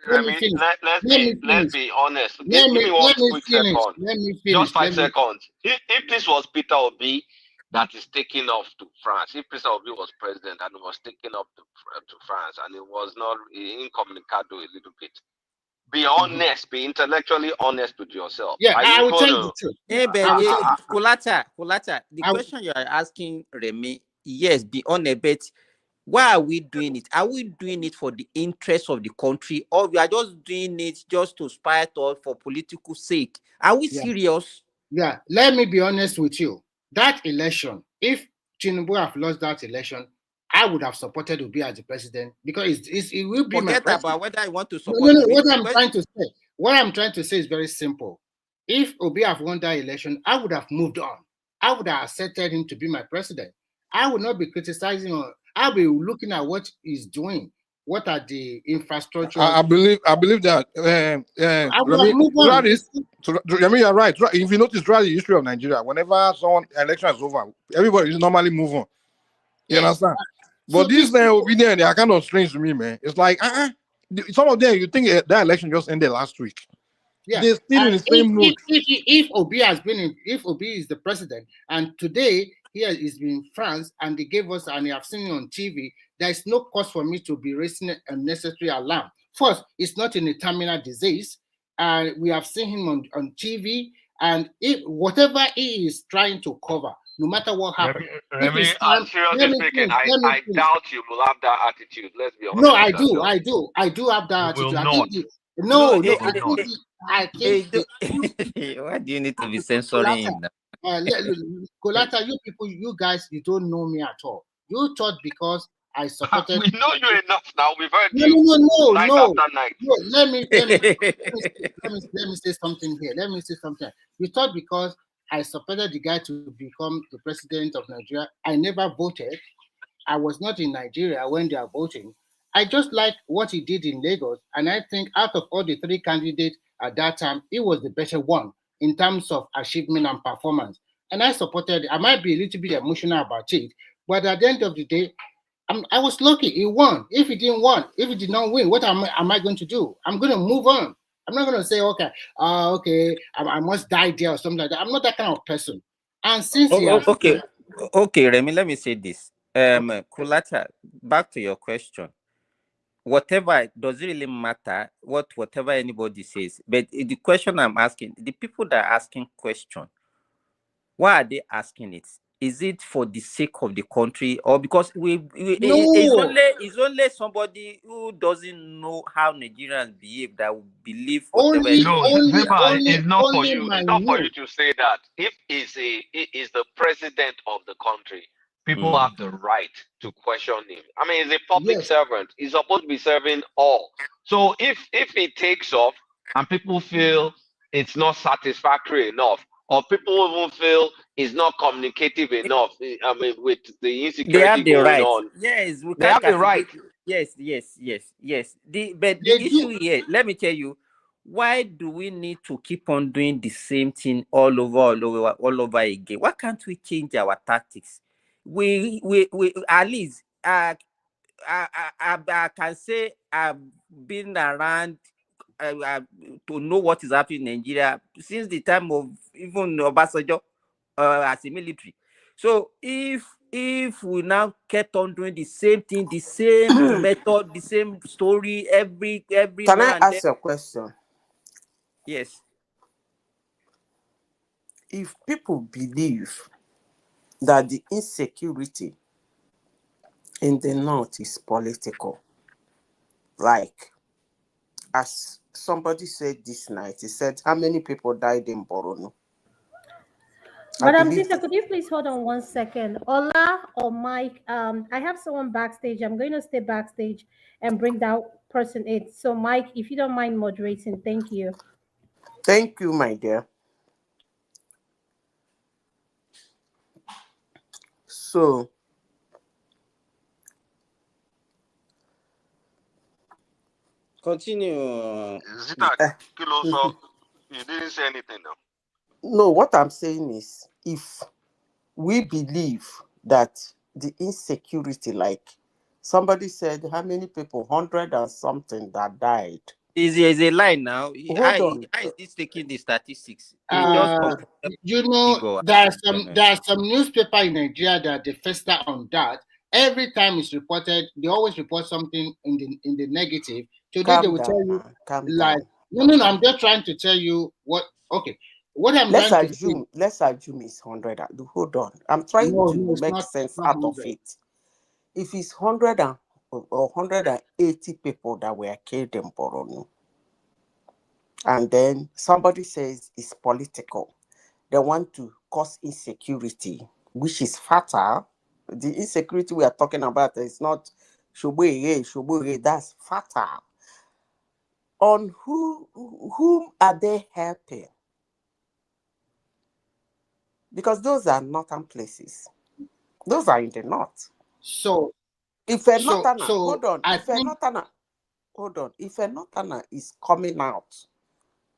Let's be honest. Give me 1 quick second. Let me finish. Just 5 seconds. If this was Peter Obi that is taking off to France, if Peter Obi was president and was taking off to France and it was not incommunicado a little bit, be honest, be intellectually honest with yourself. Yeah, I will tell you the truth. Kulata, the question you are asking, Remy, yes, be honest, but why are we doing it? Are we doing it for the interest of the country, or we are just doing it just to spy or for political sake? Are we serious? Yeah, let me be honest with you. That election, if Tinubu have lost that election, I would have supported Obi as the president because it will be my president. About whether I want to support. No, what I'm trying to say is very simple. If Obi have won that election, I would have moved on. I would have accepted him to be my president. I would not be criticizing or I'll be looking at what he's doing. What are the infrastructure? I believe that. Remy, you're right. If you notice throughout the history of Nigeria, whenever someone election is over, everybody is normally move on. You understand? But these obedient, they are kind of strange to me, man. It's like some of them you think that election just ended last week. Yeah, they're still in the same mood. If Obi if Obi is the president, and today here is in France, and they gave us, and you have seen it on TV, there is no cause for me to be raising a necessary alarm. First, it's not in a terminal disease, and we have seen him on TV, and whatever he is trying to cover, no matter what happens. Seriously speaking, I doubt you will have that attitude. Let's be honest. No, I do have that attitude. I think why do you need to be censoring him now? Kolata, you guys, you don't know me at all. You thought because I supported. We know you enough now. We've heard you. No. After night. No, let me say something here. You thought because I supported the guy to become the president of Nigeria, I never voted. I was not in Nigeria when they are voting. I just like what he did in Lagos, and I think out of all the 3 candidates at that time, he was the better one in terms of achievement and performance. And I supported it. I might be a little bit emotional about it, but at the end of the day, I was lucky. He won. If he didn't win, if he did not win, what am I going to do? I'm going to move on. I'm not going to say, okay, I must die there or something like that. I'm not that kind of person. And since he has Okay, Remy, let me say this. Kulata, back to your question. Whatever, does it really matter whatever anybody says? But the question I'm asking, the people that are asking question, why are they asking it? Is it for the sake of the country, or because it's only somebody who doesn't know how Nigerians behave that will believe whatever It's not for you. It's not for you to say that. If he is the president of the country, people have the right to question him. I mean, he's a public servant. He's supposed to be serving all. So if he takes off and people feel it's not satisfactory enough, or people even feel it's not communicative enough, I mean, with the insecurity going on. Yes, we they have the right. Yes. The issue here, let me tell you, why do we need to keep on doing the same thing all over again? Why can't we change our tactics? We at least I can say I've been around to know what is happening in Nigeria since the time of even Obasanjo as a military. So if we now kept on doing the same thing, the same method, the same story every Can I ask a question? Yes. If people believe that the insecurity in the north is political, like as somebody said this night, he said, how many people died in Borono? Madam Zita, could you please hold on 1 second? Ola or Mike, I have someone backstage. I'm going to stay backstage and bring that person in. So, Mike, if you don't mind moderating, thank you. Thank you, my dear. So, continue. Zita, you didn't say anything though. No, what I'm saying is, if we believe that the insecurity, like somebody said, how many people, 100 and something that died. Is a lie now. Hold on. I is taking the statistics. Just you know, there are some newspaper in Nigeria that they fester on that. Every time it's reported, they always report something in the negative. Today they will tell you no. I'm just trying to tell you what. Okay, what I'm let's trying assume it's 100. Hold on, I'm trying to make sense out of it. If it's 100 or 180 people that were killed in Borono, and then somebody says it's political, they want to cause insecurity, which is fatal. The insecurity we are talking about is not shobore, that's fatal. On whom are they helping? Because those are northern places. Those are in the north. So if a northerner, hold on, if a northerner is coming out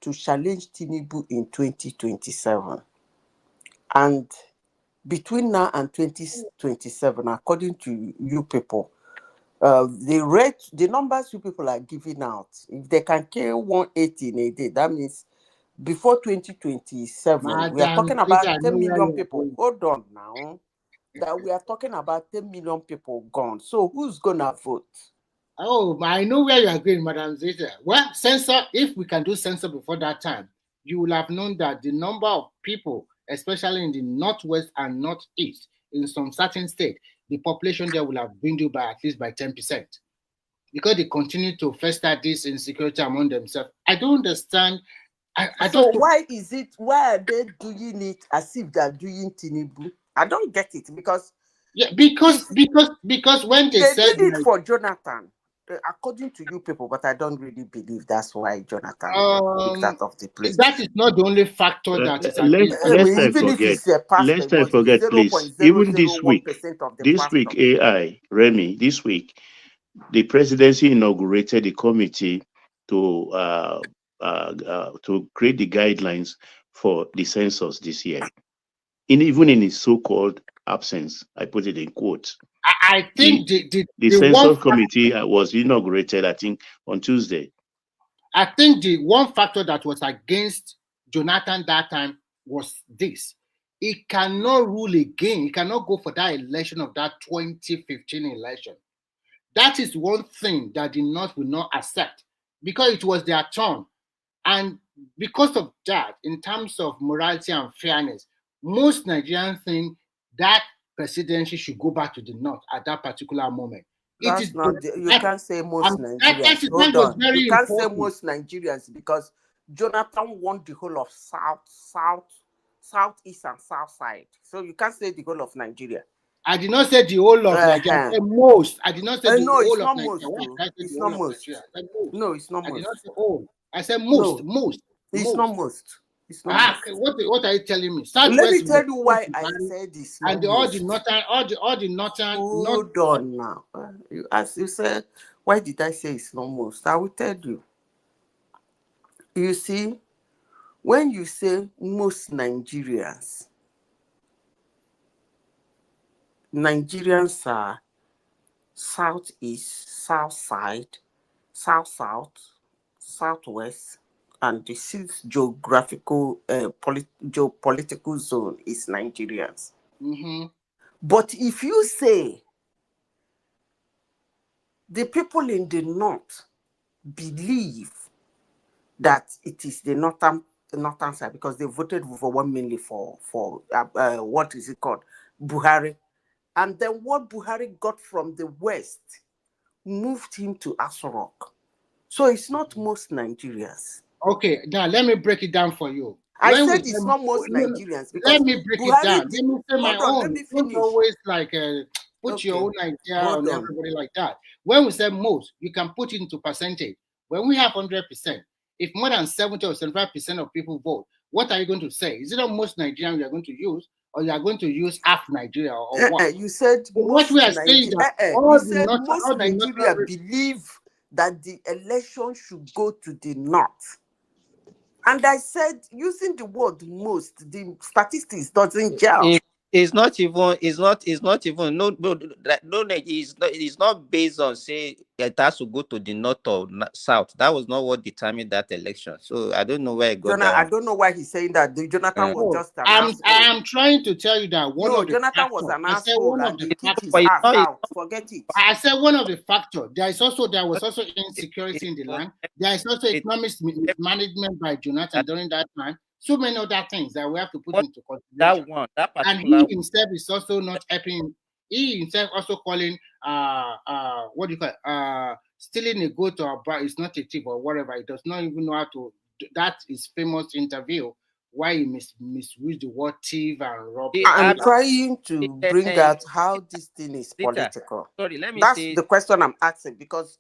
to challenge Tinubu in 2027, and between now and 2027, according to you people, the numbers you people are giving out, if they can kill 180 in a day, that means before 2027, we are talking about 10 million people. Hold on now. That we are talking about 10 million people gone. So who's gonna vote? Oh, I know where you are going, Madam Zeta. Well, censor, if we can do censor before that time, you will have known that the number of people, especially in the northwest and northeast, in some certain state, the population there will have dwindled by at least by 10%. Because they continue to fester this insecurity among themselves. I don't understand. Why are they doing it as if they're doing Tinubu? I don't get it because because when they said did it for Jonathan, according to you people, but I don't really believe that's why Jonathan picked out of the place. That is not the only factor that is let's not forget, please. Even this week, AI, Remy, this week, the presidency inaugurated a committee to create the guidelines for the census this year. Even in his so-called absence, I put it in quotes. I think the the census one committee was inaugurated, I think, on Tuesday. I think the one factor that was against Jonathan that time was this. He cannot rule again. He cannot go for that election of that 2015 election. That is one thing that the North will not accept because it was their turn. And because of that, in terms of morality and fairness, most Nigerians think that presidency should go back to the North at that particular moment. That's not you can't say most Nigerians. That Hold was on. very You can't say important. most Nigerians because Jonathan won the whole of southeast and south side. So you can't say the whole of Nigeria. I did not say the whole of Nigeria. I said most. I did not say the no, whole it's of not Nigeria. most. It's not most. No, it's not most. I did not say all. I said most. No, most. It's not most. It's not most. What are you telling me? Let me tell you why I said it's not and all the northern. Hold on now. As you said, why did I say it's not most? I will tell you. You see, when you say most Nigerians are southeast, south side, south, southwest, and the sixth geographical geopolitical zone is Nigerians. Mm-hmm. But if you say the people in the north believe that it is the northern side because they voted for one mainly for what is it called, Buhari, and then what Buhari got from the west moved him to Aso Rock. So it's not most Nigerians. Okay, now let me break it down for you. I said it's not most Nigerians because let me break Buhari it down. Let me say my own. Let me finish. Don't always like put your own idea on everybody like that. When we say most, you can put it into percentage. When we have 100%, if more than 70 or 75% of people vote, what are you going to say? Is it not most Nigerians you are going to use, or you are going to use half Nigeria, or what? You said what we are saying that most Nigeria believe that the election should go to the north. And I said, using the word most, the statistics doesn't gel. It's not even it's not based on say it has to go to the north or south. That was not what determined that election. So I don't know where it got that. I don't know why he's saying that. Jonathan was just an asshole. I'm trying to tell you that Jonathan was an asshole and they kicked his ass out. Forget it. I said one of the factors. There was also insecurity in the land. There is also economic mismanagement by Jonathan during that time. So many other things that we have to put into consideration. And he himself is also not helping. He himself also calling what do you call it? Stealing a goat or a is not a thief or whatever. He does not even know how to. That is famous interview why he misused the word thief and robbery. I'm trying to bring out how this thing is political. That's the question I'm asking because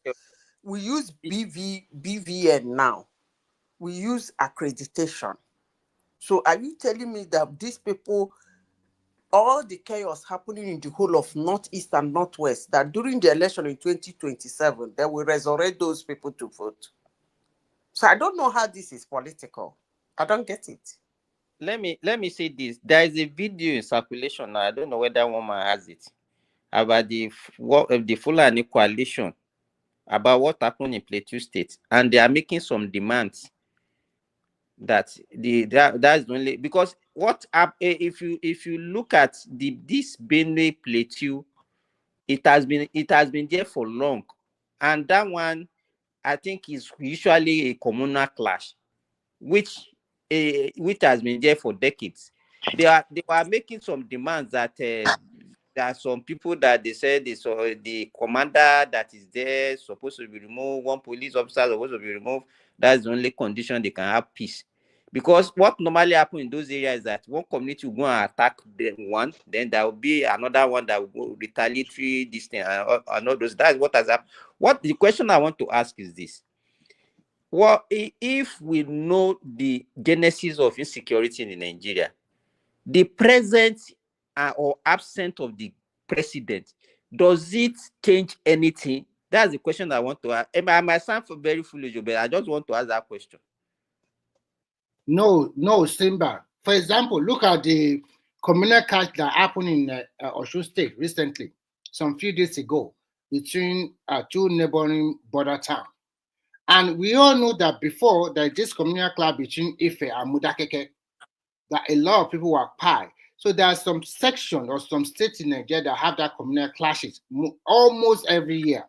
we use BVN now. We use accreditation. So are you telling me that these people, all the chaos happening in the whole of Northeast and Northwest, that during the election in 2027, they will resurrect those people to vote? So I don't know how this is political. I don't get it. Let me say this. There is a video in circulation now. I don't know whether one man has it about the Fulani coalition, about what happened in Plateau State, and they are making some demands that that's only because what if you look at this Benue Plateau, it has been there for long, and that one I think is usually a communal clash, which has been there for decades. They were making some demands that there are some people that they said the commander that is there supposed to be removed, one police officer supposed to be removed. That's the only condition they can have peace. Because what normally happens in those areas is that one community will go and attack one, then there will be another one that will go retaliatory this thing and all those. That's what has happened. What the question I want to ask is this: well, if we know the genesis of insecurity in Nigeria, the present or absent of the president, does it change anything? That's the question I want to ask. I might sound very foolish, but I just want to ask that question. No, Simba. For example, look at the communal clash that happened in Osun State recently. some few days ago between two neighboring border towns. And we all know that before there is this communal clash between Ife and Mudakeke, that a lot of people were pi. So there are some sections or some states in Nigeria that have that communal clashes almost every year.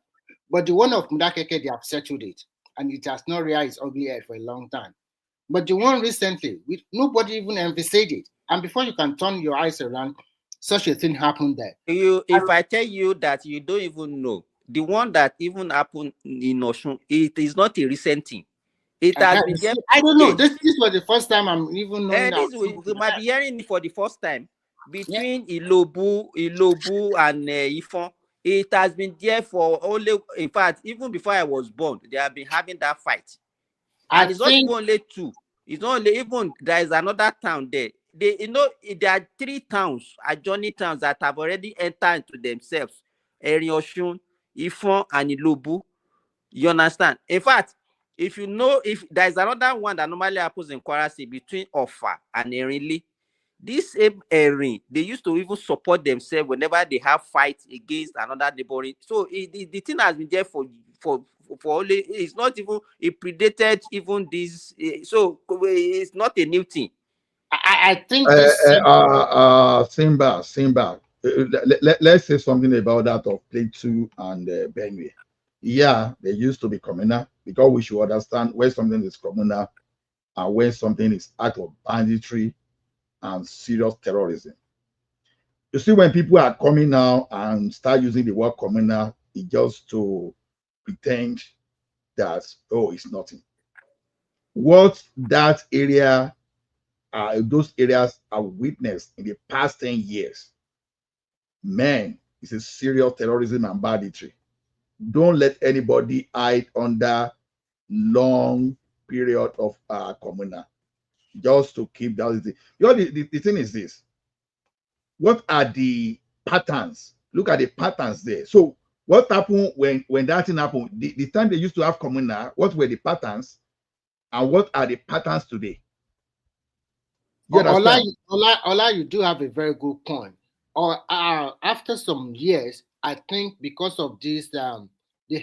But the one of Mudakeke, they have settled it. And it has not realized its ugly head for a long time. But the one recently, nobody even emphasized it. And before you can turn your eyes around, such a thing happened there. If I tell you that you don't even know, the one that even happened in Oshun, it is not a recent thing. It has been there. I don't know. This was the first time I'm even knowing that. We might be hearing it for the first time between Ilobu and Ifon. It has been there for only, in fact, even before I was born, they have been having that fight. And it's not even only two. It's not only, even there is another town there. There are 3 towns, adjoining towns, that have already entered into themselves. Erin Oshun, Ifon, and Ilobu. You understand? In fact, if you know, if there is another one that normally happens in Kwara State between Offa and Erinle, this same Erin, they used to even support themselves whenever they have fights against another neighboring. So the thing has been there for only, it's not even, it predated even this. So it's not a new thing. I think this. Simba. Let's say something about that of Plateau and Benue. Yeah, they used to be communal, because we should understand where something is communal and where something is act of banditry and serious terrorism. You see, when people are coming now and start using the word communal, it's just to pretend that, oh, it's nothing. What that area, those areas are witnessed in the past 10 years, man, it's a serious terrorism and banditry. Don't let anybody hide under long period of communal just to keep that. You know, the thing is this: what are the patterns? Look at the patterns there. So what happened when that thing happened? The time they used to have communal, what were the patterns, and what are the patterns today? Ola, you do have a very good point. Or after some years, I think because of this, the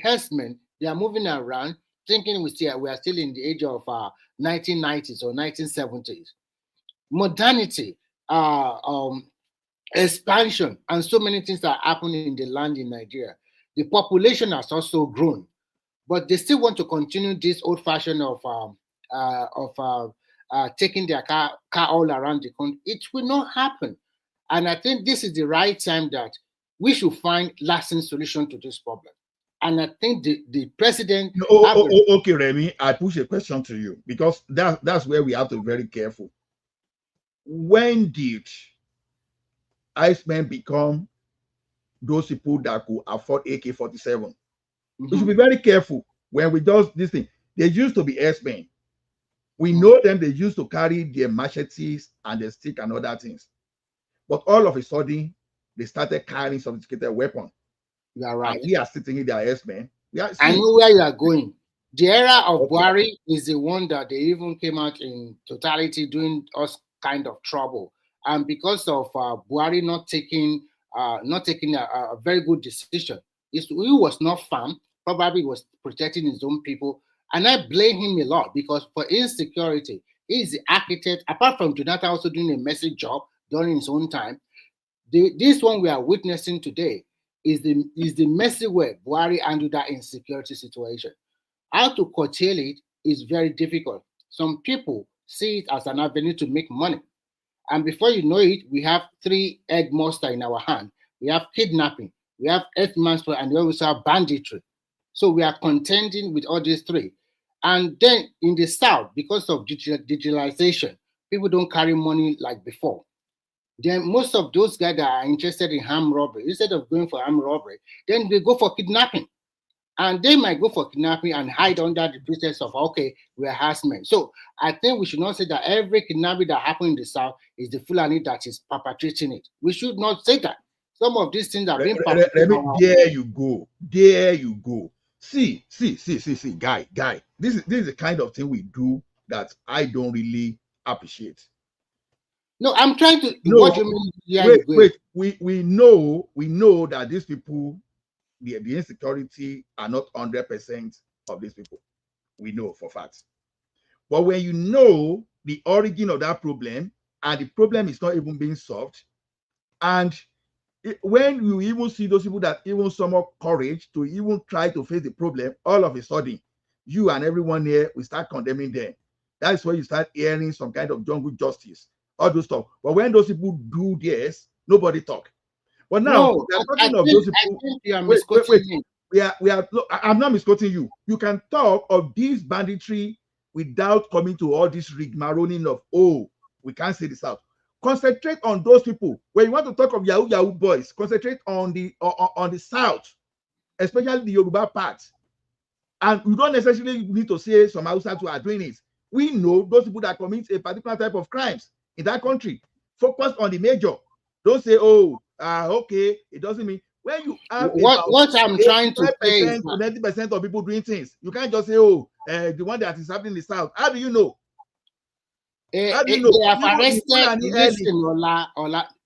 herdsmen, they are moving around thinking we are still in the age of 1990s or 1970s. Modernity, expansion, and so many things are happening in the land in Nigeria. The population has also grown, but they still want to continue this old fashion of taking their car all around the country. It will not happen. And I think this is the right time that we should find lasting solution to this problem. And I think the president. Okay, Remy, I push a question to you, because that's where we have to be very careful. When did Icemen become those people that could afford AK-47? We should be very careful when we do this thing. They used to be Icemen. We know them, they used to carry their machetes and their stick and other things. But all of a sudden, they started carrying sophisticated weapons. You are right. And we are sitting in their Icemen. I know where you are going. The era of Buhari is the one that they even came out in totality doing us kind of trouble. And because of Buhari not taking a very good decision, he was not firm, probably was protecting his own people. And I blame him a lot, because for insecurity, he is the architect, apart from Jonathan also doing a messy job during his own time. This one we are witnessing today is the messy way Buhari handled that insecurity situation. How to curtail it is very difficult. Some people see it as an avenue to make money. And before you know it, we have 3 egg monsters in our hand. We have kidnapping, we have earth manslaughter, and we also have banditry. So we are contending with all these 3. And then in the South, because of digitalization, people don't carry money like before. Then most of those guys that are interested in armed robbery, instead of going for armed robbery, then they go for kidnapping. And they might go for kidnapping and hide under the pretense of, okay, we're harassment. So I think we should not say that every kidnapping that happened in the South is the Fulani that is perpetrating it. We should not say that. Some of these things are being perpetrated. There you go. There you go. See, guy. This is the kind of thing we do that I don't really appreciate. No, I'm trying to. No, What do you mean? wait. We know that these people, the insecurity are not 100% of these people. We know for facts. But when you know the origin of that problem and the problem is not even being solved, and when you even see those people that even summon courage to even try to face the problem, all of a sudden, you and everyone here will start condemning them. That is where you start hearing some kind of jungle justice, all those stuff. But when those people do this, nobody talk. But now No, we are talking of those people. I think you are misquoting me. We are. Look, I'm not misquoting you. You can talk of this banditry without coming to all this rigmaroling of, oh, we can't say this out. Concentrate on those people. When you want to talk of Yahoo boys, concentrate on the South, especially the Yoruba part. And you don't necessarily need to say some Hausa who are doing it. We know those people that commit a particular type of crimes in that country. Focus on the major. Don't say, oh, okay, it doesn't mean. When you have what I'm trying to say is 90% of people doing things, you can't just say, oh, the one that is happening in the South. How do you know? How do you know? They have arrested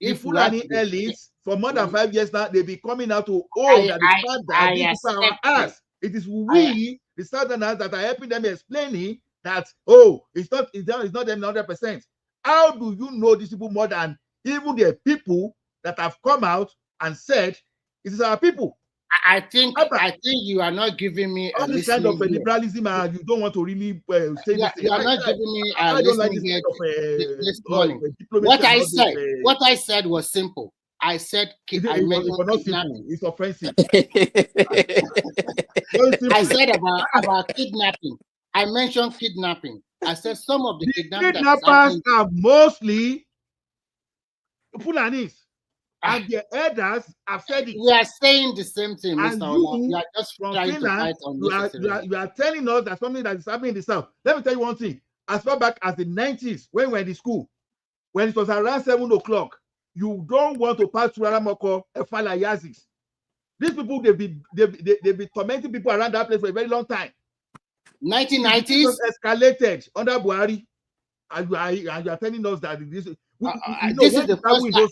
the Fulani elites for more than 5 years now, they be coming out to that the fact that these people are our ass. It is we, the Southerners, that are helping them explaining that, oh, it's not them 100%. How do you know these people more than even the people that have come out and said it is our people? I think you are not giving me all this kind of liberalism, and you don't want to really say this. You are not giving me a listening this morning. What I said was simple. I said it's offensive. I said about kidnapping. I mentioned kidnapping. I said some of the kidnappers are mostly Fulanis. And the elders have said it. We are saying the same thing, and Mr. Ola. You are just trying to fight on you are telling us that something that is happening in the South. Let me tell you one thing. As far back as the 90s, when we were in school, when it was around 7 o'clock, you don't want to pass through Aramoko and Falayazis. These people, they've been tormenting people around that place for a very long time. 1990s escalated under Buhari, and you are telling us that this is. This is the first time.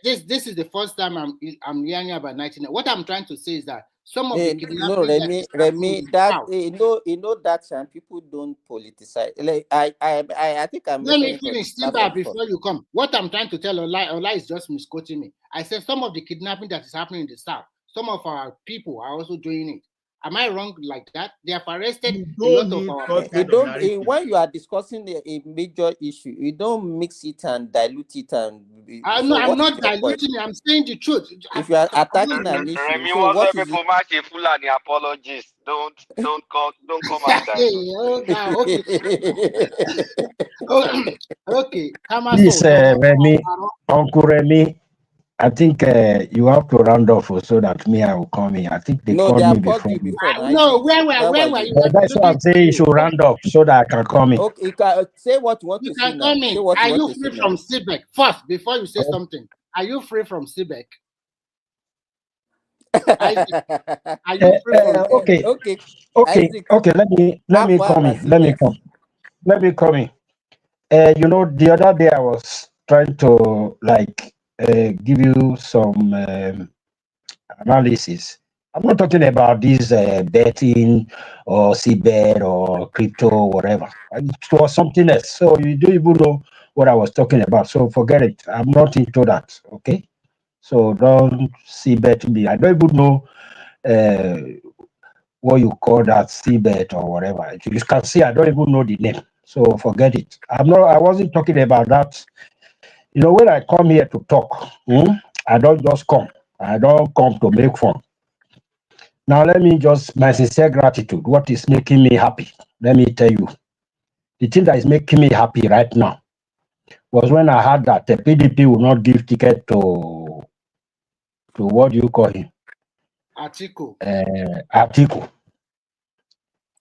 This is the first time I'm hearing about 1990. What I'm trying to say is that some of the kidnapping Remy, that time people don't politicize. Like I think I'm. Let me finish before you come. What I'm trying to tell Ola is just misquoting me. I said some of the kidnapping that is happening in the South, some of our people are also doing it. Am I wrong like that? They have arrested a lot of our. When you are discussing a major issue, you don't mix it and dilute it. And I'm not diluting it. I'm saying the truth. If you are attacking an issue, Remy, so what is people match a fool and apologies. Don't come and okay. Please, Remy, Uncle Remy. I think you have to round off so that I will come in. I think they called me before. No, where were you? That's what I'm saying. You should round off so that I can come in. Okay, you can say what you want to say now. Are you free from CBEC? First, before you say something, are you free from CBEC? Are you free from Okay. Let me come in. Let me come in. The other day I was trying to give you some analysis. I'm not talking about this betting or seabed or crypto or whatever. It was something else. So you don't even know what I was talking about. So forget it. I'm not into that. Okay. So don't seabed me. I don't even know what you call that seabed or whatever. You can see I don't even know the name. So forget it. I wasn't talking about that. When I come here to talk, I don't just come. I don't come to make fun. Now, let me my sincere gratitude, what is making me happy? Let me tell you. The thing that is making me happy right now was when I heard that the PDP will not give ticket to what do you call him? Atiku.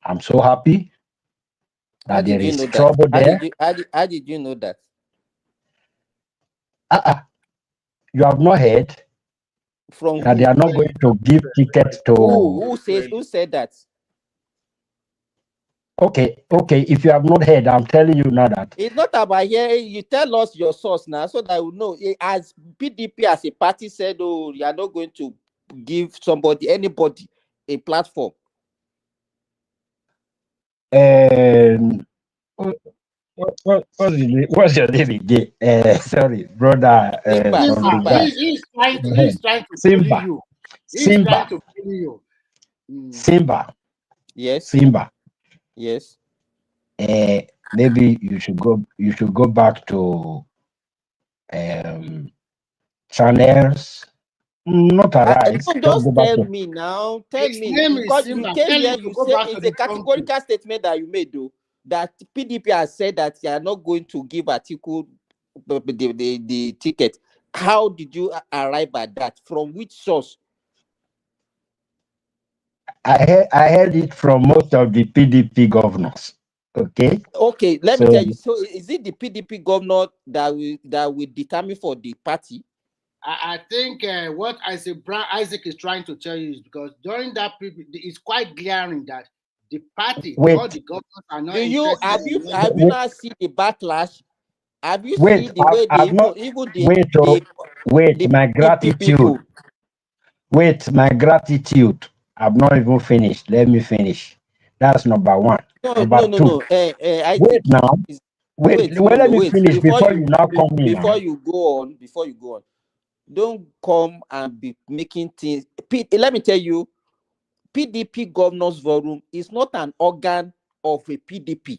I'm so happy that there is trouble there. How did you know that? You have not heard from that they are not going to give tickets to. Who said that? Okay. If you have not heard, I'm telling you now that It's not about here. You tell us your source now, so that we know. As PDP as a party said, oh, you are not going to give anybody, a platform. What's your name again? Sorry, brother. From Simba, Dubai. he's trying to bully Simba. you. He's trying Simba. to bully you. Simba. Yes. Simba. Yes. Maybe you should go back to channels. Not arise. Don't Just go just back tell to me now. Tell His me, name is because you Simba. came Tell here. him to You go say back to it's a the country. categorical statement that you made, though, that PDP has said that you are not going to give Atiku the ticket. How did you arrive at that? From which source? I heard it from most of the PDP governors. Okay. Okay, let me So tell you. So, is it the PDP governor that will determine for the party? I think what Isaac is trying to tell you is because during that period, it's quite glaring that the party, all the governors are not interested. Have you not seen the backlash? Have you wait, seen the way they I've not even wait, my PDP gratitude. people? Wait, my gratitude. I've not even finished. Let me finish. That's number one. Number two. Isaac, Wait now. Wait, let me finish before you now come in. Before you go on, don't come and be making things. Let me tell you, PDP governors forum is not an organ of a PDP.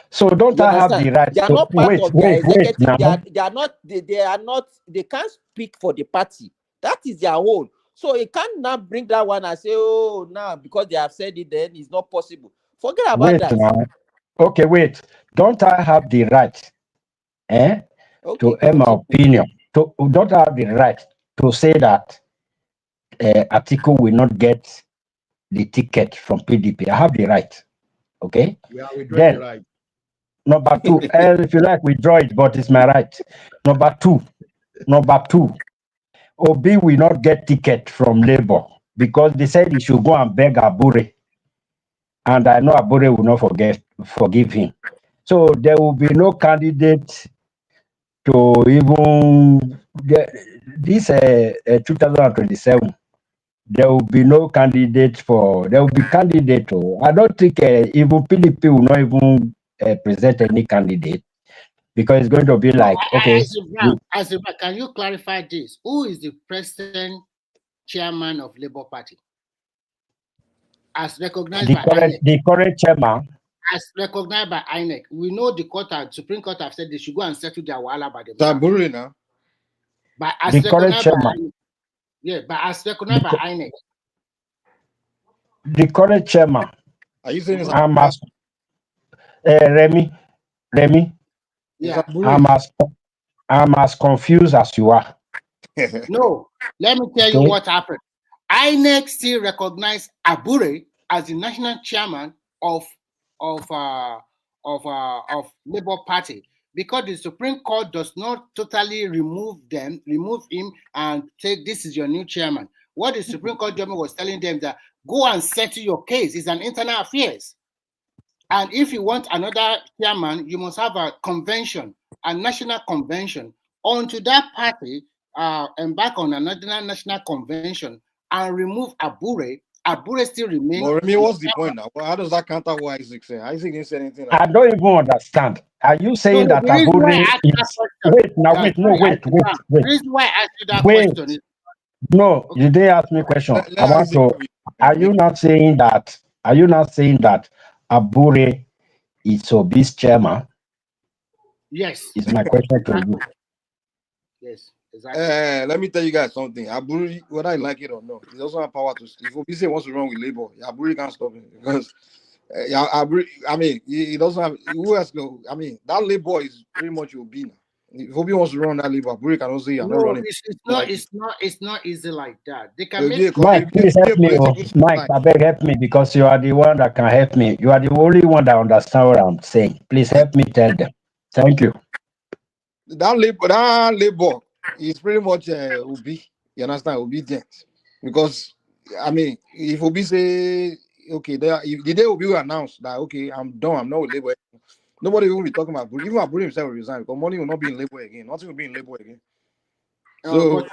So don't You I have understand? the right They are to not part of their executive. now? They are not. They can't speak for the party. That is their own. So you can't now bring that one and say, oh, now because they have said it, then it's not possible. Forget about that. Now. Okay, wait. Don't I have the right, to air my opinion? Don't I have the right to say that Atiku will not get the ticket from PDP? I have the right. Okay. Yeah, we draw Then the right. number two, if you like, withdraw it, but it's my right. Number two, Obi will not get ticket from Labour because they said he should go and beg Abure. And I know Abure will not forgive him. So there will be no candidate to even get this 2027. There will be no candidate there will be candidate. I don't think even PDP will not even present any candidate because it's going to be like, okay. Azibra, can you clarify this? Who is the present chairman of Labour Party? As recognized by INEC. The current chairman. As recognized by INEC. We know the Supreme Court have said they should go and settle their wahala by themselves. Taburi now. But as the current recognized chairman. by INEC. Yeah, but as recognized by INEC. The current chairman. Are you saying Remy? Yeah. I'm as confused as you are. No, let me tell you what happened. INEC still recognize Abure as the national chairman of Labour Party because the Supreme Court does not totally remove him and say this is your new chairman. What the Supreme Court judgment was telling them that go and settle your case. It's an internal affairs. And if you want another chairman, you must have a convention, a national convention. Onto that party, embark on another national convention and remove Abure. Abure still remains. But Remy, what's the point now? How does that counter what Isaac said? Isaac didn't say anything. I don't even understand. Are you saying that Abure is... Wait, The reason why I asked you that question is... No, you didn't ask me a question. I want to... Are you not saying that Abure is Obi's chairman? Yes. Is my question to you. Yes, exactly. Let me tell you guys something. Aburi, whether I like it or not, he doesn't have power to. If Obise wants to run with Labour, Aburi can't stop him because Aburi, I mean, he doesn't have. Who else? I mean, that Labour is pretty much Obi now. If Obi wants to run that Labour, Aburi can also say, "I'm not running." It's not easy like that. They can Mike, please help me. Mike, I beg help me because you are the one that can help me. You are the only one that understands what I'm saying. Please help me tell them. Thank you. That labor is pretty much Obi. You understand? Obedient. Because I mean, if Obi say okay, the day will be announced that okay, I'm done, I'm not with Labour. Nobody will be talking about Aburi. Even Aburi himself will resign because money will not be in Labour again. Nothing will be in Labour again. So,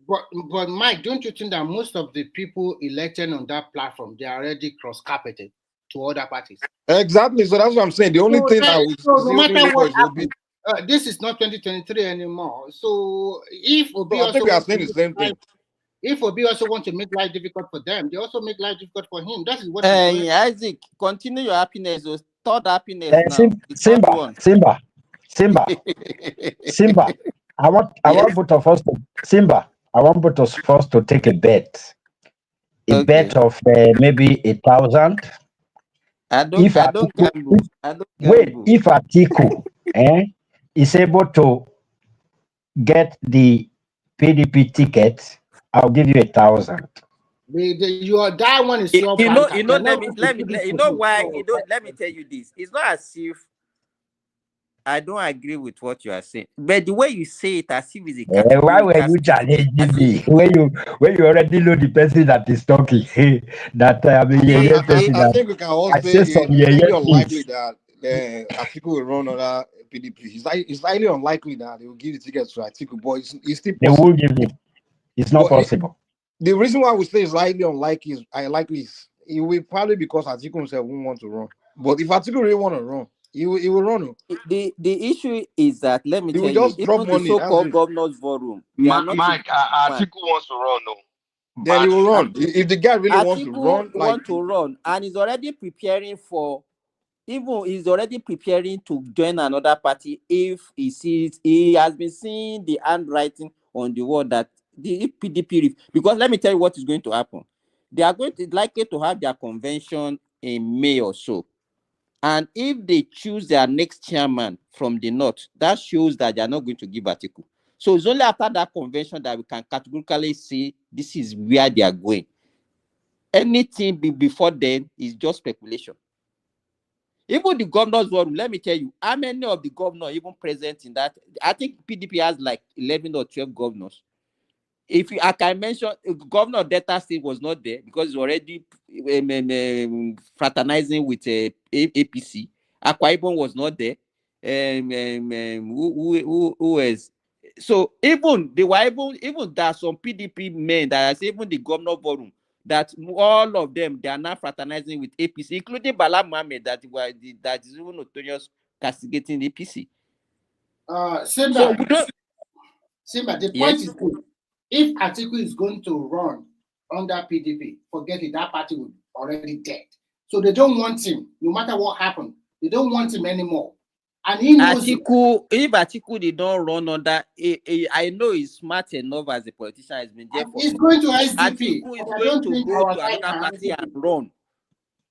but Mike, don't you think that most of the people elected on that platform, they are already cross-carpeted to other parties? Exactly. So that's what I'm saying. The only thing that we no matter what will be. This is not 2023 anymore. So if Obi I think we are saying the same thing. If Obi also want to make life difficult for them, they also make life difficult for him. That is what. Hey, Isaac, continue your happiness. Third happiness now. Simba. I want both of us to Simba. I want both of us to take a bet. Bet of maybe 1,000. I don't gamble. Wait, if Atiku is able to get the PDP ticket, I'll give you 1,000. That one is your you know, let me tell you this. It's not as if I don't agree with what you are saying, but the way you say it as if it's a category. Why were you challenging me when you already know the person that is talking? That I think we can all say it's highly unlikely that Atiku will run under PDP. It's highly unlikely that they will give the tickets to Atiku, but it's still possible. They will give it. It's not possible. The reason why we say it's highly unlikely is it will probably because Atiku himself won't want to run. But if Atiku really want to run, he will run. The issue is that, let me tell you, just drop money, the so-called governor's forum. Mike, Atiku wants to run, no. Then he will run. If the guy really wants to run, and he's already preparing to join another party if he has been seeing the handwriting on the wall that the PDP, because let me tell you what is going to happen. They are likely to have their convention in May or so. And if they choose their next chairman from the north, that shows that they are not going to give Atiku. So it's only after that convention that we can categorically say this is where they are going. Anything before then is just speculation. Even the governor's forum, let me tell you, how many of the governors even present in that? I think PDP has like 11 or 12 governors. I can mention, Governor of Delta State was not there because he's already fraternizing with APC. Akwa Ibom was not there. Who else? So even there are some PDP men that are even the governor forum that all of them, they are now fraternizing with APC, including Bala Mohammed that is even notorious castigating APC. Simba, the point is good. If Atiku is going to run under PDP, forget it, that party will already dead. So they don't want him, no matter what happened. They don't want him anymore. And he knows if Atiku did not run under, I know he's smart enough as a politician. He's been there for. He's going to SDP. Atiku is going to go to another party and run.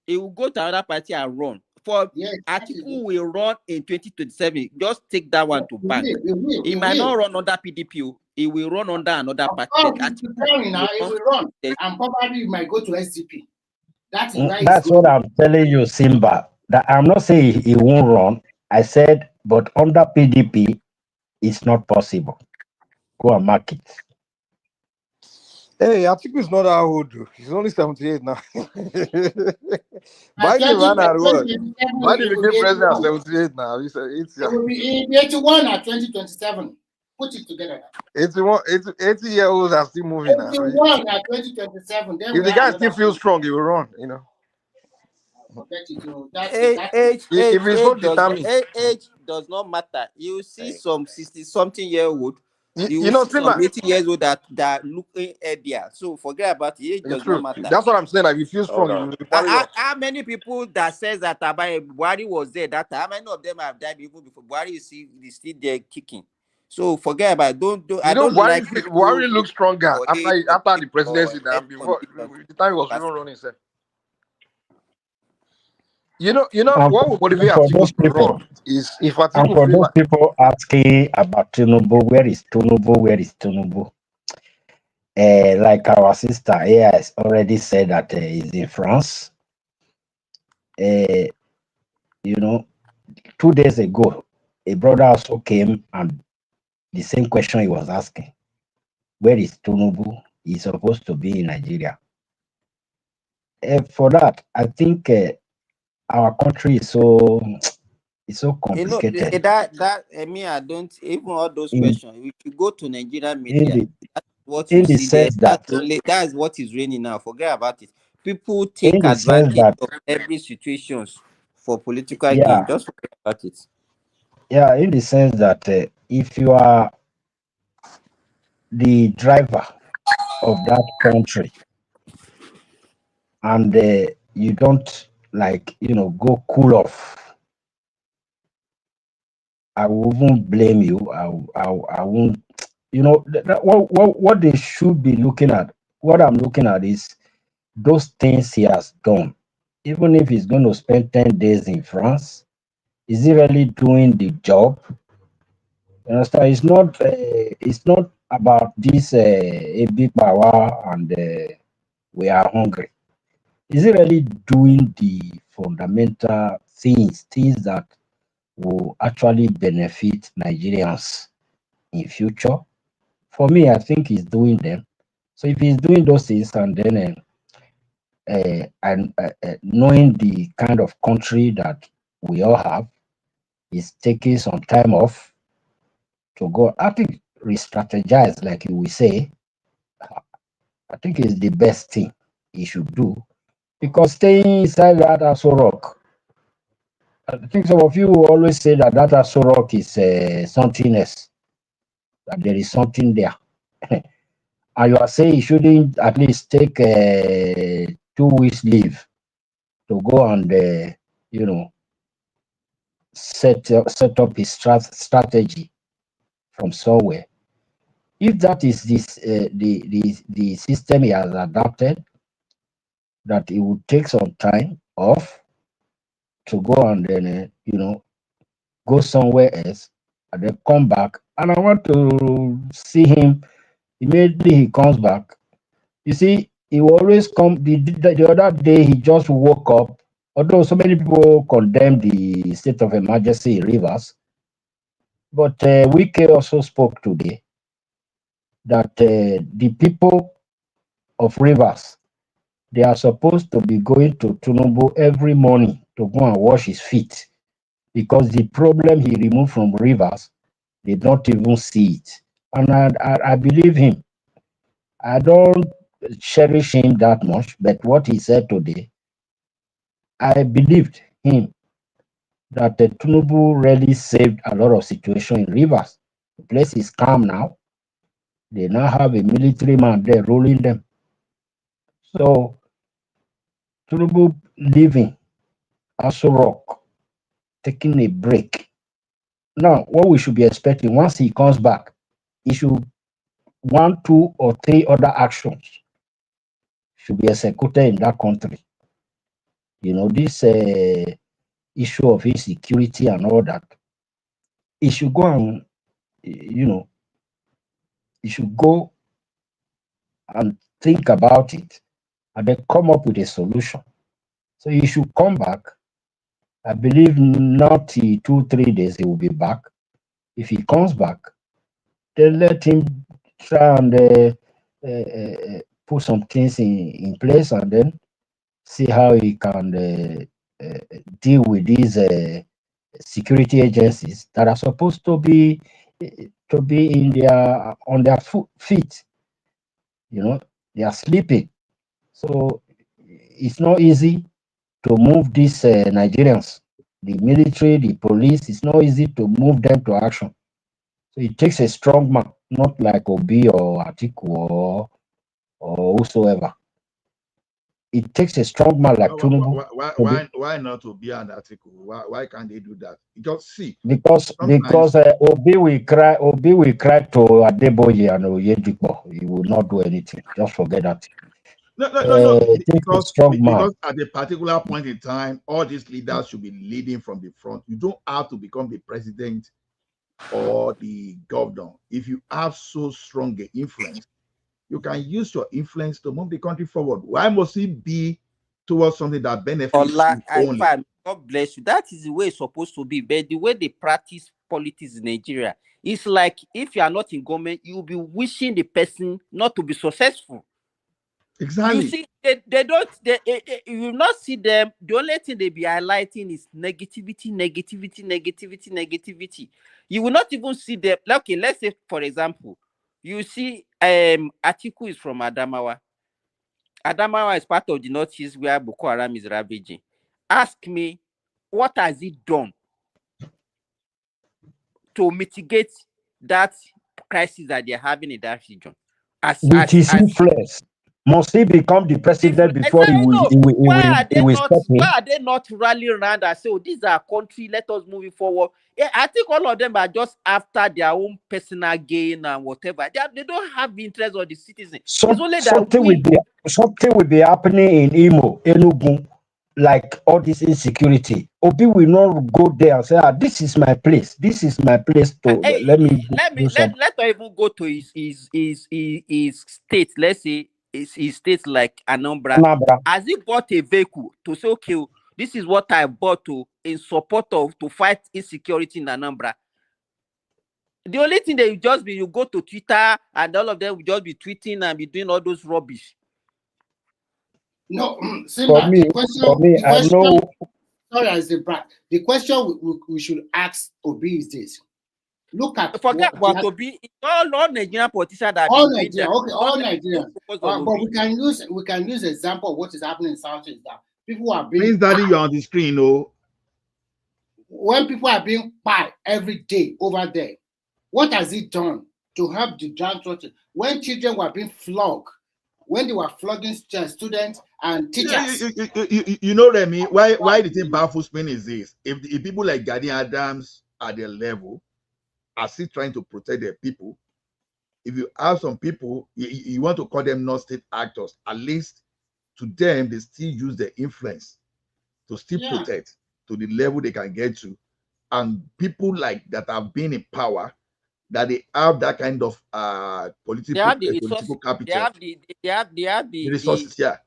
He will go to another party and run. Atiku will run in 2027. Just take that one to bank. He might not run under PDP. He will run under another party. He will run, and probably he might go to SDP. That's what I'm telling you, Simba. That I'm not saying he won't run. I said, but under PDP, it's not possible. Go and mark it. Hey, Atiku is not that old. He's only 78 now. Biden ran at what? Biden became president at 78 now. He said it will be 81 at 2027. Put it together. 80-year-olds are still moving now. 81 at 2027. If the guy still feels strong, he will run, you know. Age does not matter. You see some 60-something-year-old. You know, some 80 years old that looking heavier. So forget about it. Age does not matter. That's what I'm saying. Like, if you feel strong, how many people that says that Buhari was there that time? How many of them have died even before Buhari is still there kicking? So forget about it. Buhari looks stronger after the presidency than before. The time he was even running, sir. You know what would motivate Atiku to run is if Atiku. And for those people asking about Tinubu, where is Tinubu? Like our sister here has already said that he's in France. 2 days ago, a brother also came and the same question he was asking. Where is Tinubu? He's supposed to be in Nigeria. for that, I think our country is so it's so You know complicated. that I mean I don't even all those In questions. If you go to Nigerian in media, the that's what you in the see there. sense that That's what is raining now. Forget about it. People in take the sense advantage that of every situations for political gain. yeah Just forget about it. yeah in the sense that if you are the driver of that country and you don't like go cool off, I won't blame you. I won't. What they should be looking at. What I'm looking at is those things he has done. Even if he's going to spend 10 days in France, is he really doing the job? You understand? It's not about this a big power and we are hungry. Is he really doing the fundamental things that will actually benefit Nigerians in future? For me, I think he's doing them. So if he's doing those things and then knowing the kind of country that we all have, is taking some time off to go. I think re-strategize, like we say. I think is the best thing he should do because staying inside that Aso Rock. I think some of you always say that that Aso Rock is something else. That there is something there. And you are saying you shouldn't at least take 2 weeks leave to go and you know set up his strategy from somewhere. If that is the system he has adapted, that it would take some time off to go and then go somewhere else and then come back. And I want to see him immediately he comes back. You see, he will always come. The other day, he just woke up. Although so many people condemn the state of emergency in Rivers, but Wike also spoke today that the people of Rivers, they are supposed to be going to Tinubu every morning to go and wash his feet because the problem he removed from Rivers, they don't even see it. And I believe him. I don't cherish him that much, but what he said today, I believed him that the Tinubu really saved a lot of situation in Rivers. The place is calm now. They now have a military man there ruling them. So Tinubu leaving Aso Rock, taking a break. Now, what we should be expecting once he comes back, he should 1, 2, or 3 other actions should be executed in that country. This issue of insecurity and all that. He should go and he should go and think about it and then come up with a solution. So he should come back. I believe not 2, 3 days he will be back. If he comes back, then let him try and put some things in place and then see how he can deal with these security agencies that are supposed to be in their on their feet. They are sleeping. So it's not easy to move these Nigerians, the military, the police. It's not easy to move them to action. So it takes a strong man, not like Obi or Atiku or whosoever. It takes a strong man like Tinubu. Why not to be an article? Why can't they do that? Just see. Because Obi will cry to Adeboye and Oyedepo. He will not do anything. Just forget that. No. It takes a strong man. Because at a particular point in time, all these leaders should be leading from the front. You don't have to become the president or the governor. If you have so strong an influence, you can use your influence to move the country forward. Why must it be towards something that benefits you only? God bless you. That is the way it's supposed to be. But the way they practice politics in Nigeria, it's like if you are not in government, you'll be wishing the person not to be successful. Exactly. You see, they don't. You will not see them. The only thing they be highlighting is negativity. You will not even see them. Okay, let's say for example, you see, Atiku is from Adamawa. Adamawa is part of the Northeast where Boko Haram is ravaging. Ask me, what has he done to mitigate that crisis that they're having in that region? With his influence, must he become the president before he will, No. he will, he Why will, are he they will not? step in? Why are they not rallying around and say, "Oh, this is our country. Let us move it forward"? Yeah, I think all of them are just after their own personal gain and whatever. They don't have the interest of the citizen. It's only that Something will be happening in Imo, Enugu, like all this insecurity. Obi will not go there and say, this is my place. This is my place to let me do something. let us even go to his state. Let's say his state like Anambra. Has he bought a vehicle to say, okay, this is what I bought in support of to fight insecurity in Anambra? The only thing that you go to Twitter and all of them will just be tweeting and be doing all those rubbish. No, Simba, the question, sorry, as a brat. The question we should ask Obi is this. Look at forget about Obi. All Nigerian politicians that all been Nigeria, doing okay, all Nigerians. But we can use example of what is happening in Southeast. That people are being Prince Daddy, you're on the screen, oh. When people are being fired every day over there, what has he done to help the downtrodden? When children were being flogged, when they were flogging students and teachers. You know, Remy, why the thing baffles me is this: if people like Gani Adams at their level are still trying to protect their people, if you have some people, you want to call them not state actors, at least to them, they still use their influence to still protect to the level they can get to. And people like that have been in power, that they have that kind of political capital. They have the resources, yes.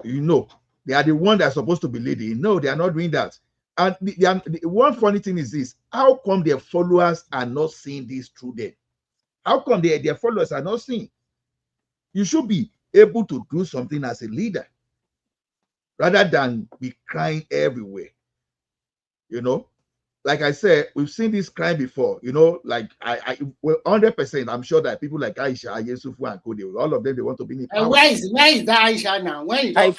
You know, they are the one that are supposed to be leading. No, they are not doing that. And the one funny thing is this: how come their followers are not seeing this through them? How come their followers are not seeing? You should be able to do something as a leader rather than be crying everywhere. You know, like I said, we've seen this crime before. You know, like I 100%. I'm sure that people like Aisha, Yesufu, and Kode, all of them, they want to be in power. Where is that Aisha now? When you don't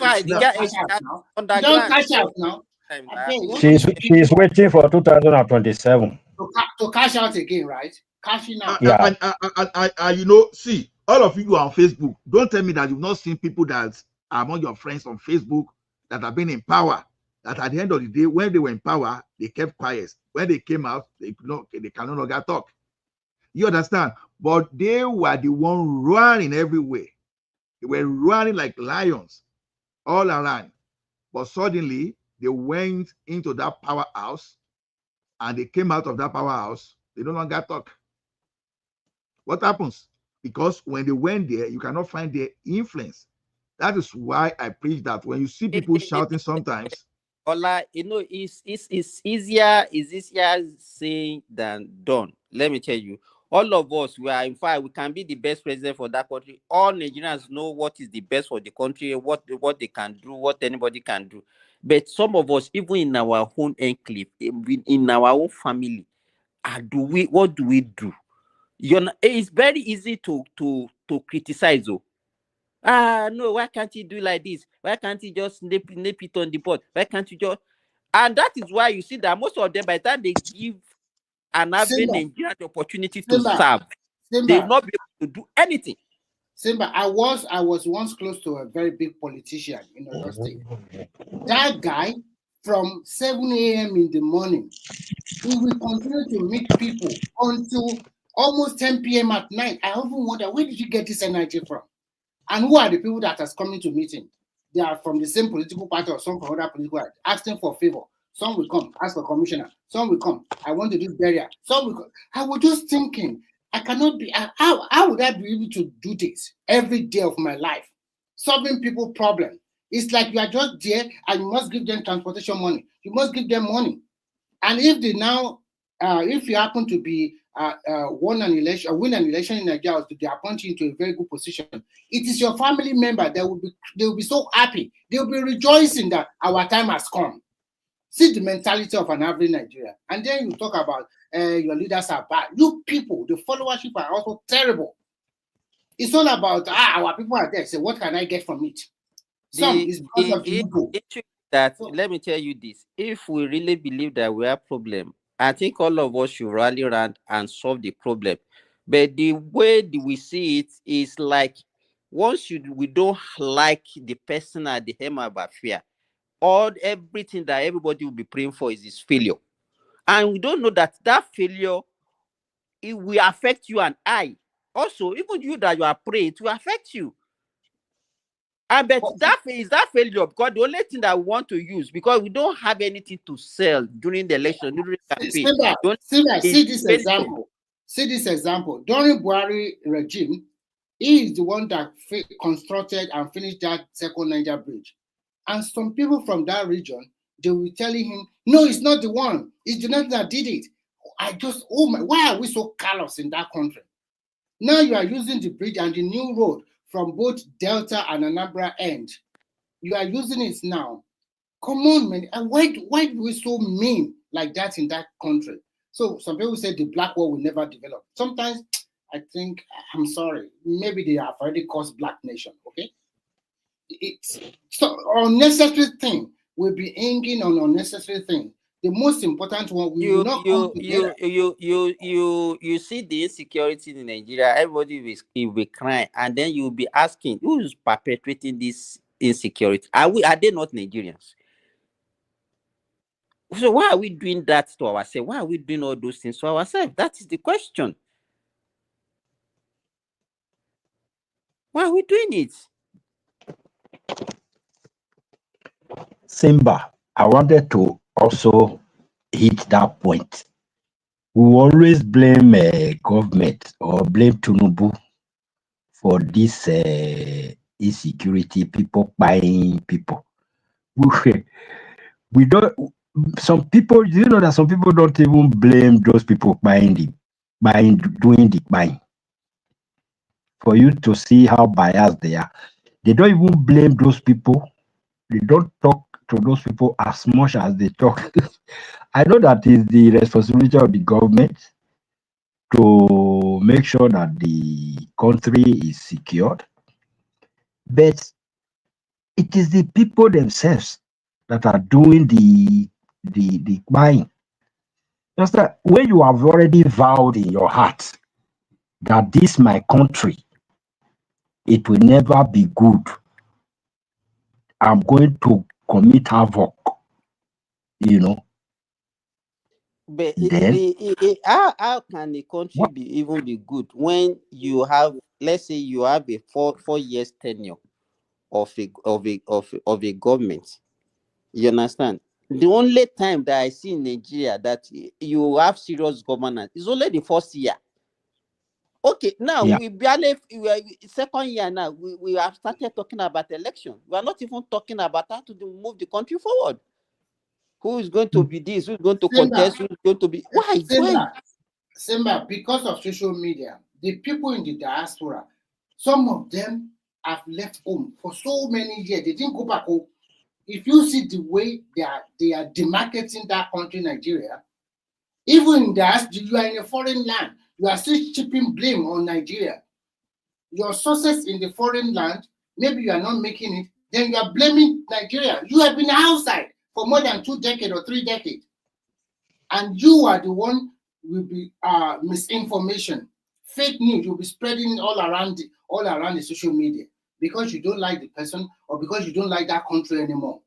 cash out now? She's waiting for 2027 to cash out again, right? Cashing out. And you know, see, all of you are on Facebook. Don't tell me that you've not seen people that are among your friends on Facebook that have been in power. That at the end of the day, when they were in power, they kept quiet. When they came out, they can no longer talk. You understand? But they were the one running everywhere. They were running like lions all around. But suddenly, they went into that powerhouse and they came out of that powerhouse. They no longer talk. What happens? Because when they went there, you cannot find their influence. That is why I preach that when you see people shouting sometimes. Ola, you know, it's easier saying than done. Let me tell you, all of us, in fact, we can be the best president for that country. All Nigerians know what is the best for the country, what they can do, what anybody can do. But some of us, even in our own enclave, in our own family, what do we do? It's very easy to criticize. No, why can't you do like this? Why can't you just nip it on the board? Why can't you just? And that is why you see that most of them, by the time they give an average Nigerian the opportunity to serve, they will not be able to do anything. Simba, I was once close to a very big politician in Oyo State. That guy, from 7 a.m. in the morning, he will continue to meet people until almost 10 p.m. at night. I often wonder, where did you get this energy from? And who are the people that are coming to meet him? They are from the same political party or some from other political party, asking for favor. Some will come, ask for commissioner. Some will come, I want to do burial. Some will come. I was just thinking, I cannot be, how would I be able to do this every day of my life? Solving people problems. It's like you are just there and you must give them transportation money. You must give them money. And if they now, if you happen to be win an election in Nigeria, they appoint you into a very good position. It is your family member that they will be so happy. They will be rejoicing that our time has come. See the mentality of an average Nigerian. And then you talk about your leaders are bad. You people, the followership are also terrible. It's all about our people are there. So what can I get from it? Some is because of the ego. That let me tell you this: if we really believe that we have problem, I think all of us should rally around and solve the problem. But the way we see it is like once we don't like the person at the helm of affair, everything that everybody will be praying for is his failure, and we don't know that failure it will affect you and I. Also, even you that you are praying, it will affect you. And but that failure because the only thing that we want to use because we don't have anything to sell during the election, during the campaign. See this example. See this example. During Buhari regime, he is the one that constructed and finished that second Niger bridge. And some people from that region, they were telling him, no, it's not the one. It's the one that did it. Why are we so callous in that country? Now you are using the bridge and the new road from both Delta and Anambra end. You are using it now. Come on, man. And why do we so mean like that in that country? So some people say the black war will never develop. Sometimes I think, I'm sorry, maybe they have already caused black nation, okay? It's so unnecessary thing. We'll be hanging on unnecessary thing. The most important one, we will not come together. You see the insecurity in Nigeria, everybody will be crying, and then you'll be asking, who's perpetrating this insecurity? Are they not Nigerians? So why are we doing that to ourselves? Why are we doing all those things to ourselves? That is the question. Why are we doing it? Simba, I wanted to also hit that point. We always blame government or blame Tinubu for this insecurity, people buying people. We don't. Some people, you know that some people don't even blame those people doing the buying. For you to see how biased they are, they don't even blame those people. They don't talk to those people as much as they talk. I know that is the responsibility of the government to make sure that the country is secured, but it is the people themselves that are doing the buying. Just that when you have already vowed in your heart that this my country, it will never be good. I'm going to commit havoc, you know. But Then how can a country even be good when you have, let's say, you have a four years tenure of a government? You understand? The only time that I see in Nigeria that you have serious governance is only the first year. Okay, now we barely second year now. We have started talking about election. We are not even talking about how to move the country forward. Who is going to be this? Who is going to contest? Who is going to be Simba, because of social media, the people in the diaspora, some of them have left home for so many years. They didn't go back home. If you see the way they are demarketing that country, Nigeria, even in you are in a foreign land, you are still shipping blame on Nigeria. Your sources in the foreign land, maybe you are not making it, then you are blaming Nigeria. You have been outside for more than 2 decades or 3 decades. And you are the one will be misinformation, fake news. You'll be spreading all around the social media because you don't like the person or because you don't like that country anymore.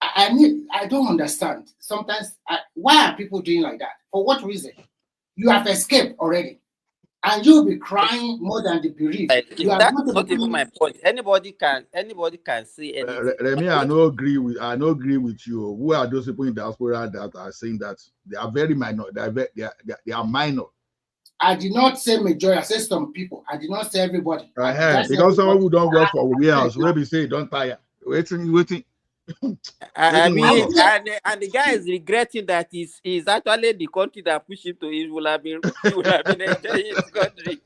I don't understand. Sometimes, why are people doing like that? For what reason? You have escaped already, and you'll be crying more than the bereaved. That's not even my point. Anybody can say anything. Remy, I don't agree with you. Who are those people in diaspora that are saying that they are very minor? They are minor. I did not say majority. I said some people. I did not say everybody. Because someone who don't work for warehouse, maybe say don't tire. Waiting. I Waiting we mean, talk. and the guy is regretting that is actually the country that pushed him to it. He would have been enjoying his country.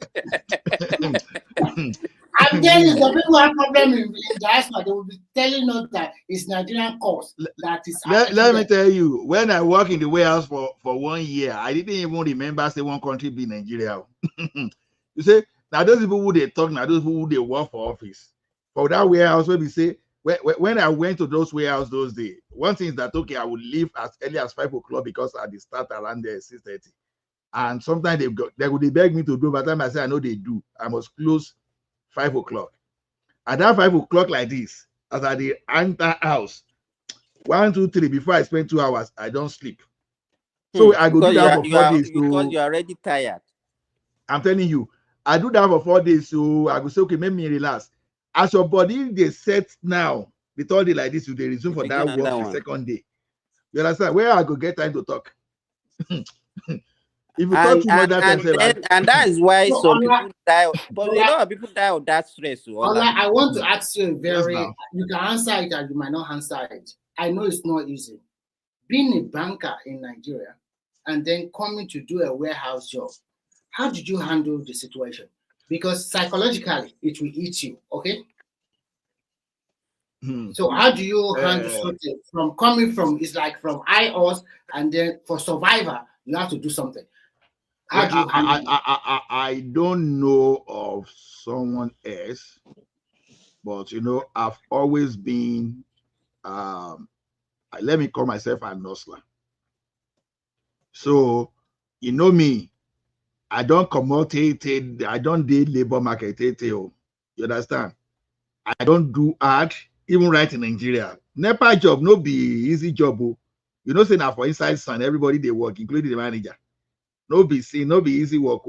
I'm telling you, the people have problem in diaspora. They will be telling us that it's Nigerian cause that is. Let me tell you, when I work in the warehouse for 1 year, I didn't even remember say one country be Nigeria. You say now those people who they talk, now those people who they work for office. For that warehouse, where we say when I went to those warehouse those days, one thing is that okay, I would leave as early as 5 o'clock because I did start around there 6:30. And sometimes they would beg me to do, by the time I say I know they do, I must close 5 o'clock. At that 5 o'clock like this, as I the enter house, 1, 2, 3, before I spend 2 hours, I don't sleep. So I go do that for 4 days. Because you're already tired. I'm telling you, I do that for 4 days. So I go say, okay, make me relax. As your body they set now, the third day like this, you they resume for that work the second day. You understand? Where I go get time to talk. If you talk too much that time, and that is why some people die. But a lot of people die of that stress. I want to ask you a very. You can answer it, and you might not answer it. I know it's not easy. Being a banker in Nigeria and then coming to do a warehouse job, how did you handle the situation? Because psychologically, it will eat you. Okay. So how do you handle something from coming from? It's like from us, and then for survivor, you have to do something. How do you handle I don't know of someone else, but you know, I've always been let me call myself a hustler. So you know me, I don't commodity, I don't do labor market. You understand? I don't do art, even right in Nigeria. NEPA job no be easy job. You know, say now for inside sun, everybody they work, including the manager. No be easy work.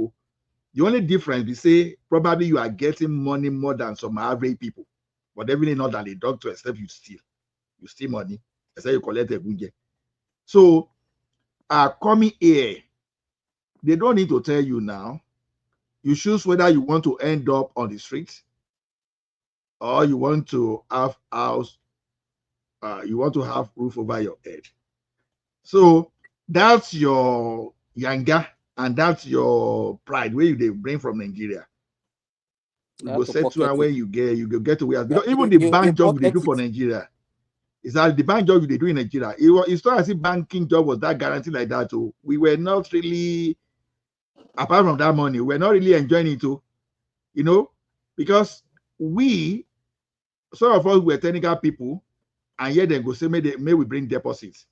The only difference we say probably you are getting money more than some average people, but definitely not than a doctor, except you steal money, except you collect a good. So coming here, they don't need to tell you now. You choose whether you want to end up on the street or you want to have house, you want to have roof over your head. So that's your yanga and that's your pride where they bring from Nigeria. You go set to where you get to where, because even the bank job they do for Nigeria is that the bank job they do in Nigeria. It's not as if banking job was that guaranteed like that. So we were not really, apart from that money, we're not really enjoying it too, you know, because some of us were technical people, and yet they go say, may we bring deposits.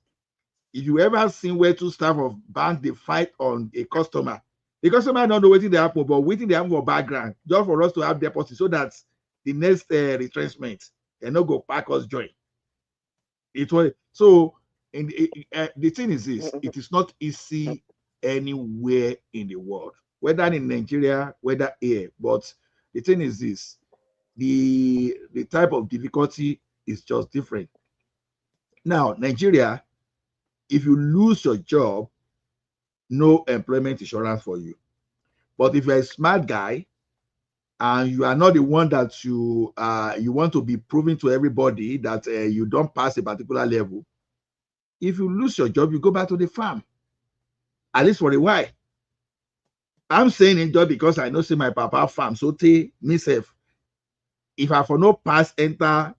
If you ever seen where two staff of bank they fight on a customer, the customer don't know what they happen, but waiting they have for background just for us to have deposits so that the next retrenchment they not go pack us join. It was so. The thing is this: it is not easy anywhere in the world, whether in Nigeria, whether here. But the thing is this: the type of difficulty is just different. Now, Nigeria, if you lose your job, no employment insurance for you. But if you're a smart guy and you are not the one that you want to be proving to everybody that you don't pass a particular level, if you lose your job, you go back to the farm, at least for a while. I'm saying it just because I know say my papa farm, so take myself. If I for no pass enter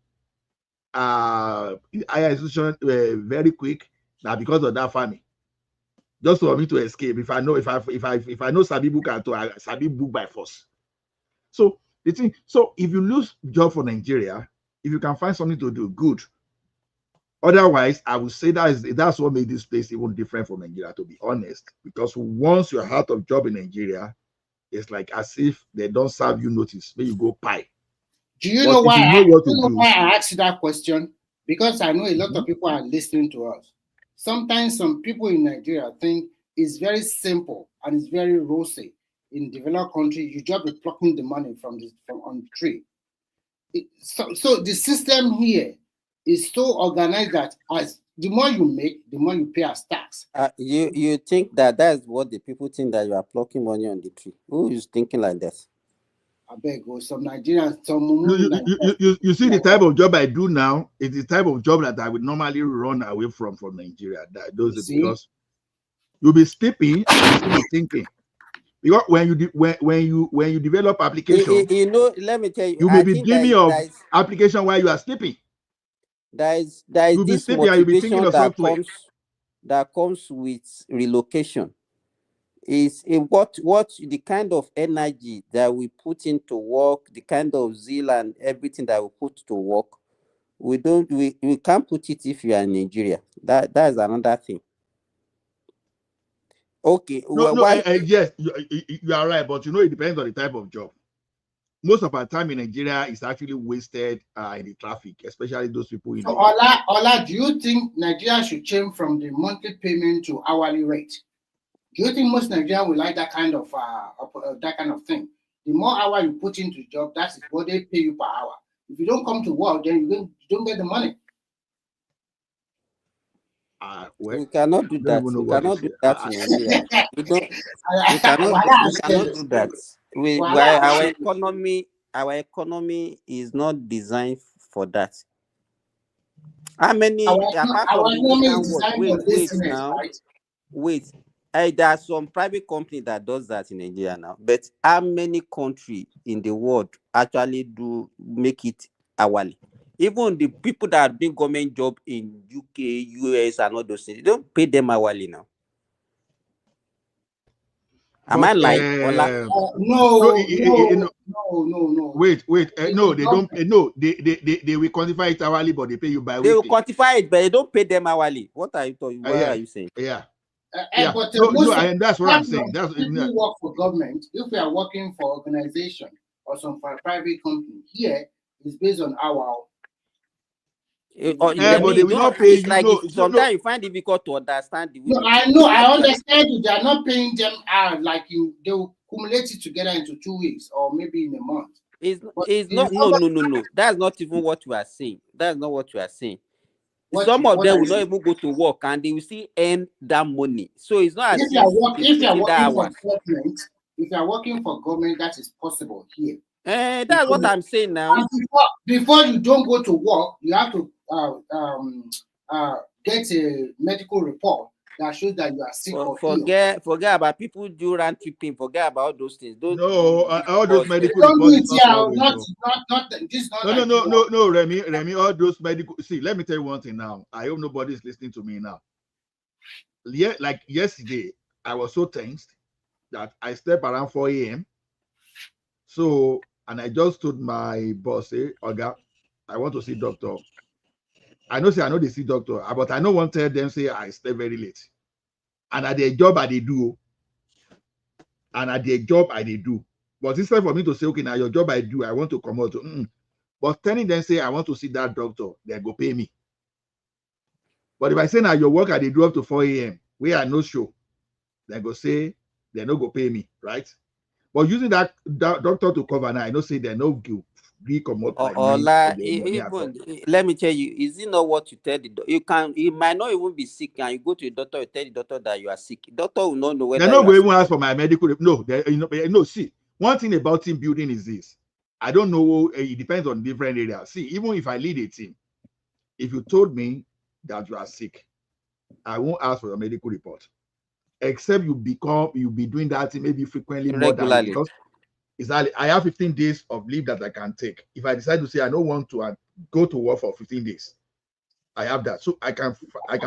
higher institution very quick, now because of that farming, just for me to escape. If I know Sabi book and Sabi book by force. So the thing, so if you lose job for Nigeria, if you can find something to do, good. Otherwise, I would say that's what made this place even different from Nigeria, to be honest. Because once you're out of job in Nigeria, it's like as if they don't serve you notice. Maybe you go pie. Do you know why? I asked you that question? Because I know a lot of people are listening to us. Sometimes some people in Nigeria think it's very simple and it's very rosy. In developed countries, you just be plucking the money from on the tree. So the system here is so organized that as the more you make, the more you pay as tax. You think that's what the people think, that you are plucking money on the tree? Who is thinking like that? I beg you, some Nigerians, some you see the type of job I do now is the type of job that I would normally run away from Nigeria. Those because you'll be sleeping and you still be thinking. Because when you develop application, let me tell you, you may be dreaming of application while you are sleeping. There is this motivation that comes with relocation. Is what the kind of energy that we put into work, the kind of zeal and everything that we put to work, we can't put it if you are in Nigeria. That is another thing. Okay. Yes, you are right, but it depends on the type of job. Most of our time in Nigeria is actually wasted in the traffic, especially those people in. So, Ola, do you think Nigeria should change from the monthly payment to hourly rate? Do you think most Nigerians will like that kind of thing? The more hour you put into the job, that's what they pay you per hour. If you don't come to work, then you don't get the money. We cannot do that. We cannot do that in Nigeria. We cannot do that. Our economy is not designed for that. How many apart from the wait. There are some private company that does that in Nigeria now, but how many countries in the world actually do make it hourly? Even the people that are doing government job in UK, US, and all those things, they don't pay them hourly now. Am I lying? No. Wait. No, they don't. No, they will quantify it hourly, but they pay you by weekly. They will quantify it, but they don't pay them hourly. What are you talking? What are you saying? Yeah. But that's what I'm saying. That's if you work for government, if we are working for organization or some private company, here it's based on hour. But they will not pay you. Like sometimes you find it difficult to understand the way. No, I know, I understand you. They are not paying them like they will accumulate it together into 2 weeks or maybe in a month. No. That's not even what you are saying. That's not what you are saying. Some of them will not even go to work and they will still earn that money. So it's not as if you are working for government, that is possible here. That's what I'm saying now. Before you don't go to work, you have to get a medical report that shows that you are sick or ill. Forget about people do round tripping. Forget about all those things. All those medical reports. No, Remy. All those medical. See, let me tell you one thing now. I hope nobody is listening to me now. Yeah, like yesterday, I was so tensed that I slept around 4 a.m. So, and I just told my boss, "Hey, Oga, I want to see doctor." I know they see doctor, but I don't want to tell them say I stay very late. And at their job I do. But instead for me to say, okay, now your job I do, I want to come out. But telling them say I want to see that doctor, they go pay me. But if I say now your work I do up to 4 a.m., we are no show, they go say they no go pay me, right? But using that doctor to cover now, I know say they no give. Let me tell you, is it not what you tell the doctor? You might not even be sick, and you go to the doctor, you tell the doctor that you are sick. The doctor will not know whether they're not going to ask for my medical. No, see, one thing about team building is this. I don't know, it depends on different areas. See, even if I lead a team, if you told me that you are sick, I won't ask for your medical report. Except you'll be doing that maybe frequently, regularly. Because exactly, I have 15 days of leave that I can take. If I decide to say I don't want to go to work for 15 days, I have that. So I can what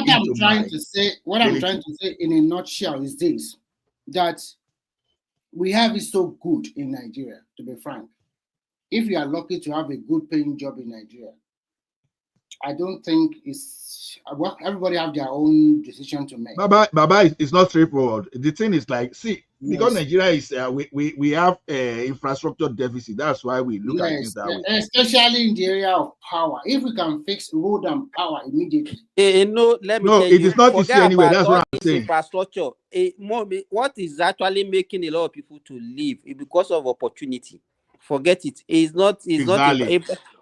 I'm trying to say in a nutshell is this, that we have it so good in Nigeria, to be frank. If you are lucky to have a good paying job in Nigeria, I don't think everybody have their own decision to make. Baba, it's not straightforward. The thing is like, see, because Nigeria is we have infrastructure deficit. That's why we look at things that way. Especially in the area of power. If we can fix road and power immediately. Let me tell you, it is not easy anyway. That's what I'm saying. Infrastructure. What is actually making a lot of people to leave is because of opportunity. Forget it. It's not.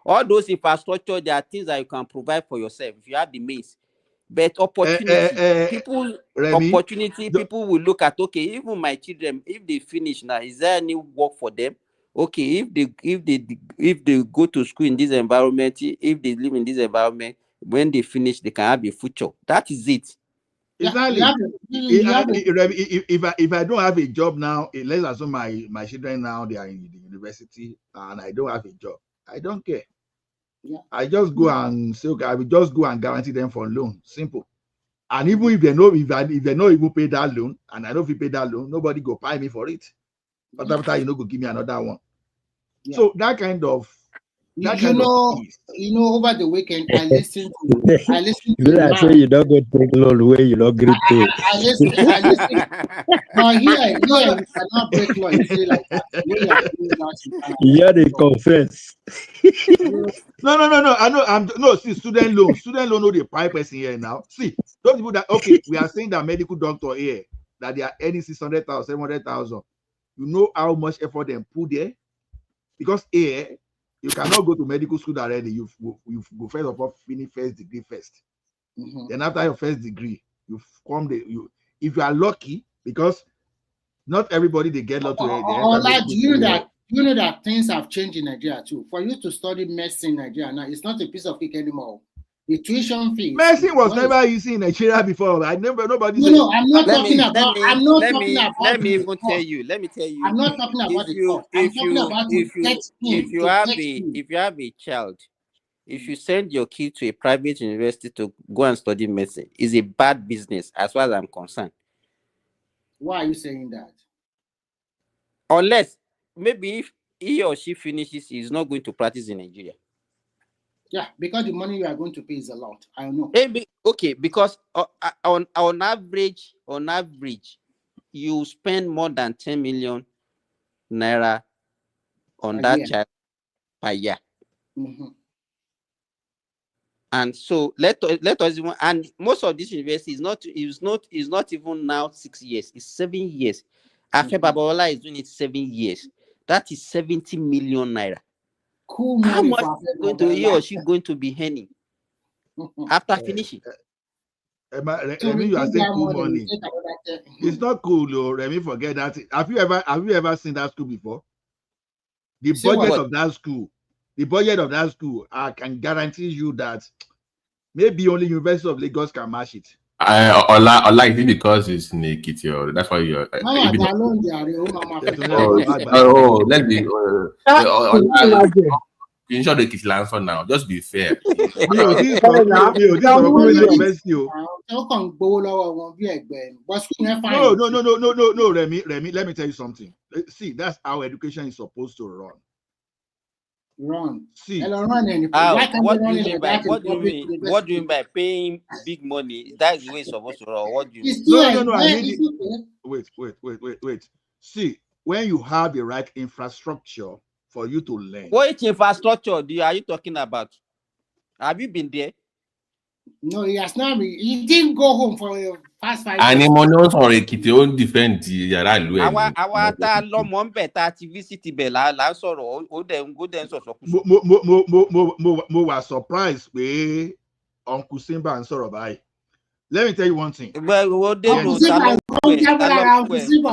All those infrastructure, there are things that you can provide for yourself if you have the means. But opportunity, people will look at, okay, even my children, if they finish now, is there any work for them? okay, if they go to school in this environment, if they live in this environment, when they finish, they can have a future. That is it. Exactly. If I don't have a job now, let's assume my children now they are in the university and I don't have a job, I don't care. Yeah. I just go and say, okay, I will just go and guarantee them for loan. Simple. And even if they know if they know even pay that loan, and I don't pay that loan, nobody go pay me for it. But after go give me another one. Yeah. So that kind of over the weekend I listened to I say you don't go take loan where you don't agree pay. I listen. No, here you cannot break law easily like that. You are the confess. No. I know. See, student loan know the pipe person here now. See, those people that we are saying that medical doctor here that they are earning 600,000, 700,000. You know how much effort they put there, because here you cannot go to medical school already. You go first of all finish first degree first. Mm-hmm. Then after your first degree, you come if you are lucky, because not everybody they get lucky. You know that things have changed in Nigeria too. For you to study medicine in Nigeria now, it's not a piece of cake anymore. The tuition fees. Medicine was never easy in Nigeria before. Nobody. No, I'm not talking about. Let me tell you. I'm not talking about the cost. I'm talking about if you have a child, if you send your kid to a private university to go and study medicine, it's a bad business as far as I'm concerned. Why are you saying that? Unless maybe if he or she finishes, he's not going to practice in Nigeria. Yeah, because the money you are going to pay is a lot. I know. Okay, because on average, you spend more than 10 million naira on that child per year. Mm-hmm. And so let us even, and most of this university is not even now 6 years, it's 7 years. Afe Babalola is doing it 7 years. That is 70 million naira. Cool. How much is he or she going to be earning after finishing? Remy, you are saying cool money. It's not cool, though. Remy, forget that. Have you ever seen that school before? The budget of that school, I can guarantee you that maybe only University of Lagos can match it. Like because it's naked, that's why you're. Let's be. You should the kitchen answer now. Just be fair. No, Remy, let me tell you something. See, that's how education is supposed to run. See, what do you mean by paying big money? That's the way it's supposed to run. What do you mean? No, I mean, wait. See, when you have the right infrastructure for you to learn. What infrastructure are you talking about? Have you been there? No, he has not. He didn't go home for the past 5 years. And money for a kit own defend our lọmọ better activity bella la sọ̀rọ̀ o dem go dem so. Mo was surprised pé Uncle Simba and sọ̀rọ̀ báyìí. Let me tell you one thing. Wait now. Uncle Simba,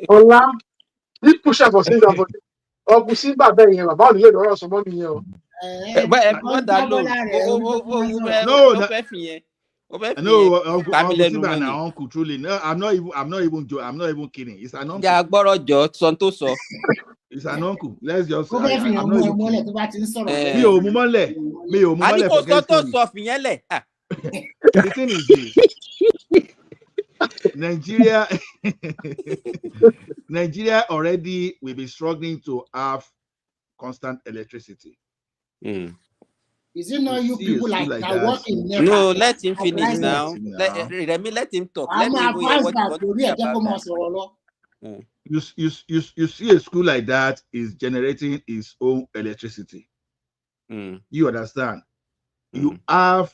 Ọlá, this push up for Simba, Uncle Simba bẹ́ẹ̀ yẹn bàbá ò ní lè lọ́rọ̀ sọmọ́ nìyẹn o. No, Uncle Simba and Uncle truly. No, I'm not even kidding. It's an uncle. It's an uncle. Let's just say I'm not even kidding. Mi ò mú mọ́lẹ̀ The thing is this. Nigeria already will be struggling to have constant electricity. Is it not you people like that work in NEPA? No, let him finish now. Let him talk. You see a school like that is generating its own electricity. You understand? You have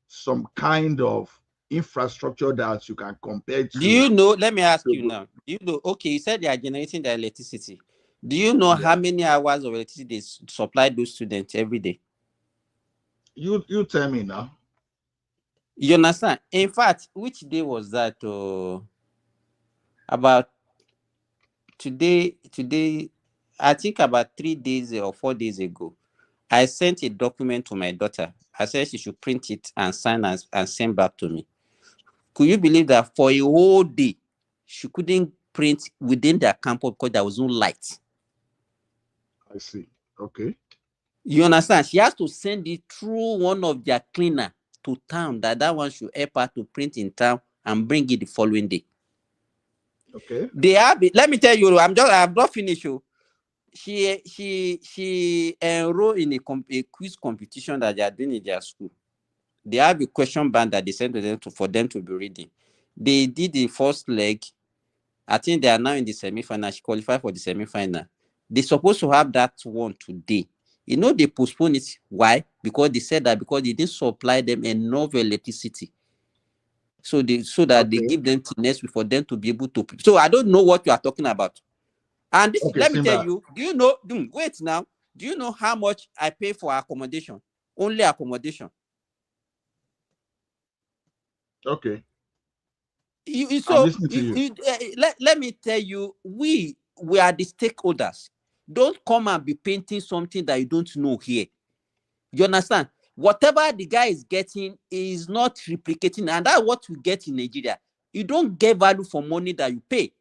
some kind of infrastructure that you can compare to. Do you know? Let me ask you now. Do you know? Okay, you said they are generating the electricity. Do you know how many hours of electricity they supply those students every day? You tell me now. You understand? In fact, which day was that? About today, I think about 3 days or 4 days ago, I sent a document to my daughter. I said she should print it and sign and send back to me. Could you believe that for a whole day, she couldn't print within their campus because there was no light? I see. Okay. You understand? She has to send it through one of their cleaner to town. That one should help her to print in town and bring it the following day. Okay. They have it. Let me tell you, I'm not finished. She enrolled in a quiz competition that they are doing in their school. They have a question bank that they sent to them for them to be reading. They did the first leg. I think they are now in the semi-final. She qualified for the semi-final. They're supposed to have that one today. They postponed it. Why? Because they said that because they didn't supply them enough electricity. So that they give them till next week for them to be able to. So I don't know what you are talking about. And this, let me tell you, do you know, wait now, do you know how much I pay for accommodation? Only accommodation. Okay. I'm listening to you. Let me tell you, we are the stakeholders. Don't come and be painting something that you don't know here. You understand? Whatever the guy is getting is not replicating, and that's what we get in Nigeria. You don't get value for money that you pay.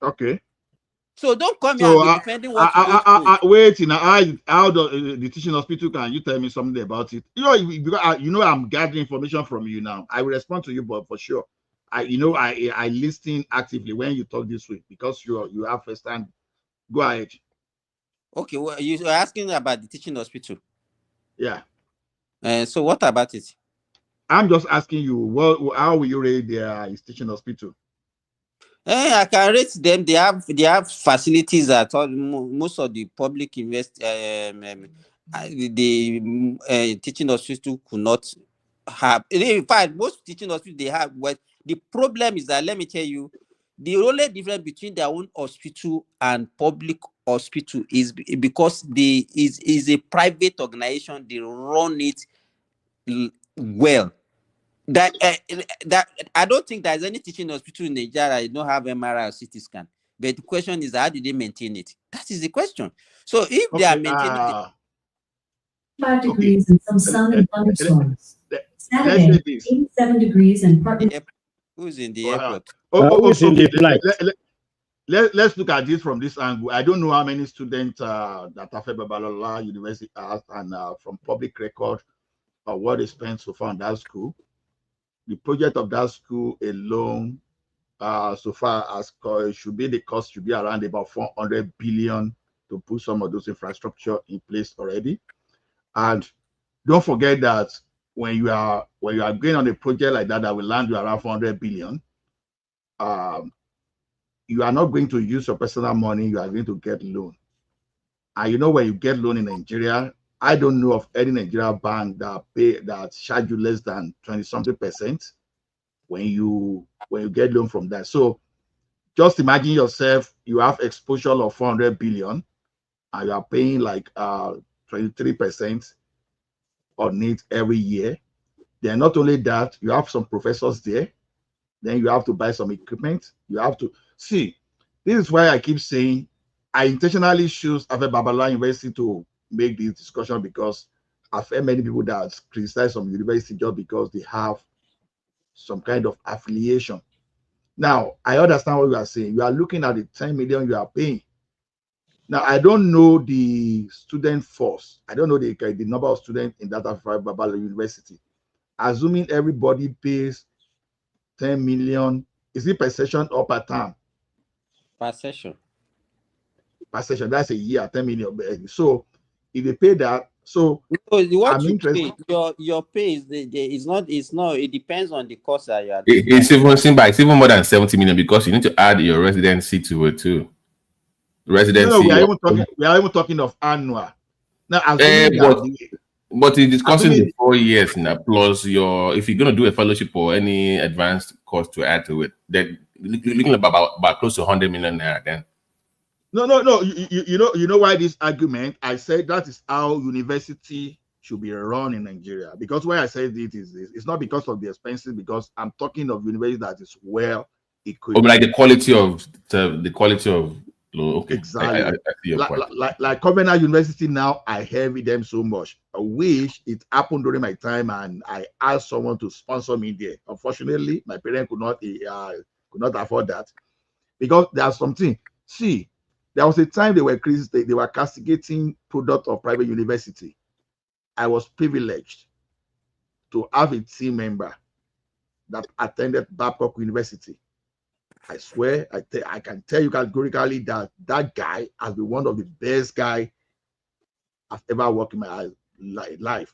Okay. So don't come here and be defending what you don't know. Wait, how the teaching hospital, can you tell me something about it? Because I'm gathering information from you now. I will respond to you, but for sure, I listen actively when you talk this way because you have first hand. Go ahead. Okay, well, you are asking about the teaching hospital. Yeah. So what about it? I'm just asking you, how will you rate their teaching hospital? I can rate them. They have facilities at all. Most of the public the teaching hospital could not have. In fact, most teaching hospitals they have. Well, the problem is that, let me tell you, the only difference between their own hospital and public hospital is because is a private organization. They run it well. That I don't think there's any teaching hospital in Nigeria that don't have MRI or CT scan. But the question is, how do they maintain it? That is the question. So if they are maintaining 5 degrees and some sun and thunderstorms. Let's say this. 87 degrees and who's in the airport? Okay. Let's look at this from this angle. I don't know how many students that Afe Babalola University has, and from public record, what they spent so far on that school. The project of that school alone, so far as the cost should be around about 400 billion to put some of those infrastructure in place already. And don't forget that when you are going on a project like that will land you around 400 billion, you are not going to use your personal money. You are going to get loan. And when you get loan in Nigeria, I don't know of any Nigerian bank that charge you less than 20-something% when you get loan from that. So just imagine yourself, you have exposure of 400 billion and you are paying like 23% on it every year. Then not only that, you have some professors there. Then you have to buy some equipment. You have to see. This is why I keep saying I intentionally choose Afe Babalola University to make this discussion, because I've heard many people that criticize some university just because they have some kind of affiliation. Now, I understand what you are saying. You are looking at the 10 million you are paying. Now, I don't know the student force. I don't know the number of students in that Afe Babalola University. Assuming everybody pays 10 million, is it per session or per term? Per session. Per session, that's a year, 10 million. So if they pay that, so what I'm interested. Your pay is not. It depends on the course that you are doing. It's even more than 70 million, because you need to add your residency to it too. Residency. No, we are even talking of annual. Now, assuming but it's discussing the 4 years now, plus if you're going to do a fellowship or any advanced course to add to it, then you're looking about close to 100 million naira then. No. You know why this argument? I said that is how university should be run in Nigeria. Because why I said it is this, it's not because of the expenses, because I'm talking of university that is well equipped. Oh, like the quality of okay. Exactly. I see your point. Like Covenant University now, I heavy them so much. I wish it happened during my time and I asked someone to sponsor me there. Unfortunately, my parents could not afford that, because there's something. See, there was a time they were castigating product of private university. I was privileged to have a team member that attended Babcock University. I swear, I can tell you categorically that that guy has been one of the best guys I've ever worked in my life.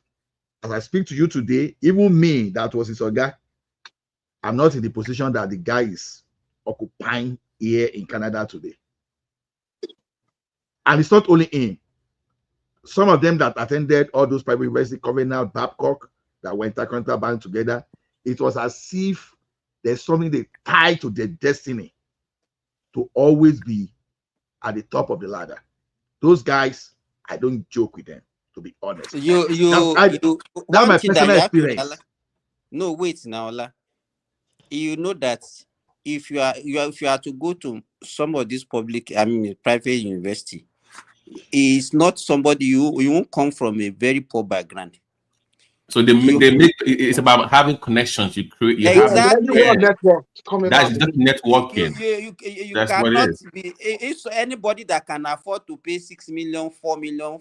As I speak to you today, even me, that was his guy, I'm not in the position that the guy is occupying here in Canada today. And it's not only him. Some of them that attended all those private university, Covenant, Babcock, that went intercontinental band together, it was as if there's something they tie to their destiny to always be at the top of the ladder. Those guys, I don't joke with them, to be honest. That's my personal experience. No, wait now, Ola. You know that if you are to go to some of these private university, it's not somebody you won't come from a very poor background. So they make it's about having connections. You create. You exactly. Network that's just networking. You that's cannot be. It's anybody that can afford to pay 6 million, 4 million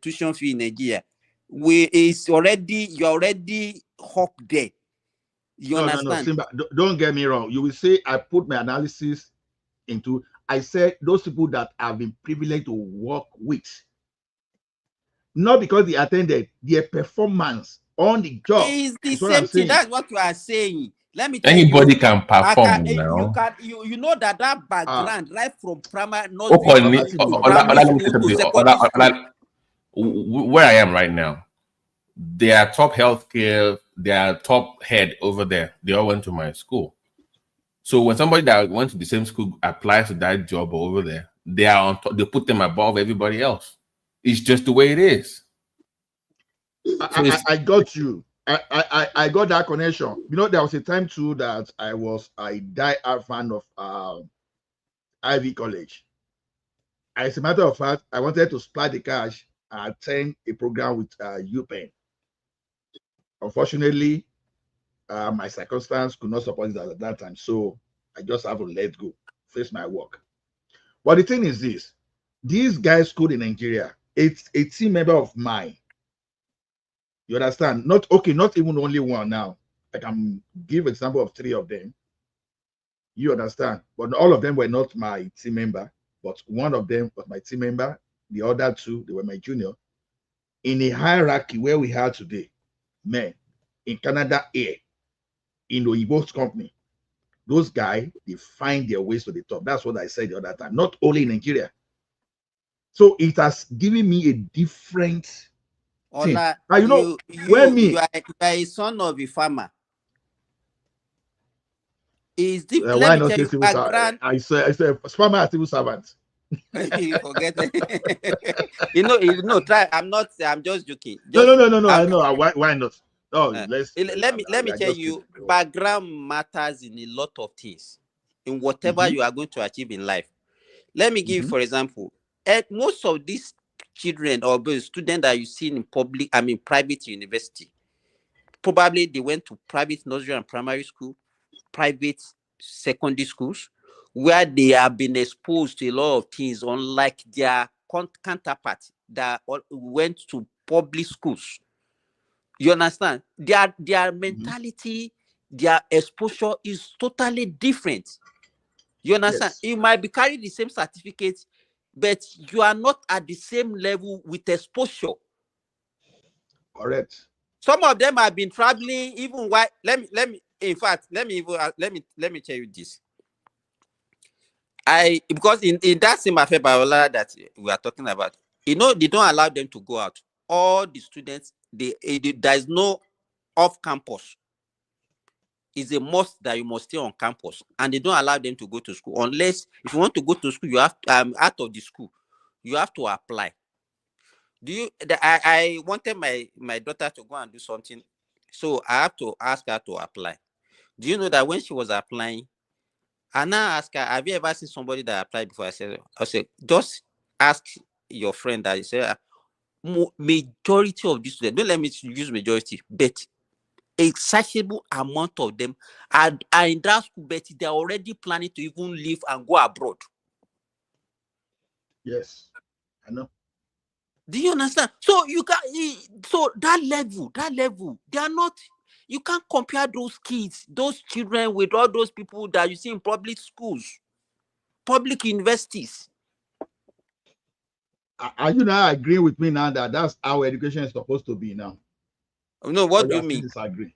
tuition fee in Nigeria. You're already hooked there. You understand? No, Simba, don't get me wrong. You will say I put my analysis into. I said those people that I've been privileged to work with. Not because they attended, their performance on the job is the same thing. That's what you are saying. Let me tell anybody can perform now. You know that background right from primary, where I am right now, their top healthcare, their top head over there, they all went to my school. So when somebody that went to the same school applies to that job over there, they are on top, they put them above everybody else. It's just the way it is. I got you. I got that connection. You know, there was a time too that I die-hard fan of Ivy College. As a matter of fact, I wanted to split the cash and attend a program with UPenn. Unfortunately, my circumstance could not support it at that time, so I just have to let go, face my work. But the thing is this: these guys schooled in Nigeria, it's a team member of mine. You understand? Not even only one now. I can give example of 3 of them. You understand? But all of them were not my team member, but one of them was my team member. The other 2, they were my junior. In a hierarchy where we are today, men in Canada here, in Oyibo's company, those guys, they find their ways to the top. That's what I said the other time. Not only in Nigeria. So it has given me a different Ola, you are a son of a farmer. Is the why not say civil servant? I say farmer and civil servant. You forget it. Try. I'm just joking. No. I know. Why not? Oh, let me tell you, background matters in a lot of things, in whatever you are going to achieve in life. Let me give, for example, most of these children or students that you see in private university, probably they went to private nursery and primary school, private secondary schools, where they have been exposed to a lot of things, unlike their counterparts that went to public schools. You understand? Their mentality, their exposure is totally different. You understand? Yes. You might be carrying the same certificate, but you are not at the same level with exposure. Correct. Some of them have been traveling even while let me tell you this. Because in that same affair Biola that we are talking about, they don't allow them to go out. All the students, there's no off campus. It's a must that you must stay on campus, and they don't allow them to go to school unless if you want to go to school, you have out of the school, you have to apply. Do you? I wanted my daughter to go and do something, so I have to ask her to apply. Do you know that when she was applying, I now ask her, "Have you ever seen somebody that applied before?" I said, just ask your friend that. You say, majority of these students, don't let me use majority, but a sizable amount of them are in that school, but they're already planning to even leave and go abroad. Yes, I know. Do you understand? So you can, so that level, they are not. You can't compare those kids, those children, with all those people that you see in public schools, public universities. Are you now agreeing with me now that that's how education is supposed to be now? No, what do you mean? Disagree.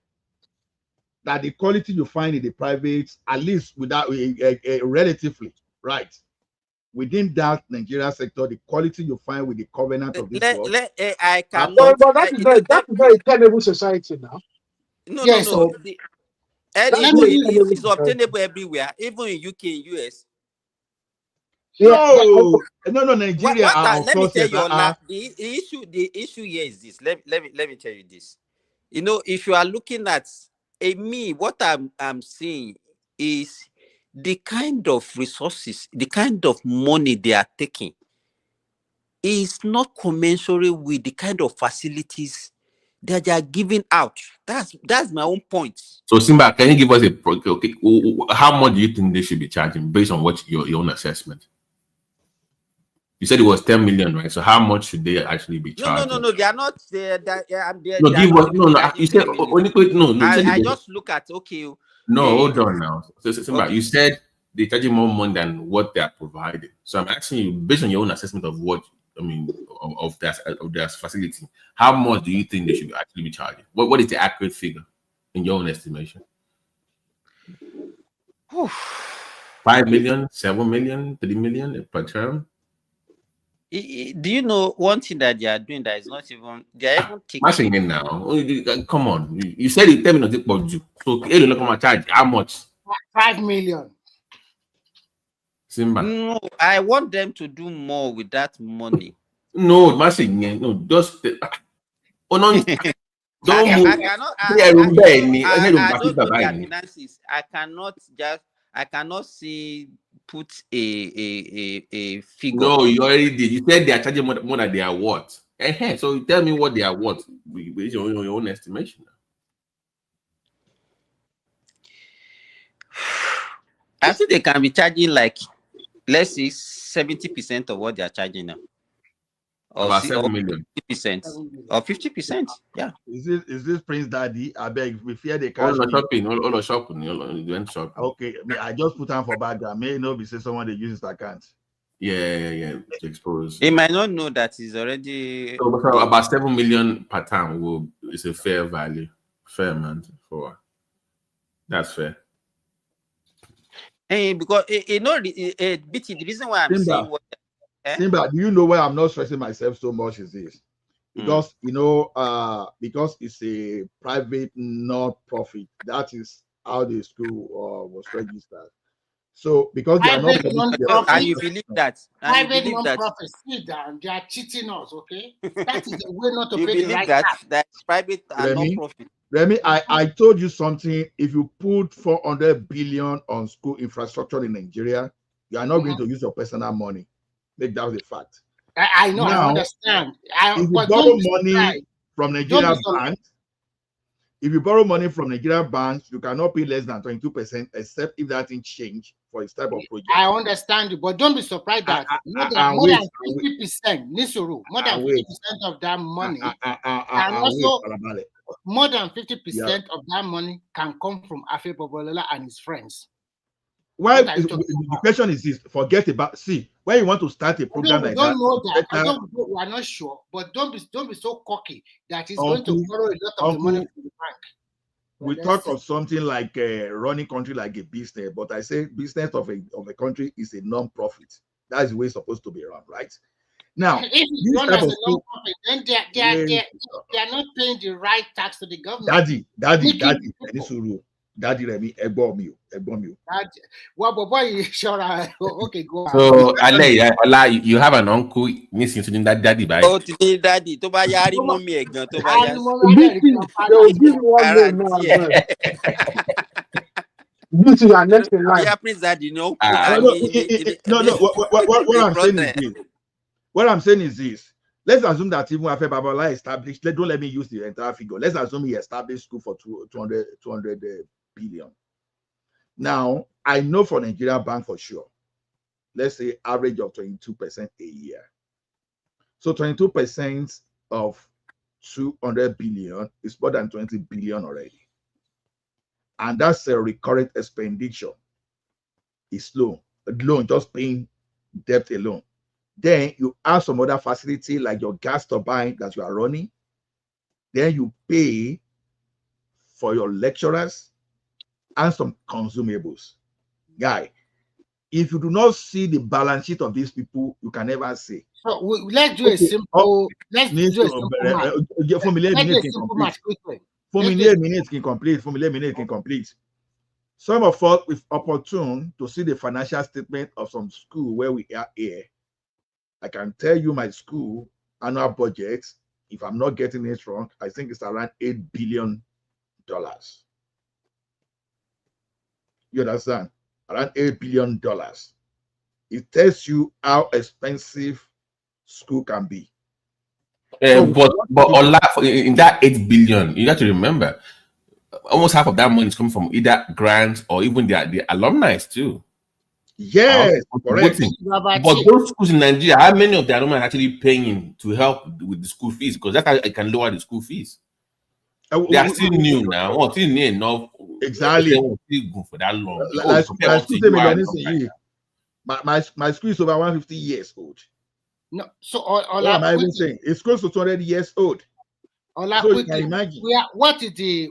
That the quality you find in the private, at least without relatively, right? Within that Nigeria sector, the quality you find with the covenant of this world. I cannot. But that is not a tenable society now. No, yes, no. so, It is obtainable everywhere, even in UK and US. No, Nigeria. Let me tell you, the issue here is this. Let me tell you this. You know, if you are looking at what I'm seeing is the kind of resources, the kind of money they are taking is not commensurate with the kind of facilities that they are giving out. That's my own point. So Simba, can you give us how much do you think they should be charging based on what your own assessment? You said it was 10 million, right? So how much should they actually be charging? No, they are not. You said I just look at hold on now. So Simba, you said they're charging more money than what they are providing. So I'm asking you, based on your own assessment of what of their facility, how much do you think they should actually be charging? What is the accurate figure in your own estimation? 5 million, 7 million, 3 million per term? Do you know one thing that they are doing that is not even they are even taking it now? Come on, you said it 10 minutes about you. So charge how much? 5 million. Simba. No, I want them to do more with that money. No, just don't move. I don't know their finances. I cannot see put a figure. No, you already did. You said they are charging more than they are worth. So you tell me what they are worth with your own estimation. I think they can be charging like, let's say, 70% of what they are charging now. Or about 7 million. 50% or 50%. Yeah. Is this Prince Daddy? I beg, we fear the cash. All shopping. You went shopping. Okay, I just put on for background. May not be say someone that uses account. Yeah. To expose. He might not know that he's already. So about 7 million per time is a fair value. Fair, man. That's fair. Because BT, the reason why I'm saying what. Simba, do you know why I'm not stressing myself so much is this? Because because it's a private not-profit. That is how the school was registered. So because they are not, and you believe that, private non-profit, sit down, they are cheating us. Okay, that is the way not to pay the right tax. That's private and non-profit. Remy, I told you something. If you put 400 billion on school infrastructure in Nigeria, you are not going to use your personal money. Make that a fact. I know. Now, I understand. If you borrow money from Nigeria banks, you cannot pay less than 22%, except if that thing change for its type of project. I understand you, but don't be surprised that more than 50%, Nisuru, more than 50% of that money, and also more than 50% of that money can come from Afe Bobolola and his friends. Why the question is this? Forget about when you want to start a program like that. We are not sure, but don't be so cocky that it's going to borrow a lot of the money from the bank. We talk of something like running country like a business, but I say business of a country is a non-profit. That is the way it's supposed to be run, right? Now, if you run as a non-profit, then they are not paying the right tax to the government. Daddy, Daddy Remy, Egbomio. Well, but boy, sure. Okay, go on. So, Ola, you have an uncle missing to that daddy, right? Oh, to me, daddy, to buy yari mommy again, to buy They will give you one name now. This is our next in line. No, what I'm saying is this. What I'm saying is this. Let's assume that even after Babala established, don't let me use the entire figure. Let's assume he established school for 200 billion. Now, I know for Nigeria Bank for sure, let's say average of 22% a year. So 22% of 200 billion is more than 20 billion already. And that's a recurrent expenditure. It's loan, just paying debt alone. Then you have some other facility like your gas turbine that you are running. Then you pay for your lecturers and some consumables. Guy, if you do not see the balance sheet of these people, you can never say. So let's do a simple. Let's do a simple match. For me, let's do a simple match quickly. For me, minutes can complete. Some of us with opportune to see the financial statement of some school where we are here. I can tell you my school annual budget, if I'm not getting it wrong, I think it's around $8 billion. You understand? Around $8 billion. It tells you how expensive school can be. But in that 8 billion, you have to remember, almost half of that money is coming from either grants or even the alumni too. Yes, correct. But those schools in Nigeria, how many of the alumni are actually paying to help with the school fees? Because that's how it can lower the school fees. They are still new now. Well, still new enough. Exactly. Still go for that long. My school is over 150 years old. No, so what am I even saying? It's close to 200 years old. So you can imagine. What is the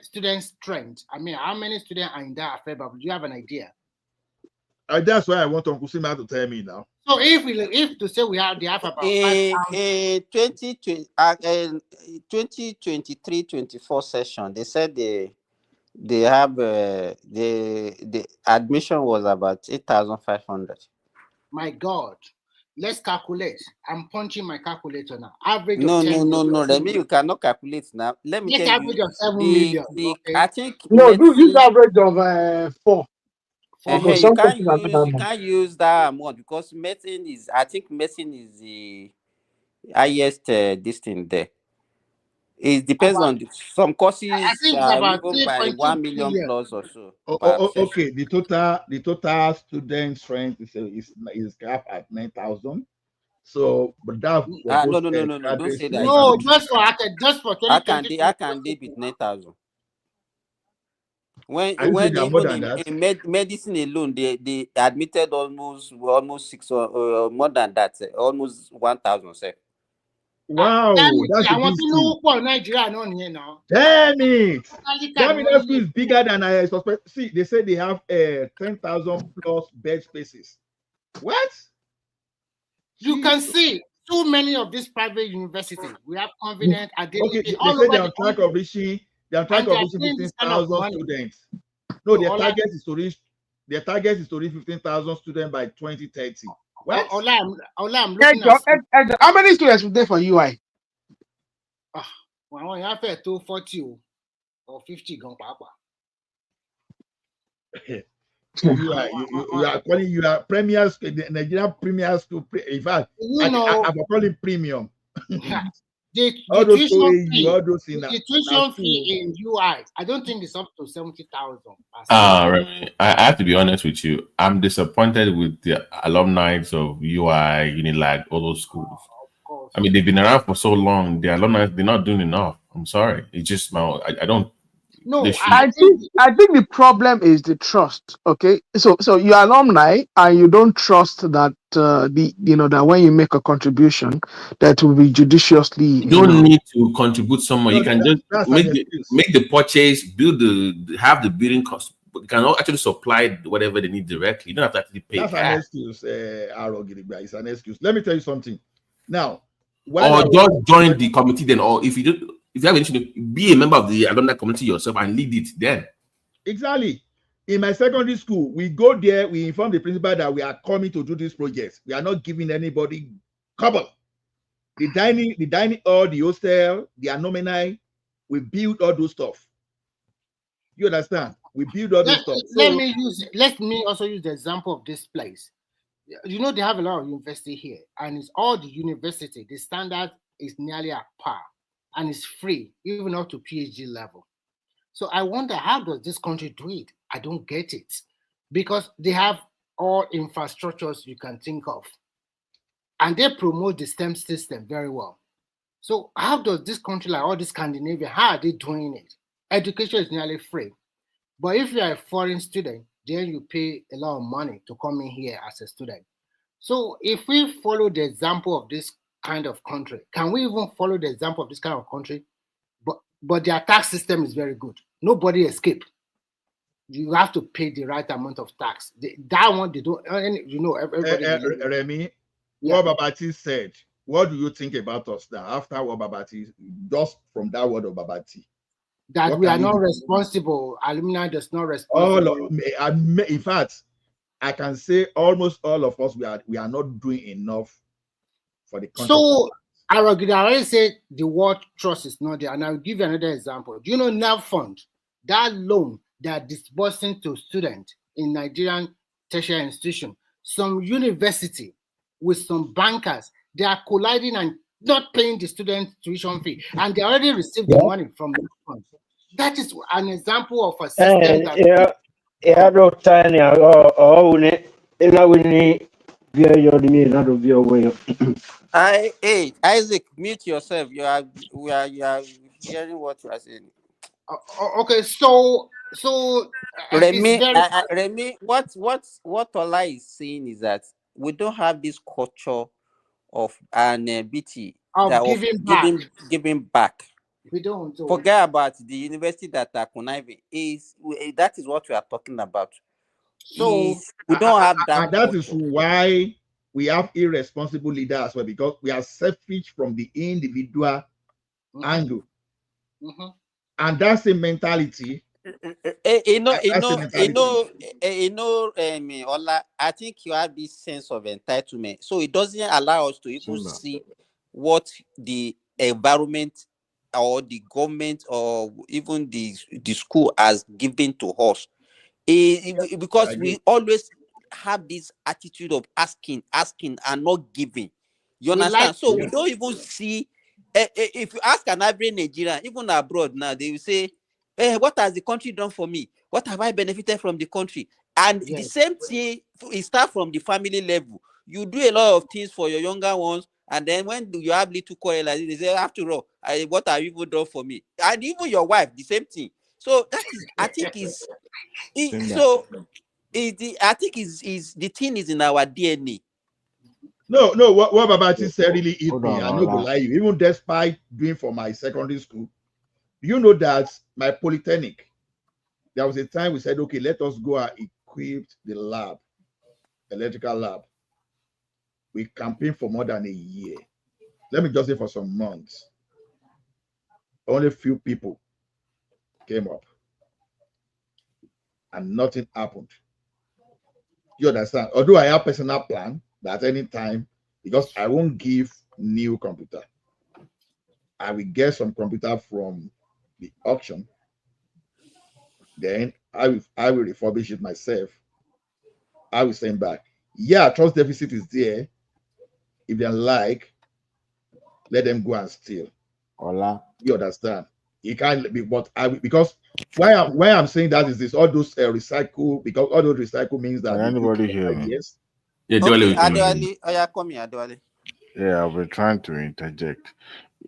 student strength? I mean, how many students are in that affair? Do you have an idea? That's why I want Uncle Sima to tell me now. So if to say they have about 2023-24 session, they said they have the admission was about 8,500. My God, let's calculate. I'm punching my calculator now. Average no, of 10 no. That means you cannot calculate now. Let me tell you. Average of 7 million. Okay. I think no, do this average of 4. You can't use that amount because medicine is. I think medicine is the highest this thing there. It depends on some courses are even by 1 million plus or so. Okay, the total student strength is capped at 9,000. So, but that no. Don't say that. No, just for 2020. I can deal with 9,000. When even in medicine alone, they admitted almost 6 or more than that, almost 1,000. Wow, that's I want to know what Nigeria on here now. Damn it! That school is bigger than I suspect. See, they say they have 10,000 plus bed spaces. What? You can see too many of these private universities. We have confident. Okay, they say they're on track of reaching. They're on track of reaching 15,000 students. No, their target is to reach 15,000 students by 2030. What? I'm looking at. How many students were there for UI? Well, you have 240 or 50 gone papa. You are calling you are premier school, the Nigerian premier school. In fact, I'm calling premium. The tuition fee in UI, I don't think it's up to 70,000. I have to be honest with you. I'm disappointed with the alumni of UI, Unilag, all those schools. I mean, they've been around for so long. The alumni, they're not doing enough. I'm sorry. It's just I don't. No, I think the problem is the trust. Okay, so you're alumni and you don't trust that that when you make a contribution that will be judiciously. You don't need to contribute somewhere. You can just make the purchase, have the bidding cost. You can actually supply whatever they need directly. You don't have to actually pay. That's an excuse. It's an excuse. Let me tell you something. Now, or just join the committee then, or if you have anything, be a member of the alumni committee yourself and lead it then. Exactly. In my secondary school, we go there, we inform the principal that we are coming to do this project. We are not giving anybody cover. The dining hall, the hostel, the alumni, we build all those stuff. You understand? We build all those stuff. Let me also use the example of this place. You know, they have a lot of university here, and it's all the university. The standard is nearly at par, and it's free, even up to PhD level. So I wonder, how does this country do it? I don't get it, because they have all infrastructures you can think of, and they promote the STEM system very well. So how does this country, like all the Scandinavia, how are they doing it? Education is nearly free, but if you are a foreign student, then you pay a lot of money to come in here as a student. So if we follow the example of this kind of country, can we even follow the example of this kind of country? But their tax system is very good. Nobody escape. You have to pay the right amount of tax. That one, they don't, you know, everybody. Remy, what Babati said, what do you think about us now after what Babati, just from that word of Babati? That we are not responsible. Alumni does not responsible. In fact, I can say almost all of us, we are not doing enough for the country. So I already said the word trust is not there. And I'll give you another example. Do you know NAV Fund? That loan they are disbursing to students in Nigerian tertiary institution, some university with some bankers, they are colliding and not paying the student tuition fee, and they already received the money from the fund. That is an example of a system that. Hey, Isaac, mute yourself. You are hearing what you are saying. Okay, so Remy, what Ola is saying is that we don't have this culture of BT of giving back. We don't. Forget about the university that are conniving. That is what we are talking about. So we don't have that. And that is why we have irresponsible leaders as well, because we are selfish from the individual angle. And that's a mentality. Ola, I think you have this sense of entitlement. So it doesn't allow us to even see what the environment or the government or even the school has given to us. Because we always have this attitude of asking and not giving. You understand? So we don't even see. If you ask an average Nigerian, even abroad now, they will say, "Hey, what has the country done for me? What have I benefited from the country?" And the same thing, it starts from the family level. You do a lot of things for your younger ones, and then when you have little quarrel like this, they say, "After all, what have you even done for me?" And even your wife, the same thing. So that is, I think, is. I think is the thing is in our DNA. No, what Babati said really hit me. I'm not gonna lie you. Even despite doing for my secondary school, you know that my polytechnic, there was a time we said, okay, let us go and equip the lab, electrical lab. We campaigned for more than a year. Let me just say for some months. Only few people came up. And nothing happened. You understand? Although I have personal plan that any time, because I won't give new computer. I will get some computer from the auction. Then I will refurbish it myself. I will send back. Yeah, trust deficit is there. If they like, let them go and steal. Hola. You understand? It can't be, but because why I'm saying that is this, all those recycle, because all those recycle means that anybody hear me? Yes. Yeah, Adewale, come here, Adewale. Yeah, I've been trying to interject.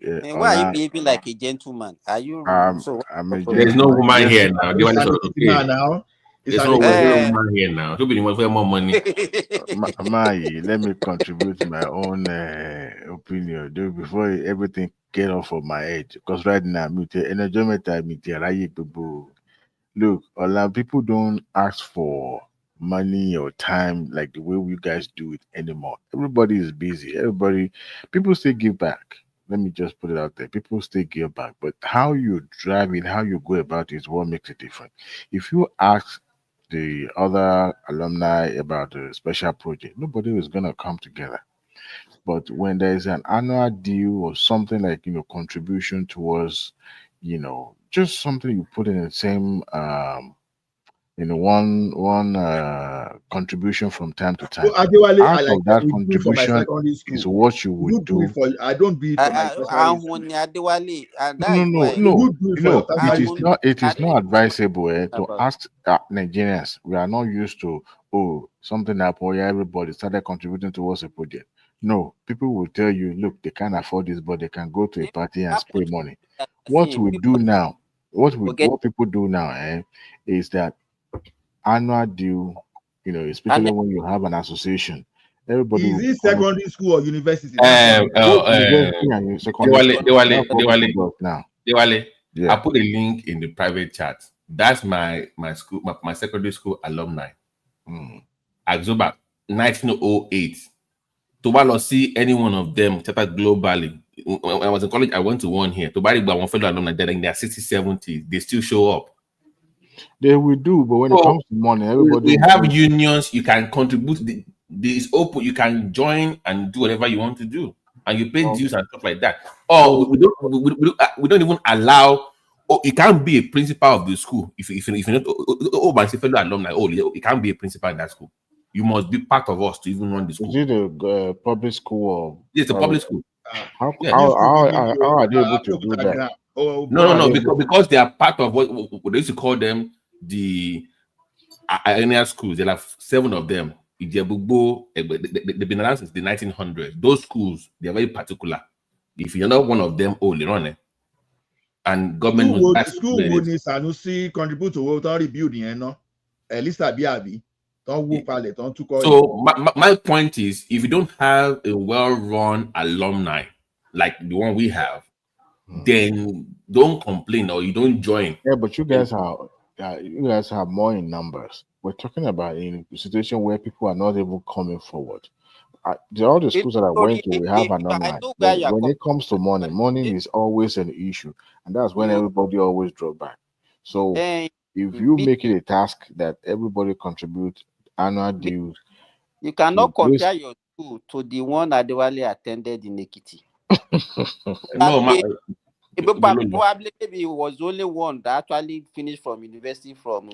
Why are you behaving like a gentleman? Are you? I'm a gentleman. There's no woman here now. There's no woman here now. Who be the one for more money? Let me contribute my own opinion before everything get off of my head. Because right now, look, a lot of people don't ask for money or time like the way you guys do it anymore. Everybody is busy. People still give back. Let me just put it out there. People still gear back, but how you drive it, how you go about it is what makes it different. If you ask the other alumni about the special project, nobody is gonna come together. But when there is an annual deal or something like contribution towards, just something you put in the same one contribution from time to time. So Adewale, Out I like of that that we do it for my contribution secondary is school. what you would You do it do. for I don't do it for my tertiary school. Adewale, and No, that no, is no, why So no. you do it for your It tertiary is school. not. It is not advisable to about ask Nigerians. We are not used to something happened. Yeah, everybody started contributing towards a project. No, people will tell you, look, they can't afford this, but they can go to a party and spray money. What we do now, forget what people do now, is that annual due. Especially and when you have an association, everybody Is will it come. secondary school or university? This one. Both university and secondary Dewale, school. Dewale, That's what Dewale, people do now. Dewale. Yeah. I put a link in the private chat. That's my school, my secondary school alumni. Azoba, 1908. To bá see any one of them, globally. When I was in college, I went to one here. To bá one fellow alumni, they're in their 60s, 70s. They still show up. They will do, but when it comes to money, everybody we will have do. unions. You can contribute. It's open. You can join and do whatever you want to do, and you pay dues and stuff like that. Or we don't even allow. Oh, you can't be a principal of the school if you're not. Oh, my fellow alumni. Oh, you can't be a principal in that school. You must be part of us to even run the school. Is it a public school or? It's a public school. How Yeah. how are they able to do that? No, because they are part of what they used to call them the Ionia schools. There are 7 of them. Ijebu, they've been around since the 1900s. Those schools, they are very particular. If you're not one of them, they run it. And government school would need Sanusi contribute to what rebuilding, at least Abi. Don't whoop don't to call. So my point is, if you don't have a well-run alumni like the one we have, then don't complain or you don't join. Yeah, but you guys have more in numbers. We're talking about in a situation where people are not even coming forward. All the schools that I went to, we have alumni. But when it comes to money is always an issue, and that's when everybody always drop back. So if you make it a task that everybody contribute annual dues, you cannot compare your school to the one Adewale attended in Ekiti. No, probably maybe it was only one that actually finished from university from.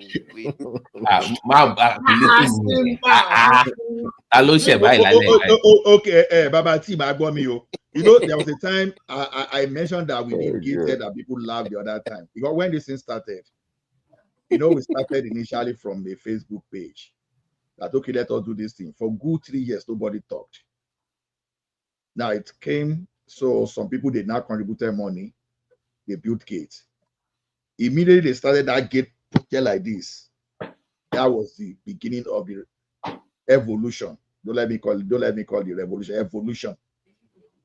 Okay, Baba T, you know, there was a time I mentioned that we negated that people laughed the other time. Because when this thing started, we started initially from a Facebook page. That okay, let us do this thing. For good 3 years, nobody talked. Now it came, so some people did not contribute money. They built gates. Immediately they started that gate like this. That was the beginning of the evolution. Don't let me call the revolution. Evolution.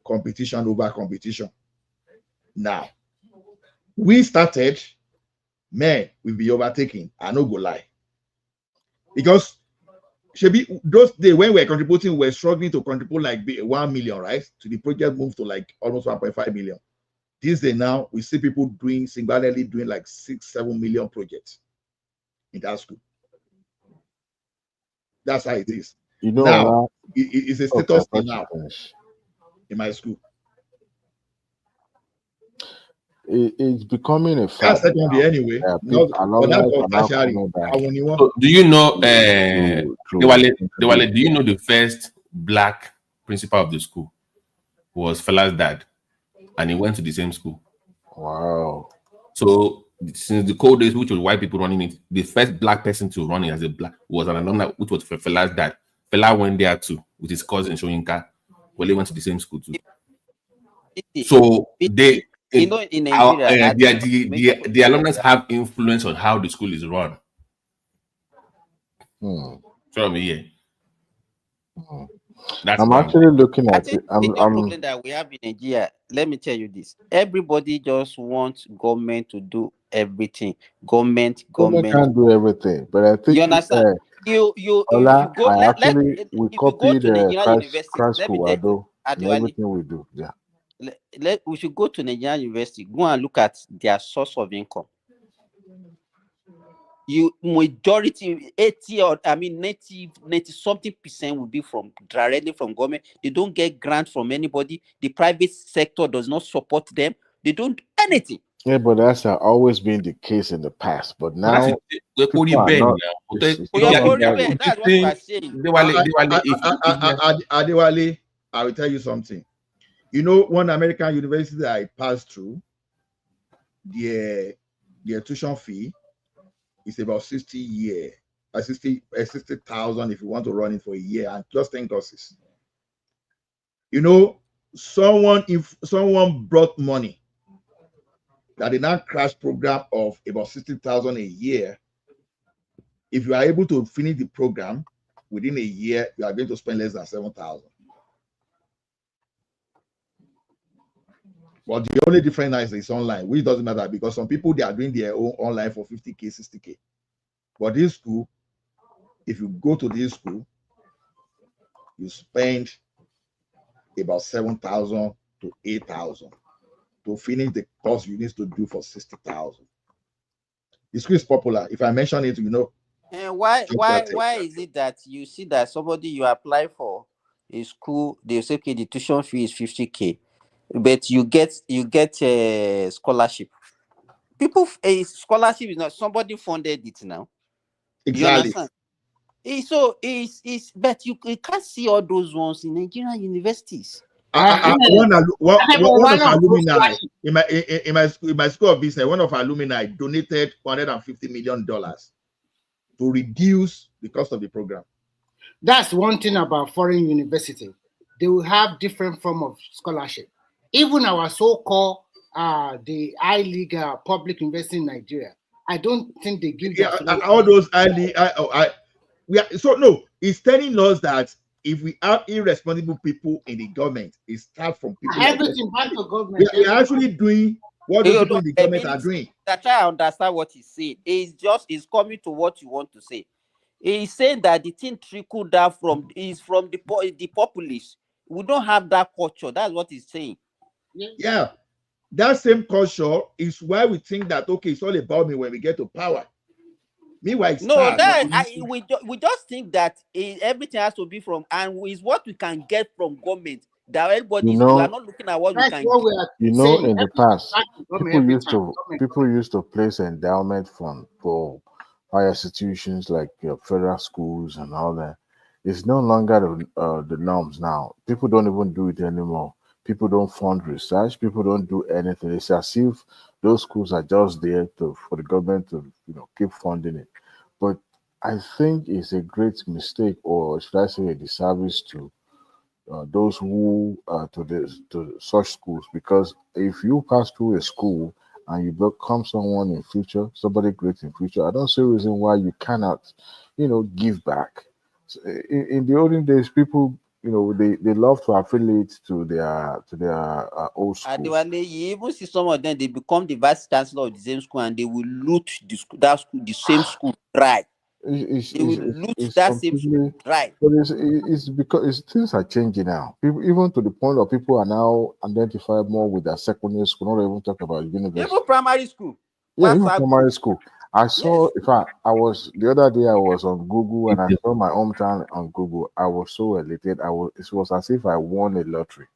Competition over competition. Now, we started, man, we'll be overtaking. I no go lie. Because those days when we were contributing, we were struggling to contribute like 1 million, right? To the project moved to like almost 1.5 million. This day now, we see people singularly doing like 6-7 million projects in that school. That's how it is. Now, it's a status thing now in my school. It's becoming a fact. That's secondary anyway. So, do you know Dewale, do you know the first black principal of the school was Fela's dad, and he went to the same school? Wow. So since the cold days, which was white people running it, the first black person to run it as a black was an alumni, which was Fela's dad. Fela went there too with his cousin Shoyinka. Well, they went to the same school too. So they, in Nigeria, the alumni have influence on how the school is run. Show me here. I'm actually looking at it. The problem that we have in Nigeria, let me tell you this: everybody just wants government to do everything. Government can't do everything, but I think you understand. We copied the Christ school, Ado, in everything we do. Yeah. We should go to Nigerian university, go and look at their source of income. You majority 80 or 90 something percent will be from directly from government. They don't get grant from anybody. The private sector does not support them. They don't do anything. Yeah, but that's always been the case in the past. But now people are not. That's what we are saying. Adewale, I will tell you something. You know, one American university that I passed through, their tuition fee is about 60,000 if you want to run it for a year, and just 10 courses. You know, if someone brought money that did not crash program of about 60,000 a year, if you are able to finish the program within a year, you are going to spend less than 7,000. But the only difference now is online, which doesn't matter because some people, they are doing their own online for 50K, 60K. But this school, if you go to this school, you spend about 7,000 to 8,000 to finish the course you need to do for 60,000. The school is popular. If I mention it, you know. And why is it that you see that somebody you apply for a school, they say okay, the tuition fee is 50K, but you get a scholarship. A scholarship is not somebody funded it now. Exactly. You understand? But you can't see all those ones in Nigerian universities. One of alumni in my school of business, one of our alumni donated $150 million to reduce the cost of the program. That's one thing about foreign university. They will have different form of scholarship. Even our so-called the I-League public university in Nigeria, I don't think they give all those it's telling us that if we have irresponsible people in the government, it starts from people. Everything back to government. We are actually doing what the people in the government are doing. I try to understand what he's saying. It's coming to what you want to say. He's saying that the thing trickled down from the populace. We don't have that culture. That's what he's saying. Yeah. That same culture is why we think that okay, it's all about me when we get to power. Meanwhile, we just think that everything has to be from, and is what we can get from government. That everybody we are not looking at what we can. In the past, people used to place endowment fund for higher institutions like federal schools and all that. It's no longer the norms now. People don't even do it anymore. People don't fund research. People don't do anything. It's as if those schools are just there for the government to keep funding it. But I think it's a great mistake, or should I say a disservice to those who to such schools, because if you pass through a school and you become someone in future, somebody great in future, I don't see a reason why you cannot, give back. So in the olden days, people they love to affiliate to their old school. You even see some of them, they become the vice chancellor of the same school and they will loot the same school dry. They will loot that same school dry. But it's because things are changing now. People, even to the point of people are now identified more with their secondary school, not even talk about university. Even primary school. Yeah, even primary school. I saw, in fact, the other day I was on Google and I saw my hometown on Google. I was so elated. It was as if I won a lottery.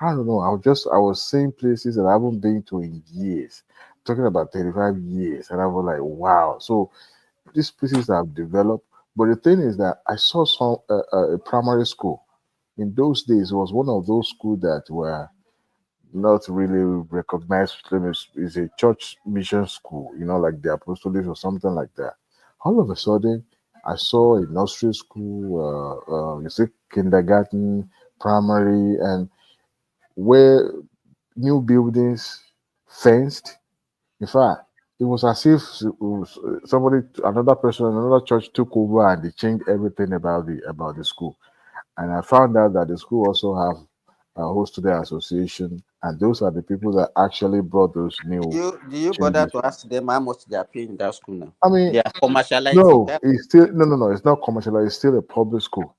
I don't know. I was seeing places that I haven't been to in years, talking about 35 years. And I was like, wow. So these places have developed. But the thing is that I saw a primary school. In those days, it was one of those schools that were not really recognized. It's a church mission school, like the Apostolic or something like that. All of a sudden, I saw a nursery school, kindergarten, primary, and where new buildings fenced. In fact, it was as if another person, another church took over and they changed everything about the school. And I found out that the school also have a whole student association, and those are the people that actually brought those new. Do you bother to ask them how much they are paying in that school now? I mean, they are commercializing. No, it's still no. It's not commercialized. It's still a public school.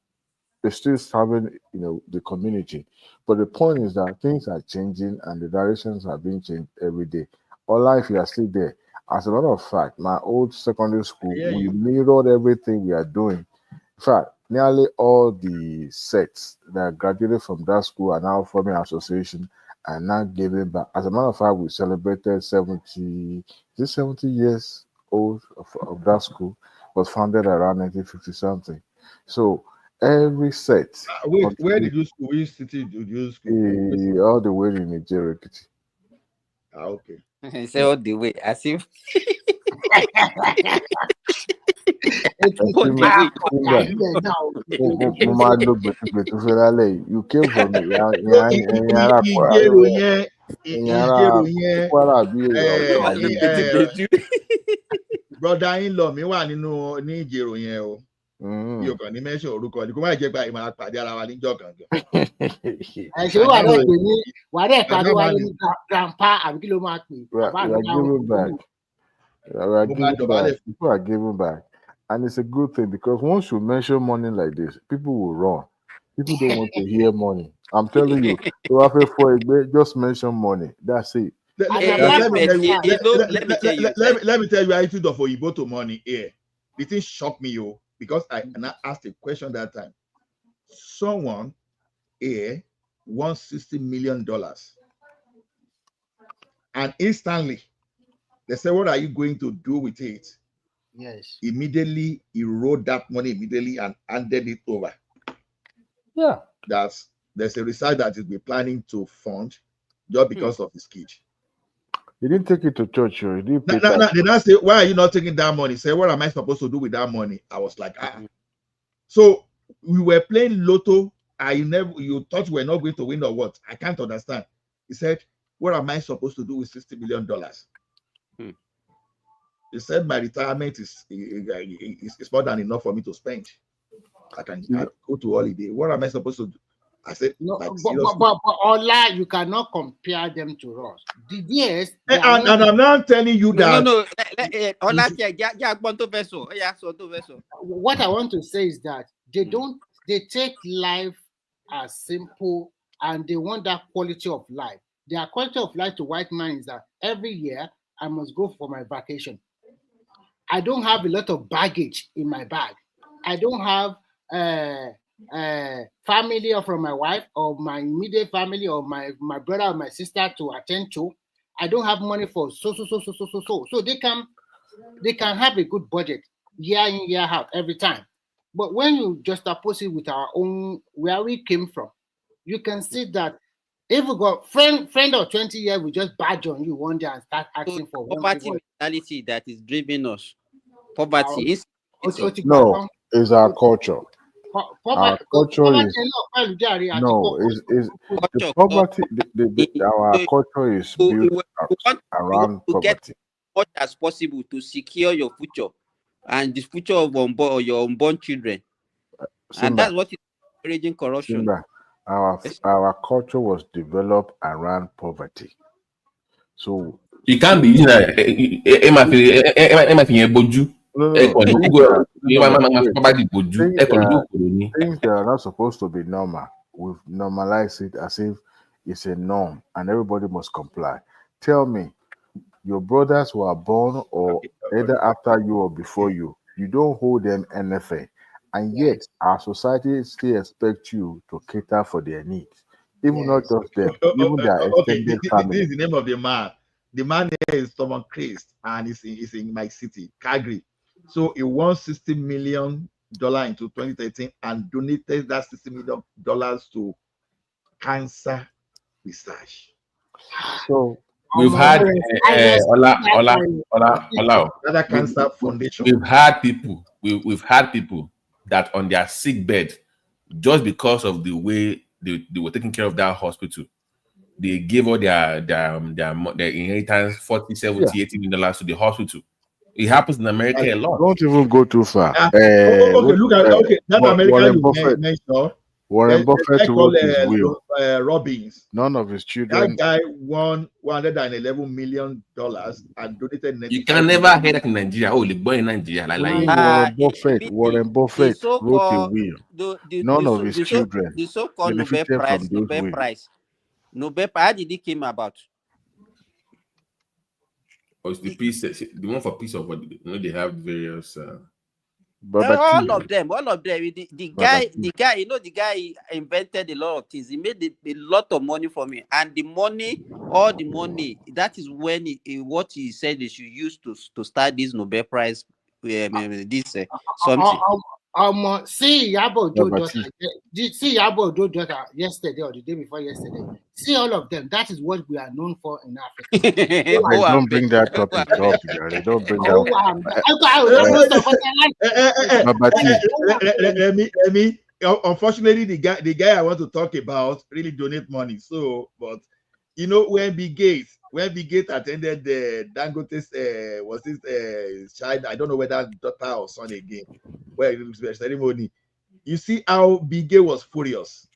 they're still serving, the community. But the point is that things are changing and the directions are being changed every day. Or life, you are still there. As a matter of fact, my old secondary school, we mirrored everything we are doing. In fact, nearly all the sets that graduated from that school are now forming an association and now giving back. As a matter of fact, we celebrated 70 years old of that school. Was founded around 1950 something. So every set. Wait, where did you school? Which city did you school? All the way in Nigeria. Okay. Say all the way, as if. You came from brother-in-law mi wà nínú ní ìjẹ̀rò yẹn o. Mi ò kàn ní mention orúkọ ni kó má jẹ́ pé àìmọ̀ àpàdé ara wa níjọ́ gangan. Ṣé wà dẹ̀ pé ní wà dẹ̀ pàdé wa ní grandpa àbí kí ló máa pè? We are giving back. People are giving back. And it's a good thing because once you mention money like this, people will run. People don't want to hear money. I'm telling you, just mention money. That's it. Let me tell you attitude of Oyibo to money here. The thing shocked me, because I asked a question that time. Someone here won $60 million. And instantly, they said, what are you going to do with it? Yes. Immediately, he wrote that money immediately and handed it over. Yeah. There's a research that he'll be planning to fund just because of his kid. He didn't take it to church. He didn't pay They now say, why are you not taking that money? Say, what am I supposed to do with that money? I was like, So we were playing lotto. You thought we were not going to win or what? I can't understand. He said, what am I supposed to do with $60 million? He said, my retirement is more than enough for me to spend. I can go to holiday. What am I supposed to do? I said, no, but Ola, you cannot compare them to us. Yes, and I'm not telling you that. No. What I want to say is that they take life as simple and they want that quality of life. Their quality of life to white man is that every year I must go for my vacation. I don't have a lot of baggage in my bag. I don't have family or from my wife or my immediate family or my brother or my sister to attend to. I don't have money for so. So they can have a good budget year in, year out every time. But when you just oppose it with our own, where we came from, you can see that if we got friend of 20 years, we just badge on you one day and start asking for poverty mentality that is driving us. Poverty is no, it's our culture. Our culture is the poverty. Our culture is built around poverty. Much as possible to secure your future and the future of your unborn children, and that's what is encouraging corruption. Our culture was developed around poverty. So you can't be things that are not supposed to be normal, we've normalized it as if it's a norm and everybody must comply. Tell me, your brothers were born or either after you or before you don't hold them anything, and yet our society still expects you to cater for their needs, even not just them, even their extended family. This is the name of the man. The man here is someone Christ, and he's in my city, Calgary. So he won $60 million into 2013 and donated that $60 million to cancer research. So we've had cancer foundation. We've had people that on their sick bed, just because of the way they were taking care of that hospital, they gave all their inheritance, $40, $70, $80 million to the hospital. It happens in America a lot. Don't even go too far. Look at that American you mentioned. Warren Buffett wrote his will. Robbins. None of his That children. guy won $111 million and donated 95 You can never hear that in Nigeria. Oh, the boy in Nigeria, Warren Buffett the wrote a so-called will. None of his children the so-called Nobel benefited from Prize, those wills. Nobel Prize. How did it came about? Or it's the peace, the one for peace of what they have various. All of them. The guy, the guy invented a lot of things. He made a lot of money from it, and the money, all the money, that is when what he said they should use to start this Nobel Prize, something. See Yabo daughter yesterday or the day before yesterday. See all of them. That is what we are known for in Africa. Don't bring that topic up. They don't bring that. Let me. Unfortunately, the guy I want to talk about really donate money. So, but you know, when Bill Gates attended the Dangote's was this child? I don't know whether daughter or son again. Where it was ceremony. You see how Bill Gates was furious.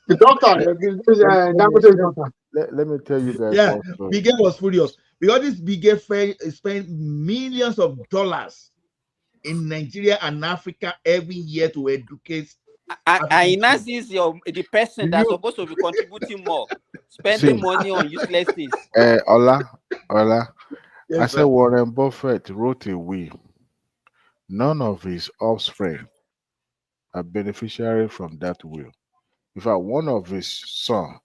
The doctor, Dangote's doctor. Let me tell you guys. Yeah, Bill Gates was furious because this Bill Gates spent millions of dollars in Nigeria and Africa every year to educate. And now sees the person that's supposed to be contributing more, spending money on useless things. Ola. Yes, I said Warren Buffett wrote a will. None of his offspring are beneficiary from that will. In fact, one of his sons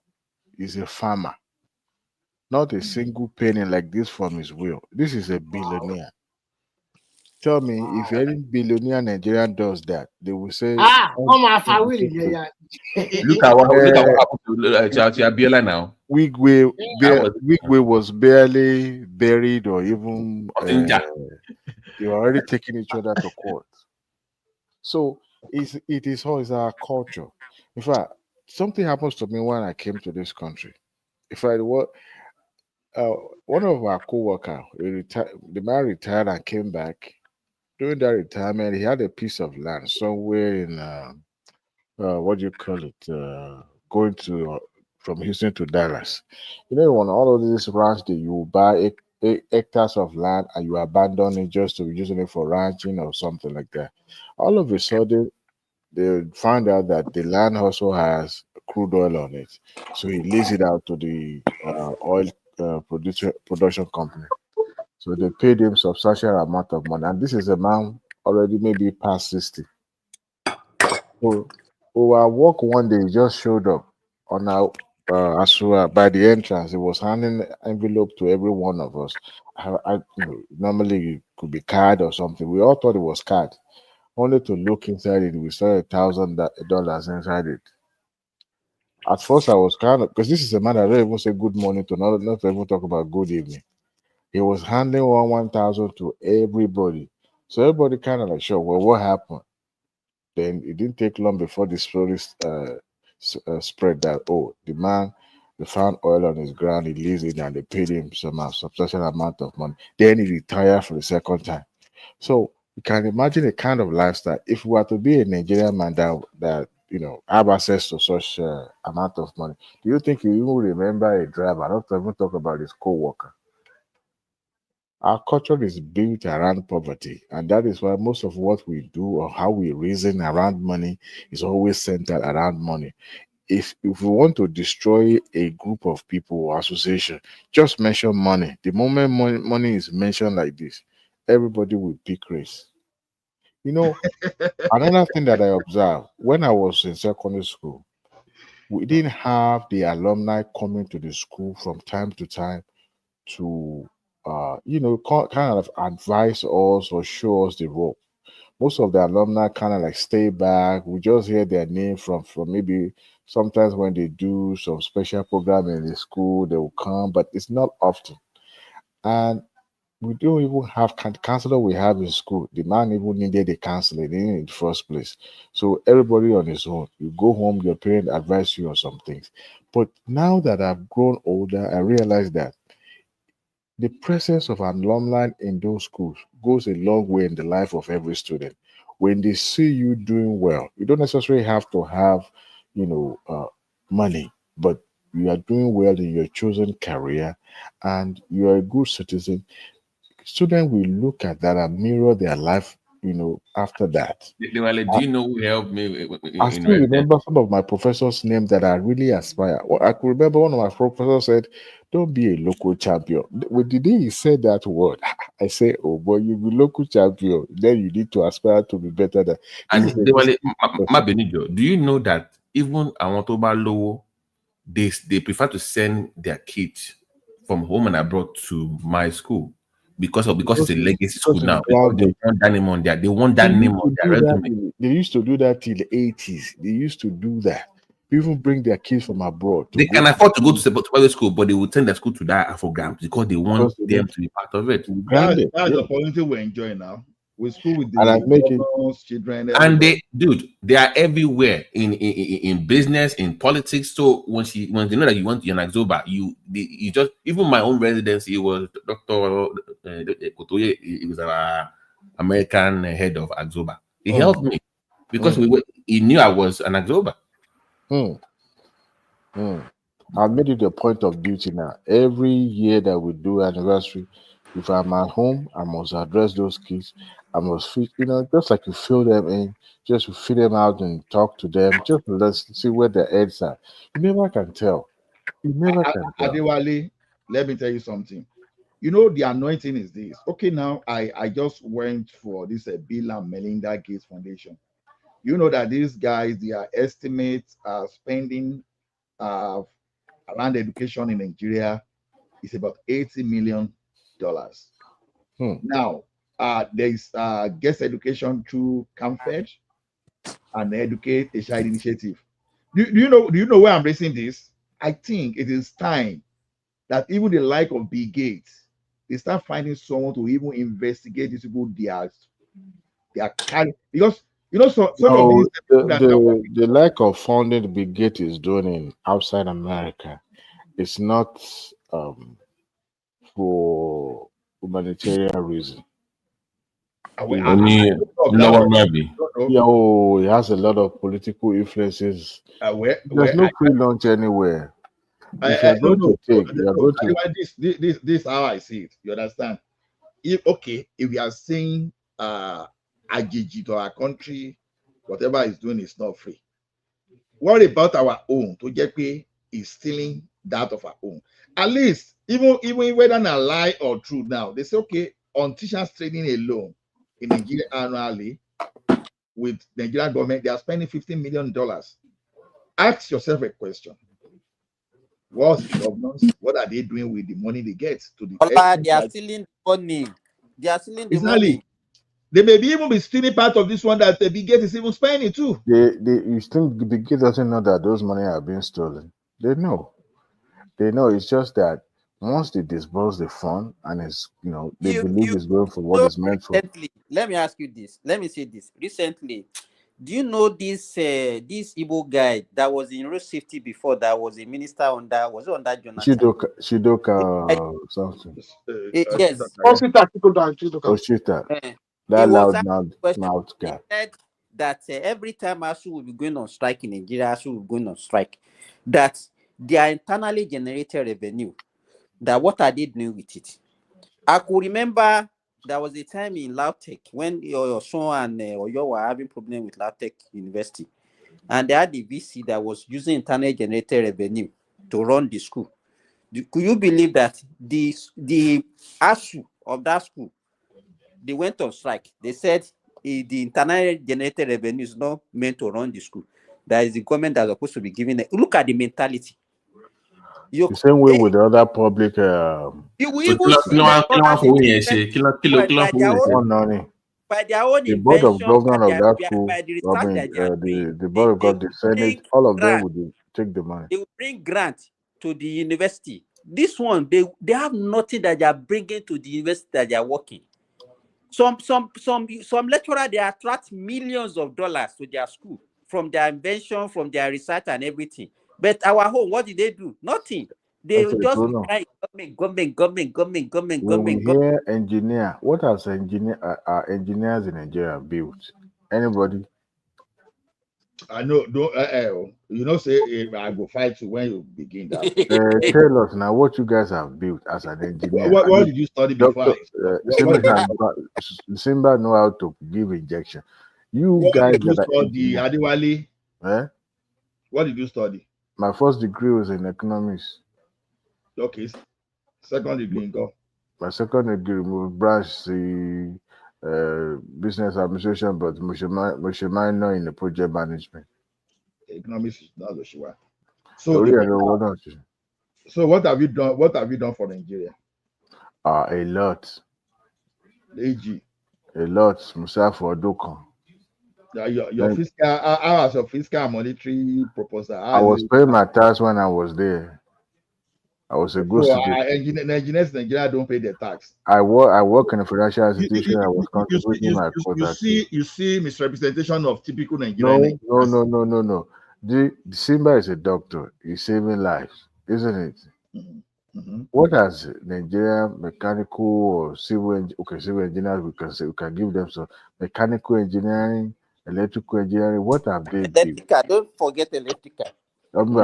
is a farmer. Not a single penny like this from his will. This is a billionaire. Tell me, if any billionaire Nigerian does that, they will say, Look at what happened to Abiola now. Wigwe was barely buried or even they were already taking each other to court. So it is our culture. In fact, something happens to me when I came to this country. One of our co-workers, the man retired and came back. During that retirement, he had a piece of land somewhere in what do you call it? Going to from Houston to Dallas. You know, on all of these ranch, you buy hectares of land and you abandon it just to be using it for ranching or something like that. All of a sudden, they find out that the land also has crude oil on it, so he leases it out to the oil production company. So they paid him substantial amount of money, and this is a man already maybe past 60. So our work one day, he just showed up on our Asura by the entrance. He was handing envelope to every one of us. Normally it could be card or something. We all thought it was card. Only to look inside it, we saw $1,000 inside it. At first, I was kind of, because this is a man that don't even say good morning to, not even talk about good evening. He was handing 1,000 to everybody. So everybody kind of like, sure, well, what happened? Then it didn't take long before the story spread that, the man, they found oil on his ground, he leased it, and they paid him some substantial amount of money. Then he retired for the second time. So you can imagine a kind of lifestyle. If we were to be a Nigerian man that have access to such amount of money, do you think you even remember a driver? Not to even talk about his co-worker. Our culture is built around poverty, and that is why most of what we do or how we reason around money is always centered around money. If we want to destroy a group of people or association, just mention money. The moment money is mentioned like this, everybody will pick race. Another thing that I observed when I was in secondary school, we didn't have the alumni coming to the school from time to time to kind of advise us or show us the rope. Most of the alumni kind of like stay back. We just hear their name from maybe sometimes when they do some special program in the school, they will come, but it's not often. And we don't even have counselor we have in school. The man even needed a counselor in the first place. So everybody on his own. You go home, your parent advise you on some things. But now that I've grown older, I realize that the presence of an alumni in those schools goes a long way in the life of every student. When they see you doing well, you don't necessarily have to have, money, but you are doing well in your chosen career and you are a good citizen, students will look at that and mirror their life, after that. They were like, do you know who helped me I in still residence? remember some of my professors' names that I really aspire. Well, I could remember one of my professors said, "Don't be a local champion." When the day he said that word, I say, "Oh boy, you be local champion. Then you need to aspire to be better than." This And is a they were like, distinct Ma professor. Benijo, do you know that even àwọn tó bá lówó, they prefer to send their kids from home and abroad to my school because it's a legacy school now, because they Grounded. want that name on their They used to do that. resume. They used to do that till the 80s. They used to do that. People bring their kids from abroad to They go can to afford to go school to private school, but they will send their school to that Afro because they want because they them need to be part of it. to be That's grounded. that's Yeah. the opportunity we enjoy now. We school with And I the make it. governors, children, And everybody. they are everywhere in business, in politics. So when they know that you're an Axoba, you just, even my own residency was Dr. Kotoye. He was our American head of Axoba. He helped me because he knew I was an Axoba. I've made it a point of duty now. Every year that we do anniversary, if I'm at home, I must address those kids. I must feed, just like you fill them in, just to feed them out and talk to them, just to let's see where their heads are. You never can tell. You never can tell. Adewale, let me tell you something. The anointing is this. Okay, now I just went for this Bill and Melinda Gates Foundation. You know that these guys, their estimates are spending around education in Nigeria is about $80 million. Now, there is guest education through CAMFED and Educate a Child Initiative. Do you know where I'm raising this? I think it is time that even the like of Bill Gates, they start finding someone to even investigate these people, their carry, because some of these No, people that are working. the lack of funding Big Gate is doing in outside America, it's not for humanitarian reason. Only no one maybe. Yeah, oh, it has a lot of political influences. There's no free lunch anywhere. If you're going to take, you're going to. This is how I see it. You understand? If we are saying Ajiji to our country, whatever it's doing is not free. What about our own? To get pay is stealing that of our own. At least, even whether a lie or true now, they say, okay, on teachers training alone in Nigeria annually with Nigerian government, they are spending $15 million. Ask yourself a question. What's the governors? What are they doing with the money they get to the They are stealing the money. They are stealing the exactly. money. They may be even be stealing part of this one that the big gate is even spending too. You think the Big Gate doesn't know that those money are being stolen? They know. They know. It's just that once they disburse the fund and it's they believe it's going for what it's meant for. Let me ask you this. Let me say this. Recently, do you know this Igbo guy that was in road safety before, that was a minister was it under Jonathan? Shidoka something. Yes. Oshita. That loud mouth guy. He said that every time ASU will be going on strike in Nigeria, ASU will be going on strike, that their internally generated revenue, that what are they doing with it? I could remember there was a time in Lautech when your son and Oyo were having problem with Lautech University, and they had the VC that was using internally generated revenue to run the school. Could you believe that the ASU of that school, they went on strike? They said the internally generated revenue is not meant to run the school. That is the government that's supposed to be giving it. Look at the mentality. The same way with the other public. You will even see that by their own the board of invention, governors of that school, by the research that they are doing, the board of governors, the Senate, all of them would take the money. They will bring grant to the university. This one, they have nothing that they are bringing to the university that they are working. Some lecturer, they attract millions of dollars to their school from their invention, from their research and everything. But our home, what did they do? Nothing. They just government. When we hear engineer, what are engineers in Nigeria built? Anybody? I know. Don't you know? Say I go fight you when you begin that. Tell us now what you guys have built as an engineer. What did you study before? Doctor What Simba know how to give injection. You did guys you that are study, engineer, Adewale? eh? What did you study? My first degree was in economics. Okay, second degree in go. My second degree was branch the business administration, but much minor in the project management. Economics is not the sure. So So what have you done? What have you done for Nigeria? A lot. AG. A lot. Myself for Dokon. Your fiscal, how was your fiscal and monetary proposal? I was paying my tax when I was there. I was a good student. Engineers in Nigeria don't pay their tax. I work in a financial institution. I was contributing my quota. You see misrepresentation of typical Nigerian. No. The Simba is a doctor. He's saving lives, isn't it? Mm-hmm. What has Nigerian mechanical or civil engineers we can give them some mechanical engineering, electrical engineering. What have they built? Don't forget electrical. Let me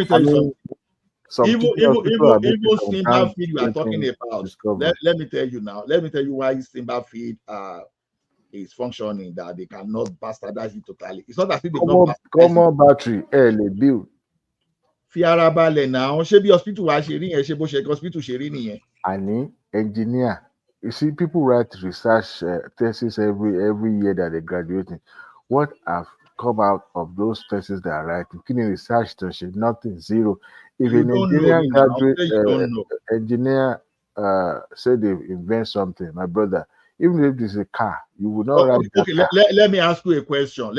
tell you something. Even Simba feed you are talking about. Let me tell you now. Let me tell you why Simba feed is functioning, that they cannot bastardize it totally. It's not that they not common battery early build. Fiarabale now, she be hospital wa ṣe rí yẹn, ṣe bó ṣe hospital ṣe rí nìyẹn. Ani engineer. You see, people write research thesis every year that they're graduating. What have come out of those theses they are writing? Can you research nothing, zero. If an Nigerian graduate engineer say they invent something, my brother, even if it's a car, you will not write that. Okay, let me ask you a question.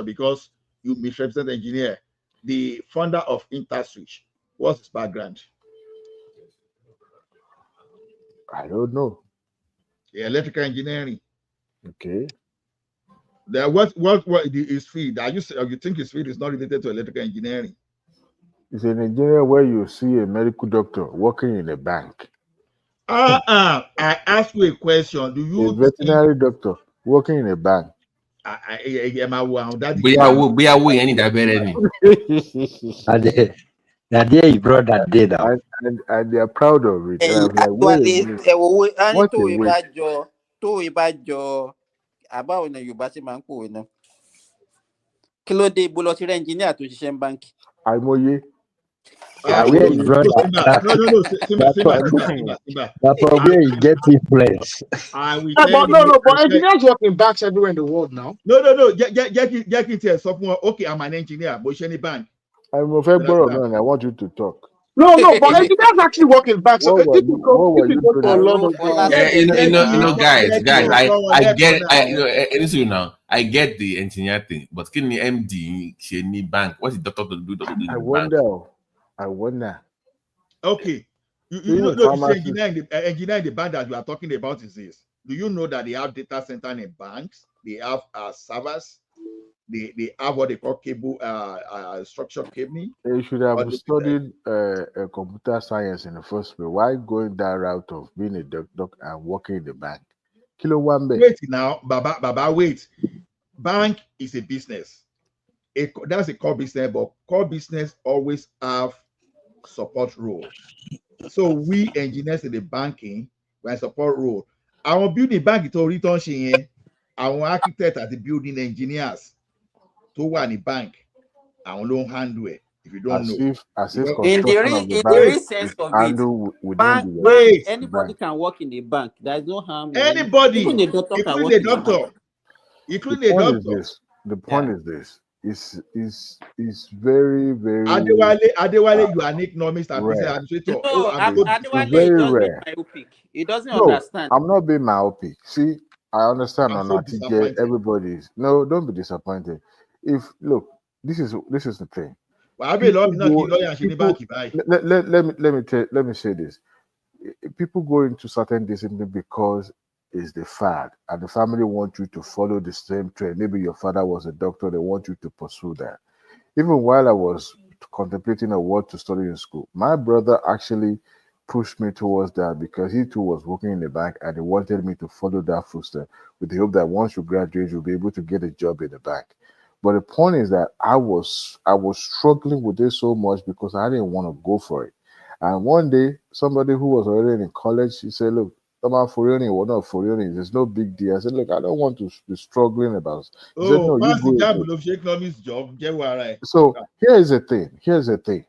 Because you misrepresent engineer. The founder of InterSwitch, what's his background? I don't know. Yeah, electrical engineering. Okay. What his field? You think his field is not related to electrical engineering? It's an engineer where you see a medical doctor working in a bank. I asked you a question. Do you a veterinary doctor working in a bank? That day you brought that day down. And they are proud of it. And I'm like, wait a minute. What a waste. Tó ìbájọ àbáwo ni Yorùbá ṣe máa ń pòwe náà. Kí ló dé ibo lọ sí rẹ engineer tó ṣiṣẹ́ ń báńkì? Àìmọye. Where you brought that. That's from where you get influence. But engineers work in banks everywhere in the world now. No. Get it someone. Okay, I'm an engineer, but any bank. I'm a fair man. I want you to talk. No, but engineers actually work in banks. What were you guys, I get the engineer thing, but can the MD any bank? What's the doctor to do? I wonder. Okay, you know the engineer in the bank that you are talking about is this. Do you know that they have data center in banks? They have servers. They have what they call cable structured cabling. They should have studied computer science in the first place. Why going that route of being a doctor and working in the bank? Wait now, Baba, wait. Bank is a business. That's a core business, but core business always have support role. So we engineers in the banking, we support role. Our building bank is return our architect at the building engineers to one in bank. Our loan handle it. If you don't know, as if in the real sense of it, bank, anybody can work in the bank. There is no harm. Anybody, even a doctor can work in the bank. Including a doctor. The point is this. It's very, very Adewale, you are an economist and business administrator. No, Adewale is just myopic. He doesn't understand. I'm not being myopic. See, I understand on TJ, everybody's don't be disappointed. Look, this is the thing. Let me say this. People go into certain discipline because it's the fad, and the family want you to follow the same trend. Maybe your father was a doctor, they want you to pursue that. Even while I was contemplating on what to study in school, my brother actually pushed me towards that because he too was working in the bank and he wanted me to follow that footstep with the hope that once you graduate, you'll be able to get a job in the bank. But the point is that I was struggling with this so much because I didn't want to go for it. And one day, somebody who was already in college, he said, "Look, about Forioni or not Forioni, there's no big deal." I said, "Look, I don't want to be struggling about." He said, "No, you go into it." Job, get what right. So here's the thing. Here's the thing.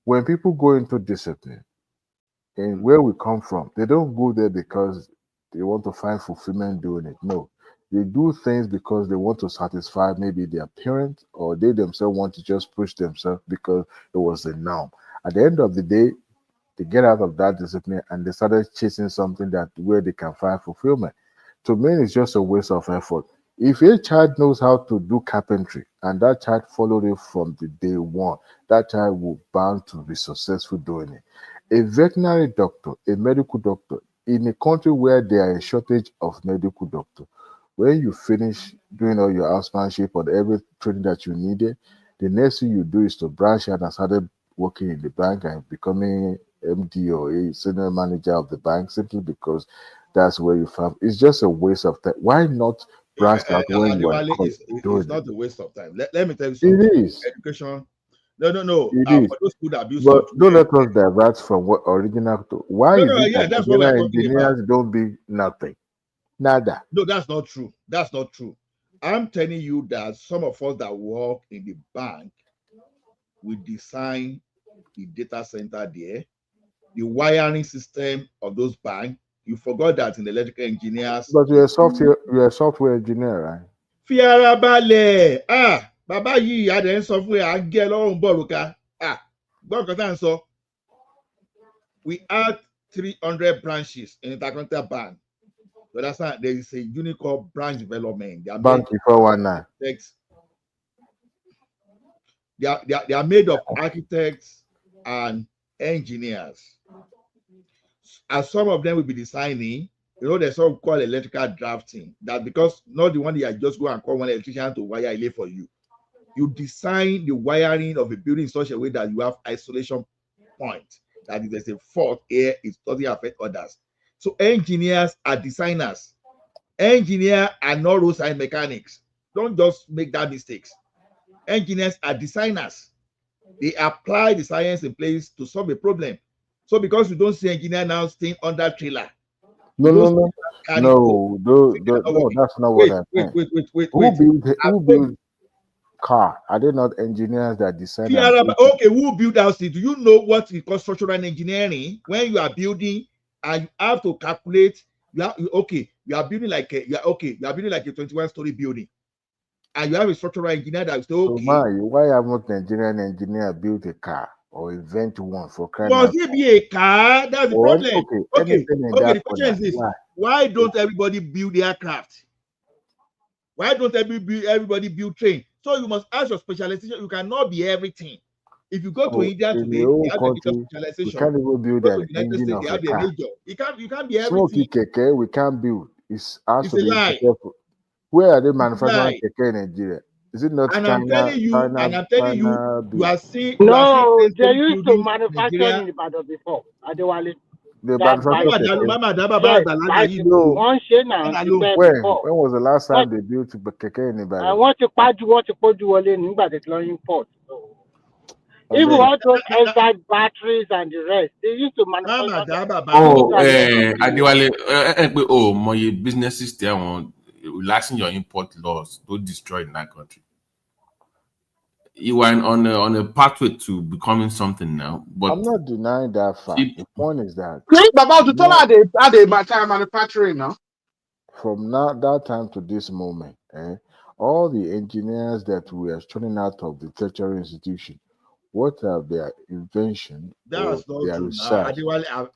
When people go into discipline, and where we come from, they don't go there because they want to find fulfillment doing it. No, they do things because they want to satisfy maybe their parents or they themselves want to just push themselves because it was the norm. At the end of the day, they get out of that discipline and they started chasing something that where they can find fulfillment. To me, it's just a waste of effort. If a child knows how to do carpentry and that child followed it from the day one, that child will bound to be successful doing it. A veterinary doctor, a medical doctor, in a country where there is a shortage of medical doctors, when you finish doing all your housemanship or every training that you needed, the next thing you do is to branch out and start working in the bank and becoming MD or a senior manager of the bank simply because that's where you found. It's just a waste of time. Why not branch out when you are It's not a waste of time. Let me tell you something. It is. Education. No. It is. For those who that build But software. don't let us divert from what original to. Why is it that that's what we're Nigerian talking about. engineers don't be nothing? Nada. No, that's not true. That's not true. I'm telling you that some of us that work in the bank, we design the data center there, the wiring system of those banks. You forgot that in the electrical engineers. But you're a software engineer, right? Fiara balẹ̀, bàbá yìí adẹ̀ ń sọ fún ẹ à ń gé lọ́rùn bọ̀rùka. Gbọ́n kan tá à ń sọ. We had 300 branches in Intercontinental Bank. You understand? There is a unit called branch development. They are Bank made 419. They are made of architects and engineers. And some of them will be designing. You know, there's something called electrical drafting. That because not the one that you just go and call one electrician to wire it for you. You design the wiring of a building in such a way that you have isolation point. That if there's a fault here, it doesn't affect others. So engineers are designers. Engineers are not roadside mechanics. Don't just make that mistakes. Engineers are designers. They apply the science in place to solve a problem. So because you don't see engineer now staying under trailer. No, that's not what I meant. Who build car? Are they not engineers that design? Okay, who build house? Do you know what is called structural engineering? When you are building and you have to calculate, you are building like a 21-story building. And you have a structural engineer that will say, okay. So why haven't the Nigerian engineer built a car or invent one for crying out? Must it be a car? That's the problem. Okay. The question is this: why don't everybody build aircraft? Why don't everybody build train? So you must ask your specialization. You cannot be everything. If you go to India today, they have a major specialization. We can't even build an engine of a car. You can't be everything. Keke, we can't build. It's a lie. Where are they manufacturing keke in Nigeria? Is it not China? I'm telling you, you are seeing. No, they used to manufacture in Ibadan before. Adewale. The manufacturer. When was the last time they built keke in Ibadan? I want to put you all in the import. Even all those outside batteries and the rest, they used to manufacture. Adewale, my businesses there on relaxing your import laws, don't destroy in that country. You are on a pathway to becoming something now, but I'm not denying that fact. The point is that about to tell her they manufacturing now. From that time to this moment, all the engineers that we are turning out of the tertiary institution, what are their invention? That's not true.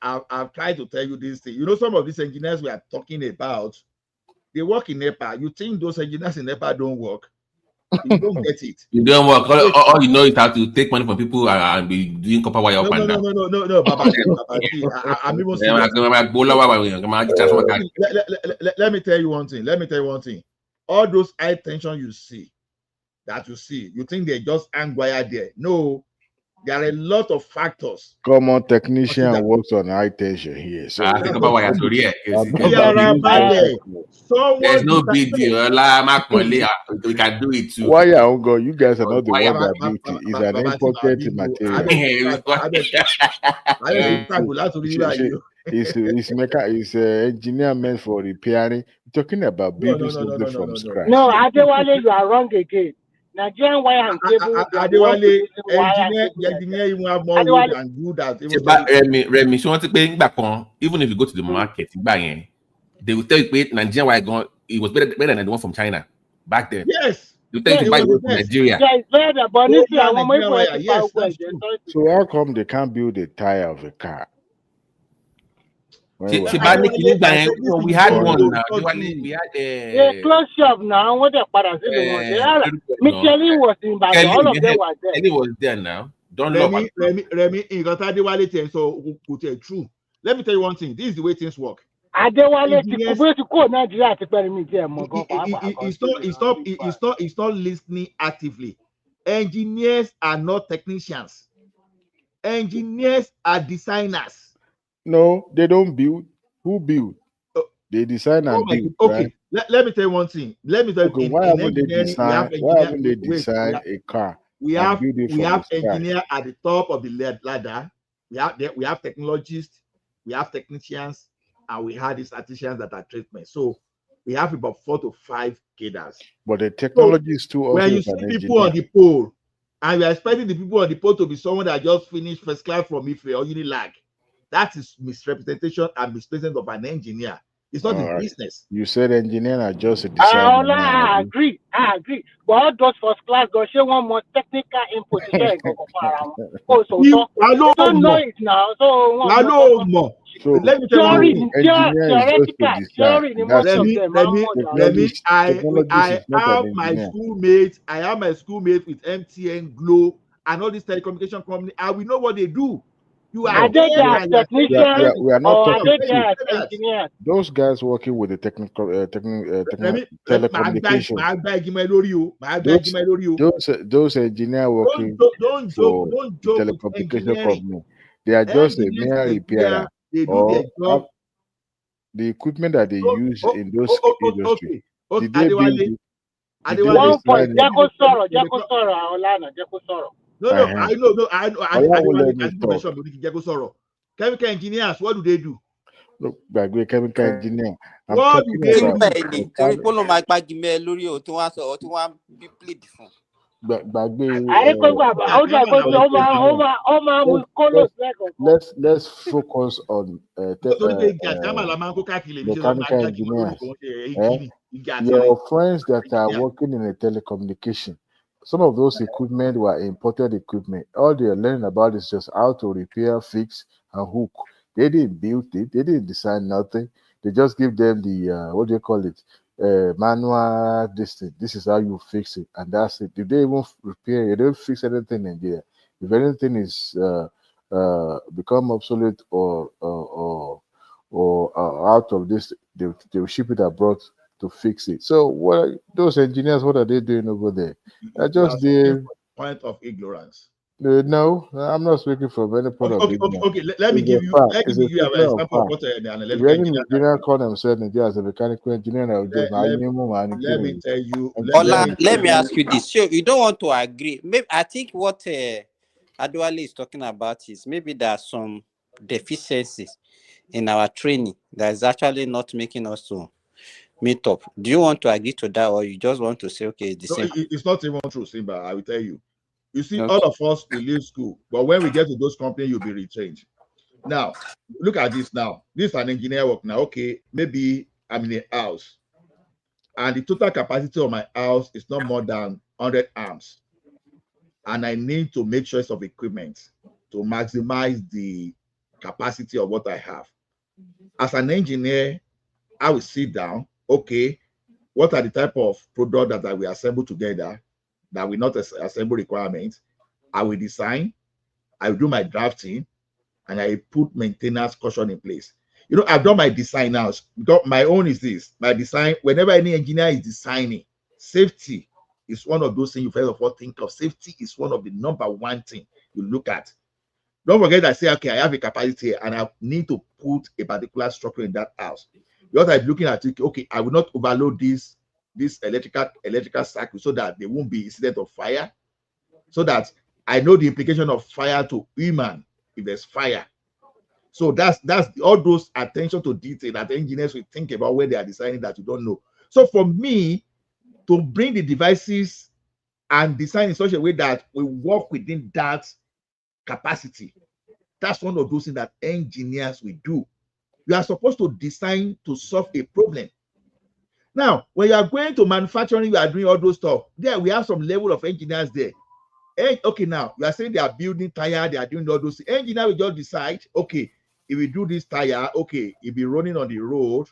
I've tried to tell you this thing. You know, some of these engineers we are talking about, they work in NEPA. You think those engineers in NEPA don't work? You don't get it. You don't work. All you know is how to take money from people and be doing copper wire up and down. No, Baba. I'm even serious. Let me tell you one thing. All those high tension you think they just hang wire there. No, There are a lot of factors. Common technician works on high tension here. So I think about why I told you. There's no big deal. We can do it too. Why you guys are not the one that built it. It's an imported material. It's engineer meant for repairing. You're talking about building something from scratch. No, Adewale, you are wrong again. Nigerian wire and cable. Adewale, engineer even have more road and do that. Remy, so want to pay back on. Even if you go to the market, they will tell you Nigerian wire gone. It was better than the one from China back then. Yes. You tell you to buy it from Nigeria. Yeah, it's better, but so how come they can't build a tire of a car? We had one now. We had a close shop now. What the Michelin was in Bali. All of them were there. Kelly was there now. Don't Remy, so true. Let me tell you one thing. This is the way things work. Adewale it's not listening actively. Engineers are not technicians. Engineers are designers. No, they don't build. Who build? They design and build. Okay, right? let me tell you one thing. Why haven't they design a car? We have engineers at the top of the ladder. We have technologists, we have technicians, and we have the statisticians that are treatment. So we have about 4 to 5 cadres. But the technology is too. When you see people on the pole, and you're expecting the people on the pole to be someone that just finished first class from IFE or Unilag, that is misrepresentation and misplacement of an engineer. It's not the business. You said engineer are just a designer. I agree. But all those first class go show one more technical input. They don't know it now. So let me tell you, I have my schoolmates. I have my schoolmates with MTN, Glow, and all these telecommunication company, and we know what they do. We are not talking to those guys working with the technical telecommunication. Those engineers working for telecommunication company, they are just a mere repairer. Or the equipment that they use in those industries. Did they build it? No, I know. Chemical engineers, what do they do? Look, by the chemical engineer. What do they do? Let's focus on mechanical engineers. Your friends that are working in a telecommunication. Some of those equipment were imported equipment. All they are learning about is just how to repair, fix, and hook. They didn't build it. They didn't design nothing. They just give them the what do you call it? Manual distance. This is how you fix it, and that's it. Did they even repair? They don't fix anything in there. If anything is become obsolete or out of this, they will ship it abroad to fix it. So what those engineers, what are they doing over there? I just the point of ignorance. No, I'm not speaking from any point of ignorance. Okay. Let me give you an example of what an electrical engineer call themselves as a mechanical engineer. Let me tell you. Let me ask you this. So you don't want to agree. Maybe I think what Adewale is talking about is maybe there are some deficiencies in our training that is actually not making us to meet up. Do you want to agree to that, or you just want to say, okay, it's the same? It's not even true, Simba. I will tell you. You see, all of us, we leave school, but when we get to those companies, you'll be retrained. Now, look at this now. This is an engineer work now. Okay, maybe I'm in a house, and the total capacity of my house is not more than 100 amps. And I need to make choice of equipment to maximize the capacity of what I have. As an engineer, I will sit down. Okay, what are the type of product that we assemble together that will not assemble requirements? I will design, I will do my drafting, and I put maintenance caution in place. You know, I've done my design now. My own is this. My design, whenever any engineer is designing, safety It's one of those things you first of all think of. Safety is one of the number one thing you look at. Don't forget that say, okay, I have a capacity and I need to put a particular structure in that house. Because I'm looking at it, okay, I will not overload this electrical circuit so that there won't be incident of fire, so that I know the implication of fire to human if there's fire. So that's all those attention to detail that engineers will think about when they are designing that you don't know. So for me, to bring the devices and design in such a way that we work within that capacity, that's one of those things that engineers will do. You are supposed to design to solve a problem. Now, when you are going to manufacturing, you are doing all those stuff. There, we have some level of engineers there. And, okay, now you are saying they are building tire, they are doing all those. Engineer will just decide, okay, if we do this tire, okay, if be running on the road,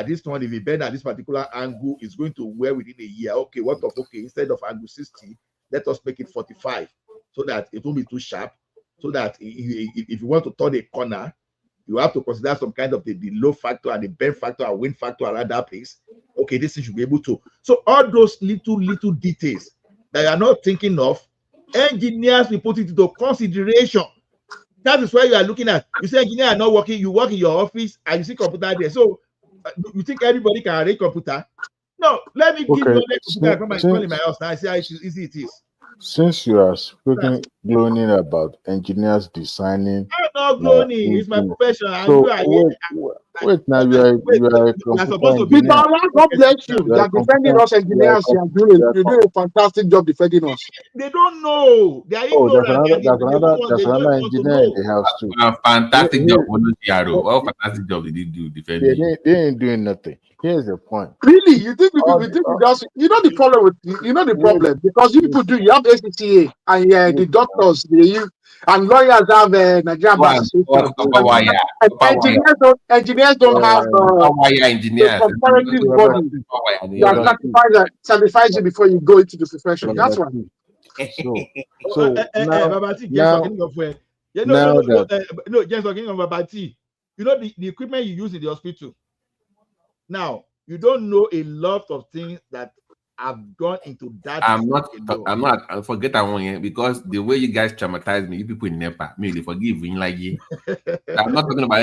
this one, if we bend at this particular angle, is going to wear within a year. Okay, what of, okay, instead of angle 60, let us make it 45 so that it won't be too sharp. So that if you want to turn a corner, you have to consider some kind of the load factor and the bend factor and wind factor around that place. Okay, this thing should be able to. So all those little details that you are not thinking of, engineers will put it into consideration. That is why you are looking at. You say engineers are not working. You work in your office and you see computer there. So you think everybody can arrange computer? No, let me give you a computer. Come and call in my house now. I see how easy it is. Since you are speaking, gloaning about engineers designing, I'm not gloaning. It's my profession. So wait now, you are a computer engineer. God bless you. You are defending us engineers. You are doing a fantastic job defending us. They don't know. They are ignorant. There's another engineer in the house too. Fantastic job, what fantastic job did you do defending? They ain't doing nothing. Here's the point. Really, you think just, you know the problem with because you people do, you have ACCA and the doctors and lawyers have Nigerian Bar Association. Engineers don't have comparative body that certifies you before you go into the profession. That's why. You know the equipment you use in the hospital. Now, you don't know a lot of things that have gone into that. I forget that one here because the way you guys traumatize me, you people in NEPA, me, they forgive me like you. I'm not talking about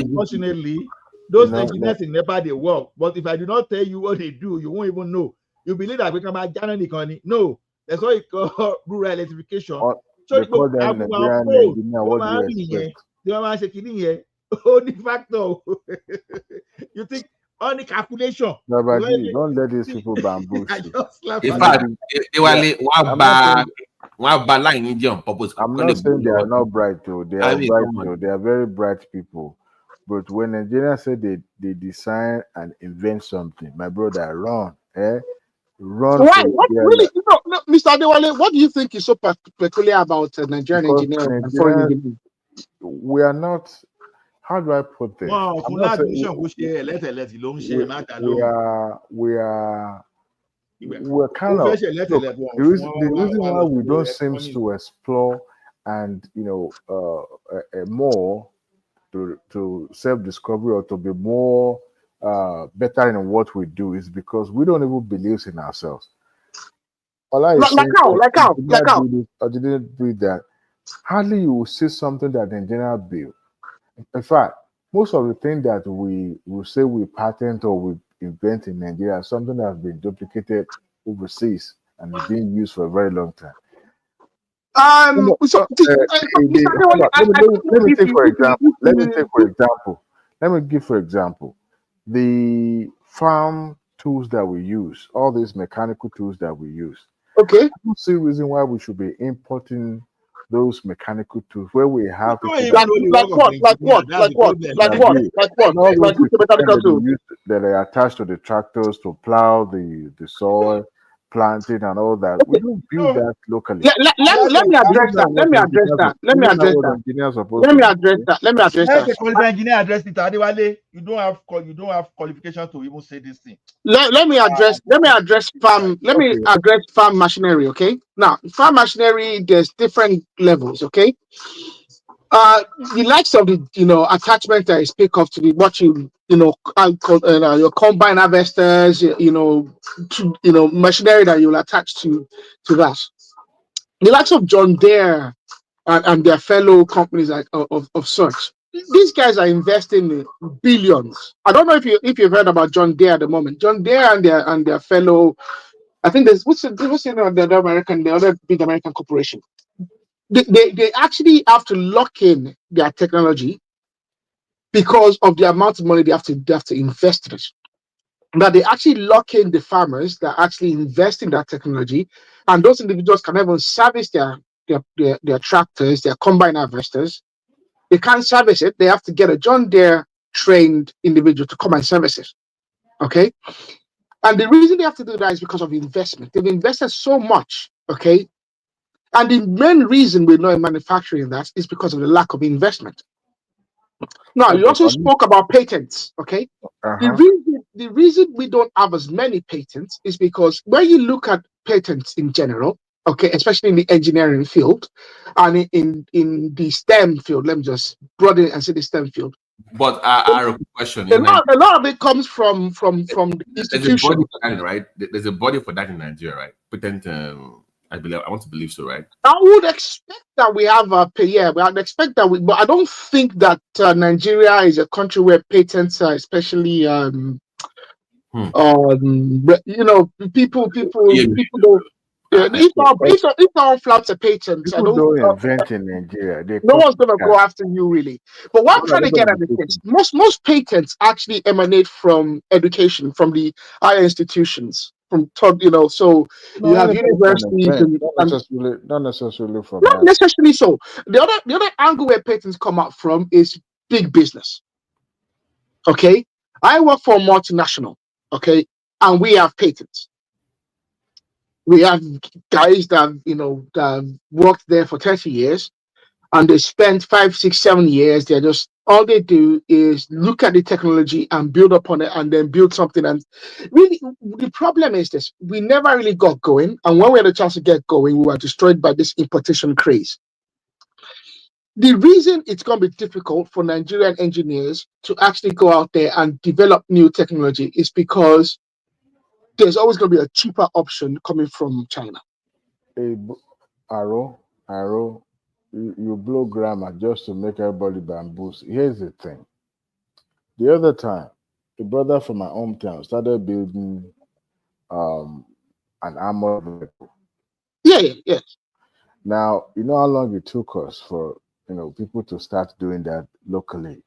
unfortunately, those engineers in NEPA, they work. But if I do not tell you what they do, you won't even know. You believe that we can buy Ghana economy. No, that's what it called rural electrification. So call them Nigerian engineer. What do you expect? Only factor. You think only calculation? Nobody, don't let these people bamboozle you. In fact, I'm not saying they are not bright though. They are bright though. They are very bright people. But when engineers say they design and invent something, my brother, run. Run. Why? What really? No, Mr. Adewale, what do you think is so peculiar about Nigerian engineering and foreign engineering? We are not. How do I put this? Wow, we are kind of the reason why we don't seem to explore and more to self-discovery or to be more better in what we do is because we don't even believe in ourselves. Like how? I didn't do that. Hardly you will see something that the engineer build. In fact, most of the things that we will say we patent or we invent in Nigeria, something that has been duplicated overseas and is being used for a very long time. Let me take for example, the farm tools that we use, all these mechanical tools that we use. Okay. I don't see a reason why we should be importing those mechanical tools where we have like what that are attached to the tractors to plow the soil, planting and all that. We don't build that locally. Let me address that. Engineer address it. Adewale, you don't have qualification to even say this thing. Let me address farm machinery. Okay, now farm machinery, there's different levels. Okay, The likes of the attachment that is pick up to the what you your combine harvesters, machinery that you'll attach to that. The likes of John Deere and their fellow companies of such. These guys are investing in billions. I don't know if you've heard about John Deere at the moment. John Deere and their fellow, I think there's what's the other big American corporation. They actually have to lock in their technology because of the amount of money they have to invest in it. That they actually lock in the farmers that actually invest in that technology, and those individuals can even service their tractors, their combine harvesters. They can't service it. They have to get a John Deere trained individual to come and service it. Okay. And the reason they have to do that is because of investment. They've invested so much. Okay. And the main reason we're not in manufacturing that is because of the lack of investment. Now, you also spoke about patents. Okay. The reason we don't have as many patents is because when you look at patents in general, okay, especially in the engineering field and in the STEM field, let me just broaden it and say the STEM field. But our question, a lot of it comes from the institution. There's a body for that, right? There's a body for that in Nigeria, right? Patent, I want to believe so, right? I would expect that we have I'd expect that but I don't think that Nigeria is a country where patents are especially people don't. If someone flaps a patent, people don't invent in Nigeria. No one's gonna go after you, really. But what I'm trying to get at is this: most patents actually emanate from education, from the higher institutions, from So you have universities not necessarily from. Not necessarily so. The other angle where patents come out from is big business. Okay, I work for a multinational. Okay, and we have patents. We have guys that worked there for 30 years, and they spent 5, 6, 7 years. They're just all they do is look at the technology and build upon it, and then build something. And really, the problem is this: we never really got going, and when we had a chance to get going, we were destroyed by this importation craze. The reason it's going to be difficult for Nigerian engineers to actually go out there and develop new technology is because there's always going to be a cheaper option coming from China. Arrow, you blow grammar just to make everybody bamboos. Here's the thing. The other time, a brother from my hometown started building an armored vehicle. Yeah. Now, you know how long it took us for people to start doing that locally.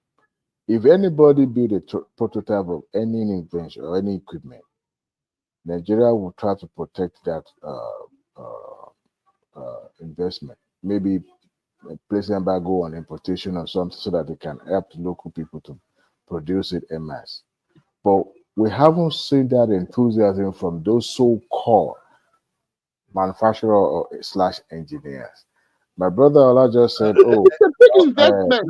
If anybody build a prototype of any invention or any equipment, Nigeria will try to protect that investment. Maybe place embargo on importation or something so that they can help the local people to produce it en masse. But we haven't seen that enthusiasm from those so-called manufacturers / engineers. My brother Ola just said, "Oh, it's a big investment."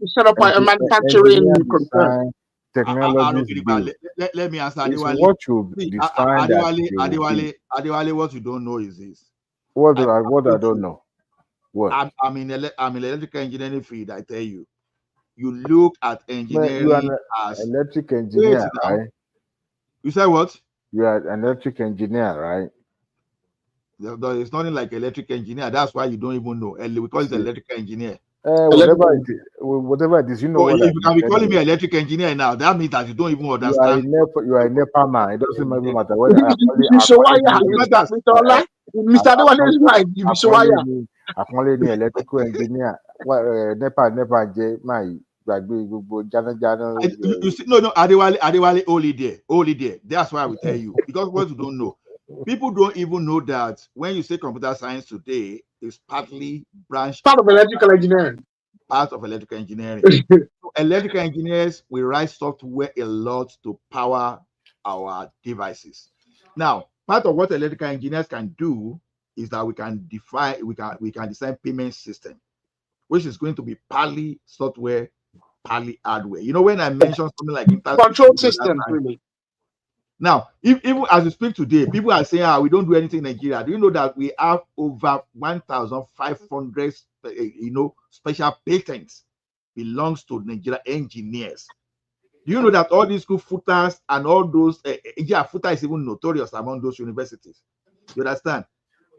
Set up a manufacturing concern. Technology. Let me answer. What you define Adewale, what you don't know is this. What I don't know. What? I'm in electrical engineering field. I tell you, you look at engineering you are as electric engineer, right? You say what? You are an electric engineer, right? There's nothing like electric engineer. That's why you don't even know. We call it electrical engineer. Whatever it is, you know. If you can be calling me electric engineer now, that means that you don't even understand. You are a NEPA man. It doesn't even matter whether Mr. Adewale is right. You be electrical engineer. NEPA, my. You see, no, Adewale, only there. That's why I will tell you, because what you don't know, people don't even know that when you say computer science today, it's partly part of electrical engineering. Part of electrical engineering. So electrical engineers will write software a lot to power our devices. Now, part of what electrical engineers can do is that we can design payment system, which is going to be partly software, partly hardware. You know, when I mentioned something like control system, really. Now, even as we speak today, people are saying, we don't do anything in Nigeria. Do you know that we have over 1,500, special patents belongs to Nigeria engineers? Do you know that all these school footers and all those, footer is even notorious among those universities? You understand?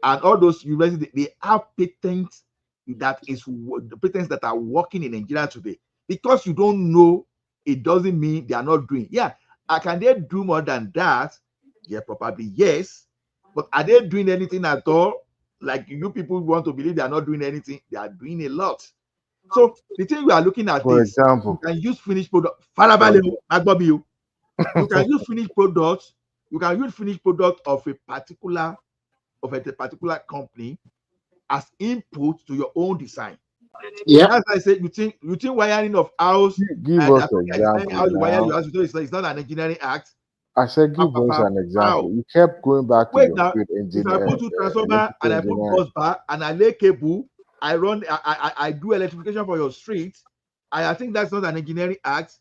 And all those universities, they have patents that are working in Nigeria today. Because you don't know, it doesn't mean they are not doing. Yeah, can they do more than that? Yeah, probably yes. But are they doing anything at all? Like you people want to believe they are not doing anything, they are doing a lot. So the thing we are looking at For is, example, you can use finished product. You can use finished products. You can use finished product of a particular company as input to your own design. Yeah. As I said, you think wiring of house, give us an example how you wire now. your house, it's not an engineering act. I said, give us an example. You kept going back to your field If I put two transformer and I put bus bar and I lay cable, I do electrification for your street. I think that's not an engineering act.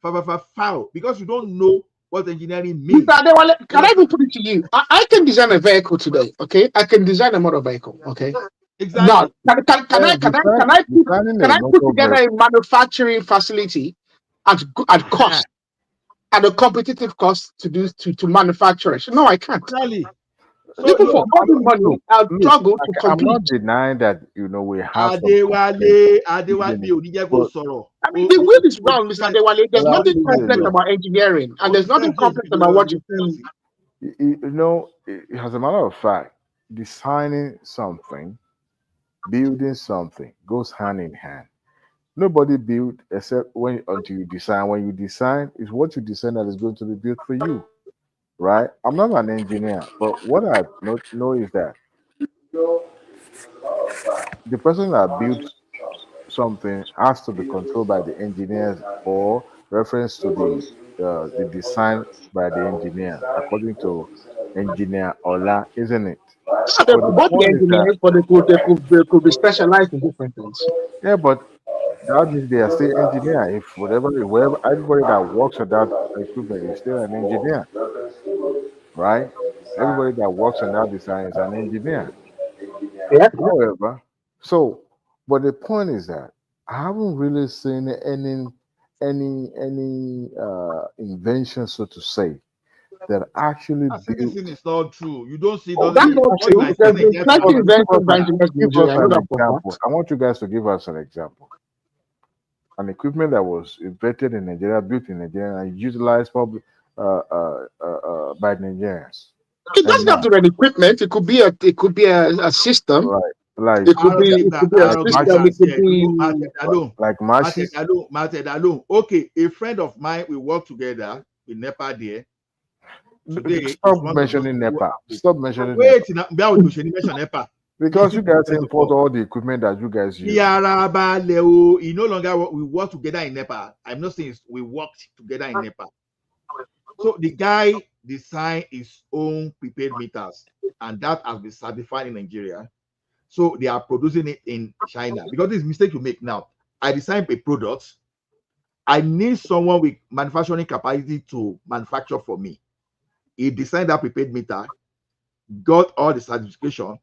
Foul, because you don't know what engineering means. Can I even put it to you? I can design a vehicle today, okay? I can design a motor vehicle, okay? Exactly. Now, can I put together a manufacturing facility at cost, at a competitive cost to manufacture it? No, I can't. Exactly. So even for having money, I'll struggle to compete. I'm not denying that we have Adewale, I mean, the wheel is round, Mr. Adewale. There's nothing complex about engineering, and there's nothing complex about what you do. As a matter of fact, designing something, building something goes hand in hand. Nobody build except until you design. When you design, it's what you design that is going to be built for you, right? I'm not an engineer, but what I know is that the person that built something has to be controlled by the engineers or reference to the design by the engineer according to engineer Ola, isn't it? So they could both be engineers, but they could be specialized in different things. Yeah, but that means they are still engineer. If wherever everybody that works on that equipment is still an engineer, right? Everybody that works on that design is an engineer. Yeah. However, but the point is that I haven't really seen any invention, so to say, that actually built. This is not true. You don't see. That's not true. There's been plenty inventions by engineers in Nigeria. I know that for a fact. I want you guys to give us an example. An equipment that was invented in Nigeria, built in Nigeria, and utilized by Nigerians. It doesn't have to be an equipment. It could be a system. Right. Like it could be a system. It could be like matches. Okay, a friend of mine, we work together in Nepal there. Today, stop mentioning Nepal. Stop mentioning Nepal. Because you guys import all the equipment that you guys use. No longer we work together in Nepal. I'm not saying we worked together in Nepal. So the guy designed his own prepaid meters, and that has been certified in Nigeria. So they are producing it in China. Because this mistake you make now, I design a product. I need someone with manufacturing capacity to manufacture for me. He designed that prepaid meter, got all the certification,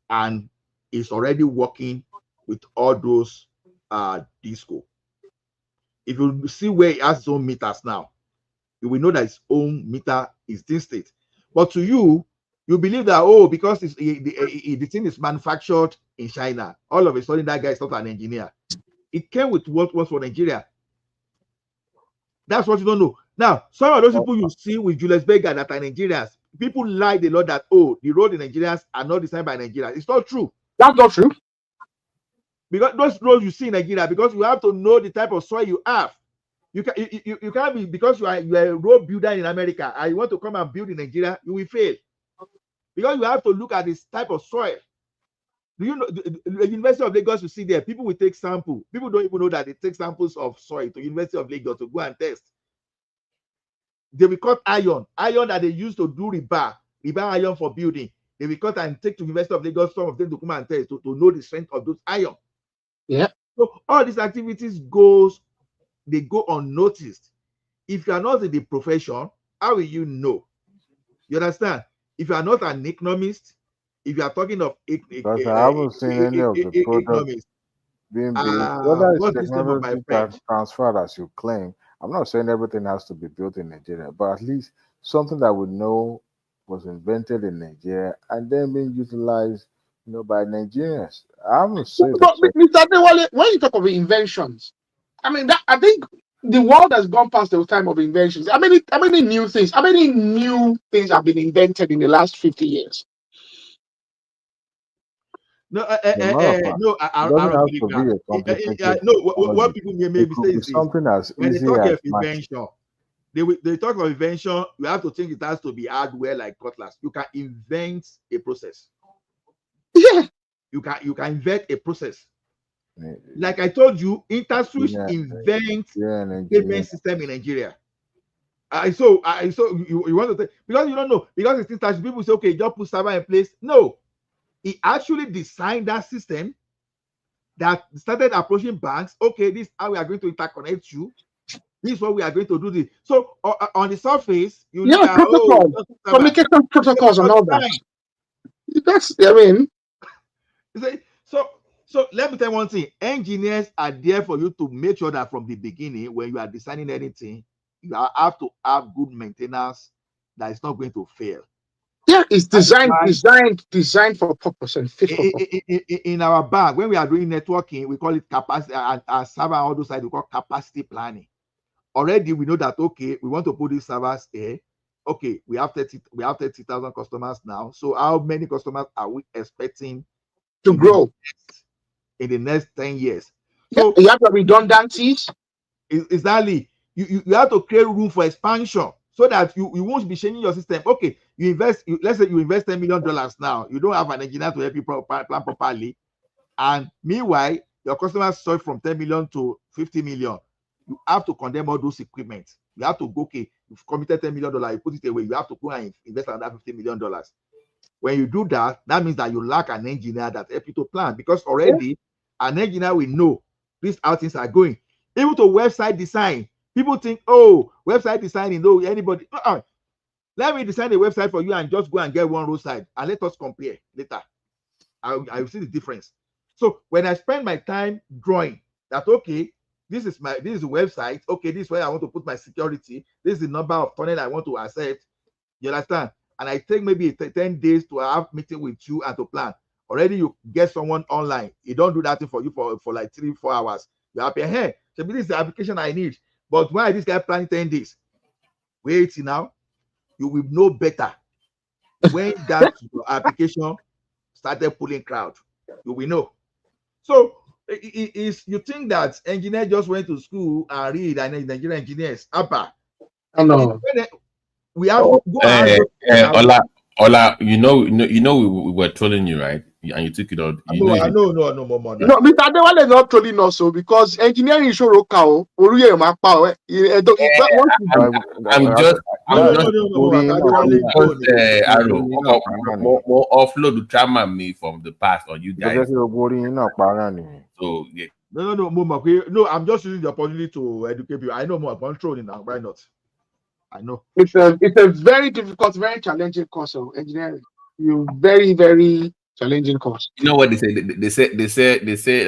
and is already working with all those disco. If you see where he has his own meters now, you will know that his own meter is this state. But to you, you believe that, because the thing is manufactured in China, all of a sudden that guy is not an engineer. It came with what was for Nigeria. That's what you don't know. Now, some of those people you see with Julius Berger that are Nigerians, people lie a lot that, the road in Nigerians are not designed by Nigerians. It's not true. That's not true. Because those roads you see in Nigeria, because you have to know the type of soil you have. You can't be, because you are a road builder in America and you want to come and build in Nigeria, you will fail. Because you have to look at this type of soil. Do you know the University of Lagos, you see there, people will take sample. People don't even know that they take samples of soil to University of Lagos to go and test. They will cut iron that they use to do rebar iron for building. They will cut and take to University of Lagos, some of them to come and test to know the strength of those iron. Yeah. So all these activities go unnoticed. If you are not in the profession, how will you know? You understand? If you are not an economist, if you are talking of Because I haven't seen any of the products economists, being built, whether it's what's this name of my technology friend? transferred as you claim. I'm not saying everything has to be built in Nigeria, but at least something that we know was invented in Nigeria and then being utilized, by Nigerians. I haven't seen But it. Mr. Adewale, when you talk of inventions, I mean that I think the world has gone past the time of inventions. How many new things have been invented in the last 50 years? No, No, it doesn't have to be a complicated no. What technology. people may It mistake could be is this: something as when they easy talk as of matching. invention, they talk of invention. You have to think it has to be hardware like cutlass. You can invent a process. Yeah. You can invent a process. Like I told you, InterSwitch invents payment system in Nigeria. So you want to say, because you don't know, because it's InterSwitch, people say, okay, just put server in place. No, he actually designed that system that started approaching banks. Okay, this is how we are going to interconnect you. This is what we are going to do. This. So on the surface, you look at communication protocols and all that. That's So let me tell you one thing. Engineers are there for you to make sure that from the beginning, when you are designing anything, you have to have good maintenance that is not going to fail. Yeah, it's designed for purpose and fit for purpose. In our bank, when we are doing networking, we call it capacity, and server all those sides, we call capacity planning. Already we know that, okay, we want to put these servers here. Okay, we have 30,000 customers now. So how many customers are we expecting to grow in the next 10 years? So you have the redundancies. Exactly. You have to create room for expansion so that you won't be changing your system. Okay, let's say you invest $10 million now. You don't have an engineer to help you plan properly. And meanwhile, your customers sold from 10 million to 50 million. You have to condemn all those equipment. You have to go, okay, you've committed $10 million, you put it away. You have to go and invest another $50 million. When you do that, that means that you lack an engineer that help you to plan, because already an engineer will know these how things are going. Even to website design, people think, oh, website designing, no, anybody. Let me design a website for you and just go and get one roadside and let us compare later. I will see the difference. So when I spend my time drawing that, okay, this is the website, okay, this is where I want to put my security, this is the number of tunnel I want to accept, you understand? And I take maybe 10 days to have meeting with you and to plan. Already you get someone online. He don't do that thing for you for like 3-4 hours. You happy, hey, so this is the application I need. But why this guy planning 10 days? Wait now. You will know better when that application started pulling crowd. You will know. So you think that engineers just went to school and read, and Nigerian engineers, ABBA. We have Ola, you know, we were trolling you, right? And you took it out. No, more now. No, Mr. Adewale is not trolling us, so because engineering is show local. I'm just more offload the trauma me from the past on you guys. So yeah. No, I'm just using the opportunity to educate you. I know more controlling now. Why not? I know. It's a very difficult, very challenging course of engineering. Very, very challenging course. You know what they say? They say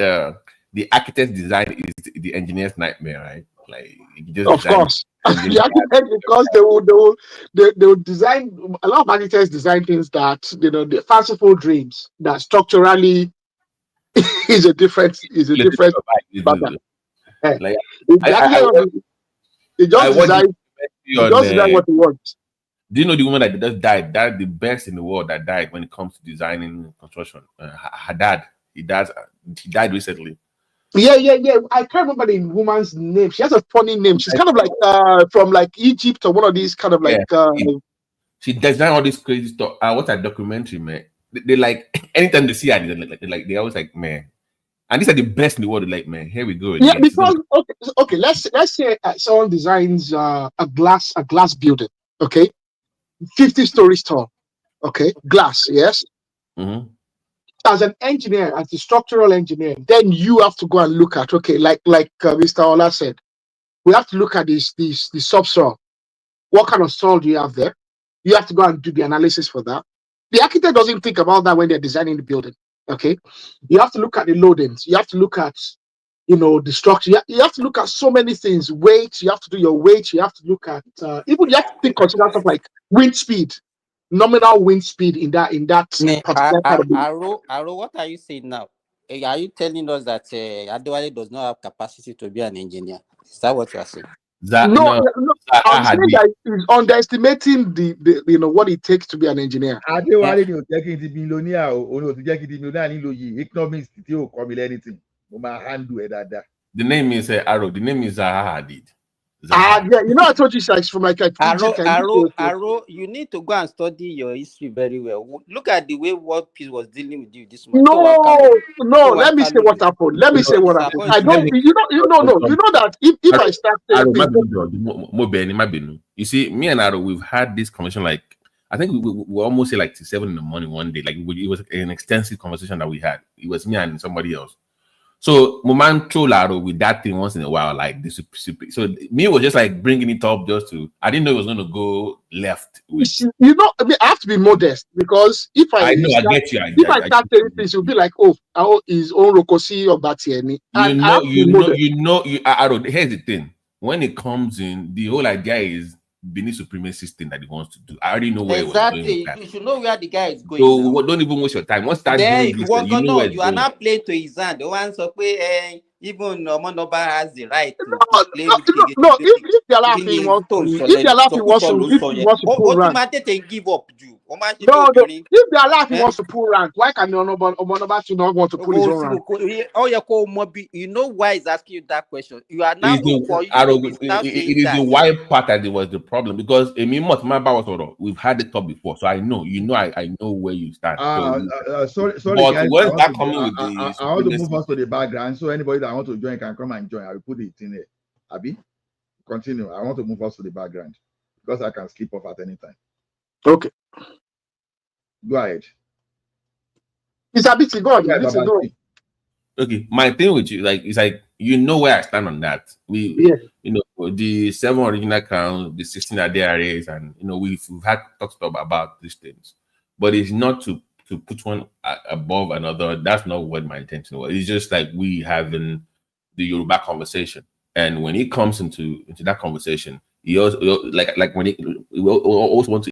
the architect's design is the engineer's nightmare, right? Like you just of course. The architect, because they will design, a lot of architects design things that the fanciful dreams that structurally is a different pattern. Like he just design what he wants. Do you know the woman that just died? That's the best in the world that died when it comes to designing construction. Her dad, he died recently. Yeah. I can't remember the woman's name. She has a funny name. She's kind of like from like Egypt or one of these kind of like. She designed all this crazy stuff. What's that documentary, man? They like anytime they see her, they always like, man. And these are the best in the world. They're like, man, here we go. Yeah, because okay. Let's say someone designs a glass building. Okay, 50 stories tall. Okay, glass. Yes. Mm-hmm. As an engineer, as a structural engineer, then you have to go and look at, okay, like Mr. Ola said, we have to look at the subsoil. What kind of soil do you have there? You have to go and do the analysis for that. The architect doesn't think about that when they're designing the building. Okay, you have to look at the loadings. You have to look at, the structure. You have to look at so many things. Weight. You have to do your weight. You have to look at even you have to consider stuff like wind speed, nominal wind speed in that particular part of the. Aro, what are you saying now? Are you telling us that Adewale does not have capacity to be an engineer? Is that what you are saying? No, I'm saying that he's underestimating the what it takes to be an engineer. Adewale ni o jẹ́ kí n di billionaire o ni o ti jẹ́ kí n di millionaire nílò yìí economics tí o kọ́ mi anything mo máa handle ẹ̀ dáadáa. The name is Aro. The name is Zaha Hadid. Yeah, I told you it's from like Aro, you need to go and study your history very well. Look at the way World Peace was dealing with you this month. No. Let me say what happened. Let me say what happened. I don't. You know that if I start saying people, you see, me and Aro, we've had this conversation. Like I think we almost say like 7 in the morning one day. Like it was an extensive conversation that we had. It was me and somebody else. So Muman troll with that thing once in a while, like this. So me was just like bringing it up just to. I didn't know it was going to go left. I have to be modest because if I get you. If I start saying things, you'll be like, his own Rokosi or Batieni. Here's the thing: when it comes in, the whole idea is Benin supremacy thing that he wants to do. I already know where exactly. You should know where the guy is going. So don't even waste your time. Once that you are not playing to his hand. The one so even Monoba has the right to play with. No, if the Alaafin wants to pull rank, give up. No, if the Alaafin wants to pull rank, why can Monoba to not want to pull his own rank? You know why he's asking you that question? You are now it is the why part that it was the problem because we've had the talk before, so I know I know where you stand. Sorry, but guys, when that coming I with the I want to move us to the background, so anybody that want to join can come and join. I will put it in there. Abi, continue. I want to move us to the background because I can skip off at any time. Okay. Go ahead. It's a bit go. Okay, my thing with you, it's like where I stand on that. The 7 original accounts, the 16 arrays, and we've had talks about these things, but it's not to put one above another. That's not what my intention was. It's just like we having the Yoruba conversation, and when it comes into that conversation, he also like when we also want to